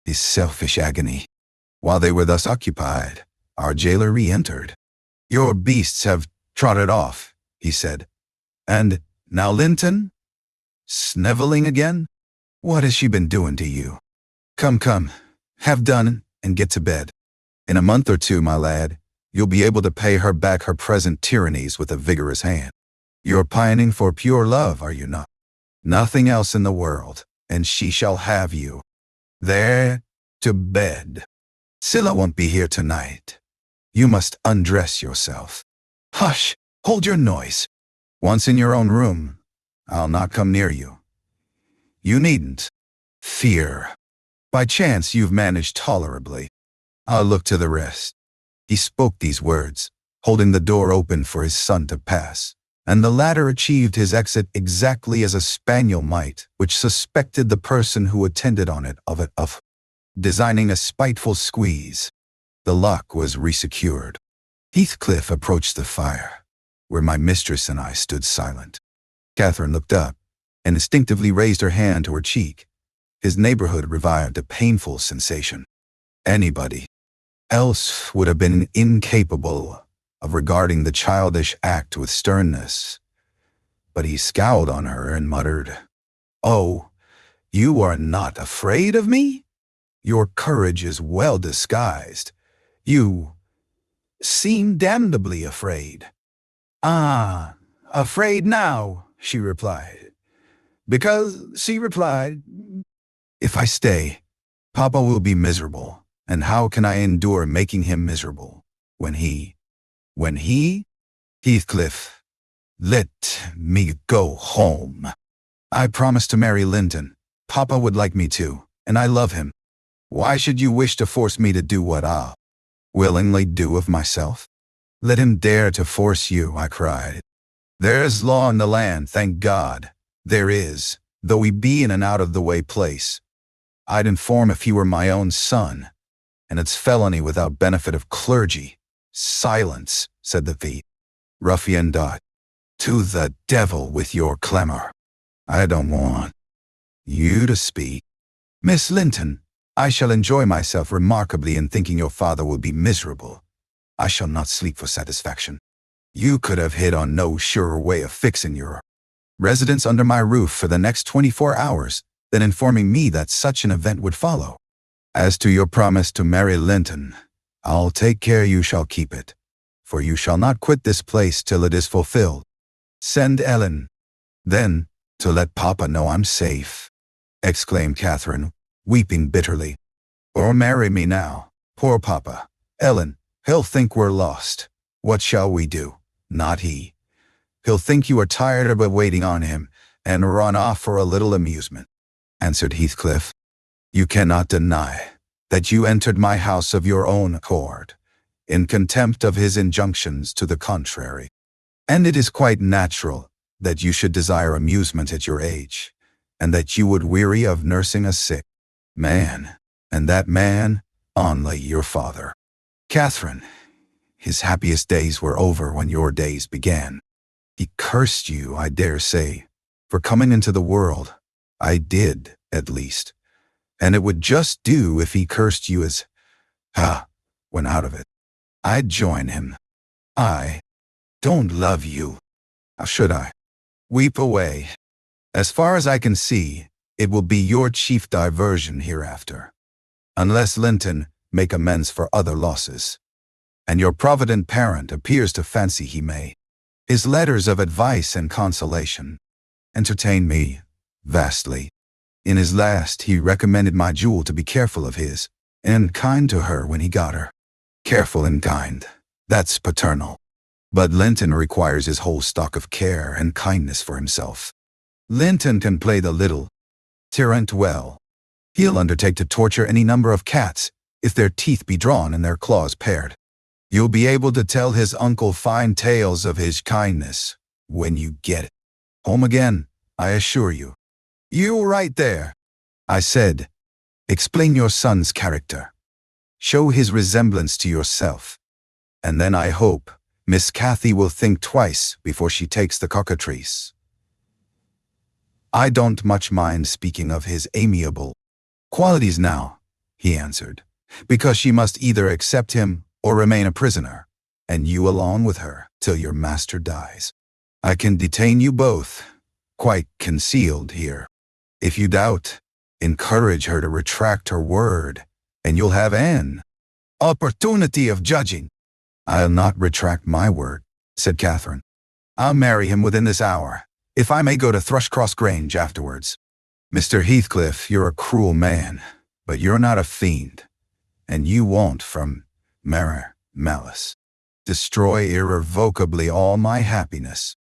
his selfish agony. While they were thus occupied, our jailer re-entered. Your beasts have trotted off, he said. And now Linton? Snivelling again? What has she been doing to you? Come, have done and get to bed. In a month or two, my lad, you'll be able to pay her back her present tyrannies with a vigorous hand. You're pining for pure love, are you not? Nothing else in the world, and she shall have you. There, to bed. Scylla won't be here tonight. You must undress yourself. Hush, hold your noise. Once in your own room, I'll not come near you. You needn't fear. By chance you've managed tolerably. I'll look to the rest. He spoke these words, holding the door open for his son to pass, and the latter achieved his exit exactly as a spaniel might, which suspected the person who attended on it of designing a spiteful squeeze. The lock was resecured. Heathcliff approached the fire, where my mistress and I stood silent. Catherine looked up, and instinctively raised her hand to her cheek. His neighborhood revived a painful sensation. Anybody else would have been incapable of regarding the childish act with sternness, but he scowled on her and muttered, Oh, you are not afraid of me? Your courage is well disguised. You seem damnably afraid. Ah, afraid now, she replied. If I stay, Papa will be miserable, and how can I endure making him miserable? When he? Heathcliff, let me go home. I promised to marry Linton. Papa would like me to, and I love him. Why should you wish to force me to do what I'll willingly do of myself? Let him dare to force you, I cried. There is law in the land, thank God. There is, though we be in an out-of-the-way place. I'd inform if he were my own son, and it's felony without benefit of clergy. Silence, said the ruffian dot. To the devil with your clamor. I don't want you to speak. Miss Linton, I shall enjoy myself remarkably in thinking your father will be miserable. I shall not sleep for satisfaction. You could have hit on no surer way of fixing your residence under my roof for the next 24 hours than informing me that such an event would follow. As to your promise to marry Linton, I'll take care you shall keep it, for you shall not quit this place till it is fulfilled. Send Ellen, then, to let Papa know I'm safe, exclaimed Catherine, weeping bitterly. Or marry me now, poor Papa. Ellen, he'll think we're lost. What shall we do? Not he. He'll think you are tired of waiting on him, and run off for a little amusement, answered Heathcliff. You cannot deny that you entered my house of your own accord, in contempt of his injunctions to the contrary. And it is quite natural that you should desire amusement at your age, and that you would weary of nursing a sick man, and that man only your father. Catherine, his happiest days were over when your days began. He cursed you, I dare say, for coming into the world. I did, at least. And it would just do if he cursed you as, went out of it. I'd join him. I don't love you. How should I? Weep away. As far as I can see, it will be your chief diversion hereafter, unless Linton make amends for other losses. And your provident parent appears to fancy he may. His letters of advice and consolation entertain me vastly. In his last, he recommended my jewel to be careful of his, and kind to her when he got her. Careful and kind, that's paternal. But Linton requires his whole stock of care and kindness for himself. Linton can play the little tyrant well. He'll undertake to torture any number of cats, if their teeth be drawn and their claws pared. You'll be able to tell his uncle fine tales of his kindness when you get home again, I assure you. You right there, I said. Explain your son's character. Show his resemblance to yourself. And then I hope Miss Cathy will think twice before she takes the cockatrice. I don't much mind speaking of his amiable qualities now, he answered, because she must either accept him or remain a prisoner, and you along with her till your master dies. I can detain you both, quite concealed here. If you doubt, encourage her to retract her word, and you'll have an opportunity of judging. I'll not retract my word, said Catherine. I'll marry him within this hour, if I may go to Thrushcross Grange afterwards. Mr. Heathcliff, you're a cruel man, but you're not a fiend, and you won't, from malice, destroy irrevocably all my happiness.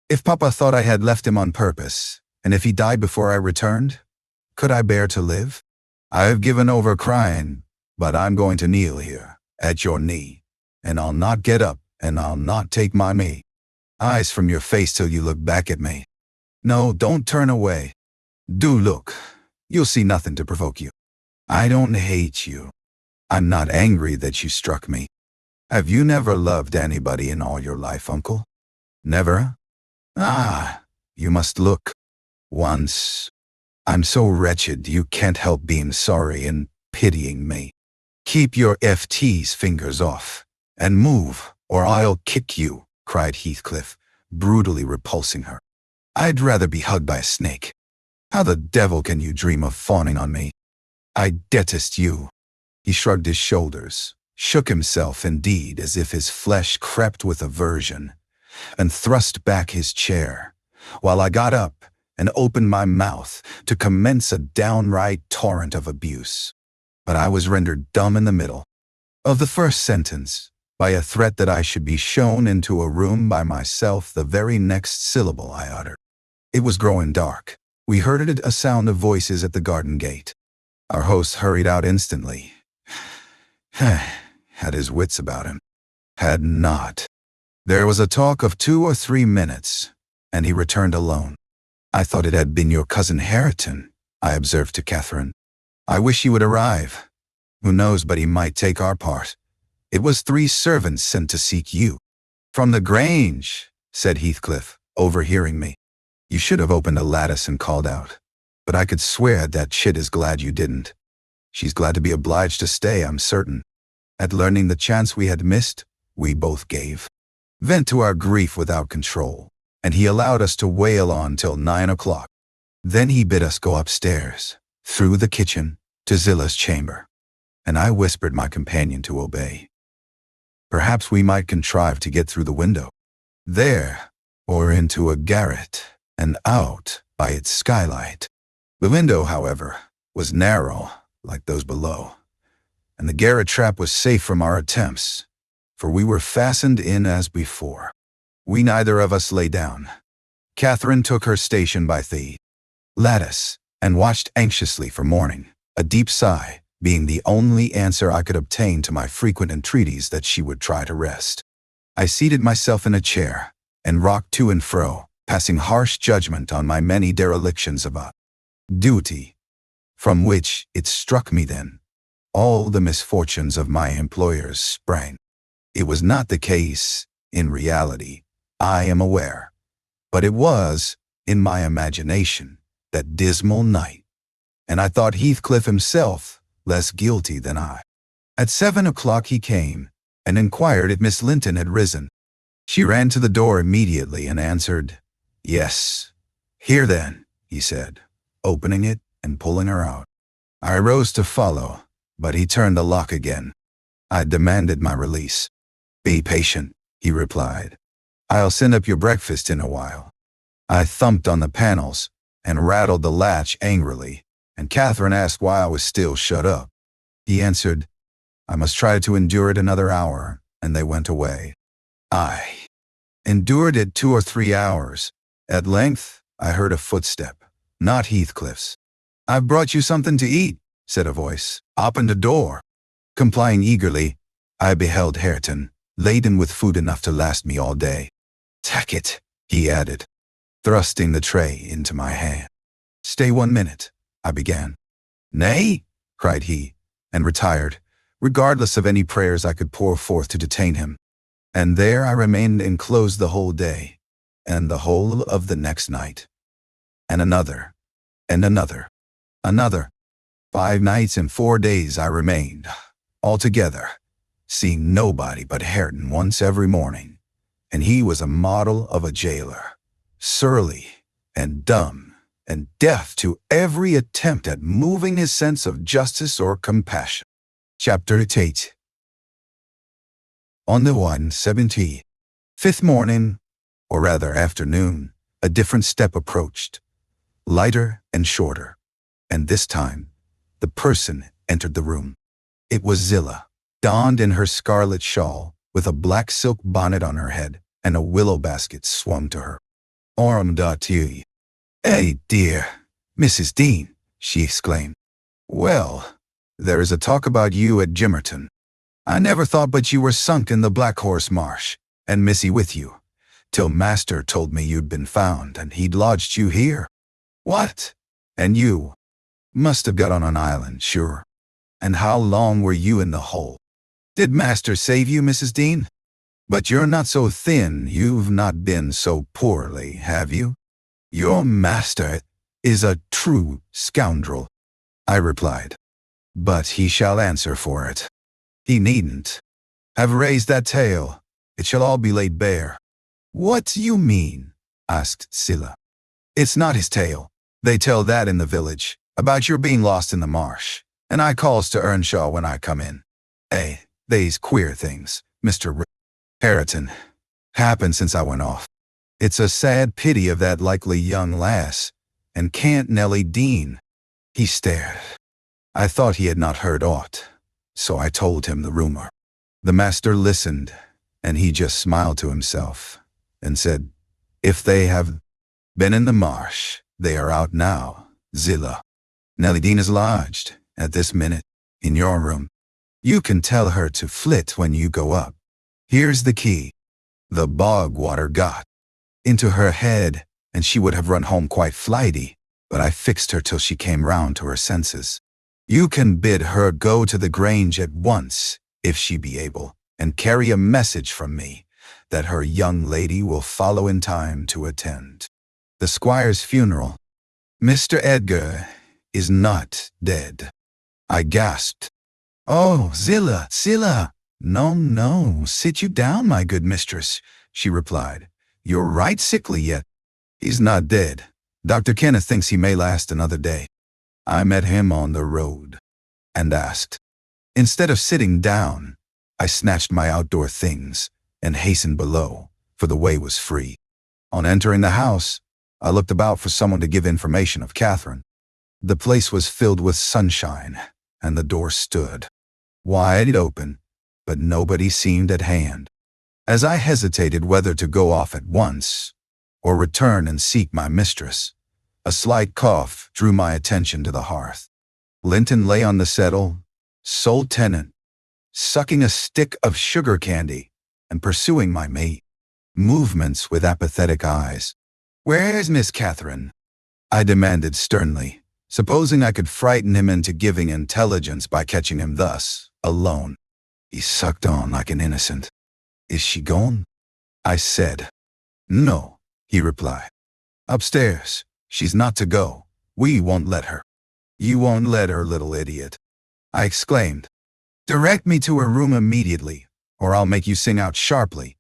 If Papa thought I had left him on purpose, and if he died before I returned, could I bear to live? I have given over crying, but I'm going to kneel here, at your knee, and I'll not get up, and I'll not take my eyes from your face till you look back at me. No, don't turn away. Do look. You'll see nothing to provoke you. I don't hate you. I'm not angry that you struck me. Have you never loved anybody in all your life, Uncle? Never? Ah, you must look. Once. I'm so wretched you can't help being sorry and pitying me. Keep your FT's fingers off, and move, or I'll kick you, cried Heathcliff, brutally repulsing her. I'd rather be hugged by a snake. How the devil can you dream of fawning on me? I detest you. He shrugged his shoulders, shook himself indeed as if his flesh crept with aversion, and thrust back his chair, while I got up and opened my mouth to commence a downright torrent of abuse. but I was rendered dumb in the middle of the first sentence by a threat that I should be shown into a room by myself the very next syllable I uttered. It was growing dark. We heard a sound of voices at the garden gate. Our host hurried out instantly. Had his wits about him. Had not. There was a talk of 2 or 3 minutes, and he returned alone. "I thought it had been your cousin Hareton," I observed to Catherine. "I wish he would arrive. Who knows but he might take our part. It was 3 servants sent to seek you." "From the Grange," said Heathcliff, overhearing me. "You should have opened a lattice and called out. But I could swear that chit is glad you didn't. She's glad to be obliged to stay, I'm certain." At learning the chance we had missed, we both gave vent to our grief without control, and he allowed us to wail on till 9 o'clock. Then he bid us go upstairs, through the kitchen, to Zilla's chamber, and I whispered my companion to obey. Perhaps we might contrive to get through the window there, or into a garret, and out by its skylight. The window, however, was narrow, like those below, and the garret trap was safe from our attempts, for we were fastened in as before. We neither of us lay down. Catherine took her station by the lattice, and watched anxiously for morning, a deep sigh being the only answer I could obtain to my frequent entreaties that she would try to rest. I seated myself in a chair, and rocked to and fro, passing harsh judgment on my many derelictions of a duty, from which, it struck me then, all the misfortunes of my employers sprang. It was not the case, in reality, I am aware, but it was, in my imagination, that dismal night, and I thought Heathcliff himself less guilty than I. At 7 o'clock he came, and inquired if Miss Linton had risen. She ran to the door immediately and answered, "Yes." "Here then," he said, opening it and pulling her out. I rose to follow, but he turned the lock again. I demanded my release. "Be patient," he replied. "I'll send up your breakfast in a while." I thumped on the panels and rattled the latch angrily, and Catherine asked why I was still shut up. He answered, "I must try to endure it another hour," and they went away. I endured it 2 or 3 hours. At length, I heard a footstep, not Heathcliff's. "I've brought you something to eat," said a voice. "Open the door." Complying eagerly, I beheld Hareton, laden with food enough to last me all day. "Take it," he added, thrusting the tray into my hand. "Stay 1 minute," I began. "Nay," cried he, and retired, regardless of any prayers I could pour forth to detain him. And there I remained enclosed the whole day, and the whole of the next night. And another, and another, another. 5 nights and 4 days I remained, altogether, seeing nobody but Hareton once every morning, and he was a model of a jailer, surly and dumb and deaf to every attempt at moving his sense of justice or compassion. Chapter 8. On the 175th morning, or rather afternoon, a different step approached, lighter and shorter, and this time the person entered the room. It was Zilla, donned in her scarlet shawl, with a black silk bonnet on her head, and a willow basket swung to her. "Ormdati. Eh, dear, Mrs. Dean," she exclaimed. "Well, there is a talk about you at Gimmerton. I never thought but you were sunk in the Black Horse Marsh, and Missy with you, till Master told me you'd been found, and he'd lodged you here. What? And you must have got on an island, sure. And how long were you in the hole? Did Master save you, Mrs. Dean? But you're not so thin, you've not been so poorly, have you? Your master is a true scoundrel," I replied. "But he shall answer for it. He needn't have raised that tale. It shall all be laid bare." "What do you mean?" asked Zilla. "It's not his tale. They tell that in the village, about your being lost in the marsh, and I calls to Earnshaw when I come in. They's queer things, Mr. Hareton, happened since I went off. It's a sad pity of that likely young lass, and can't Nellie Dean." He stared. I thought he had not heard aught, so I told him the rumor. The master listened, and he just smiled to himself and said, "If they have been in the marsh, they are out now, Zillah. Nellie Dean is lodged, at this minute, in your room. You can tell her to flit when you go up. Here's the key." The bog water got into her head, and she would have run home quite flighty, but I fixed her till she came round to her senses. You can bid her go to the Grange at once, if she be able, and carry a message from me, that her young lady will follow in time to attend the squire's funeral. Mr. Edgar is not dead. I gasped. "Oh, Zillah. No, sit you down, my good mistress," she replied. "You're right sickly yet. He's not dead. Dr. Kenneth thinks he may last another day. I met him on the road and asked." Instead of sitting down, I snatched my outdoor things and hastened below, for the way was free. On entering the house, I looked about for someone to give information of Catherine. The place was filled with sunshine, and the door stood wide open, but nobody seemed at hand. As I hesitated whether to go off at once or return and seek my mistress, a slight cough drew my attention to the hearth. Linton lay on the settle, sole tenant, sucking a stick of sugar candy and pursuing my mate, movements with apathetic eyes. "Where's Miss Catherine?" I demanded sternly, supposing I could frighten him into giving intelligence by catching him thus, alone. He sucked on like an innocent. "Is she gone?" I said. "No," he replied. "Upstairs. She's not to go. We won't let her." "You won't let her, little idiot," I exclaimed. "Direct me to her room immediately, or I'll make you sing out sharply."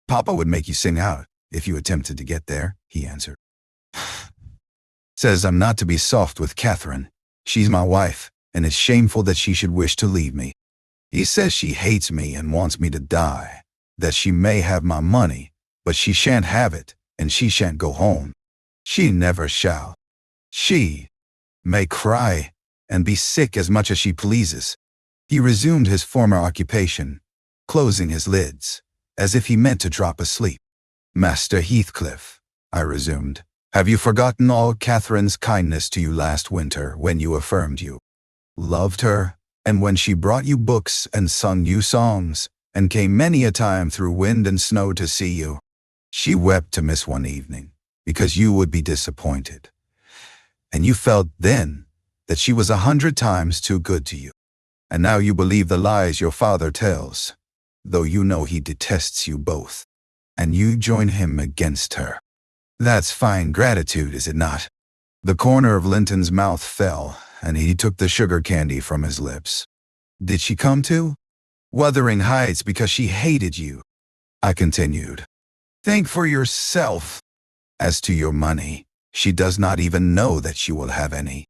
"Papa would make you sing out if you attempted to get there," he answered. "Says I'm not to be soft with Catherine. She's my wife, and it's shameful that she should wish to leave me. He says she hates me and wants me to die, that she may have my money, but she shan't have it, and she shan't go home. She never shall. She may cry and be sick as much as she pleases." He resumed his former occupation, closing his lids, as if he meant to drop asleep. "Master Heathcliff," I resumed, "have you forgotten all Catherine's kindness to you last winter when you affirmed you loved her, and when she brought you books and sung you songs, and came many a time through wind and snow to see you? She wept to miss one evening, because you would be disappointed. And you felt then that she was 100 times too good to you. And now you believe the lies your father tells, though you know he detests you both, and you join him against her. That's fine gratitude, is it not?" The corner of Linton's mouth fell, and he took the sugar candy from his lips. "Did she come to Wuthering Heights because she hated you?" I continued. "Think for yourself. As to your money, she does not even know that she will have any.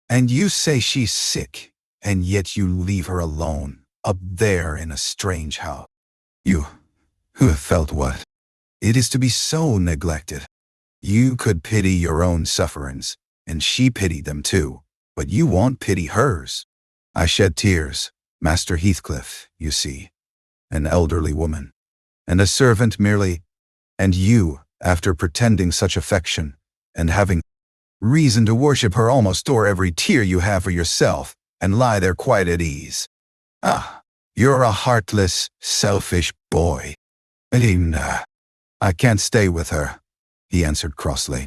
And you say she's sick, and yet you leave her alone, up there in a strange house. You, who have felt what it is to be so neglected. You could pity your own sufferings, and she pitied them too, but you won't pity hers." I shed tears. Master Heathcliff, you see, an elderly woman, and a servant merely, and you, after pretending such affection, and having reason to worship her, almost store every tear you have for yourself, and lie there quite at ease. Ah, you're a heartless, selfish boy. Edna, I can't stay with her," he answered crossly.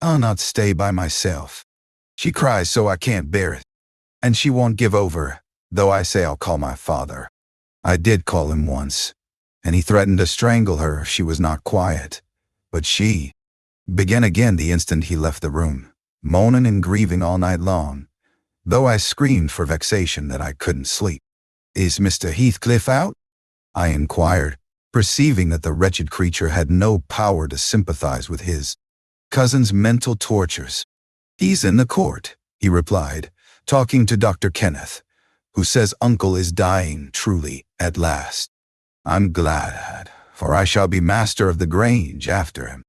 "I'll not stay by myself. She cries so I can't bear it. And she won't give over, though I say I'll call my father. I did call him once, and he threatened to strangle her if she was not quiet. But she began again the instant he left the room, moaning and grieving all night long, though I screamed for vexation that I couldn't sleep. "Is Mr. Heathcliff out?" I inquired, perceiving that the wretched creature had no power to sympathize with his cousin's mental tortures. "He's in the court," he replied, "talking to Dr. Kenneth, who says uncle is dying truly at last. I'm glad, for I shall be master of the Grange after him.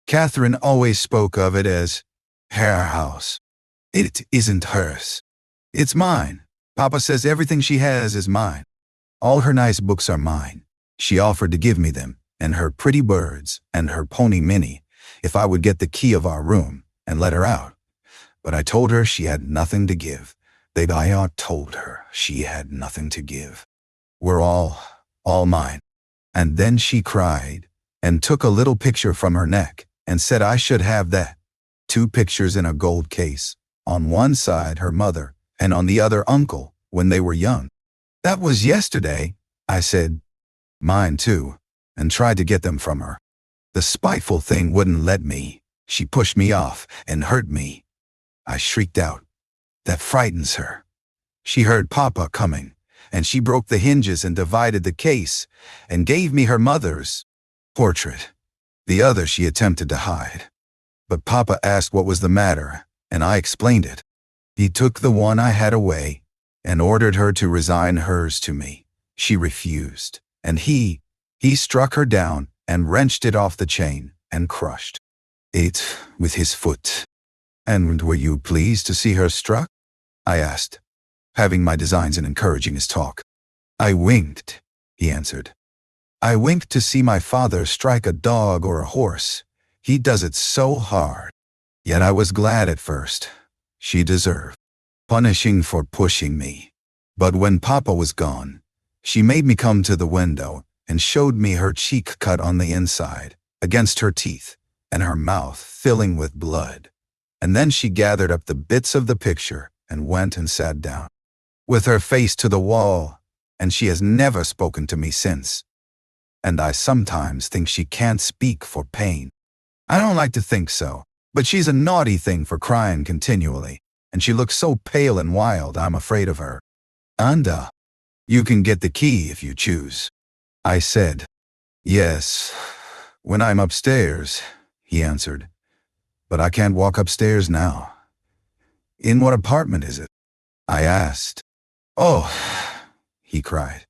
Catherine always spoke of it as her house. It isn't hers. It's mine. Papa says everything she has is mine. All her nice books are mine. She offered to give me them, and her pretty birds, and her pony Minnie, if I would get the key of our room and let her out. But I told her she had nothing to give. I told her she had nothing to give. We're all mine. And then she cried and took a little picture from her neck and said I should have that. 2 pictures in a gold case. On one side her mother and on the other uncle when they were young. That was yesterday, I said. Mine too, and tried to get them from her. The spiteful thing wouldn't let me. She pushed me off and hurt me. I shrieked out. That frightens her. She heard Papa coming, and she broke the hinges and divided the case and gave me her mother's portrait. The other she attempted to hide. But Papa asked what was the matter, and I explained it. He took the one I had away and ordered her to resign hers to me. She refused, and he struck her down and wrenched it off the chain and crushed it with his foot. And were you pleased to see her struck? I asked, having my designs and encouraging his talk. I winked, he answered. I winked to see my father strike a dog or a horse. He does it so hard. Yet I was glad at first. She deserved punishing for pushing me. But when Papa was gone, she made me come to the window and showed me her cheek cut on the inside, against her teeth, and her mouth filling with blood. And then she gathered up the bits of the picture and went and sat down, with her face to the wall, and she has never spoken to me since. And I sometimes think she can't speak for pain. I don't like to think so, but she's a naughty thing for crying continually, and she looks so pale and wild I'm afraid of her. Anda, you can get the key if you choose, I said. Yes, when I'm upstairs, he answered. But I can't walk upstairs now. In what apartment is it? I asked. Oh, he cried.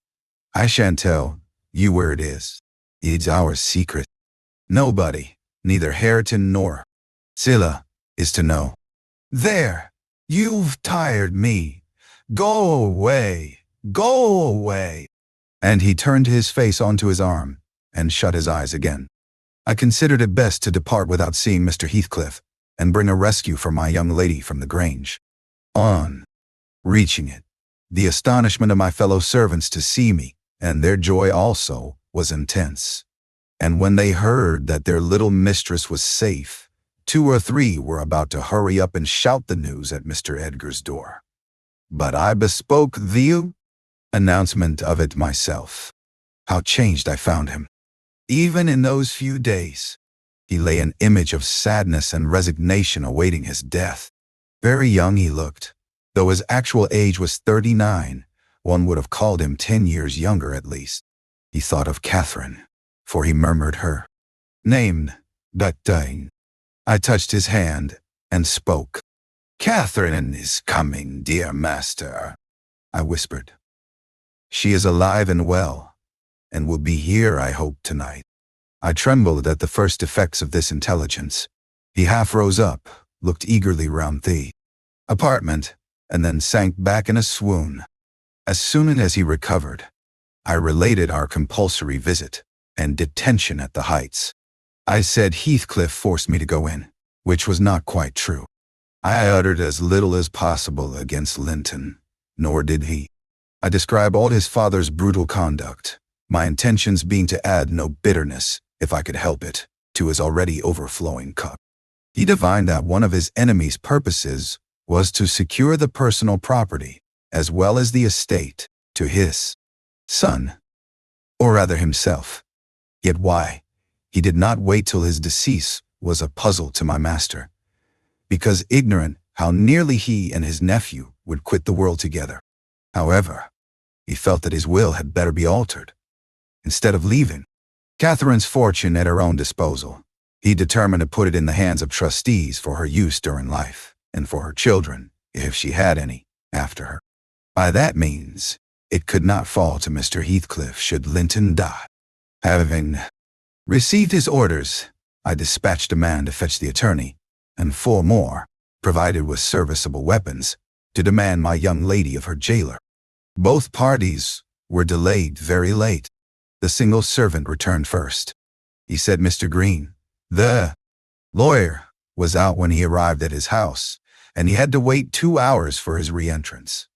I shan't tell you where it is. It's our secret. Nobody, neither Hareton nor Scylla, is to know. There, you've tired me. Go away, go away. And he turned his face onto his arm and shut his eyes again. I considered it best to depart without seeing Mr. Heathcliff and bring a rescue for my young lady from the Grange. On reaching it, the astonishment of my fellow servants to see me, and their joy also, was intense. And when they heard that their little mistress was safe, 2 or 3 were about to hurry up and shout the news at Mr. Edgar's door. But I bespoke the announcement of it myself. How changed I found him. Even in those few days, he lay an image of sadness and resignation awaiting his death. Very young he looked. Though his actual age was 39, one would have called him 10 years younger at least. He thought of Catherine, for he murmured her name, that dying. I touched his hand and spoke. Catherine is coming, dear master, I whispered. She is alive and well, and will be here, I hope, tonight. I trembled at the first effects of this intelligence. He half rose up, looked eagerly round the apartment, and then sank back in a swoon. As soon as he recovered, I related our compulsory visit and detention at the Heights. I said Heathcliff forced me to go in, which was not quite true. I uttered as little as possible against Linton, nor did he. I described all his father's brutal conduct, my intentions being to add no bitterness, if I could help it, to his already overflowing cup. He divined that one of his enemy's purposes was to secure the personal property, as well as the estate, to his son, or rather himself. Yet why? He did not wait till his decease was a puzzle to my master, because ignorant how nearly he and his nephew would quit the world together. However, he felt that his will had better be altered. Instead of leaving Catherine's fortune at her own disposal, he determined to put it in the hands of trustees for her use during life, and for her children, if she had any, after her. By that means, it could not fall to Mr. Heathcliff should Linton die. Having received his orders, I dispatched a man to fetch the attorney, and 4 more, provided with serviceable weapons, to demand my young lady of her jailer. Both parties were delayed very late. The single servant returned first. He said Mr. Green, the lawyer, was out when he arrived at his house, and he had to wait 2 hours for his re-entrance.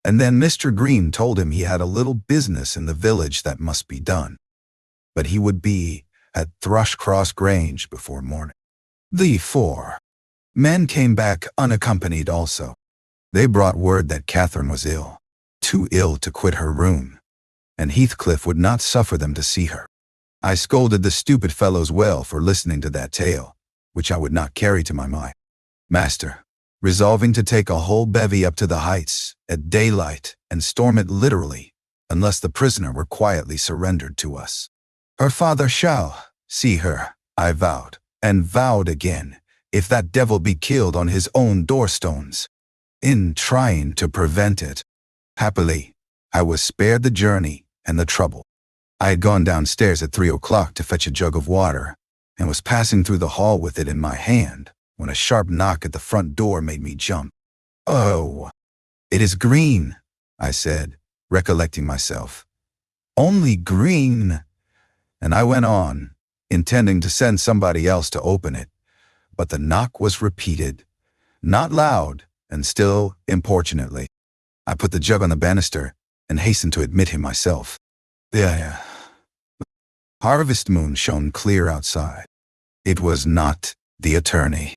And then Mr. Green told him he had a little business in the village that must be done, but he would be at Thrushcross Grange before morning. The 4 men came back unaccompanied also. They brought word that Catherine was ill, too ill to quit her room, and Heathcliff would not suffer them to see her. I scolded the stupid fellows well for listening to that tale, which I would not carry to my mind. Master, resolving to take a whole bevy up to the heights at daylight and storm it literally, unless the prisoner were quietly surrendered to us. Her father shall see her, I vowed, and vowed again, if that devil be killed on his own doorstones. In trying to prevent it, happily, I was spared the journey and the trouble. I had gone downstairs at 3 o'clock to fetch a jug of water, and was passing through the hall with it in my hand, when a sharp knock at the front door made me jump. "Oh, it is Green," I said, recollecting myself. "Only Green." And I went on, intending to send somebody else to open it, but the knock was repeated, not loud, and still importunately. I put the jug on the banister and hastened to admit him myself. The harvest moon shone clear outside. It was not the attorney.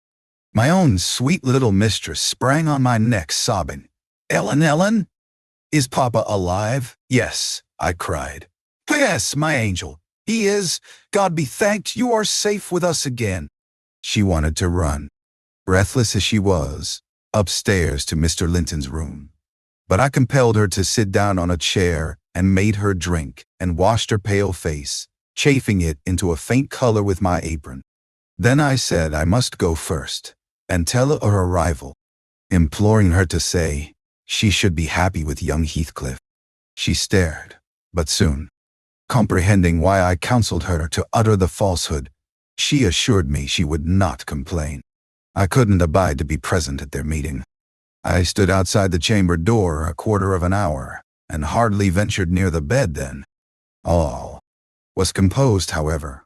My own sweet little mistress sprang on my neck, sobbing, "Ellen, Ellen, is Papa alive?" "Yes," I cried. "Yes, my angel, he is. God be thanked, you are safe with us again." She wanted to run, breathless as she was, upstairs to Mr. Linton's room. But I compelled her to sit down on a chair and made her drink and washed her pale face, chafing it into a faint color with my apron. Then I said I must go first and tell of her arrival, imploring her to say she should be happy with young Heathcliff. She stared, but soon, comprehending why I counseled her to utter the falsehood, she assured me she would not complain. I couldn't abide to be present at their meeting. I stood outside the chamber door a quarter of an hour, and hardly ventured near the bed then. All was composed, however.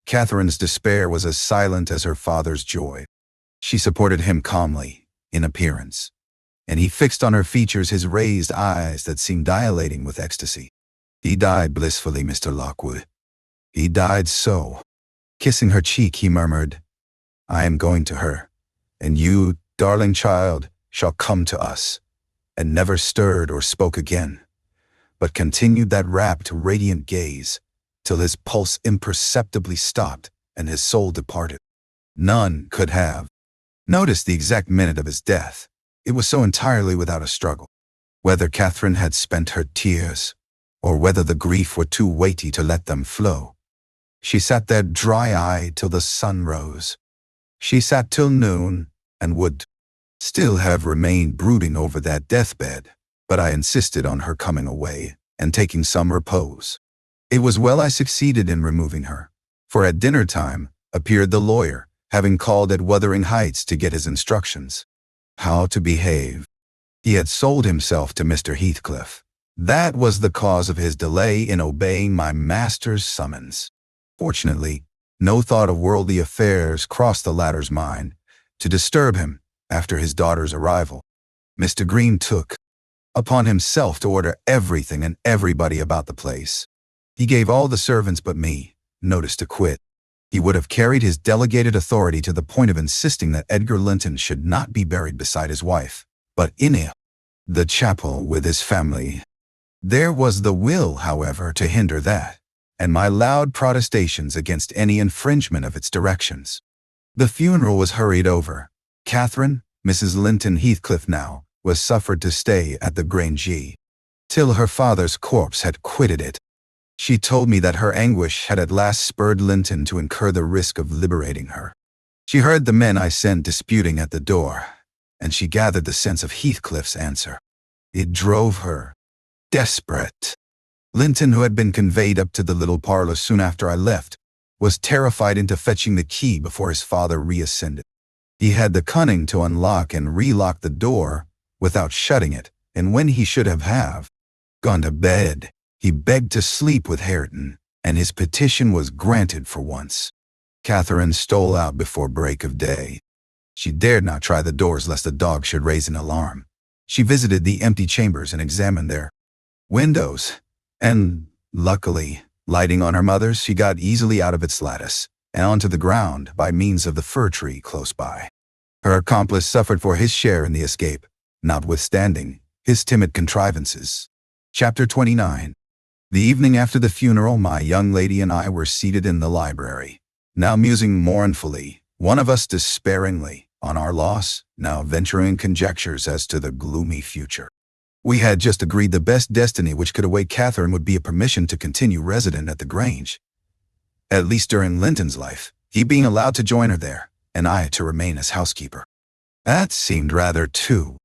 Catherine's despair was as silent as her father's joy. She supported him calmly, in appearance, and he fixed on her features his raised eyes that seemed dilating with ecstasy. "He died blissfully, Mr. Lockwood. He died so." Kissing her cheek, he murmured, "I am going to her, and you, darling child, shall come to us," and never stirred or spoke again, but continued that rapt, radiant gaze, till his pulse imperceptibly stopped and his soul departed. None could have noticed the exact minute of his death. It was so entirely without a struggle. Whether Catherine had spent her tears, or whether the grief were too weighty to let them flow, she sat there dry-eyed till the sun rose. She sat till noon, and would still have remained brooding over that deathbed, but I insisted on her coming away and taking some repose. It was well I succeeded in removing her, for at dinner time appeared the lawyer, having called at Wuthering Heights to get his instructions. How to behave. He had sold himself to Mr. Heathcliff. That was the cause of his delay in obeying my master's summons. Fortunately, no thought of worldly affairs crossed the latter's mind to disturb him after his daughter's arrival. Mr. Green took upon himself to order everything and everybody about the place. He gave all the servants but me notice to quit. He would have carried his delegated authority to the point of insisting that Edgar Linton should not be buried beside his wife, but in the chapel with his family. There was the will, however, to hinder that, and my loud protestations against any infringement of its directions. The funeral was hurried over. Catherine, Mrs. Linton Heathcliff now, was suffered to stay at the Grange till her father's corpse had quitted it. She told me that her anguish had at last spurred Linton to incur the risk of liberating her. She heard the men I sent disputing at the door, and she gathered the sense of Heathcliff's answer. It drove her desperate. Linton, who had been conveyed up to the little parlor soon after I left, was terrified into fetching the key before his father reascended. He had the cunning to unlock and relock the door without shutting it, and when he should have gone to bed, he begged to sleep with Hareton, and his petition was granted for once. Catherine stole out before break of day. She dared not try the doors lest the dog should raise an alarm. She visited the empty chambers and examined their windows, and, luckily, lighting on her mother's, she got easily out of its lattice and onto the ground by means of the fir tree close by. Her accomplice suffered for his share in the escape, notwithstanding his timid contrivances. Chapter 29. The evening after the funeral, my young lady and I were seated in the library, now musing mournfully, one of us despairingly, on our loss, now venturing conjectures as to the gloomy future. We had just agreed the best destiny which could await Catherine would be a permission to continue resident at the Grange, at least during Linton's life, he being allowed to join her there, and I to remain as housekeeper. That seemed rather too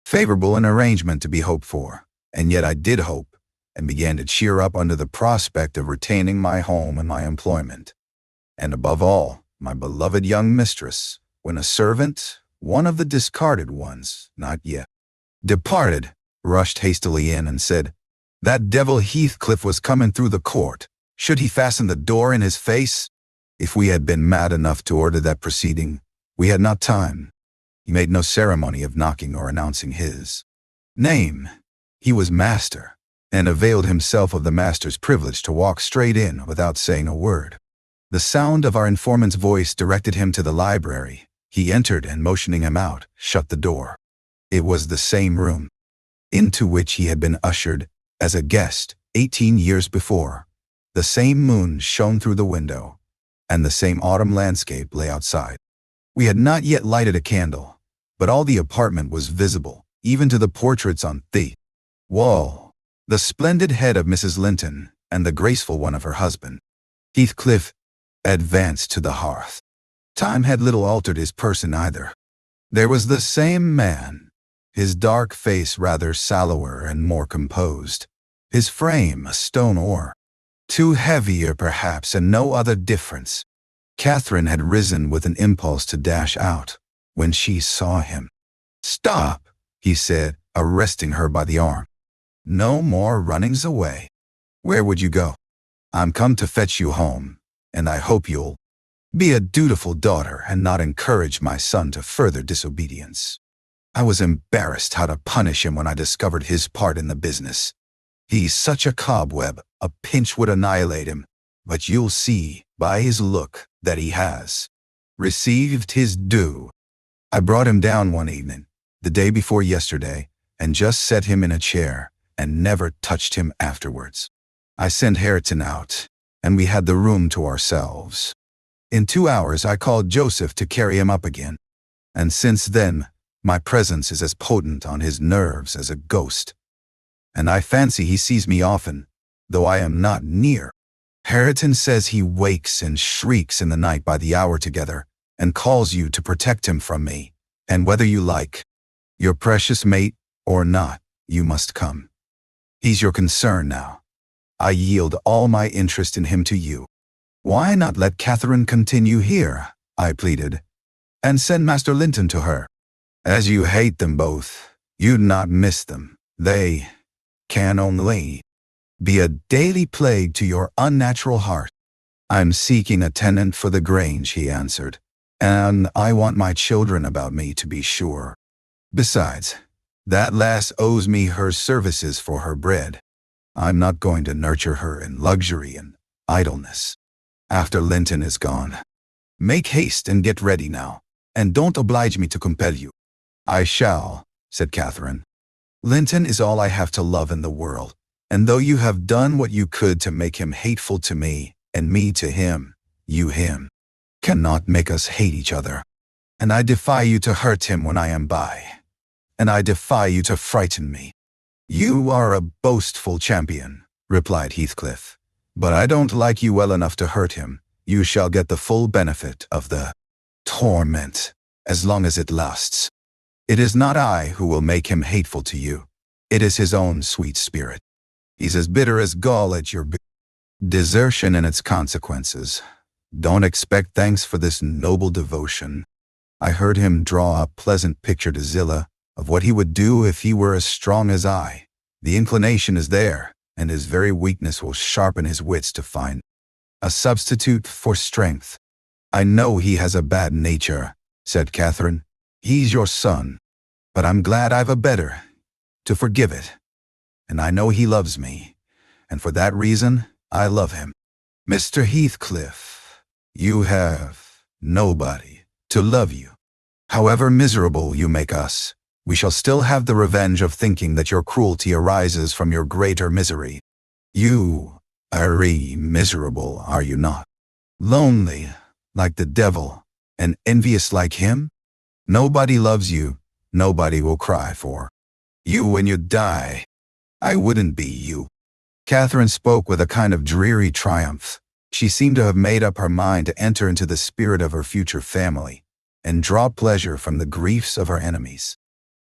favorable an arrangement to be hoped for, and yet I did hope, and began to cheer up under the prospect of retaining my home and my employment, and above all, my beloved young mistress, when a servant, one of the discarded ones, not yet departed, rushed hastily in and said, "That devil Heathcliff was coming through the court. Should he fasten the door in his face?" If we had been mad enough to order that proceeding, we had not time. He made no ceremony of knocking or announcing his name. He was master, and availed himself of the master's privilege to walk straight in without saying a word. The sound of our informant's voice directed him to the library. He entered and, motioning him out, shut the door. It was the same room into which he had been ushered as a guest 18 years before. The same moon shone through the window, and the same autumn landscape lay outside. We had not yet lighted a candle, but all the apartment was visible, even to the portraits on the wall, the splendid head of Mrs. Linton and the graceful one of her husband. Heathcliff advanced to the hearth. Time had little altered his person either. There was the same man, his dark face rather sallower and more composed, his frame a stone or too heavier perhaps, and no other difference. Catherine had risen with an impulse to dash out, when she saw him. "Stop," he said, arresting her by the arm. "No more runnings away. Where would you go? I'm come to fetch you home, and I hope you'll be a dutiful daughter and not encourage my son to further disobedience." I was embarrassed how to punish him when I discovered his part in the business. He's such a cobweb, a pinch would annihilate him, but you'll see, by his look, that he has received his due. I brought him down one evening, the day before yesterday, and just set him in a chair, and never touched him afterwards. I sent Hareton out, and we had the room to ourselves. In 2 hours I called Joseph to carry him up again, and since then my presence is as potent on his nerves as a ghost, and I fancy he sees me often, though I am not near. Hareton says he wakes and shrieks in the night by the hour together, and calls you to protect him from me, and whether you like your precious mate or not, you must come. He's your concern now. I yield all my interest in him to you. Why not let Catherine continue here, I pleaded, and send Master Linton to her? As you hate them both, you'd not miss them. They can only be a daily plague to your unnatural heart. I'm seeking a tenant for the Grange, he answered, and I want my children about me, to be sure. Besides, that lass owes me her services for her bread. I'm not going to nurture her in luxury and idleness. After Linton is gone, make haste and get ready now, and don't oblige me to compel you. I shall, said Catherine. Linton is all I have to love in the world, and though you have done what you could to make him hateful to me, and me to him, you him cannot make us hate each other. And I defy you to hurt him when I am by, and I defy you to frighten me. You are a boastful champion, replied Heathcliff, but I don't like you well enough to hurt him. You shall get the full benefit of the torment, as long as it lasts. It is not I who will make him hateful to you. It is his own sweet spirit. He's as bitter as gall at your desertion and its consequences. Don't expect thanks for this noble devotion. I heard him draw a pleasant picture to Zillah, of what he would do if he were as strong as I. The inclination is there, and his very weakness will sharpen his wits to find a substitute for strength. I know he has a bad nature, said Catherine. He's your son, but I'm glad I've a better to forgive it. And I know he loves me, and for that reason, I love him. Mr. Heathcliff, you have nobody to love you. However miserable you make us, we shall still have the revenge of thinking that your cruelty arises from your greater misery. You are miserable, are you not? Lonely, like the devil, and envious like him? Nobody loves you, nobody will cry for you when you die. I wouldn't be you. Catherine spoke with a kind of dreary triumph. She seemed to have made up her mind to enter into the spirit of her future family and draw pleasure from the griefs of her enemies.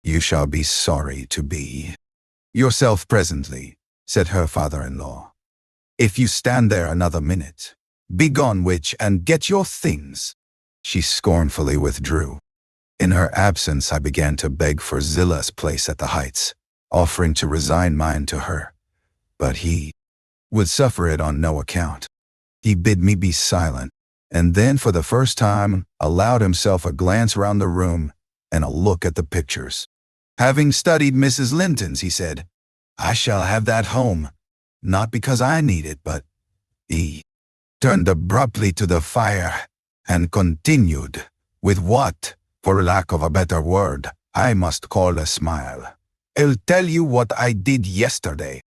You shall be sorry to be yourself presently, said her father-in-law. If you stand there another minute, begone witch and get your things. She scornfully withdrew. In her absence I began to beg for Zilla's place at the Heights, offering to resign mine to her. But he would suffer it on no account. He bid me be silent, and then for the first time allowed himself a glance round the room and a look at the pictures. Having studied Mrs. Linton's, he said, I shall have that home, not because I need it, but he turned abruptly to the fire and continued with what, for lack of a better word, I must call a smile. I'll tell you what I did yesterday.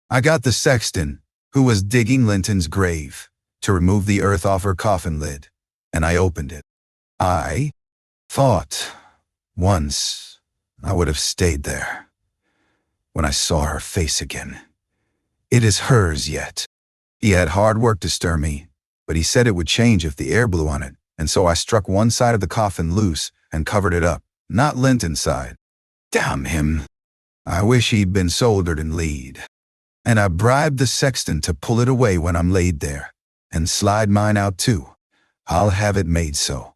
I got the sexton, who was digging Linton's grave, to remove the earth off her coffin lid, and I opened it. I thought once I would have stayed there. When I saw her face again, it is hers yet. He had hard work to stir me, but he said it would change if the air blew on it, and so I struck one side of the coffin loose and covered it up, not Linton's side. Damn him. I wish he'd been soldered in lead. And I bribed the sexton to pull it away when I'm laid there, and slide mine out too. I'll have it made so.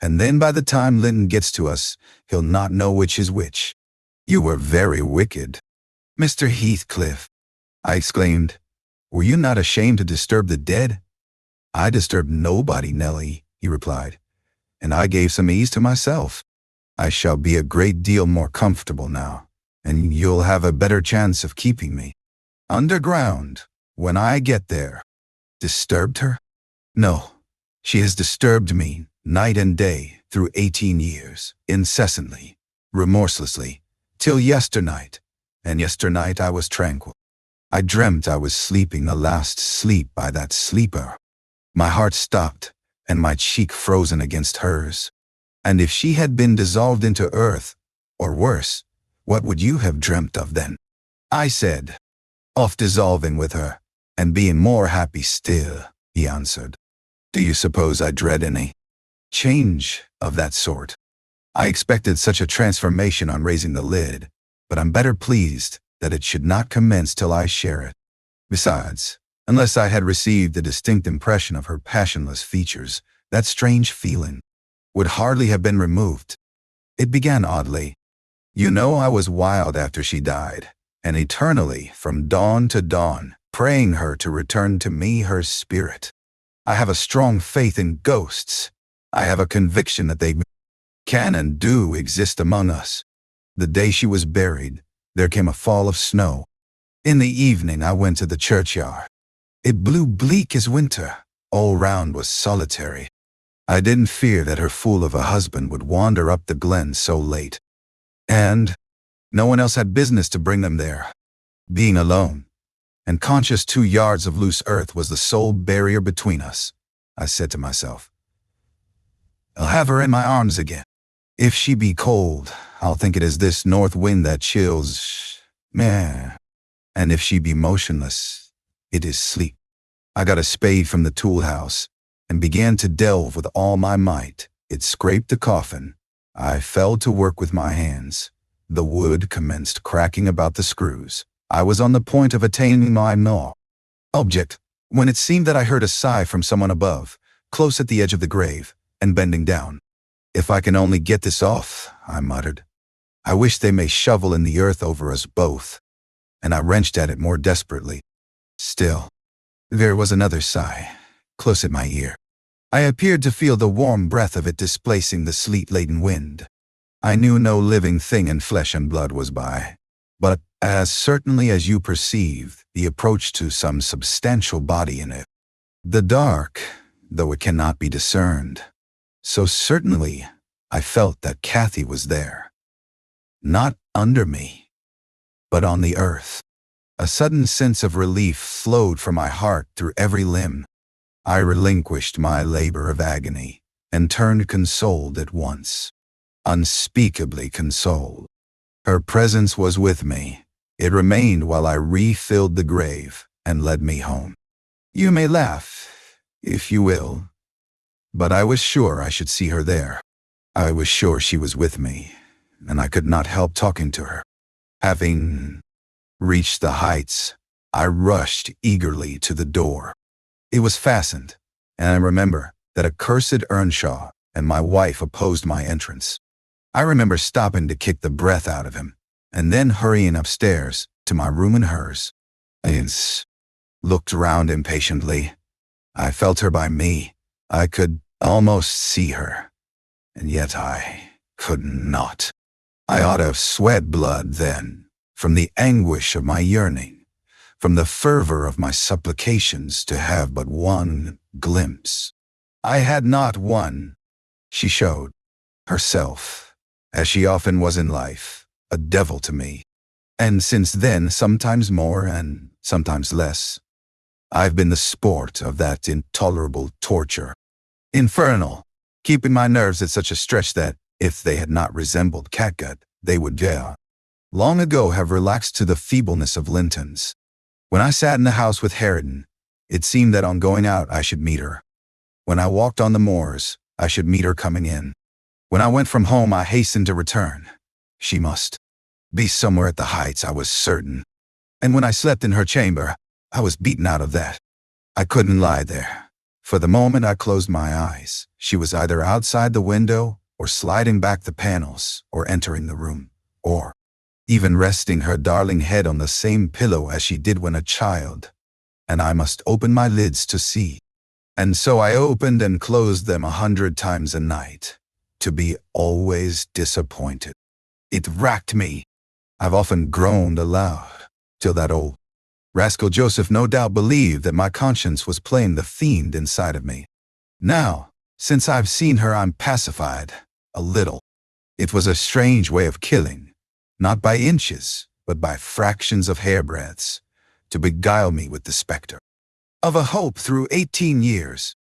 And then by the time Linton gets to us, he'll not know which is which. You were very wicked, Mr. Heathcliff, I exclaimed. Were you not ashamed to disturb the dead? I disturbed nobody, Nellie, he replied, and I gave some ease to myself. I shall be a great deal more comfortable now, and you'll have a better chance of keeping me underground when I get there. Disturbed her? No, she has disturbed me night and day through 18 years, incessantly, remorselessly, till yesternight, and yesternight I was tranquil. I dreamt I was sleeping the last sleep by that sleeper. My heart stopped, and my cheek frozen against hers. And if she had been dissolved into earth, or worse, what would you have dreamt of then? I said, of dissolving with her, and being more happy still, he answered. Do you suppose I dread any change of that sort? I expected such a transformation on raising the lid, but I'm better pleased that it should not commence till I share it. Besides, unless I had received a distinct impression of her passionless features, that strange feeling would hardly have been removed. It began oddly. You know, I was wild after she died, and eternally, from dawn to dawn, praying her to return to me her spirit. I have a strong faith in ghosts. I have a conviction that they can and do exist among us. The day she was buried, there came a fall of snow. In the evening I went to the churchyard. It blew bleak as winter. All round was solitary. I didn't fear that her fool of a husband would wander up the glen so late. And no one else had business to bring them there. Being alone, and conscious 2 yards of loose earth was the sole barrier between us, I said to myself, I'll have her in my arms again. If she be cold, I'll think it is this north wind that chills. Meh. And if she be motionless, it is sleep. I got a spade from the tool house and began to delve with all my might. It scraped the coffin. I fell to work with my hands. The wood commenced cracking about the screws. I was on the point of attaining my object, when it seemed that I heard a sigh from someone above, close at the edge of the grave, and bending down. If I can only get this off, I muttered. I wish they may shovel in the earth over us both. And I wrenched at it more desperately. Still, there was another sigh, close at my ear. I appeared to feel the warm breath of it displacing the sleet-laden wind. I knew no living thing in flesh and blood was by, but as certainly as you perceive the approach to some substantial body in it. The dark, though it cannot be discerned, so certainly I felt that Cathy was there. Not under me, but on the earth. A sudden sense of relief flowed from my heart through every limb. I relinquished my labor of agony and turned consoled at once. Unspeakably consoled. Her presence was with me. It remained while I refilled the grave and led me home. You may laugh, if you will, but I was sure I should see her there. I was sure she was with me, and I could not help talking to her. Having reached the heights, I rushed eagerly to the door. It was fastened, and I remember that accursed Earnshaw and my wife opposed my entrance. I remember stopping to kick the breath out of him, and then hurrying upstairs to my room and hers. I looked around impatiently. I felt her by me. I could almost see her, and yet I could not. I ought to have sweat blood then, from the anguish of my yearning, from the fervor of my supplications to have but one glimpse. I had not one. She showed herself, as she often was in life, a devil to me. And since then, sometimes more and sometimes less, I've been the sport of that intolerable torture. Infernal, keeping my nerves at such a stretch that, if they had not resembled catgut, they would long ago have relaxed to the feebleness of Linton's. When I sat in the house with Hareton, it seemed that on going out I should meet her. When I walked on the moors, I should meet her coming in. When I went from home, I hastened to return. She must be somewhere at the heights, I was certain. And when I slept in her chamber, I was beaten out of that. I couldn't lie there. For the moment I closed my eyes, she was either outside the window, or sliding back the panels, or entering the room, or even resting her darling head on the same pillow as she did when a child. And I must open my lids to see. And so I opened and closed them 100 times a night, to be always disappointed. It racked me. I've often groaned aloud, till that old rascal Joseph no doubt believed that my conscience was playing the fiend inside of me. Now, since I've seen her, I'm pacified, a little. It was a strange way of killing, not by inches, but by fractions of hairbreadths, to beguile me with the spectre of a hope through 18 years.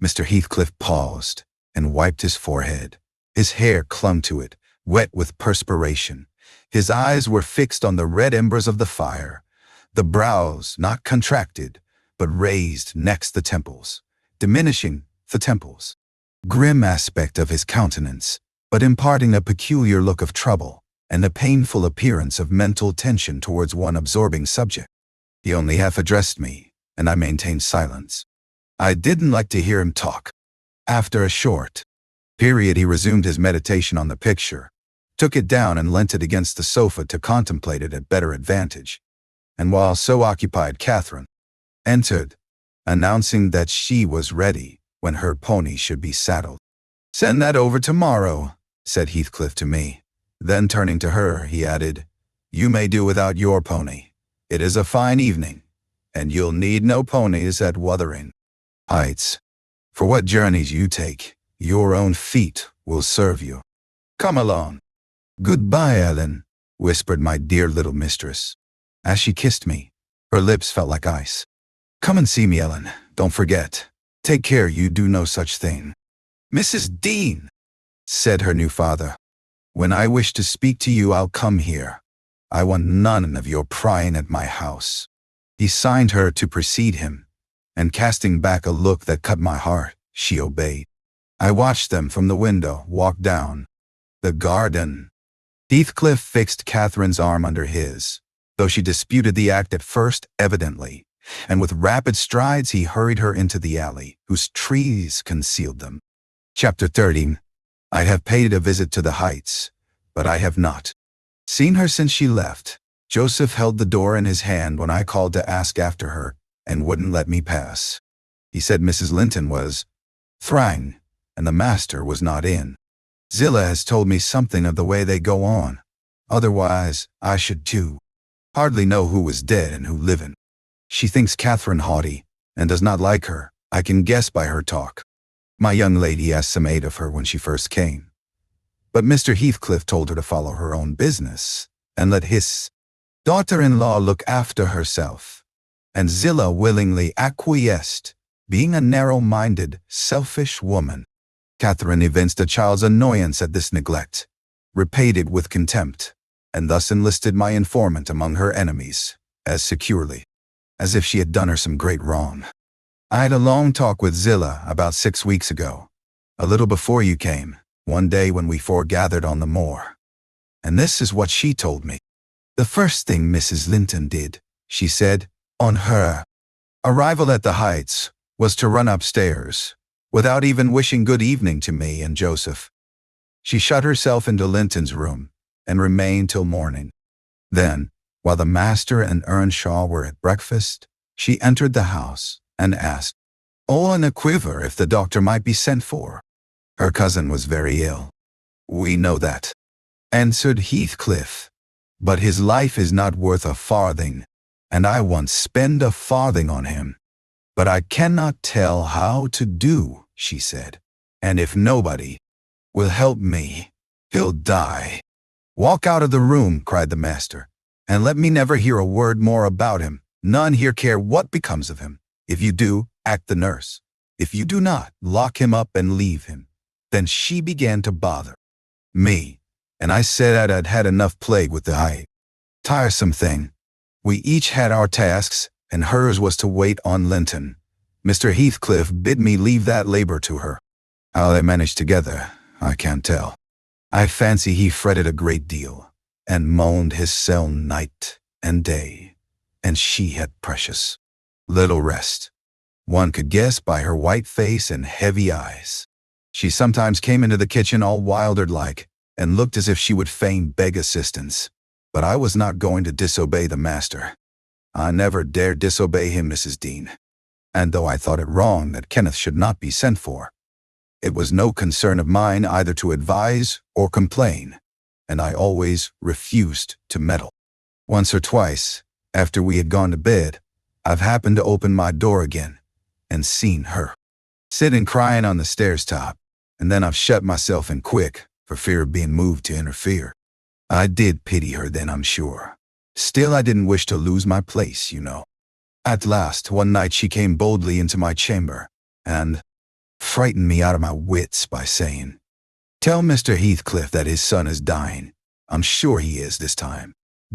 Mr. Heathcliff paused and wiped his forehead. His hair clung to it, wet with perspiration. His eyes were fixed on the red embers of the fire, the brows not contracted, but raised next the temples, diminishing the temples. Grim aspect of his countenance, but imparting a peculiar look of trouble and a painful appearance of mental tension towards one absorbing subject. He only half addressed me, and I maintained silence. I didn't like to hear him talk. After a short period, he resumed his meditation on the picture, took it down and leant it against the sofa to contemplate it at better advantage. And while so occupied, Catherine entered, announcing that she was ready when her pony should be saddled. "Send that over tomorrow," said Heathcliff to me. Then turning to her, he added, "You may do without your pony. It is a fine evening, and you'll need no ponies at Wuthering Heights. For what journeys you take, your own feet will serve you. Come along." "Goodbye, Ellen," whispered my dear little mistress. As she kissed me, her lips felt like ice. "Come and see me, Ellen. Don't forget. Take care you do no such thing." "Mrs. Dean," said her new father, "when I wish to speak to you, I'll come here. I want none of your prying at my house." He signed her to precede him, and casting back a look that cut my heart, she obeyed. I watched them from the window walk down the garden. Heathcliff fixed Catherine's arm under his, though she disputed the act at first evidently, and with rapid strides he hurried her into the alley, whose trees concealed them. Chapter 13. I have paid a visit to the heights, but I have not Seen her since she left. Joseph held the door in his hand when I called to ask after her and wouldn't let me pass. He said Mrs. Linton was thrang, and the master was not in. Zillah has told me something of the way they go on. Otherwise, I should too. Hardly know who was dead and who living. She thinks Catherine haughty, and does not like her. I can guess by her talk. My young lady asked some aid of her when she first came. But Mr. Heathcliff told her to follow her own business, and let his daughter-in-law look after herself. And Zillah willingly acquiesced, being a narrow-minded, selfish woman. Catherine evinced a child's annoyance at this neglect, repaid it with contempt, and thus enlisted my informant among her enemies, as securely as if she had done her some great wrong. I had a long talk with Zillah about 6 weeks ago, a little before you came, one day when we foregathered on the moor. And this is what she told me. The first thing Mrs. Linton did, she said, on her arrival at the Heights, was to run upstairs, without even wishing good evening to me and Joseph. She shut herself into Linton's room, and remained till morning. Then, while the master and Earnshaw were at breakfast, she entered the house, and asked, all in a quiver, if the doctor might be sent for. Her cousin was very ill. We know that, answered Heathcliff. But his life is not worth a farthing, and I won't spend a farthing on him. But I cannot tell how to do, she said. And if nobody will help me, he'll die. Walk out of the room, cried the master, and let me never hear a word more about him. None here care what becomes of him. If you do, act the nurse. If you do not, lock him up and leave him. Then she began to bother me, and I said I'd had enough plague with the height. Tiresome thing. We each had our tasks, and hers was to wait on Linton. Mr. Heathcliff bid me leave that labor to her. How they managed together, I can't tell. I fancy he fretted a great deal, and moaned his cell night and day, and she had precious little rest. One could guess by her white face and heavy eyes. She sometimes came into the kitchen all wildered-like, and looked as if she would fain beg assistance. But I was not going to disobey the master. I never dared disobey him, Mrs. Dean. And though I thought it wrong that Kenneth should not be sent for, it was no concern of mine either to advise or complain, and I always refused to meddle. Once or twice, after we had gone to bed, I've happened to open my door again, and seen her sitting crying on the stairs top, and then I've shut myself in quick, for fear of being moved to interfere. I did pity her then, I'm sure. Still, I didn't wish to lose my place, you know. At last, one night she came boldly into my chamber, and frightened me out of my wits by saying, tell Mr. Heathcliff that his son is dying. I'm sure he is this time.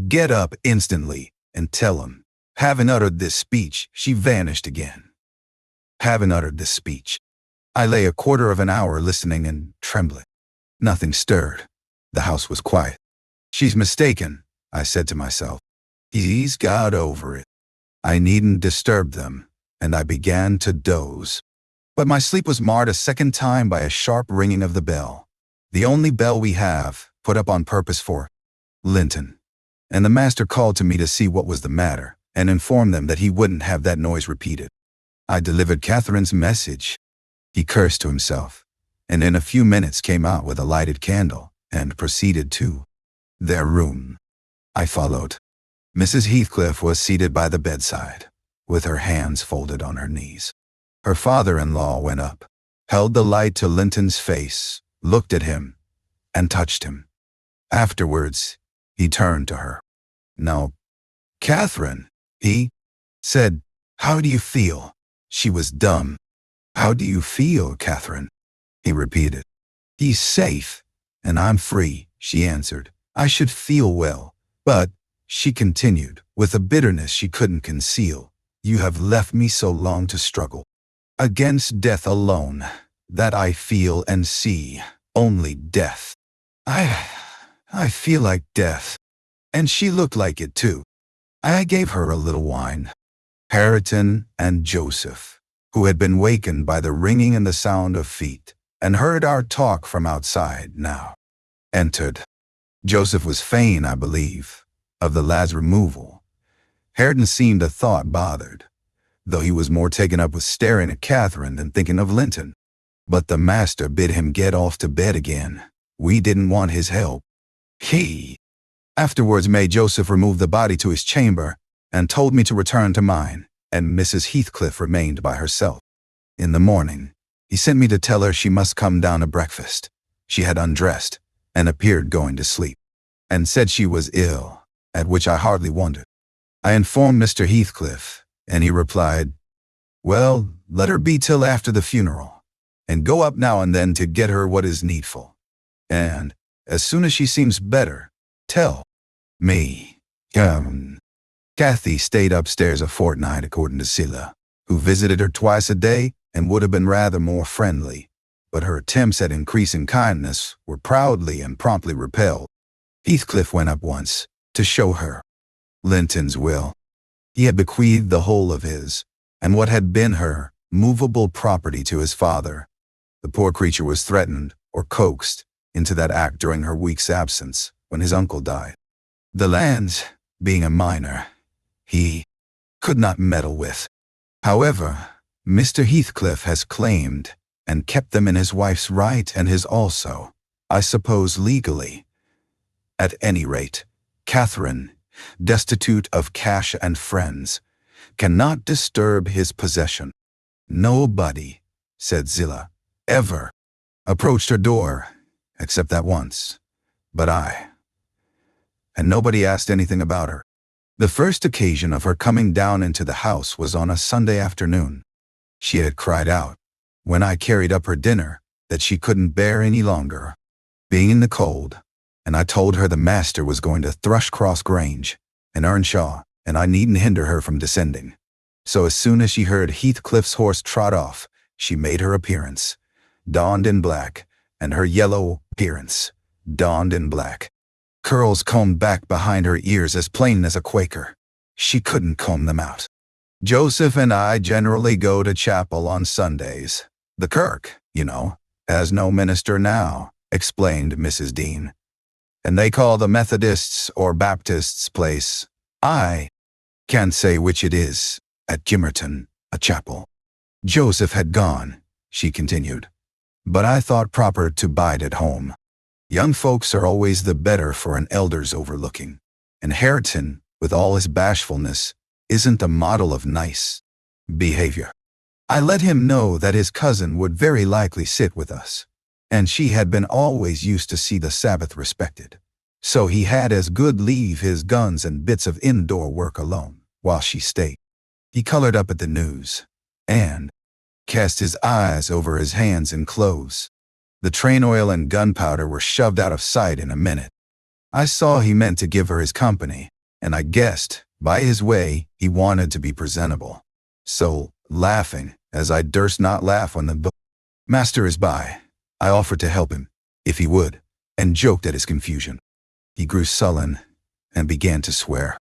Get up instantly, and tell him. Having uttered this speech, she vanished again. Having uttered this speech, I lay a quarter of an hour listening and trembling. Nothing stirred. The house was quiet. She's mistaken, I said to myself. He's got over it. I needn't disturb them, and I began to doze. But my sleep was marred a second time by a sharp ringing of the bell, the only bell we have, put up on purpose for Linton. And the master called to me to see what was the matter, and informed them that he wouldn't have that noise repeated. I delivered Catherine's message. He cursed to himself, and in a few minutes came out with a lighted candle, and proceeded to their room. I followed. Mrs. Heathcliff was seated by the bedside, with her hands folded on her knees. Her father-in-law went up, held the light to Linton's face, looked at him, and touched him. Afterwards, he turned to her. Now, Catherine, he said, how do you feel? She was dumb. How do you feel, Catherine? He repeated. He's safe, and I'm free, she answered. I should feel well, but, she continued, with a bitterness she couldn't conceal, you have left me so long to struggle against death alone, that I feel and see only death. I feel like death. And she looked like it too. I gave her a little wine. Hareton and Joseph, who had been wakened by the ringing and the sound of feet, and heard our talk from outside now, entered. Joseph was fain, I believe, of the lad's removal. Hareton seemed a thought bothered, though he was more taken up with staring at Catherine than thinking of Linton. But the master bid him get off to bed again. We didn't want his help. He afterwards made Joseph remove the body to his chamber and told me to return to mine, and Mrs. Heathcliff remained by herself. In the morning, he sent me to tell her she must come down to breakfast. She had undressed and appeared going to sleep, and said she was ill, at which I hardly wondered. I informed Mr. Heathcliff, and he replied, "Well, let her be till after the funeral, and go up now and then to get her what is needful. And, as soon as she seems better, tell me." Cathy stayed upstairs a fortnight according to Scylla, who visited her twice a day and would have been rather more friendly, but her attempts at increasing kindness were proudly and promptly repelled. Heathcliff went up once to show her Linton's will. He had bequeathed the whole of his, and what had been her, movable property to his father. The poor creature was threatened or coaxed into that act during her week's absence when his uncle died. The lands, being a minor, he could not meddle with. However, Mr. Heathcliff has claimed and kept them in his wife's right and his also, I suppose legally. At any rate, Catherine, destitute of cash and friends, cannot disturb his possession. Nobody, said Zillah, ever approached her door, except that once, but and nobody asked anything about her. The first occasion of her coming down into the house was on a Sunday afternoon. She had cried out, when I carried up her dinner, that she couldn't bear any longer, being in the cold, and I told her the master was going to Thrushcross Grange and Earnshaw, and I needn't hinder her from descending. So as soon as she heard Heathcliff's horse trot off, she made her appearance, donned in black, and her yellow appearance, donned in black. Curls combed back behind her ears as plain as a Quaker. She couldn't comb them out. Joseph and I generally go to chapel on Sundays. The kirk, you know, has no minister now, explained Mrs. Dean. And they call the Methodists' or Baptists' place, I can't say which it is, at Gimmerton, a chapel. Joseph had gone, she continued, but I thought proper to bide at home. Young folks are always the better for an elder's overlooking, and Hareton, with all his bashfulness, isn't a model of nice behavior. I let him know that his cousin would very likely sit with us, and she had been always used to see the Sabbath respected, so he had as good leave his guns and bits of indoor work alone, while she stayed. He colored up at the news, and cast his eyes over his hands and clothes. The train oil and gunpowder were shoved out of sight in a minute. I saw he meant to give her his company, and I guessed, by his way, he wanted to be presentable. So, laughing, as I durst not laugh when the master is by, I offered to help him, if he would, and joked at his confusion. He grew sullen, and began to swear.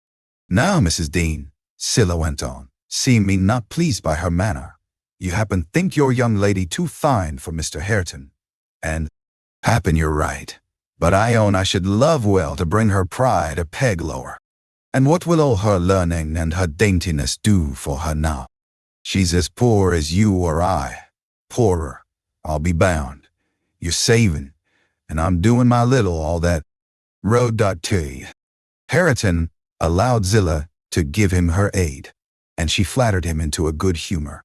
Now, Mrs. Dean, Scylla went on, seeing me not pleased by her manner, you happen think your young lady too fine for Mr. Hareton. And, happen you're right, but I own I should love well to bring her pride a peg lower. And what will all her learning and her daintiness do for her now? She's as poor as you or I. Poorer, I'll be bound. You're saving, and I'm doing my little all that road to. Hareton allowed Zillah to give him her aid, and she flattered him into a good humor.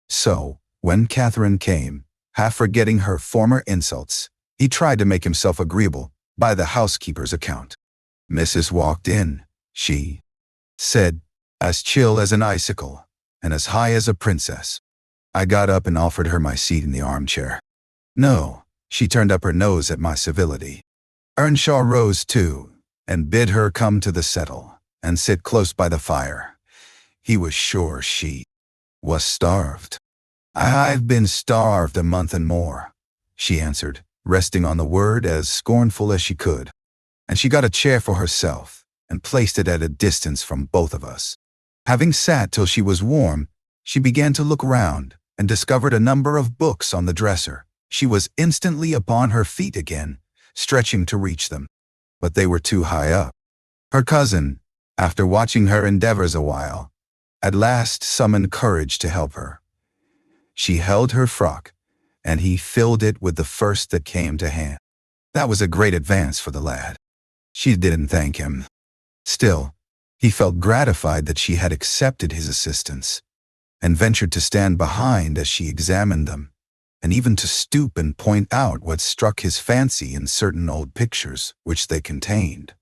So, when Catherine came, half forgetting her former insults, he tried to make himself agreeable by the housekeeper's account. Mrs. walked in, she said, as chill as an icicle, and as high as a princess. I got up and offered her my seat in the armchair. No, she turned up her nose at my civility. Earnshaw rose too, and bid her come to the settle, and sit close by the fire. He was sure she was starved. I've been starved a month and more, she answered, resting on the word as scornful as she could. And she got a chair for herself, and placed it at a distance from both of us. Having sat till she was warm, she began to look round, and discovered a number of books on the dresser. She was instantly upon her feet again, stretching to reach them. but they were too high up. Her cousin, after watching her endeavors a while, at last summoned courage to help her. She held her frock, and he filled it with the first that came to hand. That was a great advance for the lad. She didn't thank him. Still, he felt gratified that she had accepted his assistance, and ventured to stand behind as she examined them, and even to stoop and point out what struck his fancy in certain old pictures which they contained.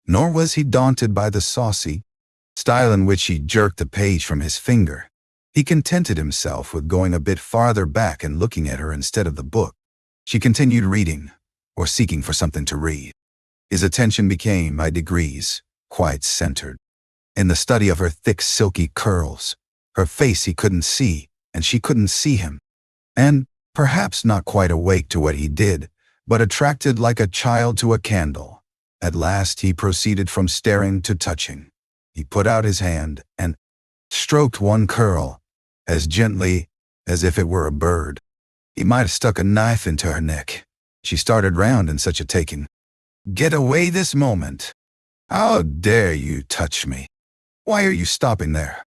Nor was he daunted by the saucy style in which she jerked the page from his finger. He contented himself with going a bit farther back and looking at her instead of the book. She continued reading, or seeking for something to read. His attention became, by degrees, quite centered. In the study of her thick, silky curls, her face he couldn't see, and she couldn't see him. And, perhaps not quite awake to what he did, but attracted like a child to a candle, at last he proceeded from staring to touching. He put out his hand and stroked one curl, as gently as if it were a bird. He might have stuck a knife into her neck. She started round in such a taking. "Get away this moment! How dare you touch me? Why are you stopping there?"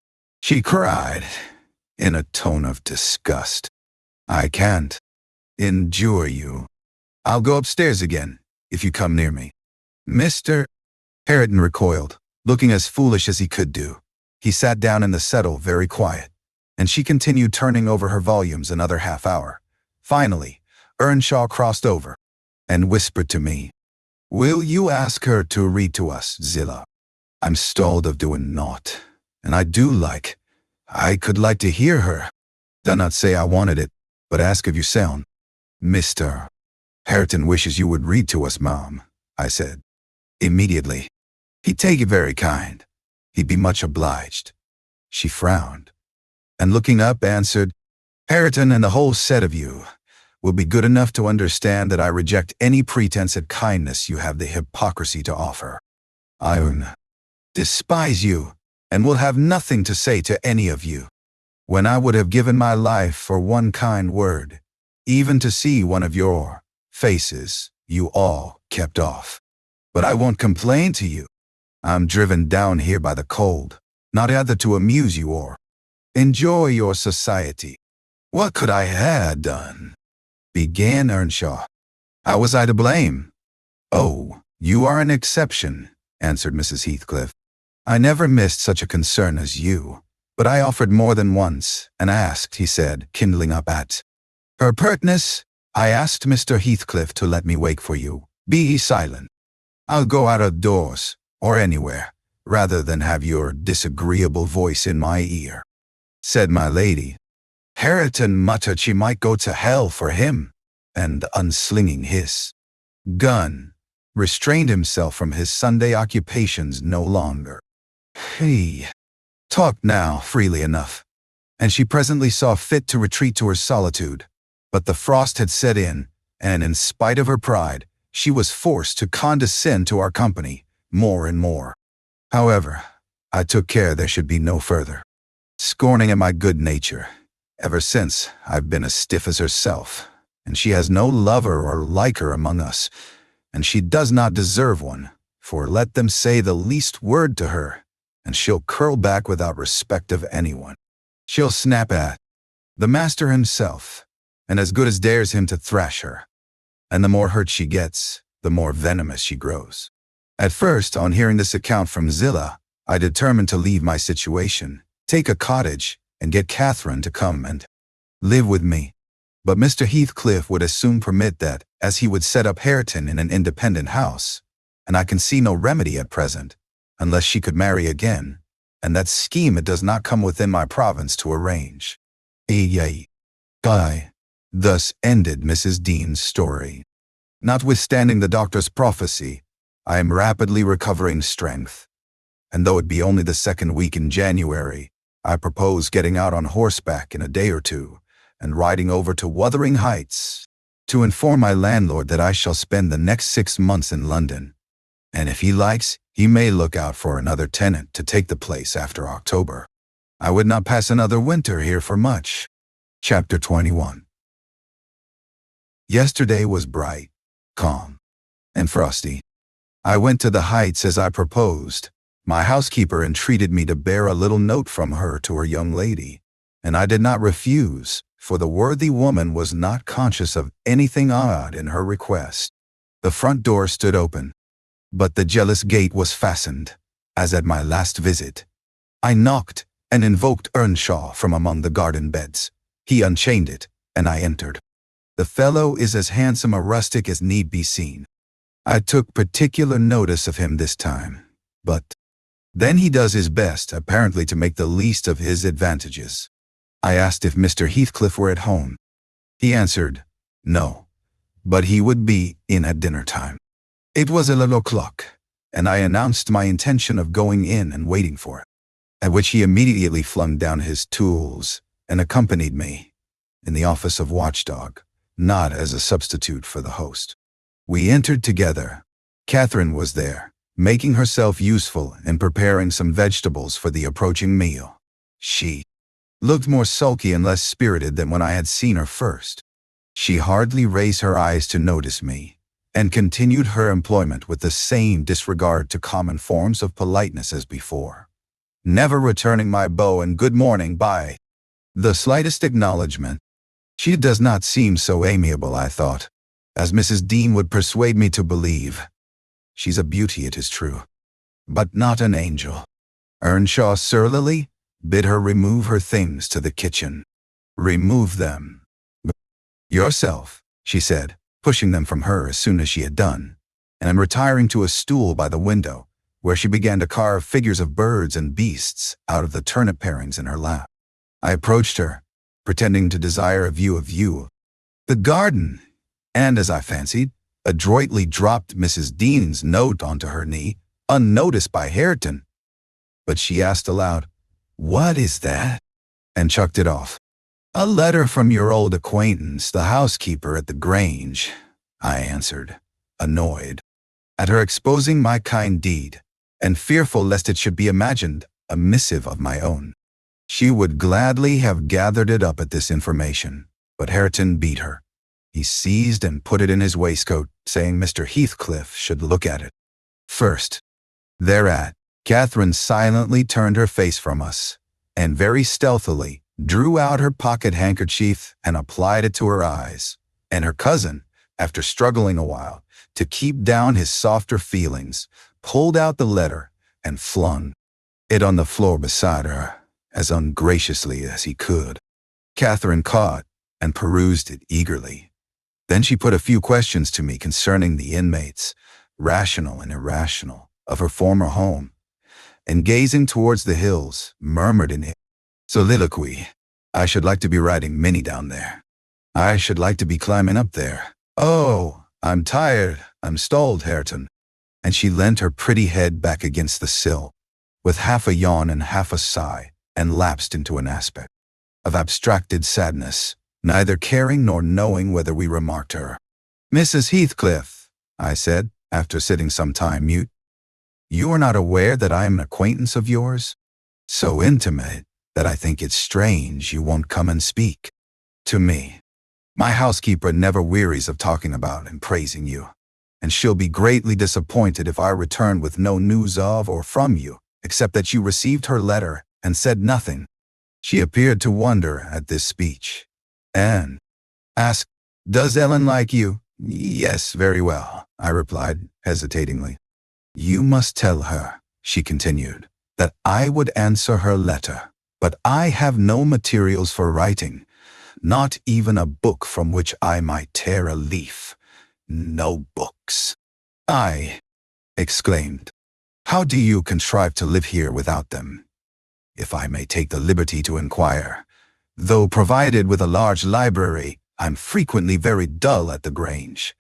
she cried, in a tone of disgust. "I can't endure you. I'll go upstairs again, if you come near me." "Mr. Hareton recoiled, looking as foolish as he could do. He sat down in the settle, very quiet, and she continued turning over her volumes another half-hour. Finally, Earnshaw crossed over and whispered to me, "Will you ask her to read to us, Zillah? I'm stalled of doing naught, and I could like to hear her. Do not say I wanted it, but ask of yourself." "Mr. Hareton wishes you would read to us, ma'am," I said. "Immediately. He'd take it very kind. He'd be much obliged." She frowned, and looking up answered, "Hareton and the whole set of you will be good enough to understand that I reject any pretense at kindness you have the hypocrisy to offer. I despise you, and will have nothing to say to any of you, when I would have given my life for one kind word, even to see one of your faces you all kept off. But I won't complain to you. I'm driven down here by the cold, not either to amuse you or enjoy your society. What could I have done?" began Earnshaw. "How was I to blame?" "Oh, you are an exception," answered Mrs. Heathcliff. "I never missed such a concern as you, but I offered more than once, and asked," he said, kindling up at her pertness, "I asked Mr. Heathcliff to let me wake for you. Be silent. I'll go out of doors, or anywhere, rather than have your disagreeable voice in my ear," said my lady. Hareton muttered she might go to hell for him, and, unslinging his gun, restrained himself from his Sunday occupations no longer. He talked now freely enough, and she presently saw fit to retreat to her solitude, but the frost had set in, and in spite of her pride, she was forced to condescend to our company more and more. However, I took care there should be no further scorning at my good nature. Ever since, I've been as stiff as herself, and she has no lover or liker among us, and she does not deserve one, for let them say the least word to her, and she'll curl back without respect of anyone. She'll snap at the master himself, and as good as dares him to thrash her. And the more hurt she gets, the more venomous she grows. At first, on hearing this account from Zillah, I determined to leave my situation, take a cottage, and get Catherine to come and live with me. But Mr. Heathcliff would as soon permit that as he would set up Hareton in an independent house, and I can see no remedy at present, unless she could marry again, and that scheme it does not come within my province to arrange. Thus ended Mrs. Dean's story. Notwithstanding the doctor's prophecy, I am rapidly recovering strength, and though it be only the second week in January, I propose getting out on horseback in a day or two, and riding over to Wuthering Heights, to inform my landlord that I shall spend the next 6 months in London, and if he likes, he may look out for another tenant to take the place after October. I would not pass another winter here for much. Chapter 21. Yesterday was bright, calm, and frosty. I went to the Heights as I proposed. My housekeeper entreated me to bear a little note from her to her young lady, and I did not refuse, for the worthy woman was not conscious of anything odd in her request. The front door stood open, but the jealous gate was fastened, as at my last visit. I knocked and invoked Earnshaw from among the garden beds. He unchained it, and I entered. The fellow is as handsome a rustic as need be seen. I took particular notice of him this time, but then he does his best, apparently to make the least of his advantages. I asked if Mr. Heathcliff were at home. He answered, no, but he would be in at dinner time. It was 11 o'clock, and I announced my intention of going in and waiting for it, at which he immediately flung down his tools and accompanied me in the office of watchdog, not as a substitute for the host. We entered together. Catherine was there, making herself useful and preparing some vegetables for the approaching meal. She looked more sulky and less spirited than when I had seen her first. She hardly raised her eyes to notice me, and continued her employment with the same disregard to common forms of politeness as before, never returning my bow and good morning by the slightest acknowledgement. She does not seem so amiable, I thought, as Mrs. Dean would persuade me to believe. She's a beauty, it is true, but not an angel. Earnshaw surlily bid her remove her things to the kitchen. Remove them yourself, she said, pushing them from her as soon as she had done, and retiring to a stool by the window, where she began to carve figures of birds and beasts out of the turnip parings in her lap. I approached her, pretending to desire a view of the garden, and, as I fancied, adroitly dropped Mrs. Dean's note onto her knee, unnoticed by Hareton. But she asked aloud, "What is that?" and chucked it off. "A letter from your old acquaintance, the housekeeper at the Grange," I answered, annoyed at her exposing my kind deed, and fearful lest it should be imagined a missive of my own. She would gladly have gathered it up at this information, but Hareton beat her. He seized and put it in his waistcoat, saying Mr. Heathcliff should look at it first. Thereat, Catherine silently turned her face from us, and very stealthily drew out her pocket handkerchief and applied it to her eyes, and her cousin, after struggling a while to keep down his softer feelings, pulled out the letter and flung it on the floor beside her, as ungraciously as he could. Catherine caught and perused it eagerly. Then she put a few questions to me concerning the inmates, rational and irrational, of her former home, and gazing towards the hills, murmured in soliloquy, "I should like to be riding Minnie down there. I should like to be climbing up there. Oh, I'm tired, I'm stalled, Hareton." And she leant her pretty head back against the sill, with half a yawn and half a sigh, and lapsed into an aspect of abstracted sadness, neither caring nor knowing whether we remarked her. "Mrs. Heathcliff," I said, after sitting some time mute, "you are not aware that I am an acquaintance of yours? So intimate that I think it strange you won't come and speak to me. My housekeeper never wearies of talking about and praising you, and she'll be greatly disappointed if I return with no news of or from you, except that you received her letter and said nothing." She appeared to wonder at this speech, and asked, "Does Ellen like you?" "Yes, very well," I replied, hesitatingly. "You must tell her," she continued, "that I would answer her letter, but I have no materials for writing, not even a book from which I might tear a leaf. No books." "I," exclaimed, "how do you contrive to live here without them? If I may take the liberty to inquire, though provided with a large library, I'm frequently very dull at the Grange.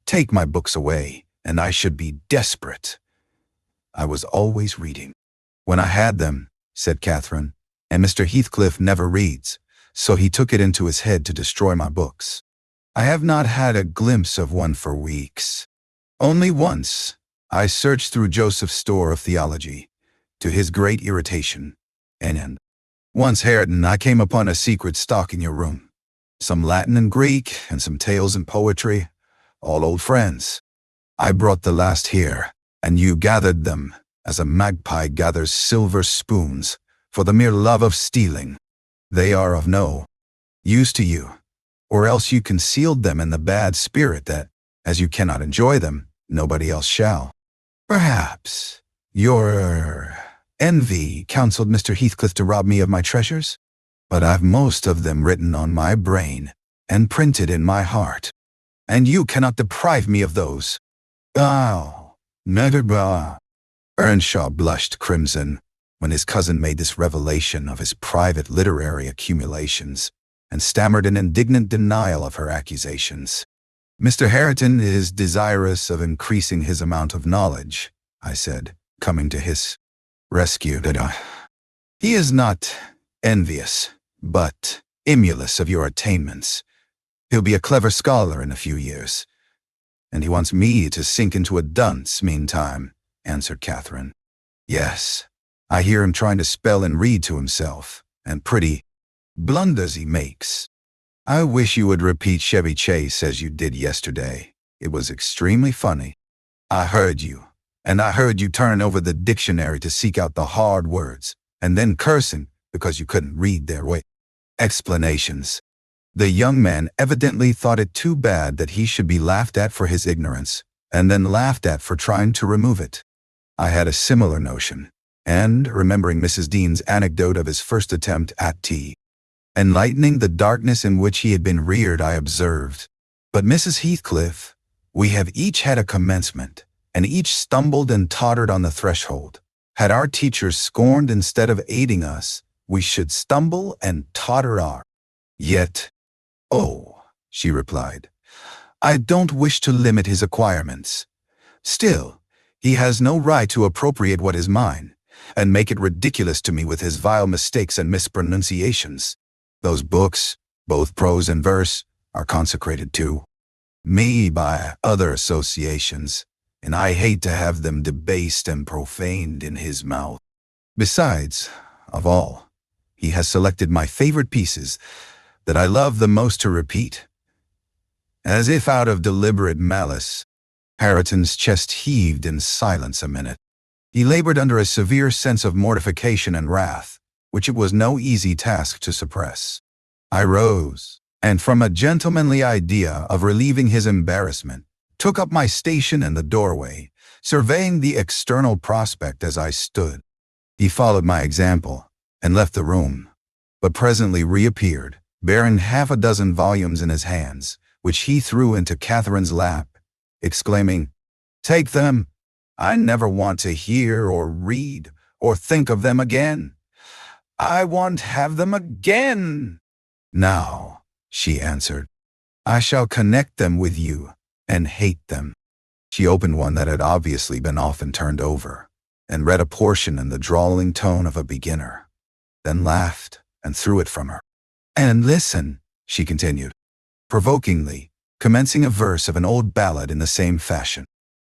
Take my books away, and I should be desperate." "I was always reading when I had them," said Catherine, "and Mr. Heathcliff never reads, so he took it into his head to destroy my books. I have not had a glimpse of one for weeks. Only once I searched through Joseph's store of theology, to his great irritation, and once, Hareton, I came upon a secret stock in your room. Some Latin and Greek, and some tales and poetry, all old friends. I brought the last here, and you gathered them as a magpie gathers silver spoons for the mere love of stealing. They are of no use to you, or else you concealed them in the bad spirit that, as you cannot enjoy them, nobody else shall. Perhaps your envy counseled Mr. Heathcliff to rob me of my treasures, but I've most of them written on my brain and printed in my heart, and you cannot deprive me of those. Oh, never bah. Earnshaw blushed crimson when his cousin made this revelation of his private literary accumulations, and stammered an indignant denial of her accusations. Mr. Hareton is desirous of increasing his amount of knowledge, I said, coming to his rescue. He is not envious, but emulous of your attainments. He'll be a clever scholar in a few years, and he wants me to sink into a dunce meantime, answered Catherine. Yes, I hear him trying to spell and read to himself, and pretty blunders he makes. I wish you would repeat Chevy Chase as you did yesterday. It was extremely funny. I heard you, and I heard you turn over the dictionary to seek out the hard words, and then cursing because you couldn't read their way. Explanations. The young man evidently thought it too bad that he should be laughed at for his ignorance, and then laughed at for trying to remove it. I had a similar notion, and, remembering Mrs. Dean's anecdote of his first attempt at tea, enlightening the darkness in which he had been reared, I observed, "But Mrs. Heathcliff, we have each had a commencement, and each stumbled and tottered on the threshold. Had our teachers scorned instead of aiding us, we should stumble and totter. Yet, oh," she replied, "I don't wish to limit his acquirements. Still, he has no right to appropriate what is mine, and make it ridiculous to me with his vile mistakes and mispronunciations. Those books, both prose and verse, are consecrated to me by other associations, and I hate to have them debased and profaned in his mouth. Besides, of all, he has selected my favorite pieces that I love the most to repeat." As if out of deliberate malice, Hareton's chest heaved in silence a minute. He labored under a severe sense of mortification and wrath, which it was no easy task to suppress. I rose, and from a gentlemanly idea of relieving his embarrassment, took up my station in the doorway, surveying the external prospect as I stood. He followed my example, and left the room, but presently reappeared, bearing half a dozen volumes in his hands, which he threw into Catherine's lap, exclaiming, "Take them. I never want to hear or read or think of them again. I won't have them again." "Now," she answered, "I shall connect them with you and hate them." She opened one that had obviously been often turned over, and read a portion in the drawling tone of a beginner, then laughed and threw it from her. "And listen," she continued, provokingly, commencing a verse of an old ballad in the same fashion.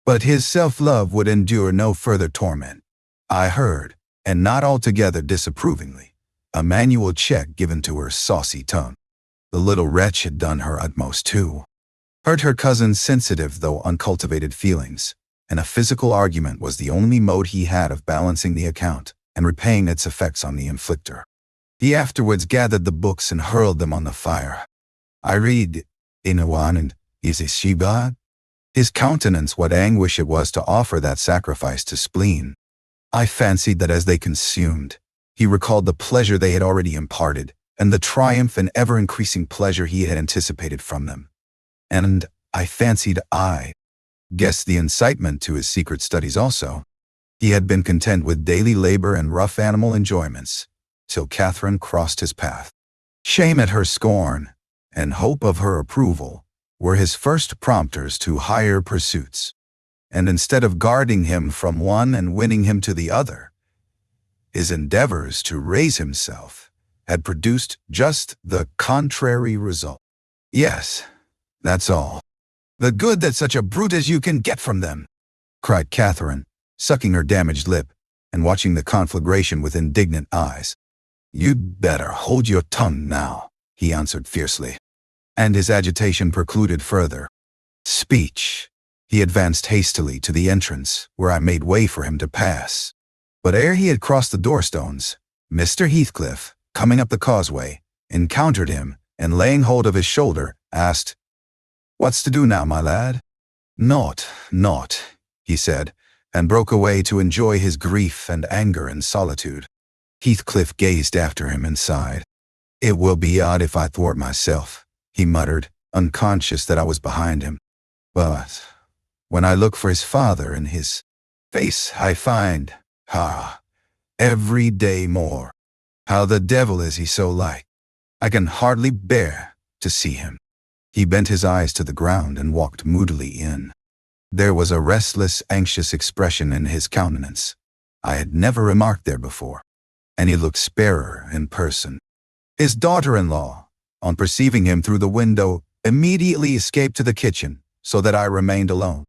"But his self-love would endure no further torment." I heard, and not altogether disapprovingly, a manual check given to her saucy tongue. The little wretch had done her utmost to hurt her cousin's sensitive though uncultivated feelings, and a physical argument was the only mode he had of balancing the account and repaying its effects on the inflictor. He afterwards gathered the books and hurled them on the fire. I read, "Inawan and is she bad?" His countenance, what anguish it was to offer that sacrifice to spleen. I fancied that as they consumed, he recalled the pleasure they had already imparted, and the triumph and ever-increasing pleasure he had anticipated from them. And I fancied I guessed the incitement to his secret studies also. He had been content with daily labor and rough animal enjoyments, till Catherine crossed his path. Shame at her scorn, and hope of her approval, were his first prompters to higher pursuits, and instead of guarding him from one and winning him to the other, his endeavors to raise himself had produced just the contrary result. "Yes, that's all. The good that such a brute as you can get from them," cried Catherine, sucking her damaged lip and watching the conflagration with indignant eyes. "You'd better hold your tongue now," he answered fiercely, and his agitation precluded further speech. He advanced hastily to the entrance, where I made way for him to pass. But ere he had crossed the doorstones, Mr. Heathcliff, coming up the causeway, encountered him, and laying hold of his shoulder, asked, "What's to do now, my lad?" Naught, he said, and broke away to enjoy his grief and anger in solitude. Heathcliff gazed after him and sighed. "It will be odd if I thwart myself," he muttered, unconscious that I was behind him. "But when I look for his father in his face, I find, every day more. How the devil is he so like? I can hardly bear to see him." He bent his eyes to the ground and walked moodily in. There was a restless, anxious expression in his countenance I had never remarked there before, and he looked sparer in person. His daughter-in-law, on perceiving him through the window, immediately escaped to the kitchen, so that I remained alone.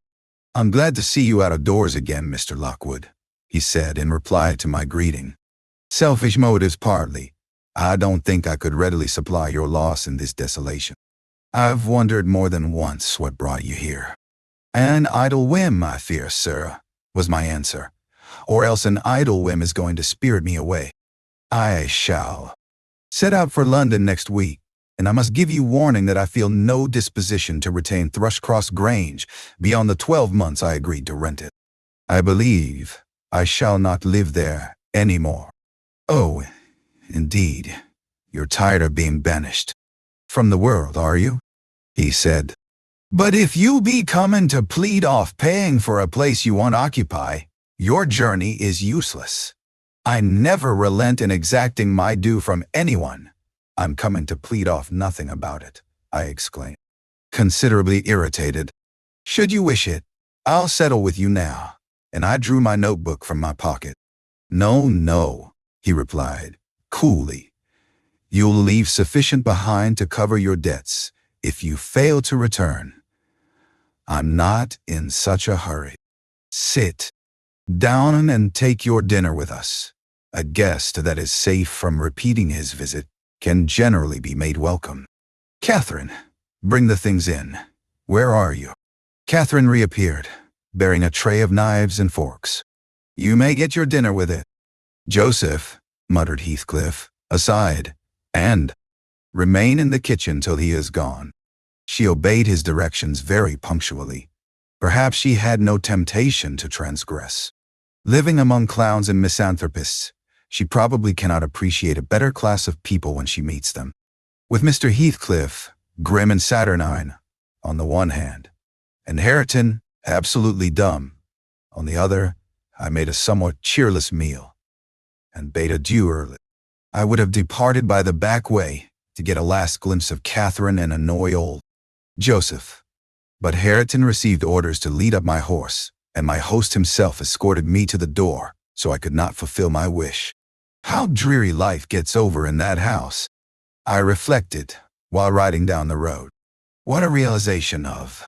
"I'm glad to see you out of doors again, Mr. Lockwood," he said in reply to my greeting. "Selfish motives partly. I don't think I could readily supply your loss in this desolation. I've wondered more than once what brought you here." "An idle whim, I fear, sir," was my answer. "Or else an idle whim is going to spirit me away. I shall set out for London next week, and I must give you warning that I feel no disposition to retain Thrushcross Grange beyond the 12 months I agreed to rent it. I believe I shall not live there any more." "Oh, indeed, you're tired of being banished from the world, are you?" he said. "But if you be coming to plead off paying for a place you won't occupy, your journey is useless. I never relent in exacting my due from anyone." "I'm coming to plead off nothing about it," I exclaimed, considerably irritated. "Should you wish it, I'll settle with you now," and I drew my notebook from my pocket. No, he replied, coolly. "You'll leave sufficient behind to cover your debts if you fail to return. I'm not in such a hurry. Sit down and take your dinner with us. A guest that is safe from repeating his visit can generally be made welcome. Catherine, bring the things in. Where are you?" Catherine reappeared, bearing a tray of knives and forks. "You may get your dinner with it." "Joseph," muttered Heathcliff, aside, "and remain in the kitchen till he is gone." She obeyed his directions very punctually. Perhaps she had no temptation to transgress. Living among clowns and misanthropists, she probably cannot appreciate a better class of people when she meets them. With Mr. Heathcliff, grim and saturnine, on the one hand, and Hareton, absolutely dumb, on the other, I made a somewhat cheerless meal, and bade adieu early. I would have departed by the back way to get a last glimpse of Catherine and annoy old Joseph. But Hareton received orders to lead up my horse, and my host himself escorted me to the door, so I could not fulfill my wish. How dreary life gets over in that house, I reflected while riding down the road. What a realization of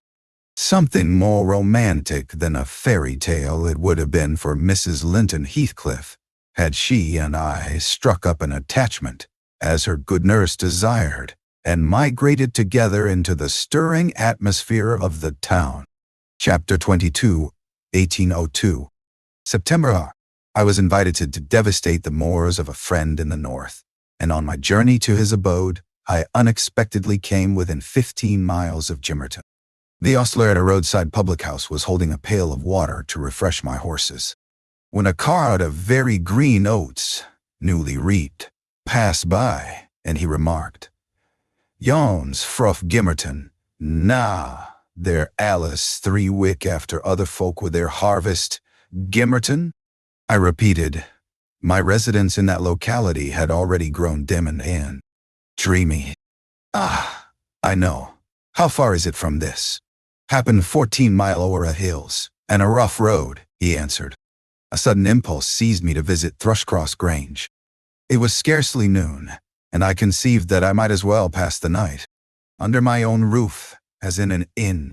something more romantic than a fairy tale it would have been for Mrs. Linton Heathcliff, had she and I struck up an attachment, as her good nurse desired, and migrated together into the stirring atmosphere of the town. Chapter 22, 1802. September. I was invited to devastate the moors of a friend in the north, and on my journey to his abode, I unexpectedly came within 15 miles of Gimmerton. The ostler at a roadside public house was holding a pail of water to refresh my horses, when a cart of very green oats, newly reaped, passed by, and he remarked, "Yon's frough Gimmerton. Nah, they're Alice 3 wick after other folk with their harvest. Gimmerton?" I repeated. My residence in that locality had already grown dim and dreamy. "Ah, I know. How far is it from this?" "Happened 14 mile o'er a hills, and a rough road," he answered. A sudden impulse seized me to visit Thrushcross Grange. It was scarcely noon, and I conceived that I might as well pass the night under my own roof as in an inn.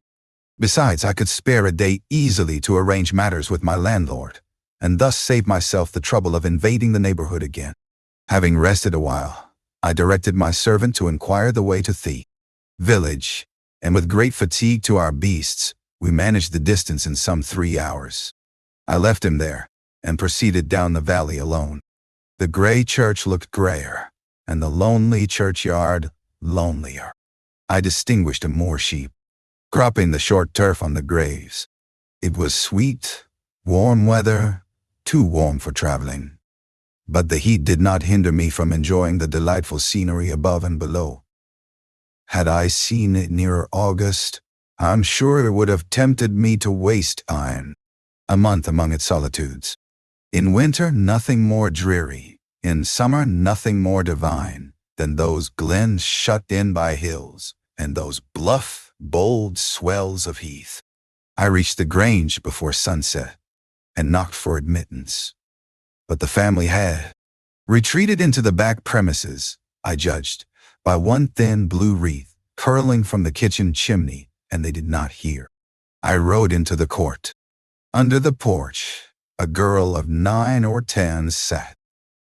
Besides, I could spare a day easily to arrange matters with my landlord, and thus save myself the trouble of invading the neighborhood again. Having rested a while, I directed my servant to inquire the way to the village, and with great fatigue to our beasts, We managed the distance in some 3 hours. I left him there and proceeded down the valley alone. The gray church looked grayer, and the lonely churchyard lonelier. I distinguished a moor sheep, cropping the short turf on the graves. It was sweet, warm weather, too warm for traveling. But the heat did not hinder me from enjoying the delightful scenery above and below. Had I seen it nearer August, I'm sure it would have tempted me to waste time, a month among its solitudes. In winter, nothing more dreary, in summer, nothing more divine than those glens shut in by hills and those bluff, bold swells of heath. I reached the grange before sunset and knocked for admittance. But the family had retreated into the back premises, I judged, by one thin blue wreath curling from the kitchen chimney, and they did not hear. I rode into the court. Under the porch, a girl of 9 or 10 sat,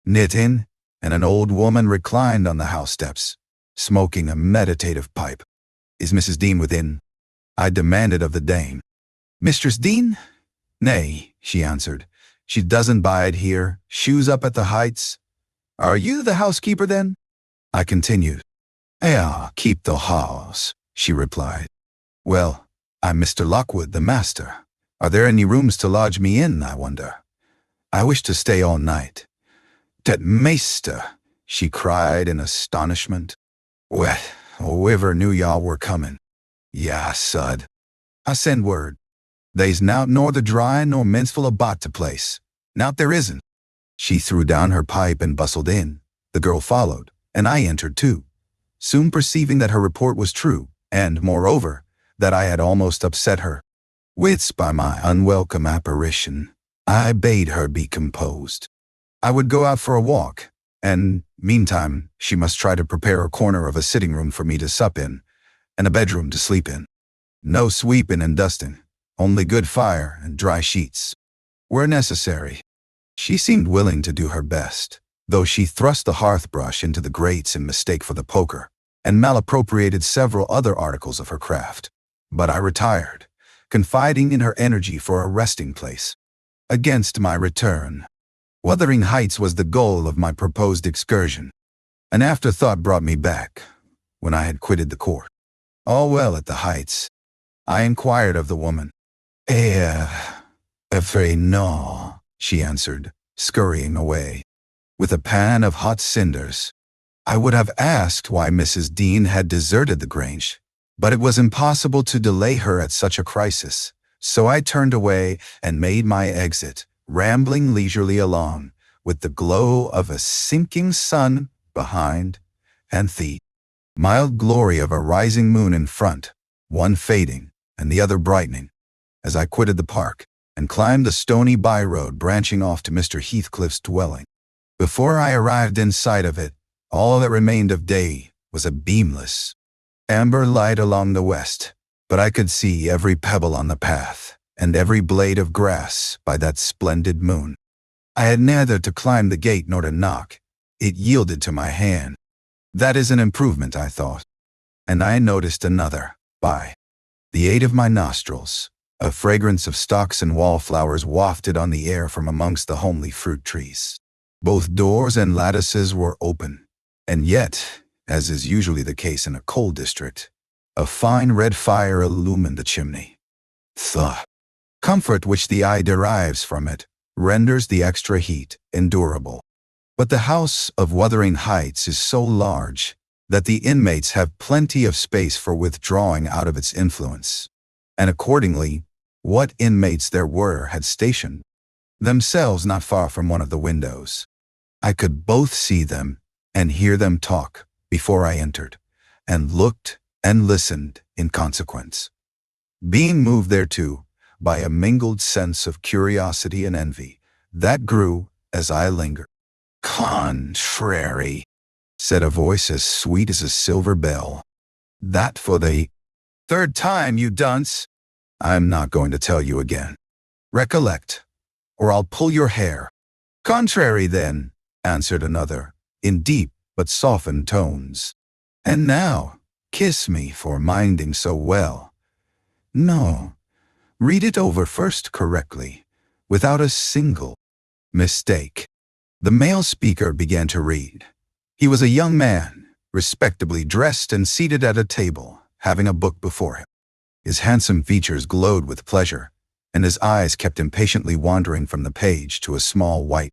knitting, and an old woman reclined on the house steps, smoking a meditative pipe. "Is Mrs. Dean within?" I demanded of the dame. "Mistress Dean? Nay," she answered. "She doesn't bide here. Shoes up at the Heights." "Are you the housekeeper then?" I continued. "Yeah, keep the house," she replied. "Well, I'm Mr. Lockwood, the master. Are there any rooms to lodge me in, I wonder? I wish to stay all night." "Dat meester," she cried in astonishment. "Well, whoever knew y'all were coming." "Ya, sud. I send word. They's nowt nor the dry nor minceful about the place. Nowt there isn't." She threw down her pipe and bustled in. The girl followed, and I entered too, soon perceiving that her report was true, and, moreover, that I had almost upset her wits by my unwelcome apparition. I bade her be composed. I would go out for a walk, and, meantime, she must try to prepare a corner of a sitting room for me to sup in, and a bedroom to sleep in. No sweeping and dusting, only good fire and dry sheets were necessary. She seemed willing to do her best, though she thrust the hearth brush into the grates in mistake for the poker, and malappropriated several other articles of her craft. But I retired, confiding in her energy for a resting place. Against my return, Wuthering Heights was the goal of my proposed excursion. An afterthought brought me back, when I had quitted the court. All well at the Heights, I inquired of the woman. Afraid no," she answered, scurrying away, with a pan of hot cinders. I would have asked why Mrs. Dean had deserted the Grange, but it was impossible to delay her at such a crisis, so I turned away and made my exit, rambling leisurely along, with the glow of a sinking sun behind and the mild glory of a rising moon in front, one fading and the other brightening, as I quitted the park and climbed the stony by-road branching off to Mr. Heathcliff's dwelling. Before I arrived in sight of it, all that remained of day was a beamless amber light along the west, but I could see every pebble on the path and every blade of grass by that splendid moon. I had neither to climb the gate nor to knock. It yielded to my hand. That is an improvement, I thought. And I noticed another. By the aid of my nostrils, a fragrance of stocks and wallflowers wafted on the air from amongst the homely fruit trees. Both doors and lattices were open, and yet, as is usually the case in a coal district, a fine red fire illumined the chimney. The comfort which the eye derives from it renders the extra heat endurable. But the house of Wuthering Heights is so large that the inmates have plenty of space for withdrawing out of its influence, and accordingly, what inmates there were had stationed themselves not far from one of the windows. I could both see them and hear them talk before I entered, and looked and listened in consequence, being moved thereto by a mingled sense of curiosity and envy that grew as I lingered. "Contrary," said a voice as sweet as a silver bell. "That for the third time, you dunce." "I'm not going to tell you again. Recollect, or I'll pull your hair." "Contrary, then," answered another, in deep but softened tones. "And now, kiss me for minding so well." "No, Read it over first correctly, without a single mistake. The male speaker began to read. He was a young man, respectably dressed and seated at a table, having a book before him. His handsome features glowed with pleasure, and his eyes kept impatiently wandering from the page to a small white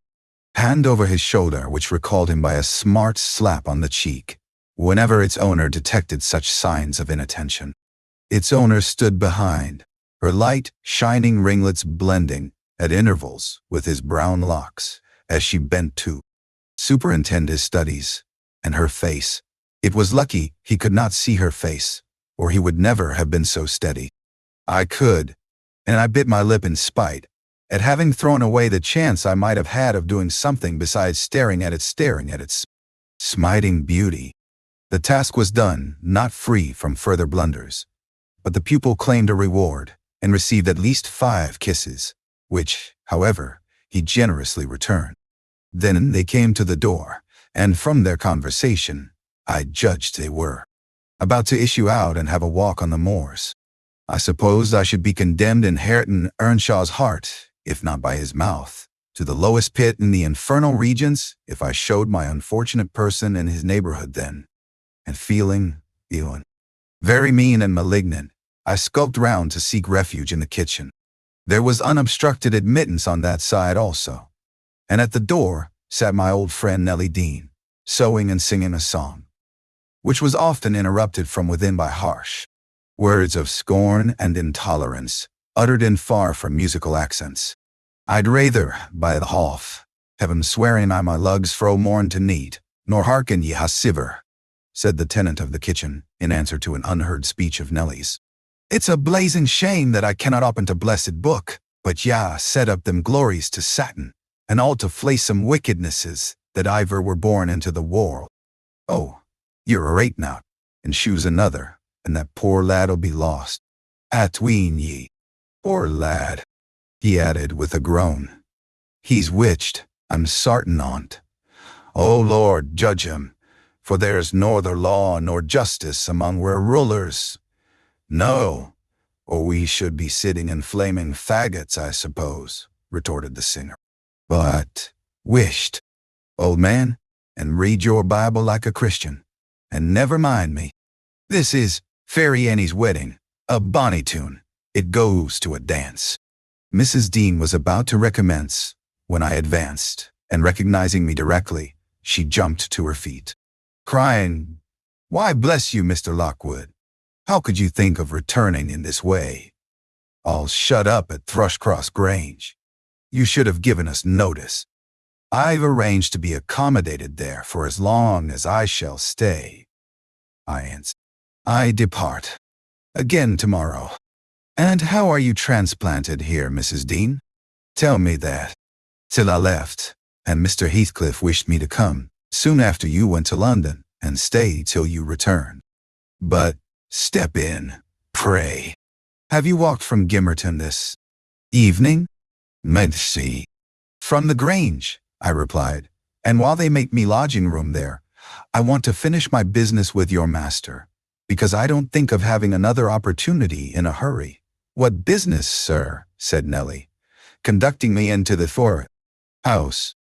hand over his shoulder which recalled him by a smart slap on the cheek whenever its owner detected such signs of inattention. Its owner stood behind, her light, shining ringlets blending at intervals with his brown locks as she bent to superintend his studies, and her face. It was lucky he could not see her face, or he would never have been so steady. I could, and I bit my lip in spite at having thrown away the chance I might have had of doing something besides staring at its smiting beauty. The task was done, not free from further blunders, but the pupil claimed a reward and received at least 5 kisses, which, however, he generously returned. Then they came to the door, and from their conversation, I judged they were about to issue out and have a walk on the moors. I supposed I should be condemned in Hareton Earnshaw's heart, if not by his mouth, to the lowest pit in the infernal regions if I showed my unfortunate person in his neighborhood then. And feeling very mean and malignant, I skulked round to seek refuge in the kitchen. There was unobstructed admittance on that side also, and at the door sat my old friend Nellie Dean, sewing and singing a song, which was often interrupted from within by harsh words of scorn and intolerance, uttered in far from musical accents. I'd rather, by the half, have him swearing I my lugs fro morn to neat, nor hearken ye ha siver, said the tenant of the kitchen, in answer to an unheard speech of Nellie's. It's a blazing shame that I cannot open to blessed book, but ya set up them glories to Satan, and all to flay some wickednesses that iver were born into the world. Oh, you're a rate now, and shoes another, and that poor lad'll be lost. Atween ye. Poor lad, he added with a groan. He's witched, I'm sartin on't. O Lord, judge him, for there's norther law nor justice among we're rulers. No, or we should be sitting in flaming faggots, I suppose, retorted the singer. But, wisht, old man, and read your Bible like a Christian, and never mind me. This is Fairy Annie's Wedding, a bonny tune. It goes to a dance. Mrs. Dean was about to recommence when I advanced, and recognizing me directly, she jumped to her feet, crying, "Why, bless you, Mr. Lockwood, how could you think of returning in this way? All shut up at Thrushcross Grange. You should have given us notice. I've arranged to be accommodated there for as long as I shall stay. I answer. I depart again tomorrow. And how are you transplanted here, Mrs. Dean? Tell me that. Till I left, and Mr. Heathcliff wished me to come, soon after you went to London, and stay till you return. But, step in, pray. Have you walked from Gimmerton this evening? Merci. From the Grange, I replied, and while they make me lodging room there, I want to finish my business with your master, because I don't think of having another opportunity in a hurry. What business, sir? Said Nellie, conducting me into the forest house.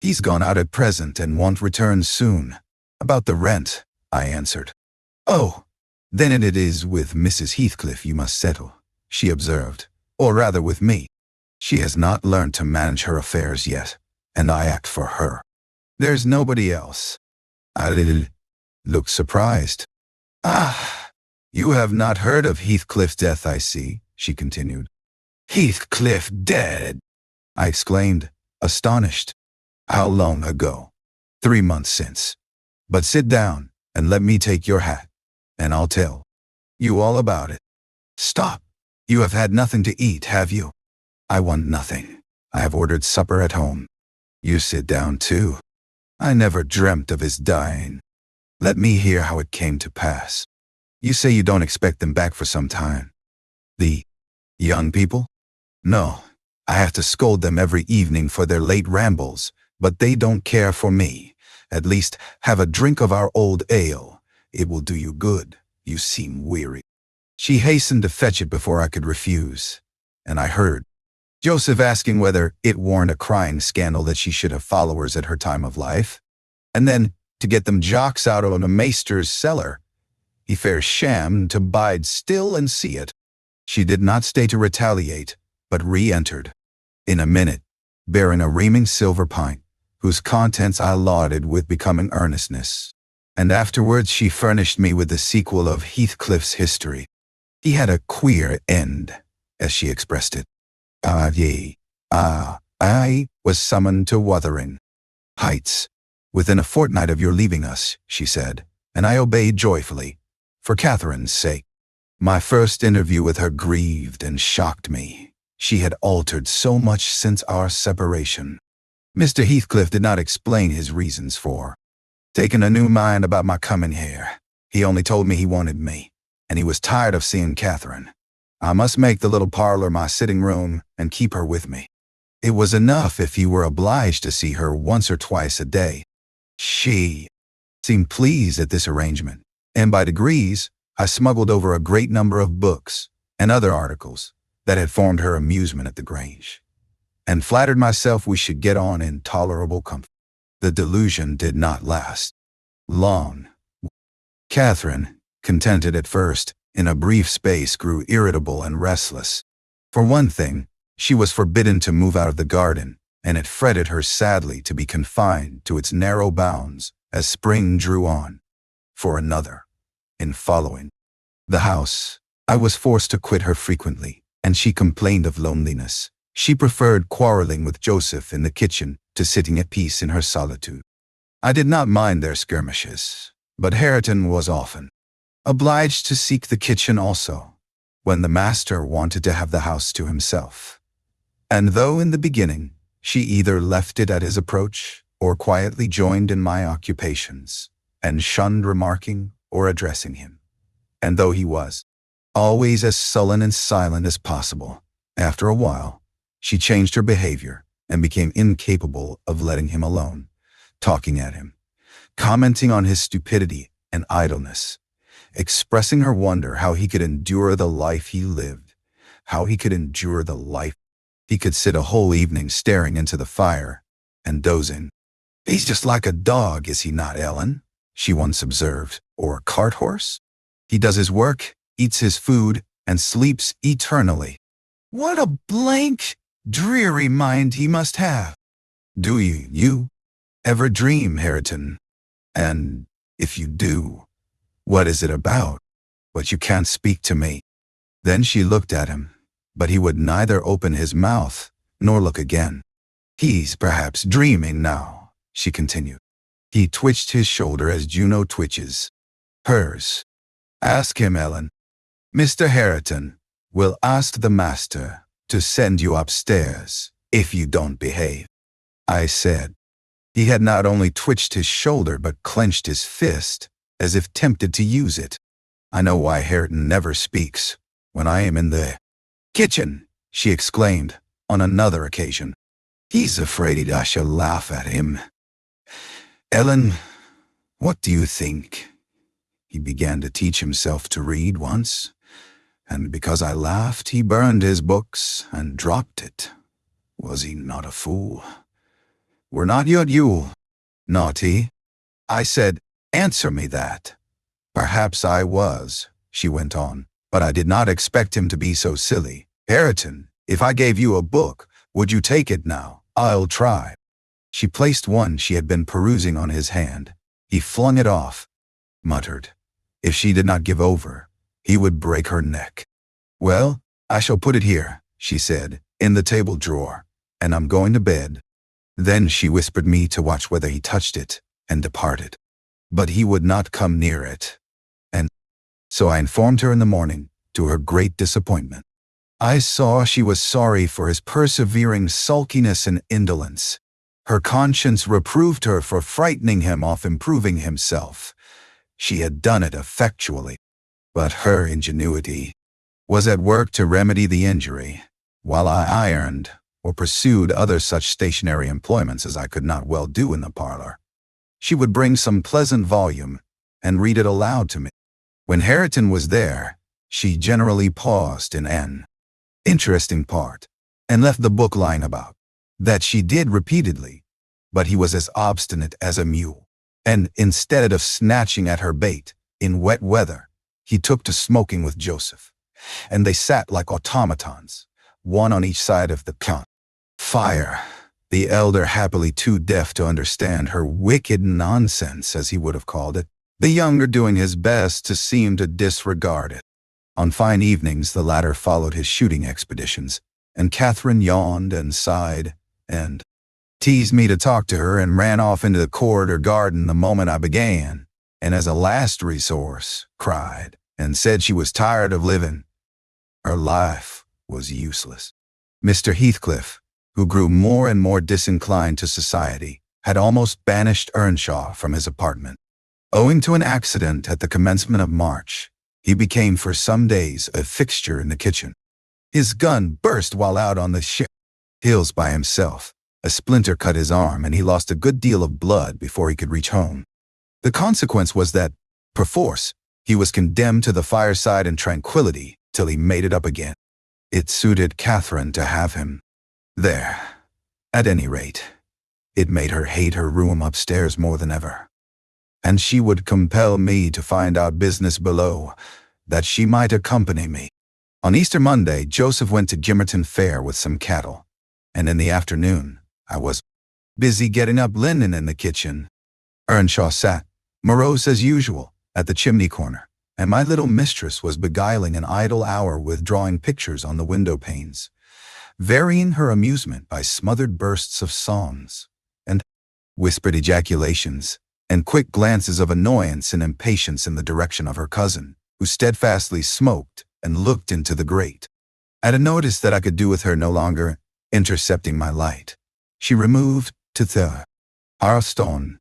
He's gone out at present and won't return soon. About the rent, I answered. Oh, then it is with Mrs. Heathcliff you must settle, she observed, or rather with me. She has not learned to manage her affairs yet, and I act for her. There's nobody else. I looked surprised. Ah, you have not heard of Heathcliff's death, I see, she continued. Heathcliff dead? I exclaimed, astonished. How long ago? 3 months since. But sit down and let me take your hat, and I'll tell you all about it. Stop. You have had nothing to eat, have you? I want nothing. I have ordered supper at home. You sit down too. I never dreamt of his dying. Let me hear how it came to pass. You say you don't expect them back for some time. The young people? No, I have to scold them every evening for their late rambles, but they don't care for me. At least, have a drink of our old ale. It will do you good. You seem weary. She hastened to fetch it before I could refuse, and I heard Joseph asking whether it warn't a crying scandal that she should have followers at her time of life, and then, to get them jocks out of a maester's cellar, he fair shammed to bide still and see it. She did not stay to retaliate, but re-entered, in a minute, bearing a reaming silver pint, whose contents I lauded with becoming earnestness. And afterwards she furnished me with the sequel of Heathcliff's history. He had a queer end, as she expressed it. I was summoned to Wuthering Heights within a fortnight of your leaving us, she said, and I obeyed joyfully, for Catherine's sake. My first interview with her grieved and shocked me. She had altered so much since our separation. Mr. Heathcliff did not explain his reasons for taking a new mind about my coming here. He only told me he wanted me, and he was tired of seeing Catherine. I must make the little parlor my sitting room and keep her with me. It was enough if he were obliged to see her once or twice a day. She seemed pleased at this arrangement, and by degrees I smuggled over a great number of books and other articles that had formed her amusement at the Grange, and flattered myself we should get on in tolerable comfort. The delusion did not last long. Catherine, contented at first, in a brief space grew irritable and restless. For one thing, she was forbidden to move out of the garden, and it fretted her sadly to be confined to its narrow bounds as spring drew on. For another, in following the house, I was forced to quit her frequently, and she complained of loneliness. She preferred quarreling with Joseph in the kitchen to sitting at peace in her solitude. I did not mind their skirmishes, but Hareton was often obliged to seek the kitchen also, when the master wanted to have the house to himself. And though in the beginning she either left it at his approach or quietly joined in my occupations, and shunned remarking or addressing him, and though he was always as sullen and silent as possible, after a while she changed her behavior and became incapable of letting him alone, talking at him, commenting on his stupidity and idleness, expressing her wonder how he could endure the life he lived, how he could endure the life. He could sit a whole evening staring into the fire and dozing. "He's just like a dog, is he not, Ellen?" she once observed, "or a cart horse? He does his work, eats his food, and sleeps eternally. What a blank, dreary mind he must have. Do you ever dream, Hareton? And if you do, what is it about? But you can't speak to me." Then she looked at him, but he would neither open his mouth nor look again. "He's perhaps dreaming now," she continued. He twitched his shoulder as Juno twitches hers. "Ask him, Ellen. Mr. Hareton will ask the master to send you upstairs if you don't behave," I said. He had not only twitched his shoulder but clenched his fist, as if tempted to use it. "I know why Hareton never speaks when I am in the kitchen," she exclaimed on another occasion. "He's afraid I shall laugh at him. Ellen, what do you think? He began to teach himself to read once, and because I laughed he burned his books and dropped it. Was he not a fool? Were not you naughty?" I said, "Answer me that." "Perhaps I was," she went on, "but I did not expect him to be so silly. Hareton, if I gave you a book, would you take it now? I'll try." She placed one she had been perusing on his hand. He flung it off, muttered, if she did not give over, he would break her neck. "Well, I shall put it here," she said, "in the table drawer, and I'm going to bed." Then she whispered me to watch whether he touched it, and departed. But he would not come near it. And so I informed her in the morning, to her great disappointment. I saw she was sorry for his persevering sulkiness and indolence. Her conscience reproved her for frightening him off improving himself. She had done it effectually, but her ingenuity was at work to remedy the injury, while I ironed or pursued other such stationary employments as I could not well do in the parlor. She would bring some pleasant volume and read it aloud to me. When Hareton was there, she generally paused in an interesting part, and left the book lying about. That she did repeatedly, but he was as obstinate as a mule. And instead of snatching at her bait, in wet weather, he took to smoking with Joseph. And they sat like automatons, one on each side of the fire, the elder happily too deaf to understand her wicked nonsense, as he would have called it, the younger doing his best to seem to disregard it. On fine evenings the latter followed his shooting expeditions, and Catherine yawned and sighed, and teased me to talk to her, and ran off into the corridor garden the moment I began, and as a last resource, cried, and said she was tired of living. Her life was useless. Mr. Heathcliff, who grew more and more disinclined to society, had almost banished Earnshaw from his apartment. Owing to an accident at the commencement of March, he became for some days a fixture in the kitchen. His gun burst while out on the hills by himself. A splinter cut his arm, and he lost a good deal of blood before he could reach home. The consequence was that, perforce, he was condemned to the fireside and tranquility till he made it up again. It suited Catherine to have him there. At any rate, it made her hate her room upstairs more than ever. And she would compel me to find out business below, that she might accompany me. On Easter Monday, Joseph went to Gimmerton Fair with some cattle, and in the afternoon, I was busy getting up linen in the kitchen. Earnshaw sat, morose as usual, at the chimney corner, and my little mistress was beguiling an idle hour with drawing pictures on the window panes, varying her amusement by smothered bursts of songs, and whispered ejaculations, and quick glances of annoyance and impatience in the direction of her cousin, who steadfastly smoked and looked into the grate. At a notice that I could do with her no longer, intercepting my light, she removed to the hearthstone.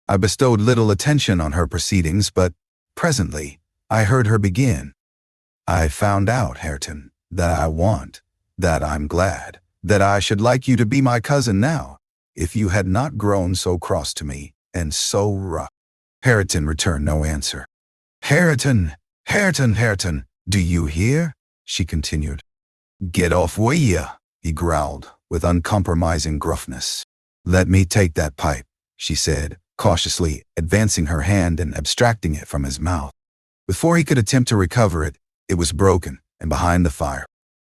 I bestowed little attention on her proceedings, but presently I heard her begin. "I found out, Hareton, that I'm glad, that I should like you to be my cousin now, if you had not grown so cross to me, and so rough." Hareton returned no answer. Hareton, do you hear?" she continued. "Get off wi' ya," he growled, with uncompromising gruffness. "Let me take that pipe," she said, cautiously advancing her hand and abstracting it from his mouth. Before he could attempt to recover it, it was broken and behind the fire.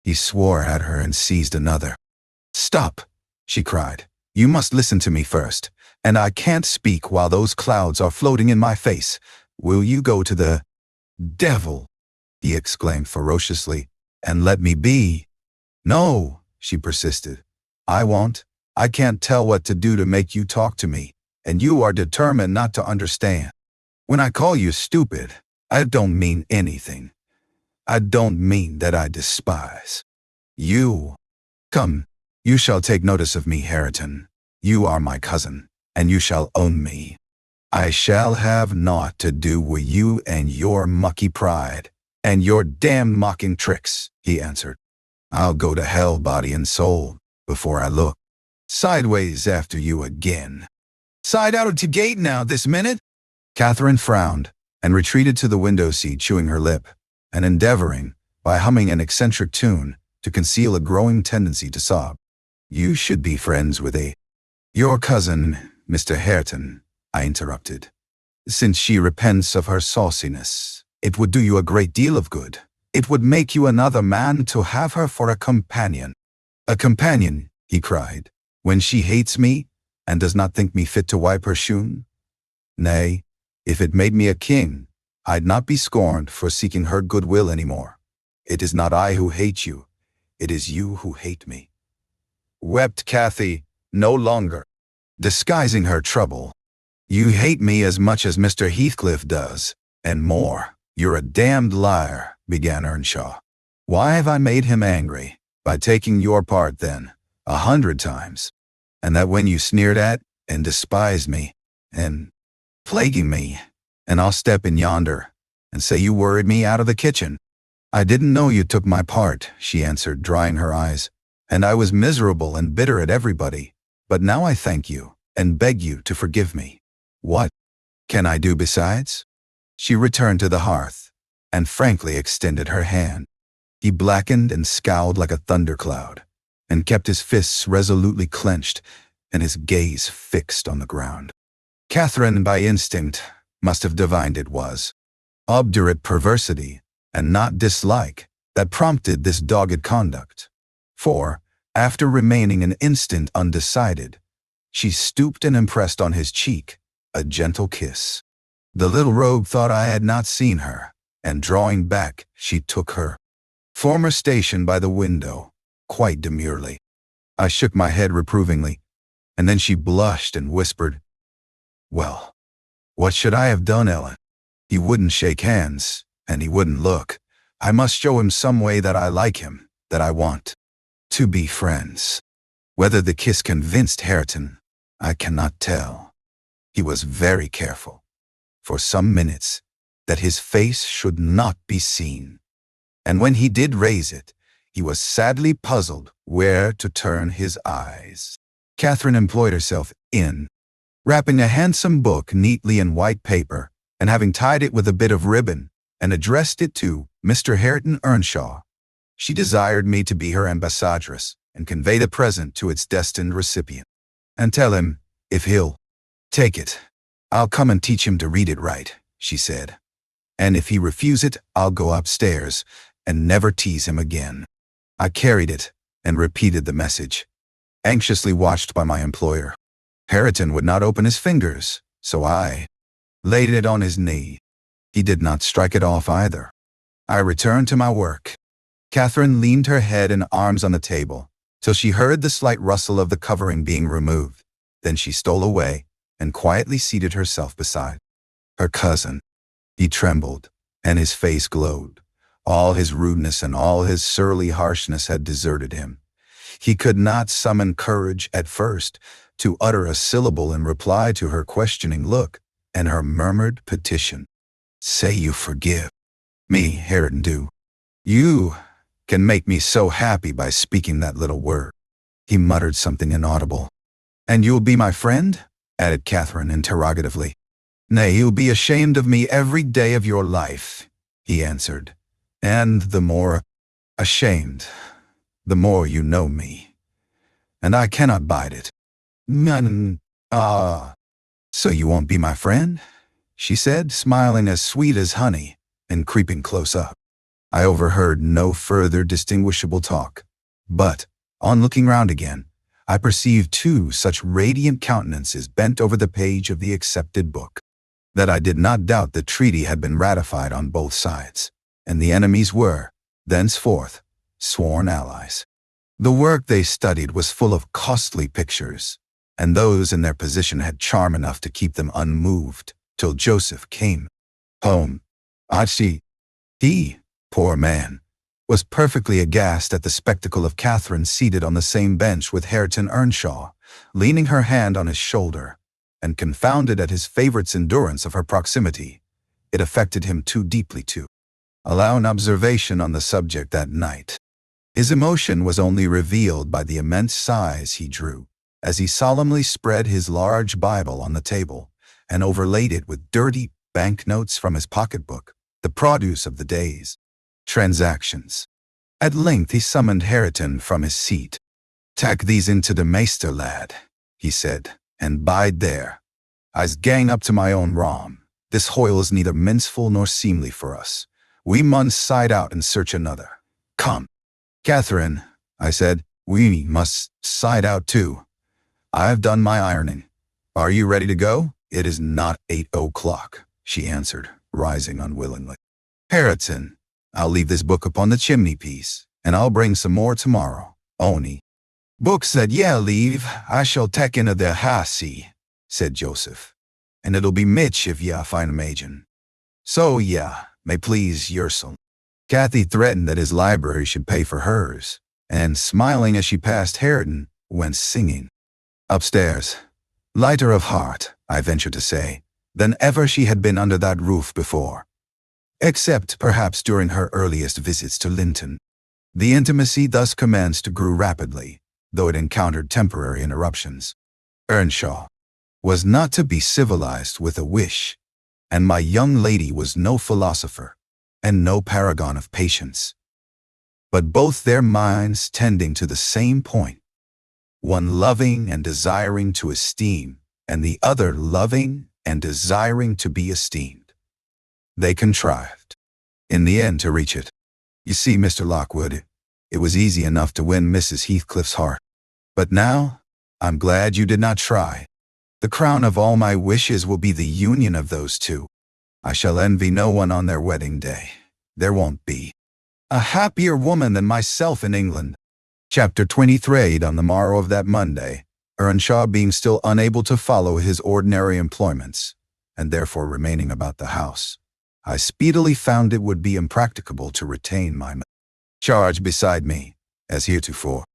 He swore at her and seized another. "Stop," she cried. "You must listen to me first, and I can't speak while those clouds are floating in my face. Will you go to the devil?" he exclaimed ferociously, "and let me be?" "No," she persisted. "I won't. I can't tell what to do to make you talk to me, and you are determined not to understand. When I call you stupid, I don't mean anything. I don't mean that I despise you. Come, you shall take notice of me, Hareton. You are my cousin, and you shall own me. I shall have naught to do with you and your mucky pride, and your damned mocking tricks," he answered. "I'll go to hell, body and soul, before I look sideways after you again. Side out of the gate now, this minute." Catherine frowned and retreated to the window seat, chewing her lip, and endeavoring, by humming an eccentric tune, to conceal a growing tendency to sob. "You should be friends with your cousin, Mr. Hareton," I interrupted. "Since she repents of her sauciness, it would do you a great deal of good. It would make you another man to have her for a companion." "A companion," he cried, "when she hates me, and does not think me fit to wipe her shoon? Nay, if it made me a king, I'd not be scorned for seeking her goodwill any more. It is not I who hate you, it is you who hate me," wept Cathy, no longer disguising her trouble. "You hate me as much as Mr. Heathcliff does, and more." "You're a damned liar," began Earnshaw. "Why have I made him angry? By taking your part, then, 100 times. And that when you sneered at and despised me, and plaguing me, and I'll step in yonder and say you worried me out of the kitchen." "I didn't know you took my part," she answered, drying her eyes, "and I was miserable and bitter at everybody. But now I thank you, and beg you to forgive me. What can I do besides?" She returned to the hearth, and frankly extended her hand. He blackened and scowled like a thundercloud, and kept his fists resolutely clenched and his gaze fixed on the ground. Catherine, by instinct, must have divined it was obdurate perversity and not dislike that prompted this dogged conduct. For, after remaining an instant undecided, she stooped and impressed on his cheek a gentle kiss. The little rogue thought I had not seen her, and drawing back, she took her former station by the window, quite demurely. I shook my head reprovingly, and then she blushed and whispered, "Well, what should I have done, Ellen? He wouldn't shake hands, and he wouldn't look. I must show him some way that I like him, that I want to be friends." Whether the kiss convinced Hareton, I cannot tell. He was very careful, for some minutes, that his face should not be seen. And when he did raise it, he was sadly puzzled where to turn his eyes. Catherine employed herself in wrapping a handsome book neatly in white paper, and having tied it with a bit of ribbon, and addressed it to Mr. Hareton Earnshaw. She desired me to be her ambassadress, and convey the present to its destined recipient. "And tell him, if he'll take it, I'll come and teach him to read it right," she said. "And if he refuse it, I'll go upstairs and never tease him again." I carried it and repeated the message, anxiously watched by my employer. Hareton would not open his fingers, so I laid it on his knee. He did not strike it off either. I returned to my work. Catherine leaned her head and arms on the table till she heard the slight rustle of the covering being removed. Then she stole away and quietly seated herself beside her cousin. He trembled, and his face glowed. All his rudeness and all his surly harshness had deserted him. He could not summon courage at first to utter a syllable in reply to her questioning look and her murmured petition. "Say you forgive me, Hareton, do. You can make me so happy by speaking that little word." He muttered something inaudible. "And you'll be my friend?" added Catherine interrogatively. "Nay, you'll be ashamed of me every day of your life," he answered. "And the more ashamed, the more you know me. And I cannot bide it." So you won't be my friend?" she said, smiling as sweet as honey, and creeping close up. I overheard no further distinguishable talk, but, on looking round again, I perceived two such radiant countenances bent over the page of the accepted book, that I did not doubt the treaty had been ratified on both sides, and the enemies were, thenceforth, sworn allies. The work they studied was full of costly pictures, and those in their position had charm enough to keep them unmoved till Joseph came home. He, poor man, was perfectly aghast at the spectacle of Catherine seated on the same bench with Hareton Earnshaw, leaning her hand on his shoulder, and confounded at his favorite's endurance of her proximity. It affected him too deeply to allow an observation on the subject that night. His emotion was only revealed by the immense sighs he drew, as he solemnly spread his large Bible on the table, and overlaid it with dirty banknotes from his pocketbook, the produce of the day's transactions. At length he summoned Hareton from his seat. "Tak these into the meester, lad," he said, "and bide there. I's gang up to my own rom. This hoyle is neither minceful nor seemly for us. We mun side out and search another. Come." "Catherine," I said, "we must side out too. I've done my ironing. Are you ready to go?" "It is not 8 o'clock, she answered, rising unwillingly. "Hareton, I'll leave this book upon the chimney-piece, and I'll bring some more tomorrow. Only books that ye leave, I shall take into the house," said Joseph, "and it'll be mitch if ye find 'em agin. So may please yourself." Cathy threatened that his library should pay for hers, and, smiling as she passed Hareton, went singing upstairs, lighter of heart, I venture to say, than ever she had been under that roof before, except perhaps during her earliest visits to Linton. The intimacy thus commenced grew rapidly, though it encountered temporary interruptions. Earnshaw was not to be civilized with a wish, and my young lady was no philosopher, and no paragon of patience. but both their minds tending to the same point, one loving and desiring to esteem, and the other loving and desiring to be esteemed. They contrived, in the end, to reach it. You see, Mr. Lockwood, it was easy enough to win Mrs. Heathcliff's heart. But now, I'm glad you did not try. The crown of all my wishes will be the union of those two. I shall envy no one on their wedding day. There won't be a happier woman than myself in England. Chapter 23. On the morrow of that Monday, Earnshaw being still unable to follow his ordinary employments, and therefore remaining about the house, I speedily found it would be impracticable to retain my charge beside me, as heretofore.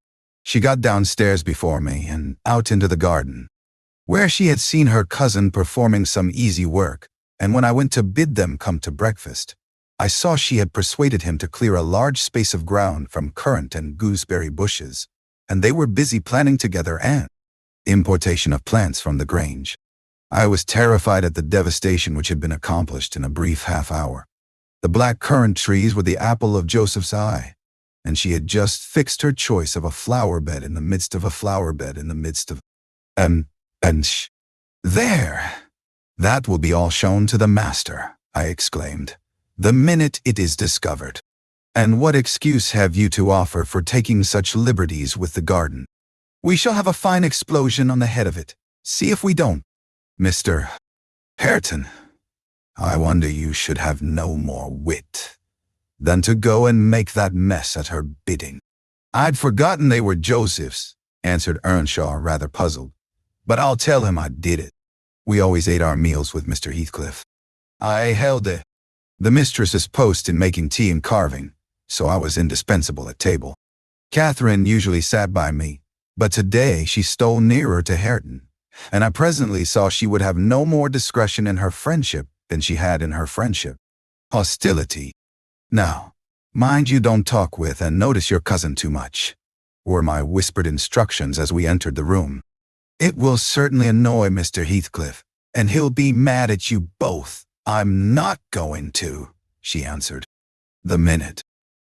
She got downstairs before me and out into the garden, where she had seen her cousin performing some easy work, and when I went to bid them come to breakfast, I saw she had persuaded him to clear a large space of ground from currant and gooseberry bushes, and they were busy planning together an importation of plants from the Grange. I was terrified at the devastation which had been accomplished in a brief half-hour. The black currant trees were the apple of Joseph's eye, and she had just fixed her choice of a flower-bed in the midst of a flower-bed in the midst of there! That will be all shown to the master, I exclaimed, the minute it is discovered. And what excuse have you to offer for taking such liberties with the garden? We shall have a fine explosion on the head of it. See if we don't. Mr. Hareton, I wonder you should have no more wit than to go and make that mess at her bidding. I'd forgotten they were Joseph's, answered Earnshaw, rather puzzled. But I'll tell him I did it. We always ate our meals with Mr. Heathcliff. I held the mistress's post in making tea and carving, so I was indispensable at table. Catherine usually sat by me, but today she stole nearer to Hareton, and I presently saw she would have no more discretion in her friendship than she had in her friendship. Hostility. Now, mind you don't talk with and notice your cousin too much, were my whispered instructions as we entered the room. It will certainly annoy Mr. Heathcliff, and he'll be mad at you both. I'm not going to, she answered. The minute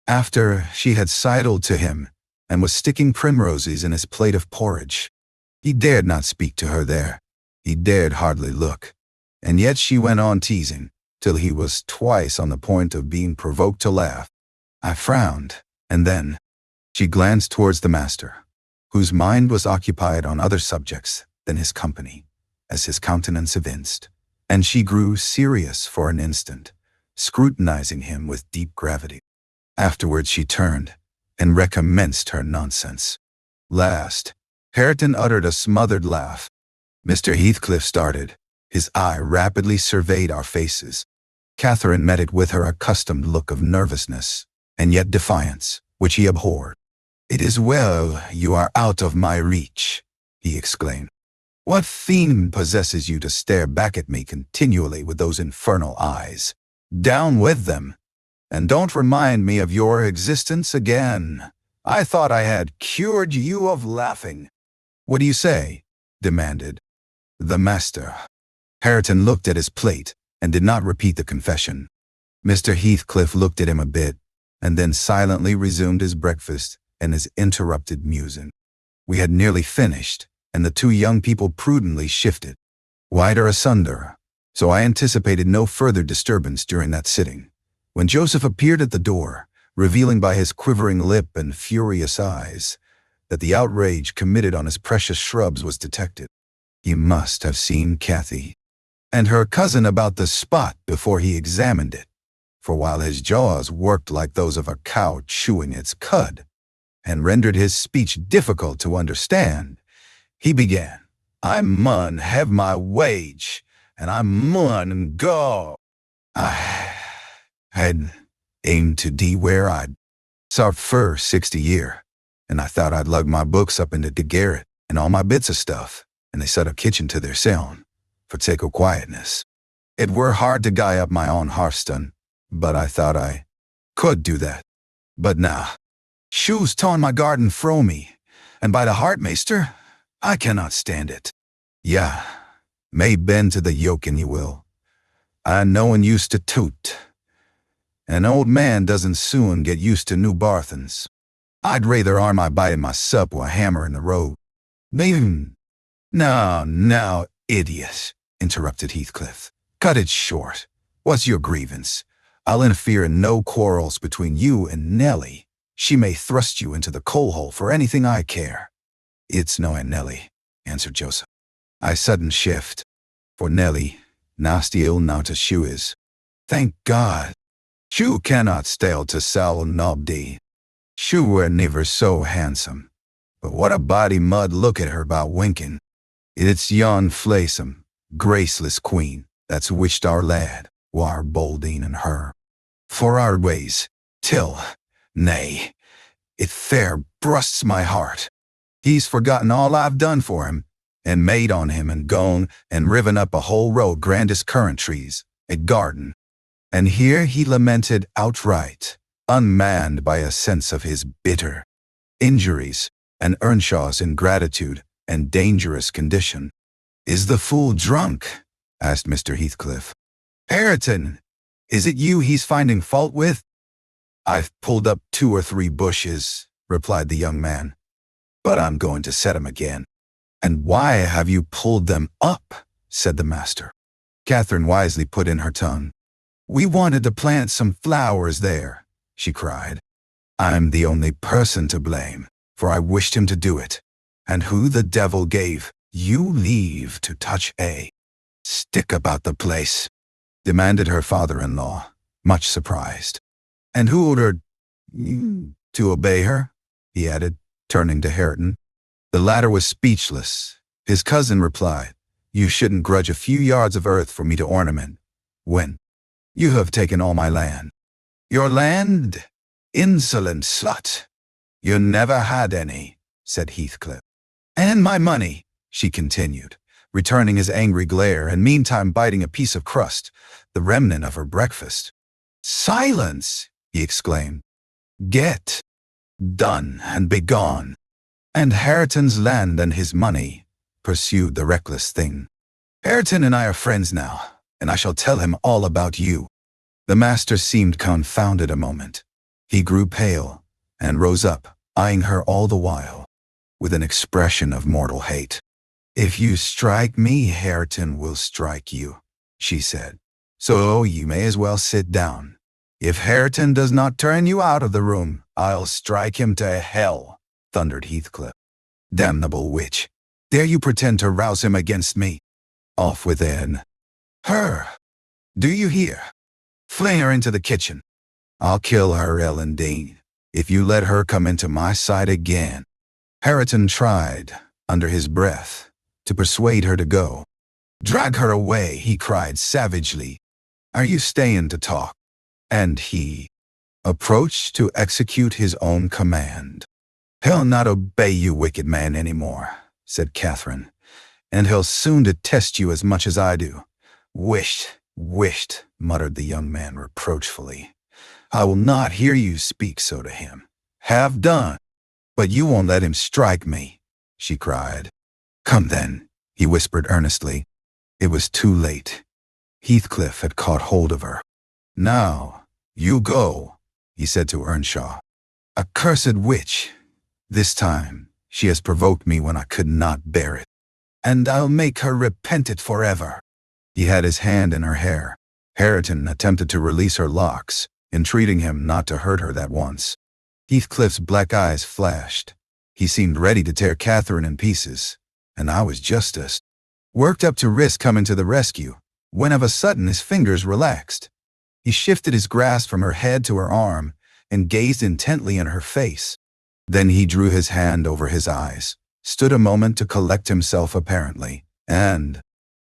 after she had sidled to him and was sticking primroses in his plate of porridge. He dared not speak to her there. He dared hardly look. And yet she went on teasing, till he was twice on the point of being provoked to laugh. I frowned, and then she glanced towards the master, whose mind was occupied on other subjects than his company, as his countenance evinced, and she grew serious for an instant, scrutinizing him with deep gravity. Afterwards she turned and recommenced her nonsense. Last, Hareton uttered a smothered laugh. Mr. Heathcliff started. His eye rapidly surveyed our faces. Catherine met it with her accustomed look of nervousness, and yet defiance, which he abhorred. "It is well you are out of my reach," he exclaimed. "What fiend possesses you to stare back at me continually with those infernal eyes? Down with them, and don't remind me of your existence again. I thought I had cured you of laughing." "What do you say?" demanded the master. Hareton looked at his plate and did not repeat the confession. Mr. Heathcliff looked at him a bit, and then silently resumed his breakfast and his interrupted musing. We had nearly finished, and the two young people prudently shifted wider asunder, so I anticipated no further disturbance during that sitting. When Joseph appeared at the door, revealing by his quivering lip and furious eyes that the outrage committed on his precious shrubs was detected, he must have seen Cathy and her cousin about the spot before he examined it, for while his jaws worked like those of a cow chewing its cud, and rendered his speech difficult to understand, he began, "I mun have my wage, and I mun go. I had aimed to de where I'd sarved for 60 year, and I thought I'd lug my books up into the garret and all my bits of stuff, and they set a kitchen to their seln, for sake of quietness. It were hard to guy up my own hearthstone, but I thought I could do that. But now, shoes torn my garden fro me, and by the heart, maester, I cannot stand it. Yeah, may bend to the yoke an ye will. I know and used to toot, An old man doesn't soon get used to new barthens. I'd rather arm my bite in my sup with a hammer in the road. No, idiot, interrupted Heathcliff. Cut it short. What's your grievance? I'll interfere in no quarrels between you and Nellie. She may thrust you into the coal hole for anything I care. It's no Aunt Nellie, answered Joseph. I sudden shift. For Nellie, nasty ill now to shoe is. Thank God. Shoe cannot stale to sell nobdy. Shoe were never so handsome. But what a body mud look at her about winking. It's yon flaysome, graceless queen that's wished our lad, war Boldine and her. For our ways, till, nay, it fair brusts my heart. He's forgotten all I've done for him, and made on him and gone and riven up a whole row grandest currant trees, a garden. And here he lamented outright, unmanned by a sense of his bitter injuries and Earnshaw's ingratitude and dangerous condition. Is the fool drunk? Asked Mr. Heathcliff. Hareton, is it you he's finding fault with? I've pulled up 2 or 3 bushes, replied the young man, but I'm going to set 'em again. And why have you pulled them up? Said the master. Catherine wisely put in her tongue. We wanted to plant some flowers there, she cried. I'm the only person to blame, for I wished him to do it. And who the devil gave you leave to touch a stick about the place? Demanded her father-in-law, much surprised. And who ordered you to obey her? He added, turning to Hareton. The latter was speechless. His cousin replied, You shouldn't grudge a few yards of earth for me to ornament, when you have taken all my land. Your land? Insolent slut. You never had any, said Heathcliff. And my money, she continued, returning his angry glare and meantime biting a piece of crust, the remnant of her breakfast. Silence, he exclaimed. Get done and begone. And Hareton's land and his money, pursued the reckless thing. Hareton and I are friends now, and I shall tell him all about you. The master seemed confounded a moment. He grew pale and rose up, eyeing her all the while, with an expression of mortal hate. If you strike me, Hareton will strike you, she said. So you may as well sit down. If Hareton does not turn you out of the room, I'll strike him to hell, thundered Heathcliff. Damnable witch, dare you pretend to rouse him against me? Off within. Her, do you hear? Fling her into the kitchen. I'll kill her, Ellen Dean, if you let her come into my sight again. Hareton tried, under his breath, to persuade her to go. Drag her away, he cried savagely. Are you staying to talk? And he approached to execute his own command. He'll not obey you, wicked man, any more, said Catherine, and he'll soon detest you as much as I do. Wished, muttered the young man reproachfully. I will not hear you speak so to him. Have done. But you won't let him strike me, she cried. Come then, he whispered earnestly. It was too late. Heathcliff had caught hold of her. Now, you go, he said to Earnshaw. Accursed witch! This time she has provoked me when I could not bear it, and I'll make her repent it forever. He had his hand in her hair. Hareton attempted to release her locks, entreating him not to hurt her that once. Heathcliff's black eyes flashed. He seemed ready to tear Catherine in pieces, and I was just as worked up to risk coming to the rescue, when of a sudden his fingers relaxed. He shifted his grasp from her head to her arm and gazed intently in her face. Then he drew his hand over his eyes, stood a moment to collect himself apparently, and,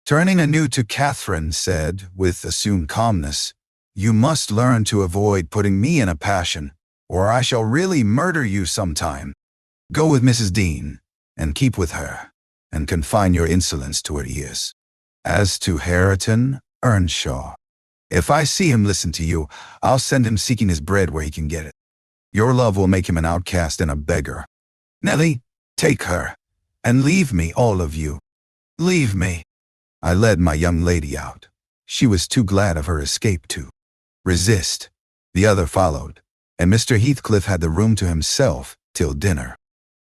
turning anew to Catherine, said, with assumed calmness, You must learn to avoid putting me in a passion, or I shall really murder you sometime. Go with Mrs. Dean, and keep with her, and confine your insolence to her ears. As to Hareton, Earnshaw, if I see him listen to you, I'll send him seeking his bread where he can get it. Your love will make him an outcast and a beggar. Nellie, take her, and leave me, all of you. Leave me. I led my young lady out. She was too glad of her escape to resist. The other followed, and Mr. Heathcliff had the room to himself till dinner.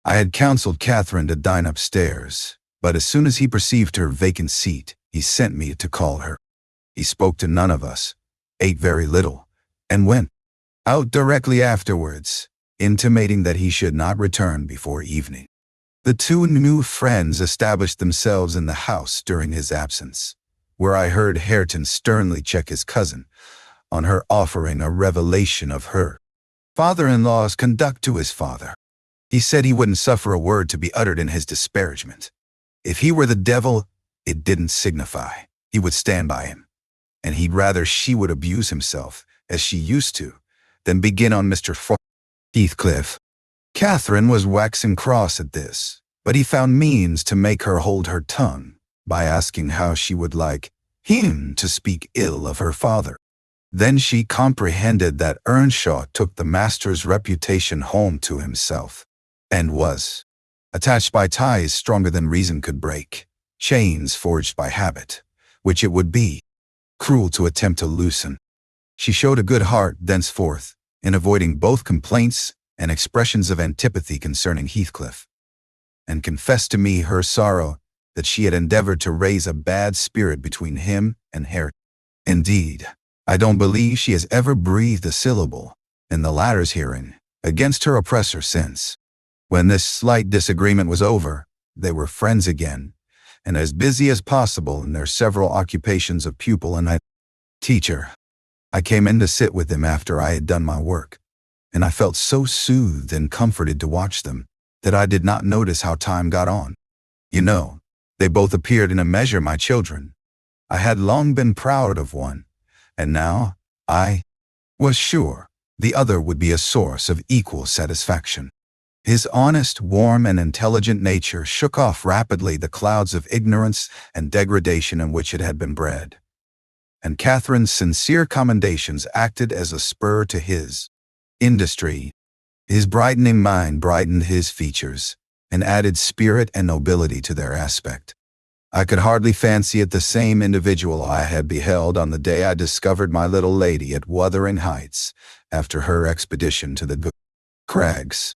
I had counseled Catherine to dine upstairs, but as soon as he perceived her vacant seat, he sent me to call her. He spoke to none of us, ate very little, and went out directly afterwards, intimating that he should not return before evening. The two new friends established themselves in the house during his absence, where I heard Hareton sternly check his cousin on her offering a revelation of her father-in-law's conduct to his father. He said he wouldn't suffer a word to be uttered in his disparagement. If he were the devil, it didn't signify. He would stand by him, and he'd rather she would abuse himself, as she used to, than begin on Mr. Heathcliff. Catherine was waxing cross at this, but he found means to make her hold her tongue by asking how she would like him to speak ill of her father. Then she comprehended that Earnshaw took the master's reputation home to himself, and was attached by ties stronger than reason could break, chains forged by habit, which it would be cruel to attempt to loosen. She showed a good heart thenceforth in avoiding both complaints and expressions of antipathy concerning Heathcliff, and confessed to me her sorrow that she had endeavored to raise a bad spirit between him and Hareton. Indeed, I don't believe she has ever breathed a syllable, in the latter's hearing, against her oppressor since. When this slight disagreement was over, they were friends again, and as busy as possible in their several occupations of pupil and teacher. I came in to sit with them after I had done my work, and I felt so soothed and comforted to watch them that I did not notice how time got on. You know, they both appeared in a measure my children. I had long been proud of one, and now I was sure the other would be a source of equal satisfaction. His honest, warm, and intelligent nature shook off rapidly the clouds of ignorance and degradation in which it had been bred, and Catherine's sincere commendations acted as a spur to his industry. His brightening mind brightened his features, and added spirit and nobility to their aspect. I could hardly fancy it the same individual I had beheld on the day I discovered my little lady at Wuthering Heights after her expedition to the crags.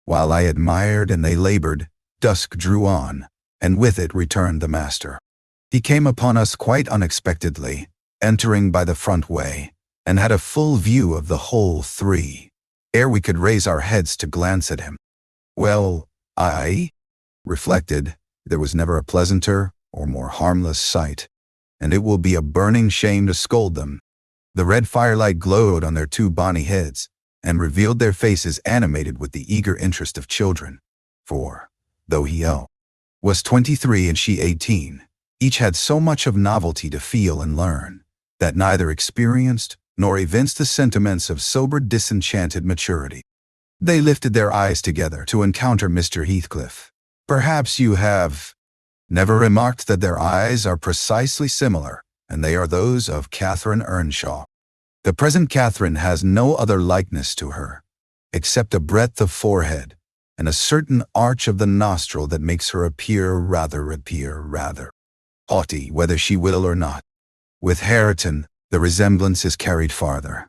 While I admired and they labored, dusk drew on, and with it returned the master. He came upon us quite unexpectedly, entering by the front way, and had a full view of the whole three, ere we could raise our heads to glance at him. Well, I reflected, there was never a pleasanter or more harmless sight, and it will be a burning shame to scold them. The red firelight glowed on their two bonny heads, and revealed their faces animated with the eager interest of children, for, though he was 23 and she 18, each had so much of novelty to feel and learn, that neither experienced nor evinced the sentiments of sober disenchanted maturity. They lifted their eyes together to encounter Mr. Heathcliff. Perhaps you have never remarked that their eyes are precisely similar, and they are those of Catherine Earnshaw. The present Catherine has no other likeness to her, except a breadth of forehead, and a certain arch of the nostril that makes her appear rather haughty, whether she will or not. With Hareton, the resemblance is carried farther.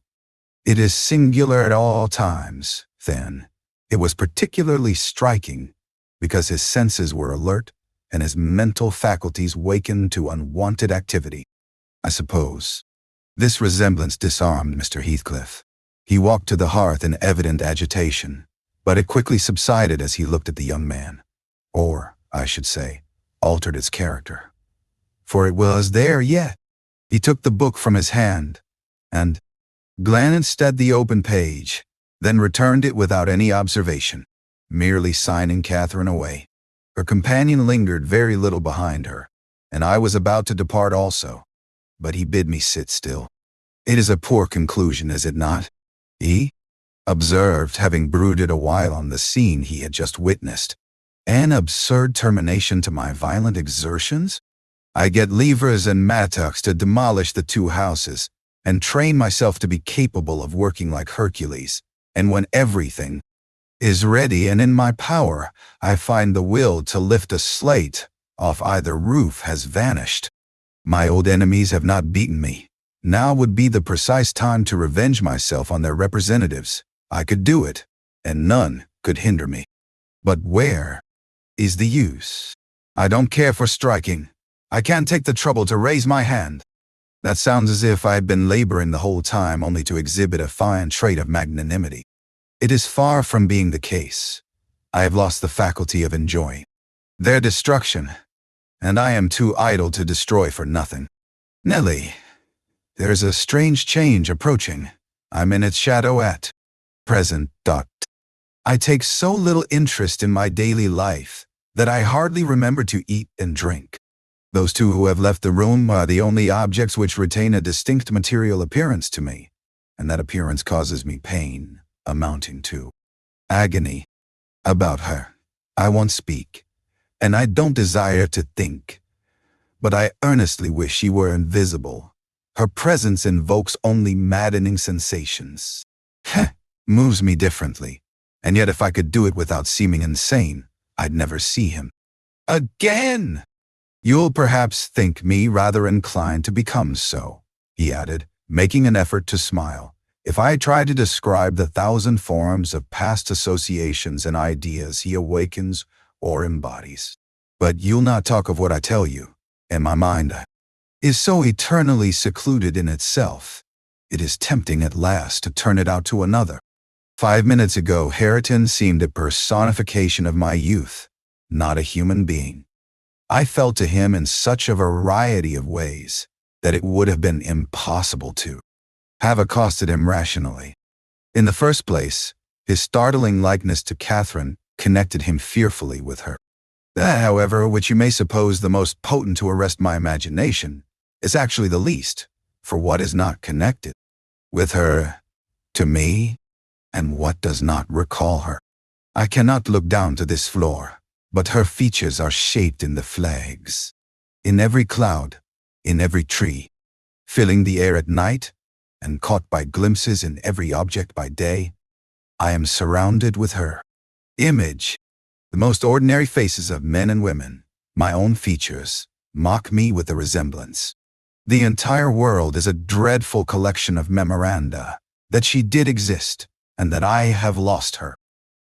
It is singular at all times, then. It was particularly striking, because his senses were alert, and his mental faculties wakened to unwonted activity. I suppose this resemblance disarmed Mr. Heathcliff. He walked to the hearth in evident agitation, but it quickly subsided as he looked at the young man, or, I should say, altered its character. For it was there yet. He took the book from his hand, and glanced at the open page, then returned it without any observation, merely signing Catherine away. Her companion lingered very little behind her, and I was about to depart also, but he bid me sit still. It is a poor conclusion, is it not? He observed, having brooded a while on the scene he had just witnessed. An absurd termination to my violent exertions? I get levers and mattocks to demolish the two houses, and train myself to be capable of working like Hercules, and when everything is ready and in my power, I find the will to lift a slate off either roof has vanished. My old enemies have not beaten me, Now would be the precise time to revenge myself on their representatives. I could do it, and none could hinder me. But where is the use? I don't care for striking. I can't take the trouble to raise my hand. That sounds as if I had been laboring the whole time only to exhibit a fine trait of magnanimity. It is far from being the case. I have lost the faculty of enjoying their destruction, and I am too idle to destroy for nothing. Nellie, there's a strange change approaching. I'm in its shadow at present. I take so little interest in my daily life that I hardly remember to eat and drink. Those two who have left the room are the only objects which retain a distinct material appearance to me, and that appearance causes me pain, amounting to agony. About her, I won't speak, and I don't desire to think, but I earnestly wish she were invisible. Her presence invokes only maddening sensations. Moves me differently, and yet if I could do it without seeming insane, I'd never see him again. You'll perhaps think me rather inclined to become so, he added, making an effort to smile, if I try to describe the thousand forms of past associations and ideas he awakens or embodies. But you'll not talk of what I tell you, and my mind is so eternally secluded in itself. It is tempting at last to turn it out to another. 5 minutes ago, Hareton seemed a personification of my youth, not a human being. I felt to him in such a variety of ways that it would have been impossible to have accosted him rationally. In the first place, his startling likeness to Catherine connected him fearfully with her. That, however, which you may suppose the most potent to arrest my imagination, is actually the least, for what is not connected with her, to me, and what does not recall her. I cannot look down to this floor, but her features are shaped in the flags, in every cloud, in every tree, filling the air at night, and caught by glimpses in every object by day. I am surrounded with her image. The most ordinary faces of men and women, my own features, mock me with the resemblance. The entire world is a dreadful collection of memoranda that she did exist, and that I have lost her.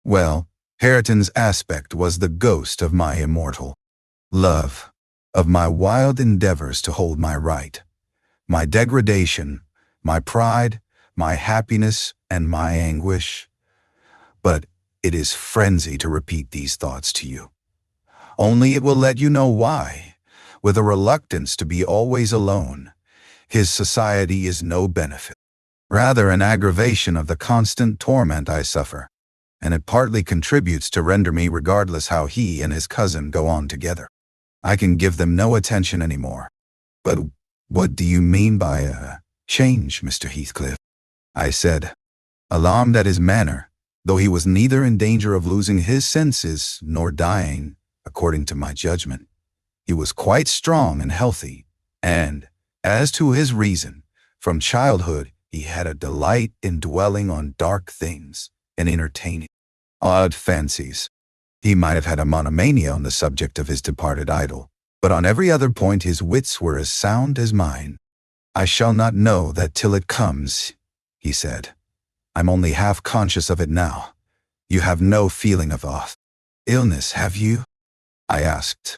Well, Hareton's aspect was the ghost of my immortal love, of my wild endeavors to hold my right, my degradation, my pride, my happiness, and my anguish. But it is frenzy to repeat these thoughts to you. Only it will let you know why, with a reluctance to be always alone, his society is no benefit, rather an aggravation of the constant torment I suffer, and it partly contributes to render me regardless how he and his cousin go on together. I can give them no attention anymore. But what do you mean by a change, Mr. Heathcliff? I said, alarmed at his manner, though he was neither in danger of losing his senses nor dying, according to my judgment. He was quite strong and healthy, and, as to his reason, from childhood he had a delight in dwelling on dark things and entertaining odd fancies. He might have had a monomania on the subject of his departed idol, but on every other point his wits were as sound as mine. I shall not know that till it comes, he said. I'm only half conscious of it now. You have no feeling of illness, have you? I asked.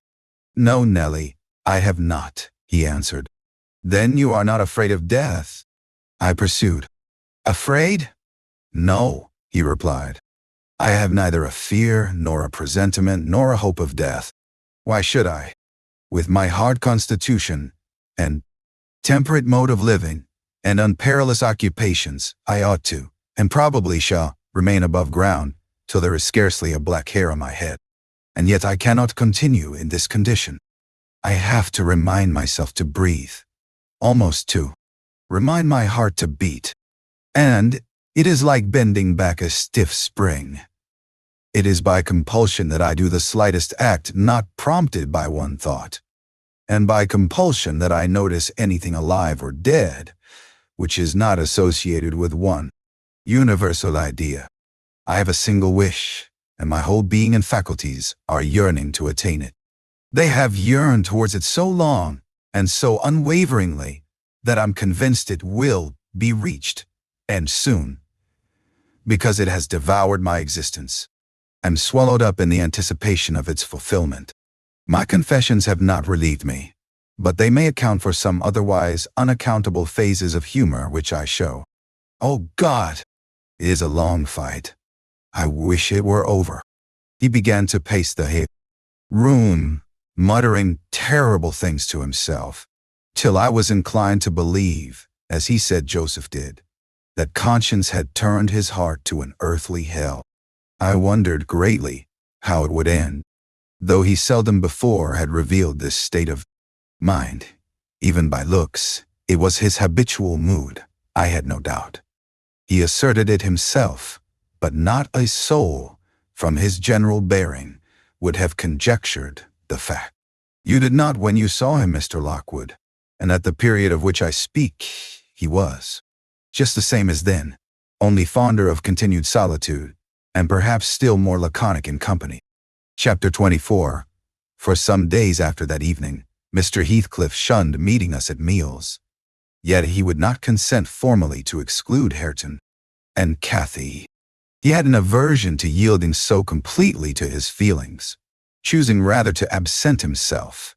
No, Nellie, I have not, he answered. Then you are not afraid of death? I pursued. Afraid? No, he replied. I have neither a fear, nor a presentiment, nor a hope of death. Why should I? With my hard constitution, and temperate mode of living, and unperilous occupations, I ought to, and probably shall, remain above ground, till there is scarcely a black hair on my head. And yet I cannot continue in this condition. I have to remind myself to breathe, almost to remind my heart to beat. And it is like bending back a stiff spring. It is by compulsion that I do the slightest act not prompted by one thought, and by compulsion that I notice anything alive or dead, which is not associated with one universal idea. I have a single wish, and my whole being and faculties are yearning to attain it. They have yearned towards it so long and so unwaveringly that I'm convinced it will be reached, and soon, because it has devoured my existence. I'm swallowed up in the anticipation of its fulfillment. My confessions have not relieved me, but they may account for some otherwise unaccountable phases of humor which I show. Oh God! It is a long fight. I wish it were over. He began to pace the room, muttering terrible things to himself, till I was inclined to believe, as he said Joseph did, that conscience had turned his heart to an earthly hell. I wondered greatly how it would end, though he seldom before had revealed this state of mind, even by looks. It was his habitual mood, I had no doubt. He asserted it himself, but not a soul, from his general bearing, would have conjectured the fact. You did not when you saw him, Mr. Lockwood, and at the period of which I speak, he was just the same as then, only fonder of continued solitude, and perhaps still more laconic in company. Chapter 24. For some days after that evening, Mr. Heathcliff shunned meeting us at meals. Yet he would not consent formally to exclude Hareton and Cathy. He had an aversion to yielding so completely to his feelings, choosing rather to absent himself,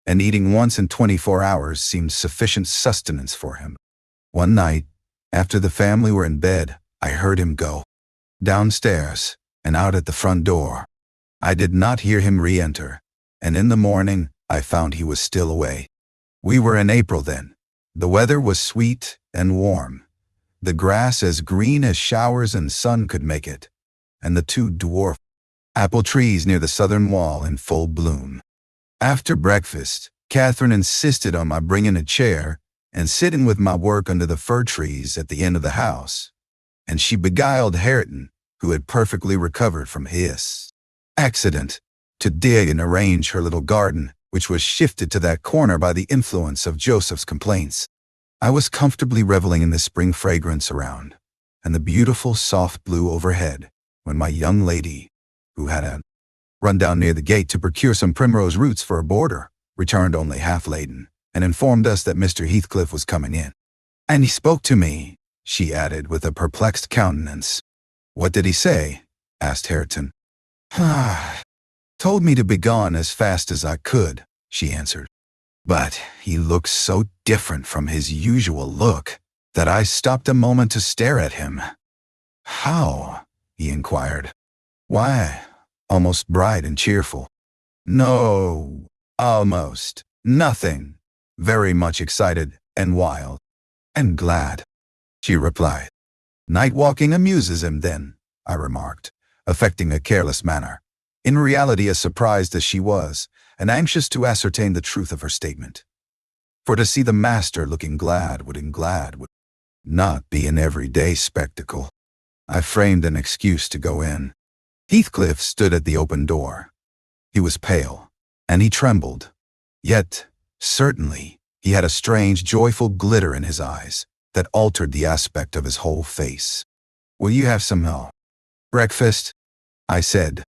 and eating once in 24 hours seemed sufficient sustenance for him. One night, after the family were in bed, I heard him go downstairs and out at the front door. I did not hear him re-enter, and in the morning I found he was still away. We were in April then. The weather was sweet and warm, the grass as green as showers and sun could make it, and the two dwarf apple trees near the southern wall in full bloom. After breakfast, Catherine insisted on my bringing a chair and sitting with my work under the fir trees at the end of the house, and she beguiled Hareton, who had perfectly recovered from his accident, to dig and arrange her little garden, which was shifted to that corner by the influence of Joseph's complaints. I was comfortably reveling in the spring fragrance around, and the beautiful soft blue overhead, when my young lady, who had run down near the gate to procure some primrose roots for a border, returned only half laden, and informed us that Mr. Heathcliff was coming in. And he spoke to me, she added with a perplexed countenance. What did he say? Asked Hareton. Told me to be gone as fast as I could, she answered. But he looked so different from his usual look that I stopped a moment to stare at him. How? He inquired. Why, almost bright and cheerful. No, almost nothing. Very much excited and wild. And glad, she replied. Night walking amuses him then, I remarked, affecting a careless manner, in reality as surprised as she was, and anxious to ascertain the truth of her statement. For to see the master looking glad would not be an everyday spectacle. I framed an excuse to go in. Heathcliff stood at the open door. He was pale, and he trembled. Yet, certainly, he had a strange, joyful glitter in his eyes that altered the aspect of his whole face. Will you have some breakfast? I said.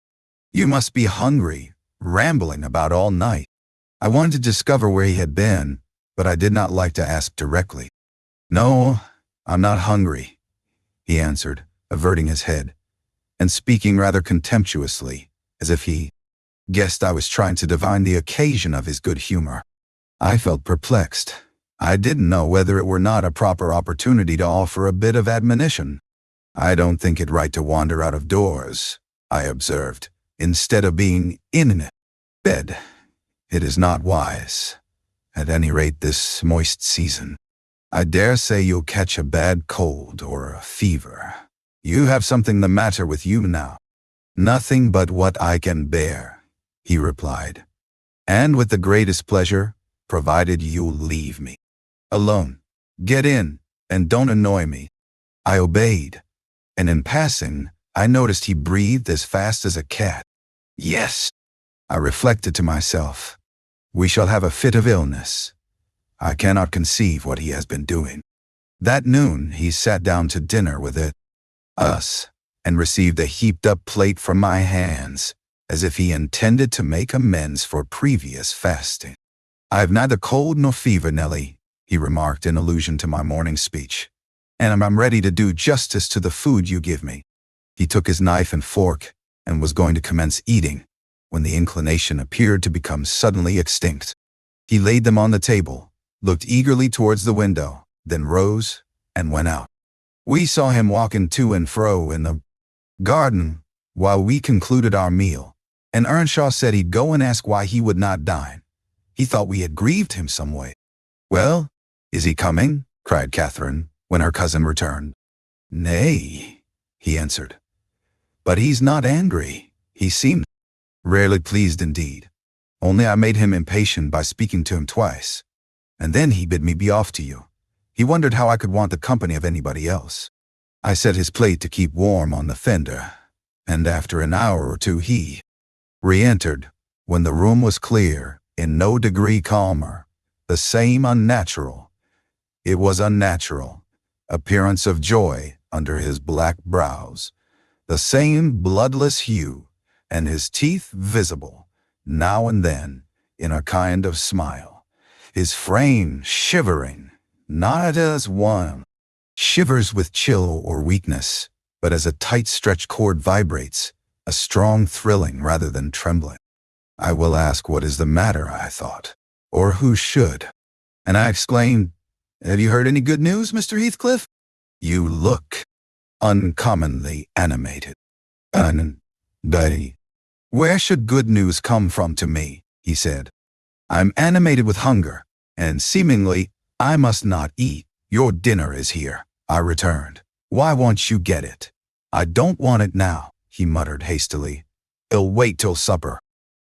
You must be hungry, rambling about all night. I wanted to discover where he had been, but I did not like to ask directly. No, I'm not hungry, he answered, averting his head, and speaking rather contemptuously, as if he guessed I was trying to divine the occasion of his good humor. I felt perplexed. I didn't know whether it were not a proper opportunity to offer a bit of admonition. I don't think it right to wander out of doors, I observed, instead of being in bed. It is not wise, at any rate this moist season. I dare say you'll catch a bad cold or a fever. You have something the matter with you now. Nothing but what I can bear, he replied, and with the greatest pleasure, provided you'll leave me alone. Get in, and don't annoy me. I obeyed, and in passing, I noticed he breathed as fast as a cat. Yes, I reflected to myself, we shall have a fit of illness. I cannot conceive what he has been doing. That noon he sat down to dinner with us, and received a heaped-up plate from my hands, as if he intended to make amends for previous fasting. I've neither cold nor fever, Nellie, he remarked in allusion to my morning speech, "and I'm ready to do justice to the food you give me." He took his knife and fork and was going to commence eating when the inclination appeared to become suddenly extinct. He laid them on the table, looked eagerly towards the window, then rose and went out. We saw him walking to and fro in the garden while we concluded our meal, and Earnshaw said he'd go and ask why he would not dine. He thought we had grieved him some way. "Well, is he coming?" cried Catherine, when her cousin returned. "Nay," he answered. "But he's not angry. He seemed rarely pleased indeed. Only I made him impatient by speaking to him twice, and then he bid me be off to you. He wondered how I could want the company of anybody else. I set his plate to keep warm on the fender, and after an hour or two he re-entered, when the room was clear, in no degree calmer, the same unnatural, it was unnatural, appearance of joy under his black brows, the same bloodless hue, and his teeth visible, now and then, in a kind of smile, his frame shivering, not as one shivers with chill or weakness, but as a tight-stretched cord vibrates, a strong thrilling rather than trembling. I will ask what is the matter, I thought, or who should? And I exclaimed, "Have you heard any good news, Mr. Heathcliff? You look uncommonly animated." "Where should good news come from to me?" he said. "I'm animated with hunger, and seemingly I must not eat." "Your dinner is here," I returned. "Why won't you get it?" "I don't want it now," he muttered hastily. "It'll wait till supper.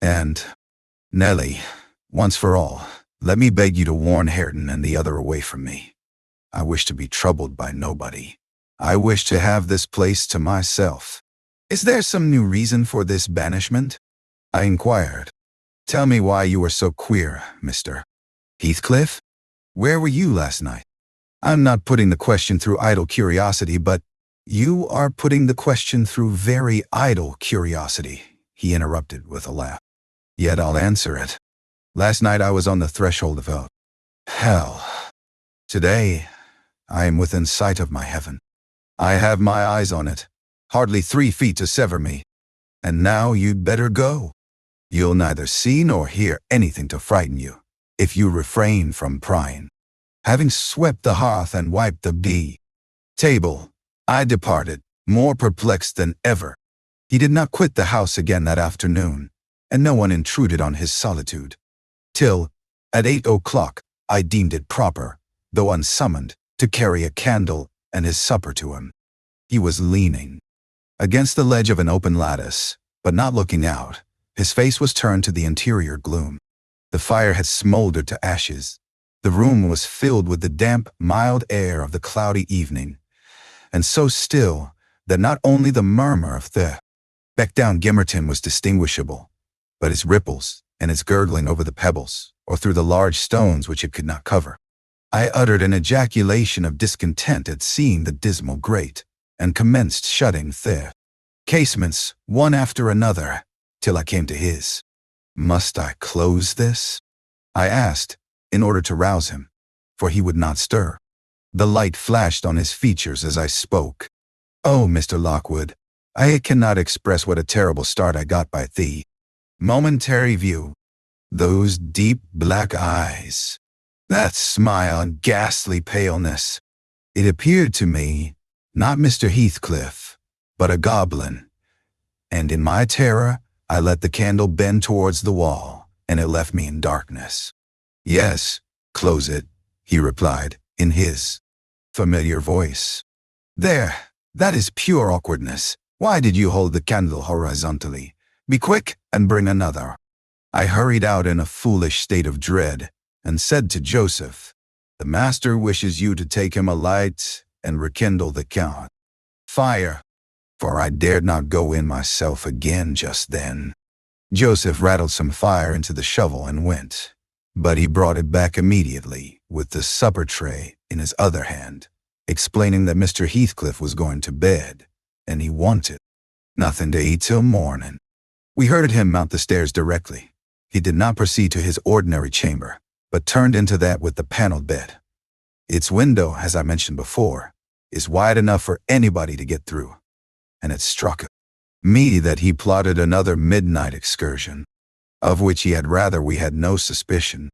And, Nellie, once for all, let me beg you to warn Hareton and the other away from me. I wish to be troubled by nobody. I wish to have this place to myself." "Is there some new reason for this banishment?" I inquired. "Tell me why you are so queer, Mr. Heathcliff. Where were you last night?" "I'm not putting the question through idle curiosity, but you are putting the question through very idle curiosity," he interrupted with a laugh. "Yet I'll answer it. Last night I was on the threshold of hell. Today I am within sight of my heaven. I have my eyes on it, hardly 3 feet to sever me. And now you'd better go. You'll neither see nor hear anything to frighten you, if you refrain from prying." Having swept the hearth and wiped the table, I departed, more perplexed than ever. He did not quit the house again that afternoon, and no one intruded on his solitude, till, at 8 o'clock, I deemed it proper, though unsummoned, to carry a candle and his supper to him. He was leaning against the ledge of an open lattice, but not looking out. His face was turned to the interior gloom. The fire had smoldered to ashes. The room was filled with the damp, mild air of the cloudy evening, and so still that not only the murmur of the beck-down Gimmerton was distinguishable, but its ripples and its gurgling over the pebbles, or through the large stones which it could not cover. I uttered an ejaculation of discontent at seeing the dismal grate, and commenced shutting the casements, one after another, till I came to his. "Must I close this?" I asked, in order to rouse him, for he would not stir. The light flashed on his features as I spoke. "Oh, Mr. Lockwood, I cannot express what a terrible start I got by the momentary view. Those deep black eyes, that smile and ghastly paleness. It appeared to me, not Mr. Heathcliff, but a goblin. And in my terror, I let the candle bend towards the wall, and it left me in darkness." "Yes, close it," he replied, in his familiar voice. "There, that is pure awkwardness. Why did you hold the candle horizontally? Be quick and bring another." I hurried out in a foolish state of dread, and said to Joseph, "The master wishes you to take him a light and rekindle the fire," for I dared not go in myself again just then. Joseph rattled some fire into the shovel and went, but he brought it back immediately, with the supper tray in his other hand, explaining that Mr. Heathcliff was going to bed, and he wanted nothing to eat till morning. We heard him mount the stairs directly. He did not proceed to his ordinary chamber, but turned into that with the paneled bed, Its window, as I mentioned before, is wide enough for anybody to get through, and it struck me that he plotted another midnight excursion, of which he had rather we had no suspicion.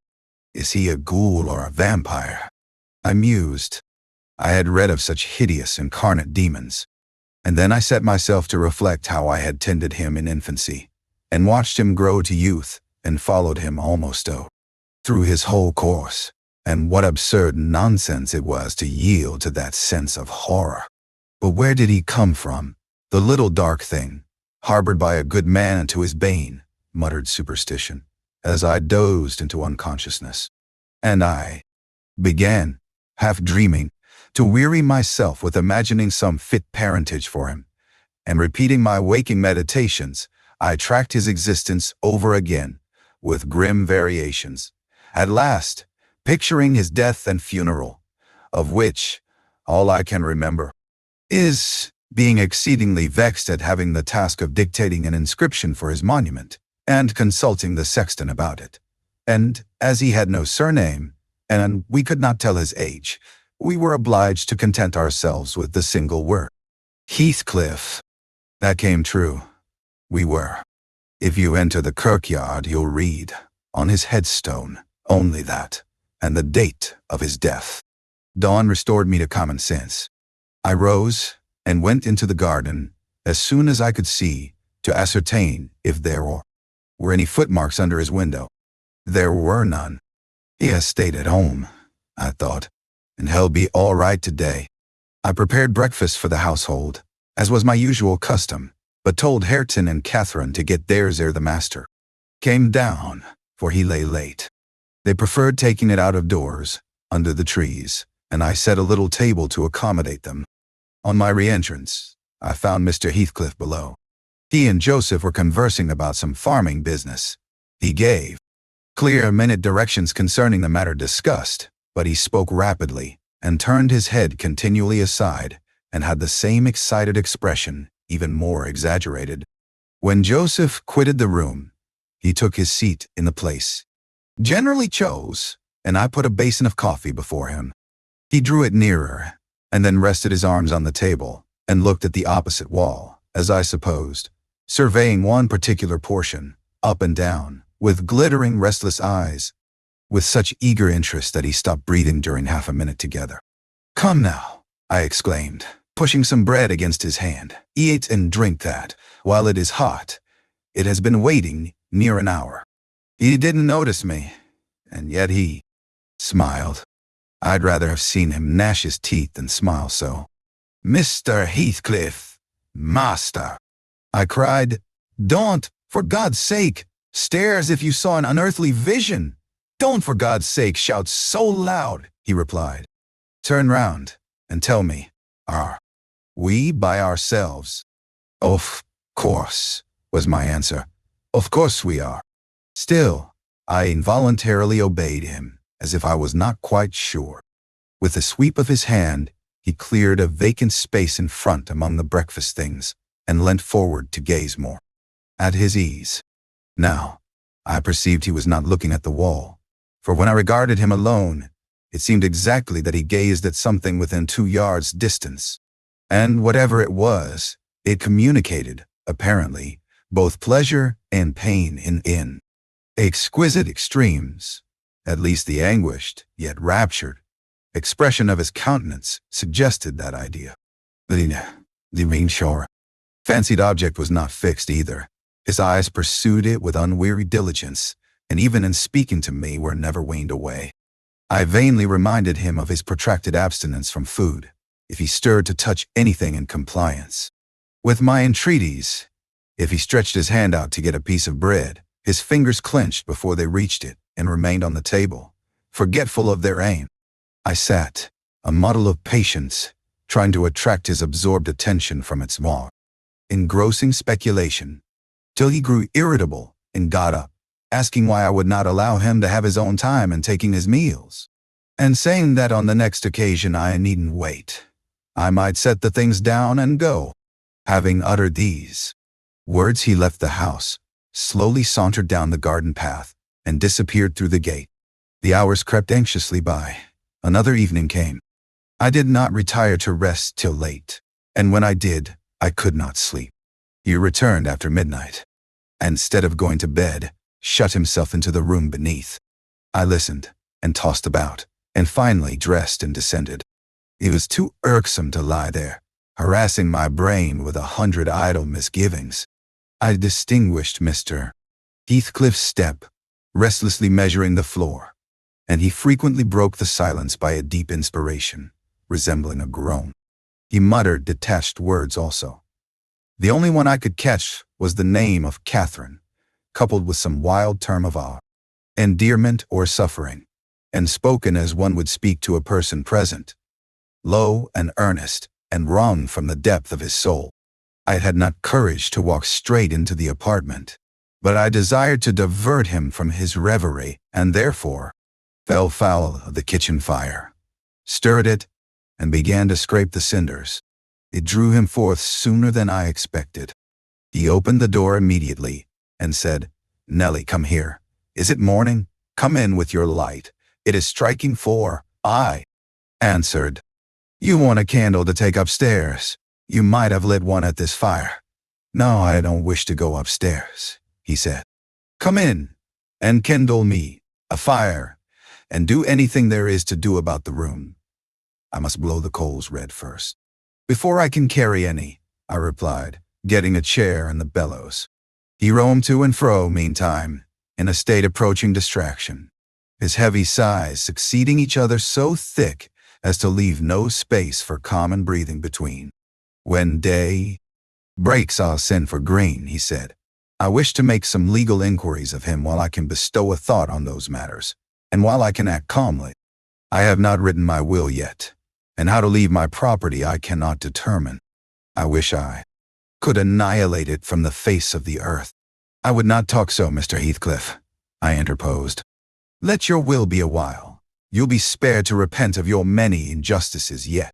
Is he a ghoul or a vampire? I mused. I had read of such hideous incarnate demons, and then I set myself to reflect how I had tended him in infancy, and watched him grow to youth, and followed him almost through his whole course, and what absurd nonsense it was to yield to that sense of horror. But where did he come from? The little dark thing, harbored by a good man to his bane, muttered superstition, as I dozed into unconsciousness. And I began, half dreaming, to weary myself with imagining some fit parentage for him, and repeating my waking meditations, I tracked his existence over again, with grim variations. At last, picturing his death and funeral, of which all I can remember is being exceedingly vexed at having the task of dictating an inscription for his monument, and consulting the sexton about it. And, as he had no surname, and we could not tell his age, we were obliged to content ourselves with the single word, Heathcliff. That came true. We were. If you enter the kirkyard, you'll read, on his headstone, only that, and the date of his death. Dawn restored me to common sense. I rose and went into the garden as soon as I could see, to ascertain if there were any footmarks under his window. There were none. He has stayed at home, I thought, and he'll be all right today. I prepared breakfast for the household, as was my usual custom, but told Hareton and Catherine to get theirs ere the master came down, for he lay late. They preferred taking it out of doors, under the trees, and I set a little table to accommodate them. On my re-entrance, I found Mr. Heathcliff below. He and Joseph were conversing about some farming business. He gave clear-minute directions concerning the matter discussed, but he spoke rapidly, and turned his head continually aside, and had the same excited expression, even more exaggerated. When Joseph quitted the room, he took his seat in the place generally chose, and I put a basin of coffee before him. He drew it nearer, and then rested his arms on the table, and looked at the opposite wall, as I supposed, surveying one particular portion, up and down, with glittering, restless eyes, with such eager interest that he stopped breathing during half a minute together. "Come now," I exclaimed, pushing some bread against his hand. "Eat and drink that, while it is hot. It has been waiting near an hour." He didn't notice me, and yet he smiled. I'd rather have seen him gnash his teeth than smile so. "Mr. Heathcliff, master," I cried. "Don't, for God's sake, stare as if you saw an unearthly vision. Don't, for God's sake, shout so loud," he replied. "Turn round and tell me, are we by ourselves?" "Of course," was my answer. "Of course we are." Still, I involuntarily obeyed him, as if I was not quite sure. With a sweep of his hand, he cleared a vacant space in front among the breakfast things, and leant forward to gaze more at his ease. Now, I perceived he was not looking at the wall, for when I regarded him alone, it seemed exactly that he gazed at something within 2 yards distance. And whatever it was, it communicated, apparently, both pleasure and pain in exquisite extremes. At least the anguished, yet raptured, expression of his countenance suggested that idea. The rain-shower fancied object was not fixed either. His eyes pursued it with unwearied diligence, and even in speaking to me were never waned away. I vainly reminded him of his protracted abstinence from food, if he stirred to touch anything in compliance with my entreaties. If he stretched his hand out to get a piece of bread, his fingers clenched before they reached it and remained on the table, forgetful of their aim. I sat, a model of patience, trying to attract his absorbed attention from its engrossing speculation, till he grew irritable and got up, asking why I would not allow him to have his own time in taking his meals, and saying that on the next occasion I needn't wait. I might set the things down and go. Having uttered these words, he left the house, slowly sauntered down the garden path, and disappeared through the gate. The hours crept anxiously by, Another evening came. I did not retire to rest till late, and when I did, I could not sleep. He returned after midnight, and instead of going to bed, shut himself into the room beneath. I listened, and tossed about, and finally dressed and descended. It was too irksome to lie there, harassing my brain with 100 idle misgivings. I distinguished Mr. Heathcliff's step, restlessly measuring the floor, and he frequently broke the silence by a deep inspiration, resembling a groan. He muttered detached words also. The only one I could catch was the name of Catherine, coupled with some wild term of awe, endearment or suffering, and spoken as one would speak to a person present, low and earnest, and wrung from the depth of his soul. I had not courage to walk straight into the apartment, but I desired to divert him from his reverie, and therefore fell foul of the kitchen fire, stirred it, and began to scrape the cinders. It drew him forth sooner than I expected. He opened the door immediately, and said, "Nelly, come here. Is it morning? Come in with your light. It is striking 4. I answered, "You want a candle to take upstairs. You might have lit one at this fire." "No, I don't wish to go upstairs," he said. "Come in, and kindle me a fire, and do anything there is to do about the room. I must blow the coals red first." "Before I can carry any," I replied, getting a chair and the bellows. He roamed to and fro meantime, in a state approaching distraction, his heavy sighs succeeding each other so thick as to leave no space for common breathing between. "When day breaks, I'll send for Green," he said. "I wish to make some legal inquiries of him while I can bestow a thought on those matters, and while I can act calmly. I have not written my will yet, and how to leave my property I cannot determine. I wish I could annihilate it from the face of the earth." "I would not talk so, Mr. Heathcliff," I interposed. "Let your will be a while. You'll be spared to repent of your many injustices yet.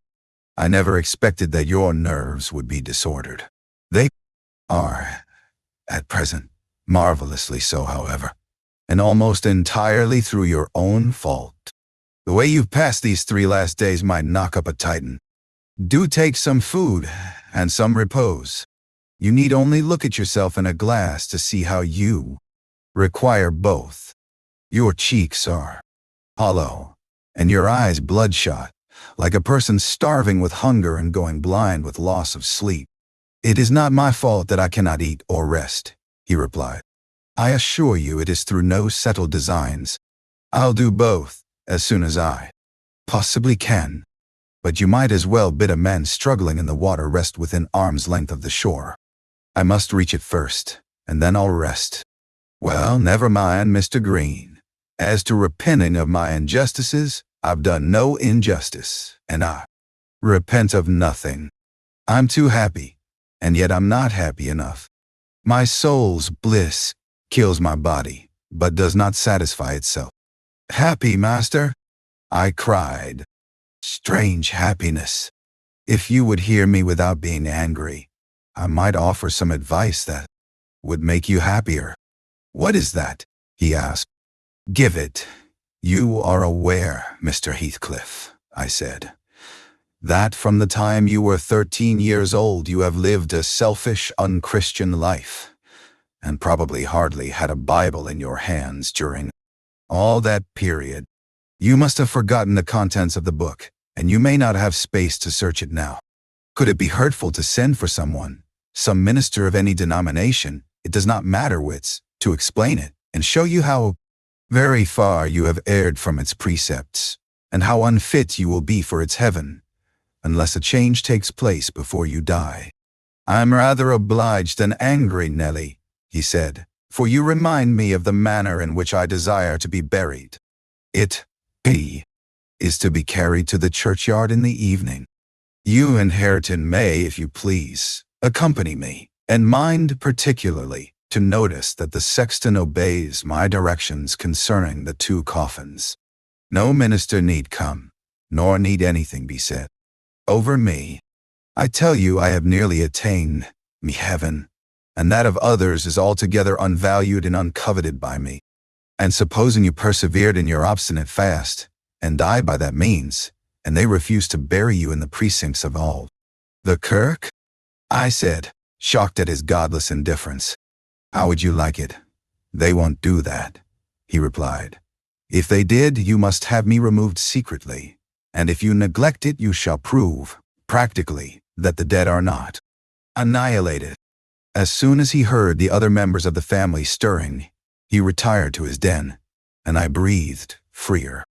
I never expected that your nerves would be disordered. They are, at present, marvelously so, however, and almost entirely through your own fault. The way you've passed these 3 last days might knock up a Titan. Do take some food and some repose. You need only look at yourself in a glass to see how you require both. Your cheeks are hollow, and your eyes bloodshot, like a person starving with hunger and going blind with loss of sleep." "It is not my fault that I cannot eat or rest," he replied. "I assure you it is through no settled designs. I'll do both as soon as I possibly can. But you might as well bid a man struggling in the water rest within arm's length of the shore. I must reach it first, and then I'll rest." "Well, never mind, Mr. Green. As to repenting of my injustices, I've done no injustice, and I repent of nothing. I'm too happy, and yet I'm not happy enough. My soul's bliss kills my body, but does not satisfy itself." "Happy, master?" I cried. "Strange happiness. If you would hear me without being angry, I might offer some advice that would make you happier." "What is that?" he asked. "Give it. You are aware, Mr. Heathcliff," I said, "that from the time you were 13 years old you have lived a selfish, unchristian life, and probably hardly had a Bible in your hands during all that period. You must have forgotten the contents of the book, and you may not have space to search it now. Could it be hurtful to send for someone, some minister of any denomination, it does not matter which, to explain it, and show you how very far you have erred from its precepts, and how unfit you will be for its heaven, unless a change takes place before you die?" "I'm rather obliged and angry, Nelly," he said, "for you remind me of the manner in which I desire to be buried. It is to be carried to the churchyard in the evening. You and Hareton may, if you please, accompany me, and mind particularly to notice that the sexton obeys my directions concerning the 2 coffins. No minister need come, nor need anything be said over me. I tell you I have nearly attained me heaven, and that of others is altogether unvalued and uncoveted by me. And supposing you persevered in your obstinate fast, and die by that means, and they refuse to bury you in the precincts of all. The kirk? I said, shocked at his godless indifference. How would you like it? They won't do that, he replied. If they did, you must have me removed secretly, and if you neglect it, you shall prove, practically, that the dead are not annihilated. As soon as he heard the other members of the family stirring, he retired to his den, and I breathed freer.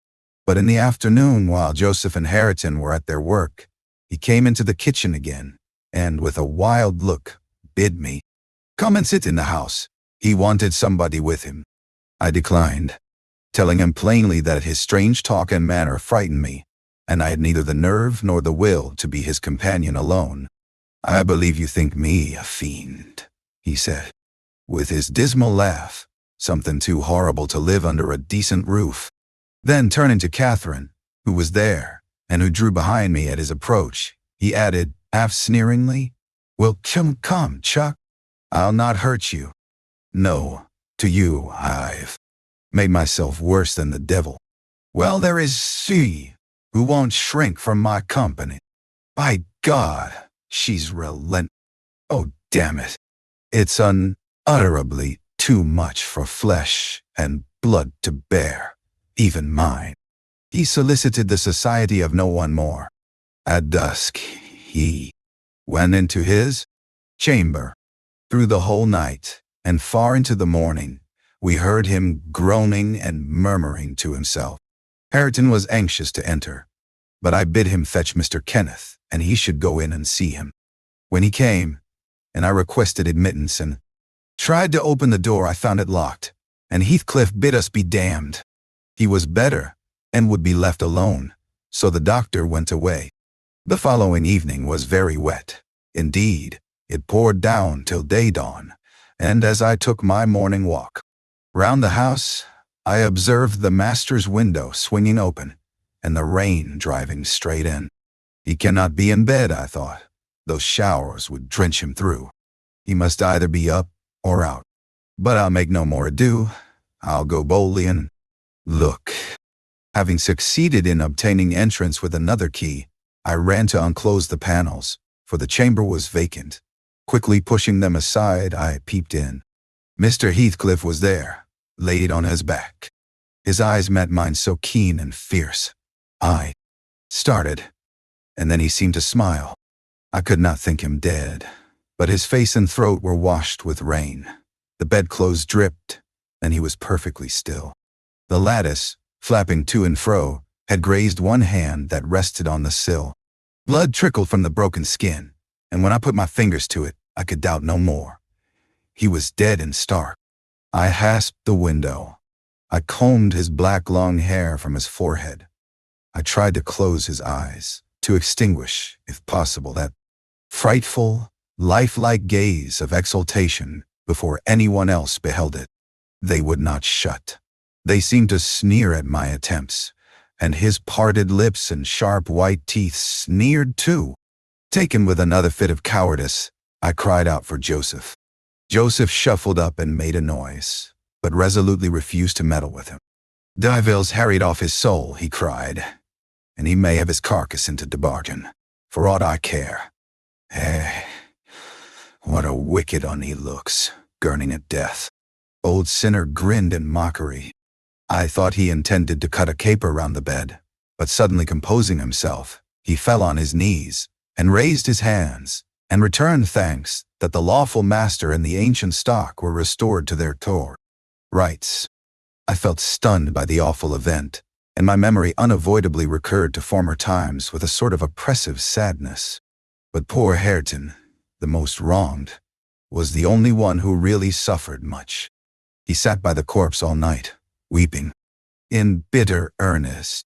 But in the afternoon, while Joseph and Hareton were at their work, he came into the kitchen again, and with a wild look, bid me come and sit in the house. He wanted somebody with him. I declined, telling him plainly that his strange talk and manner frightened me, and I had neither the nerve nor the will to be his companion alone. I believe you think me a fiend, he said, with his dismal laugh, something too horrible to live under a decent roof. Then turning to Catherine, who was there, and who drew behind me at his approach, he added, half sneeringly, "Well, come, Chuck. I'll not hurt you. No, to you I've made myself worse than the devil. Well, there is she, who won't shrink from my company. By God, she's relent. Oh, damn it. It's unutterably too much for flesh and blood to bear, even mine." He solicited the society of no one more. At dusk, he went into his chamber. Through the whole night, and far into the morning, we heard him groaning and murmuring to himself. Hareton was anxious to enter, but I bid him fetch Mr. Kenneth, and he should go in and see him. When he came, and I requested admittance and tried to open the door, I found it locked, and Heathcliff bid us be damned. He was better, and would be left alone, so the doctor went away. The following evening was very wet. Indeed, it poured down till day dawn, and as I took my morning walk round the house, I observed the master's window swinging open, and the rain driving straight in. He cannot be in bed, I thought. Those showers would drench him through. He must either be up or out. But I'll make no more ado. I'll go boldly and look. Having succeeded in obtaining entrance with another key, I ran to unclose the panels, for the chamber was vacant. Quickly pushing them aside, I peeped in. Mr. Heathcliff was there, laid on his back. His eyes met mine so keen and fierce. I started, and then he seemed to smile. I could not think him dead, but his face and throat were washed with rain. The bedclothes dripped, and he was perfectly still. The lattice, flapping to and fro, had grazed one hand that rested on the sill. Blood trickled from the broken skin, and when I put my fingers to it, I could doubt no more. He was dead and stark. I hasped the window. I combed his black long hair from his forehead. I tried to close his eyes, to extinguish, if possible, that frightful, lifelike gaze of exultation before anyone else beheld it. They would not shut. They seemed to sneer at my attempts, and his parted lips and sharp white teeth sneered too. Taken with another fit of cowardice, I cried out for Joseph. Joseph shuffled up and made a noise, but resolutely refused to meddle with him. "Divil's harried off his soul," he cried, "and he may have his carcass into the bargain, for aught I care. What a wicked un he looks, gurning at death." Old sinner grinned in mockery. I thought he intended to cut a caper round the bed, but suddenly composing himself, he fell on his knees, and raised his hands, and returned thanks that the lawful master and the ancient stock were restored to their rights. I felt stunned by the awful event, and my memory unavoidably recurred to former times with a sort of oppressive sadness. But poor Hareton, the most wronged, was the only one who really suffered much. He sat by the corpse all night, weeping, in bitter earnest.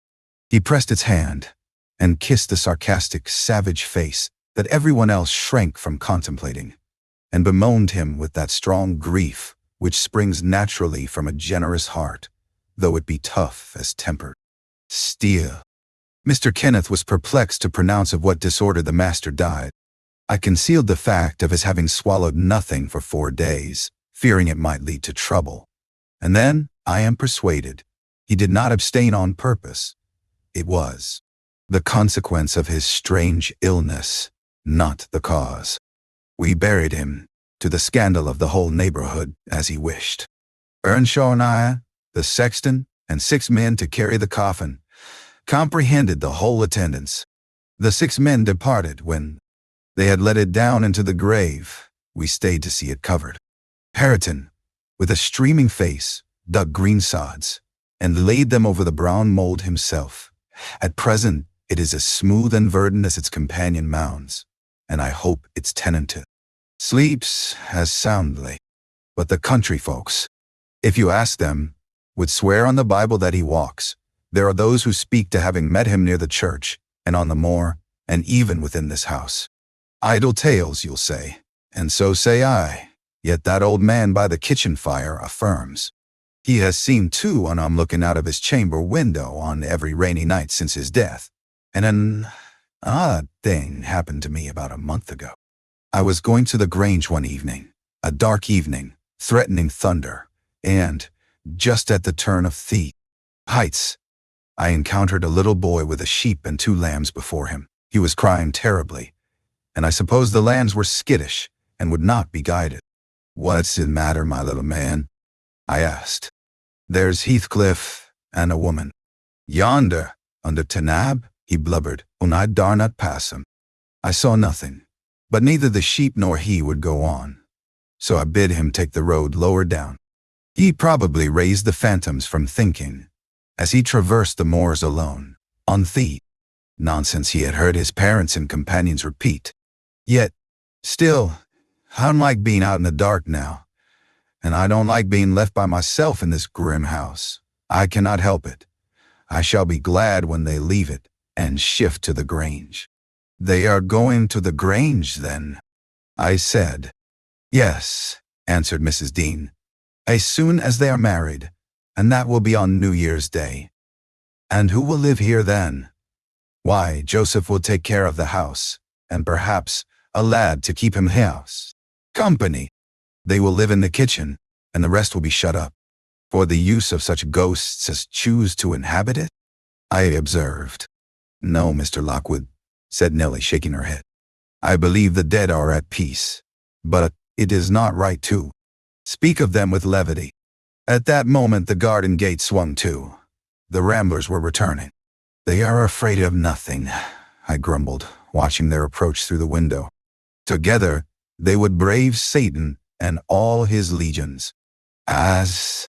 He pressed its hand, and kissed the sarcastic, savage face that everyone else shrank from contemplating, and bemoaned him with that strong grief which springs naturally from a generous heart, though it be tough as tempered steel. Mr. Kenneth was perplexed to pronounce of what disorder the master died. I concealed the fact of his having swallowed nothing for 4 days, fearing it might lead to trouble. And then, I am persuaded, he did not abstain on purpose, It was the consequence of his strange illness, not the cause. We buried him, to the scandal of the whole neighborhood, as he wished. Earnshaw and I, the sexton, and 6 men to carry the coffin, comprehended the whole attendance. The 6 men departed when they had let it down into the grave. We stayed to see it covered. Hareton, with a streaming face, dug green sods, and laid them over the brown mold himself. At present, it is as smooth and verdant as its companion mounds, and I hope its tenant sleeps as soundly. But the country folks, if you ask them, would swear on the Bible that he walks. There are those who speak to having met him near the church, and on the moor, and even within this house. Idle tales, you'll say, and so say I. Yet that old man by the kitchen fire affirms. He has seen too when I'm looking out of his chamber window on every rainy night since his death. And an odd thing happened to me about a month ago. I was going to the Grange one evening, a dark evening, threatening thunder, and, just at the turn of the Heights, I encountered a little boy with a sheep and 2 lambs before him. He was crying terribly, and I suppose the lambs were skittish and would not be guided. "What's the matter, my little man?" I asked. "There's Heathcliff and a woman yonder, under Tanab," he blubbered, "and I dare not pass him." I saw nothing, but neither the sheep nor he would go on, so I bid him take the road lower down. He probably raised the phantoms from thinking, as he traversed the moors alone, on the nonsense he had heard his parents and companions repeat. Yet, still, I don't like being out in the dark now, and I don't like being left by myself in this grim house. I cannot help it. I shall be glad when they leave it and shift to the Grange. "They are going to the Grange, then?" I said. "Yes," answered Mrs. Dean, "as soon as they are married, and that will be on New Year's Day." "And who will live here then?" "Why, Joseph will take care of the house, and perhaps a lad to keep him house company. They will live in the kitchen, and the rest will be shut up, for the use of such ghosts as choose to inhabit it," I observed. "No, Mr. Lockwood," said Nellie, shaking her head. "I believe the dead are at peace, but it is not right to speak of them with levity." At that moment the garden gate swung to. The ramblers were returning. "They are afraid of nothing," I grumbled, watching their approach through the window. "Together they would brave Satan and all his legions." As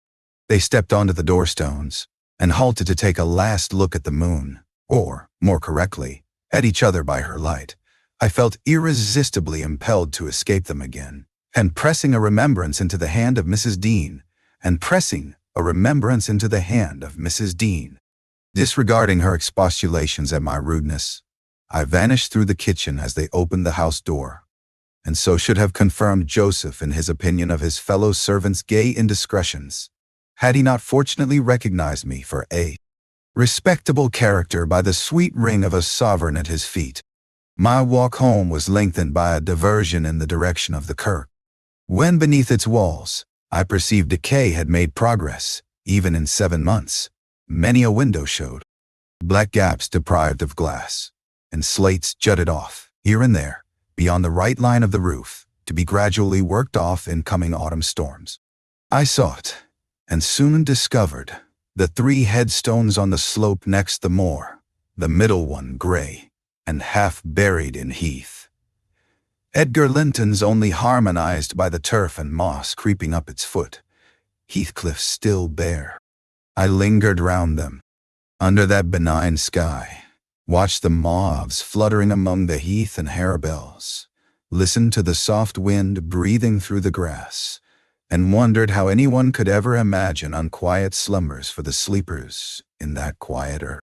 they stepped onto the doorstones and halted to take a last look at the moon, or, more correctly, at each other by her light, I felt irresistibly impelled to escape them again, and pressing a remembrance into the hand of Mrs. Dean, disregarding her expostulations at my rudeness, I vanished through the kitchen as they opened the house door, and so should have confirmed Joseph in his opinion of his fellow servants' gay indiscretions, had he not fortunately recognized me for a respectable character by the sweet ring of a sovereign at his feet. My walk home was lengthened by a diversion in the direction of the kirk. When beneath its walls, I perceived decay had made progress, even in 7 months. Many a window showed black gaps deprived of glass, and slates jutted off, here and there, beyond the right line of the roof, to be gradually worked off in coming autumn storms. I sought, and soon discovered, the 3 headstones on the slope next the moor, the middle one gray, and half buried in heath. Edgar Linton's only harmonized by the turf and moss creeping up its foot, Heathcliff still bare. I lingered round them, under that benign sky, watched the moths fluttering among the heath and harebells, listened to the soft wind breathing through the grass, and wondered how anyone could ever imagine unquiet slumbers for the sleepers in that quiet earth.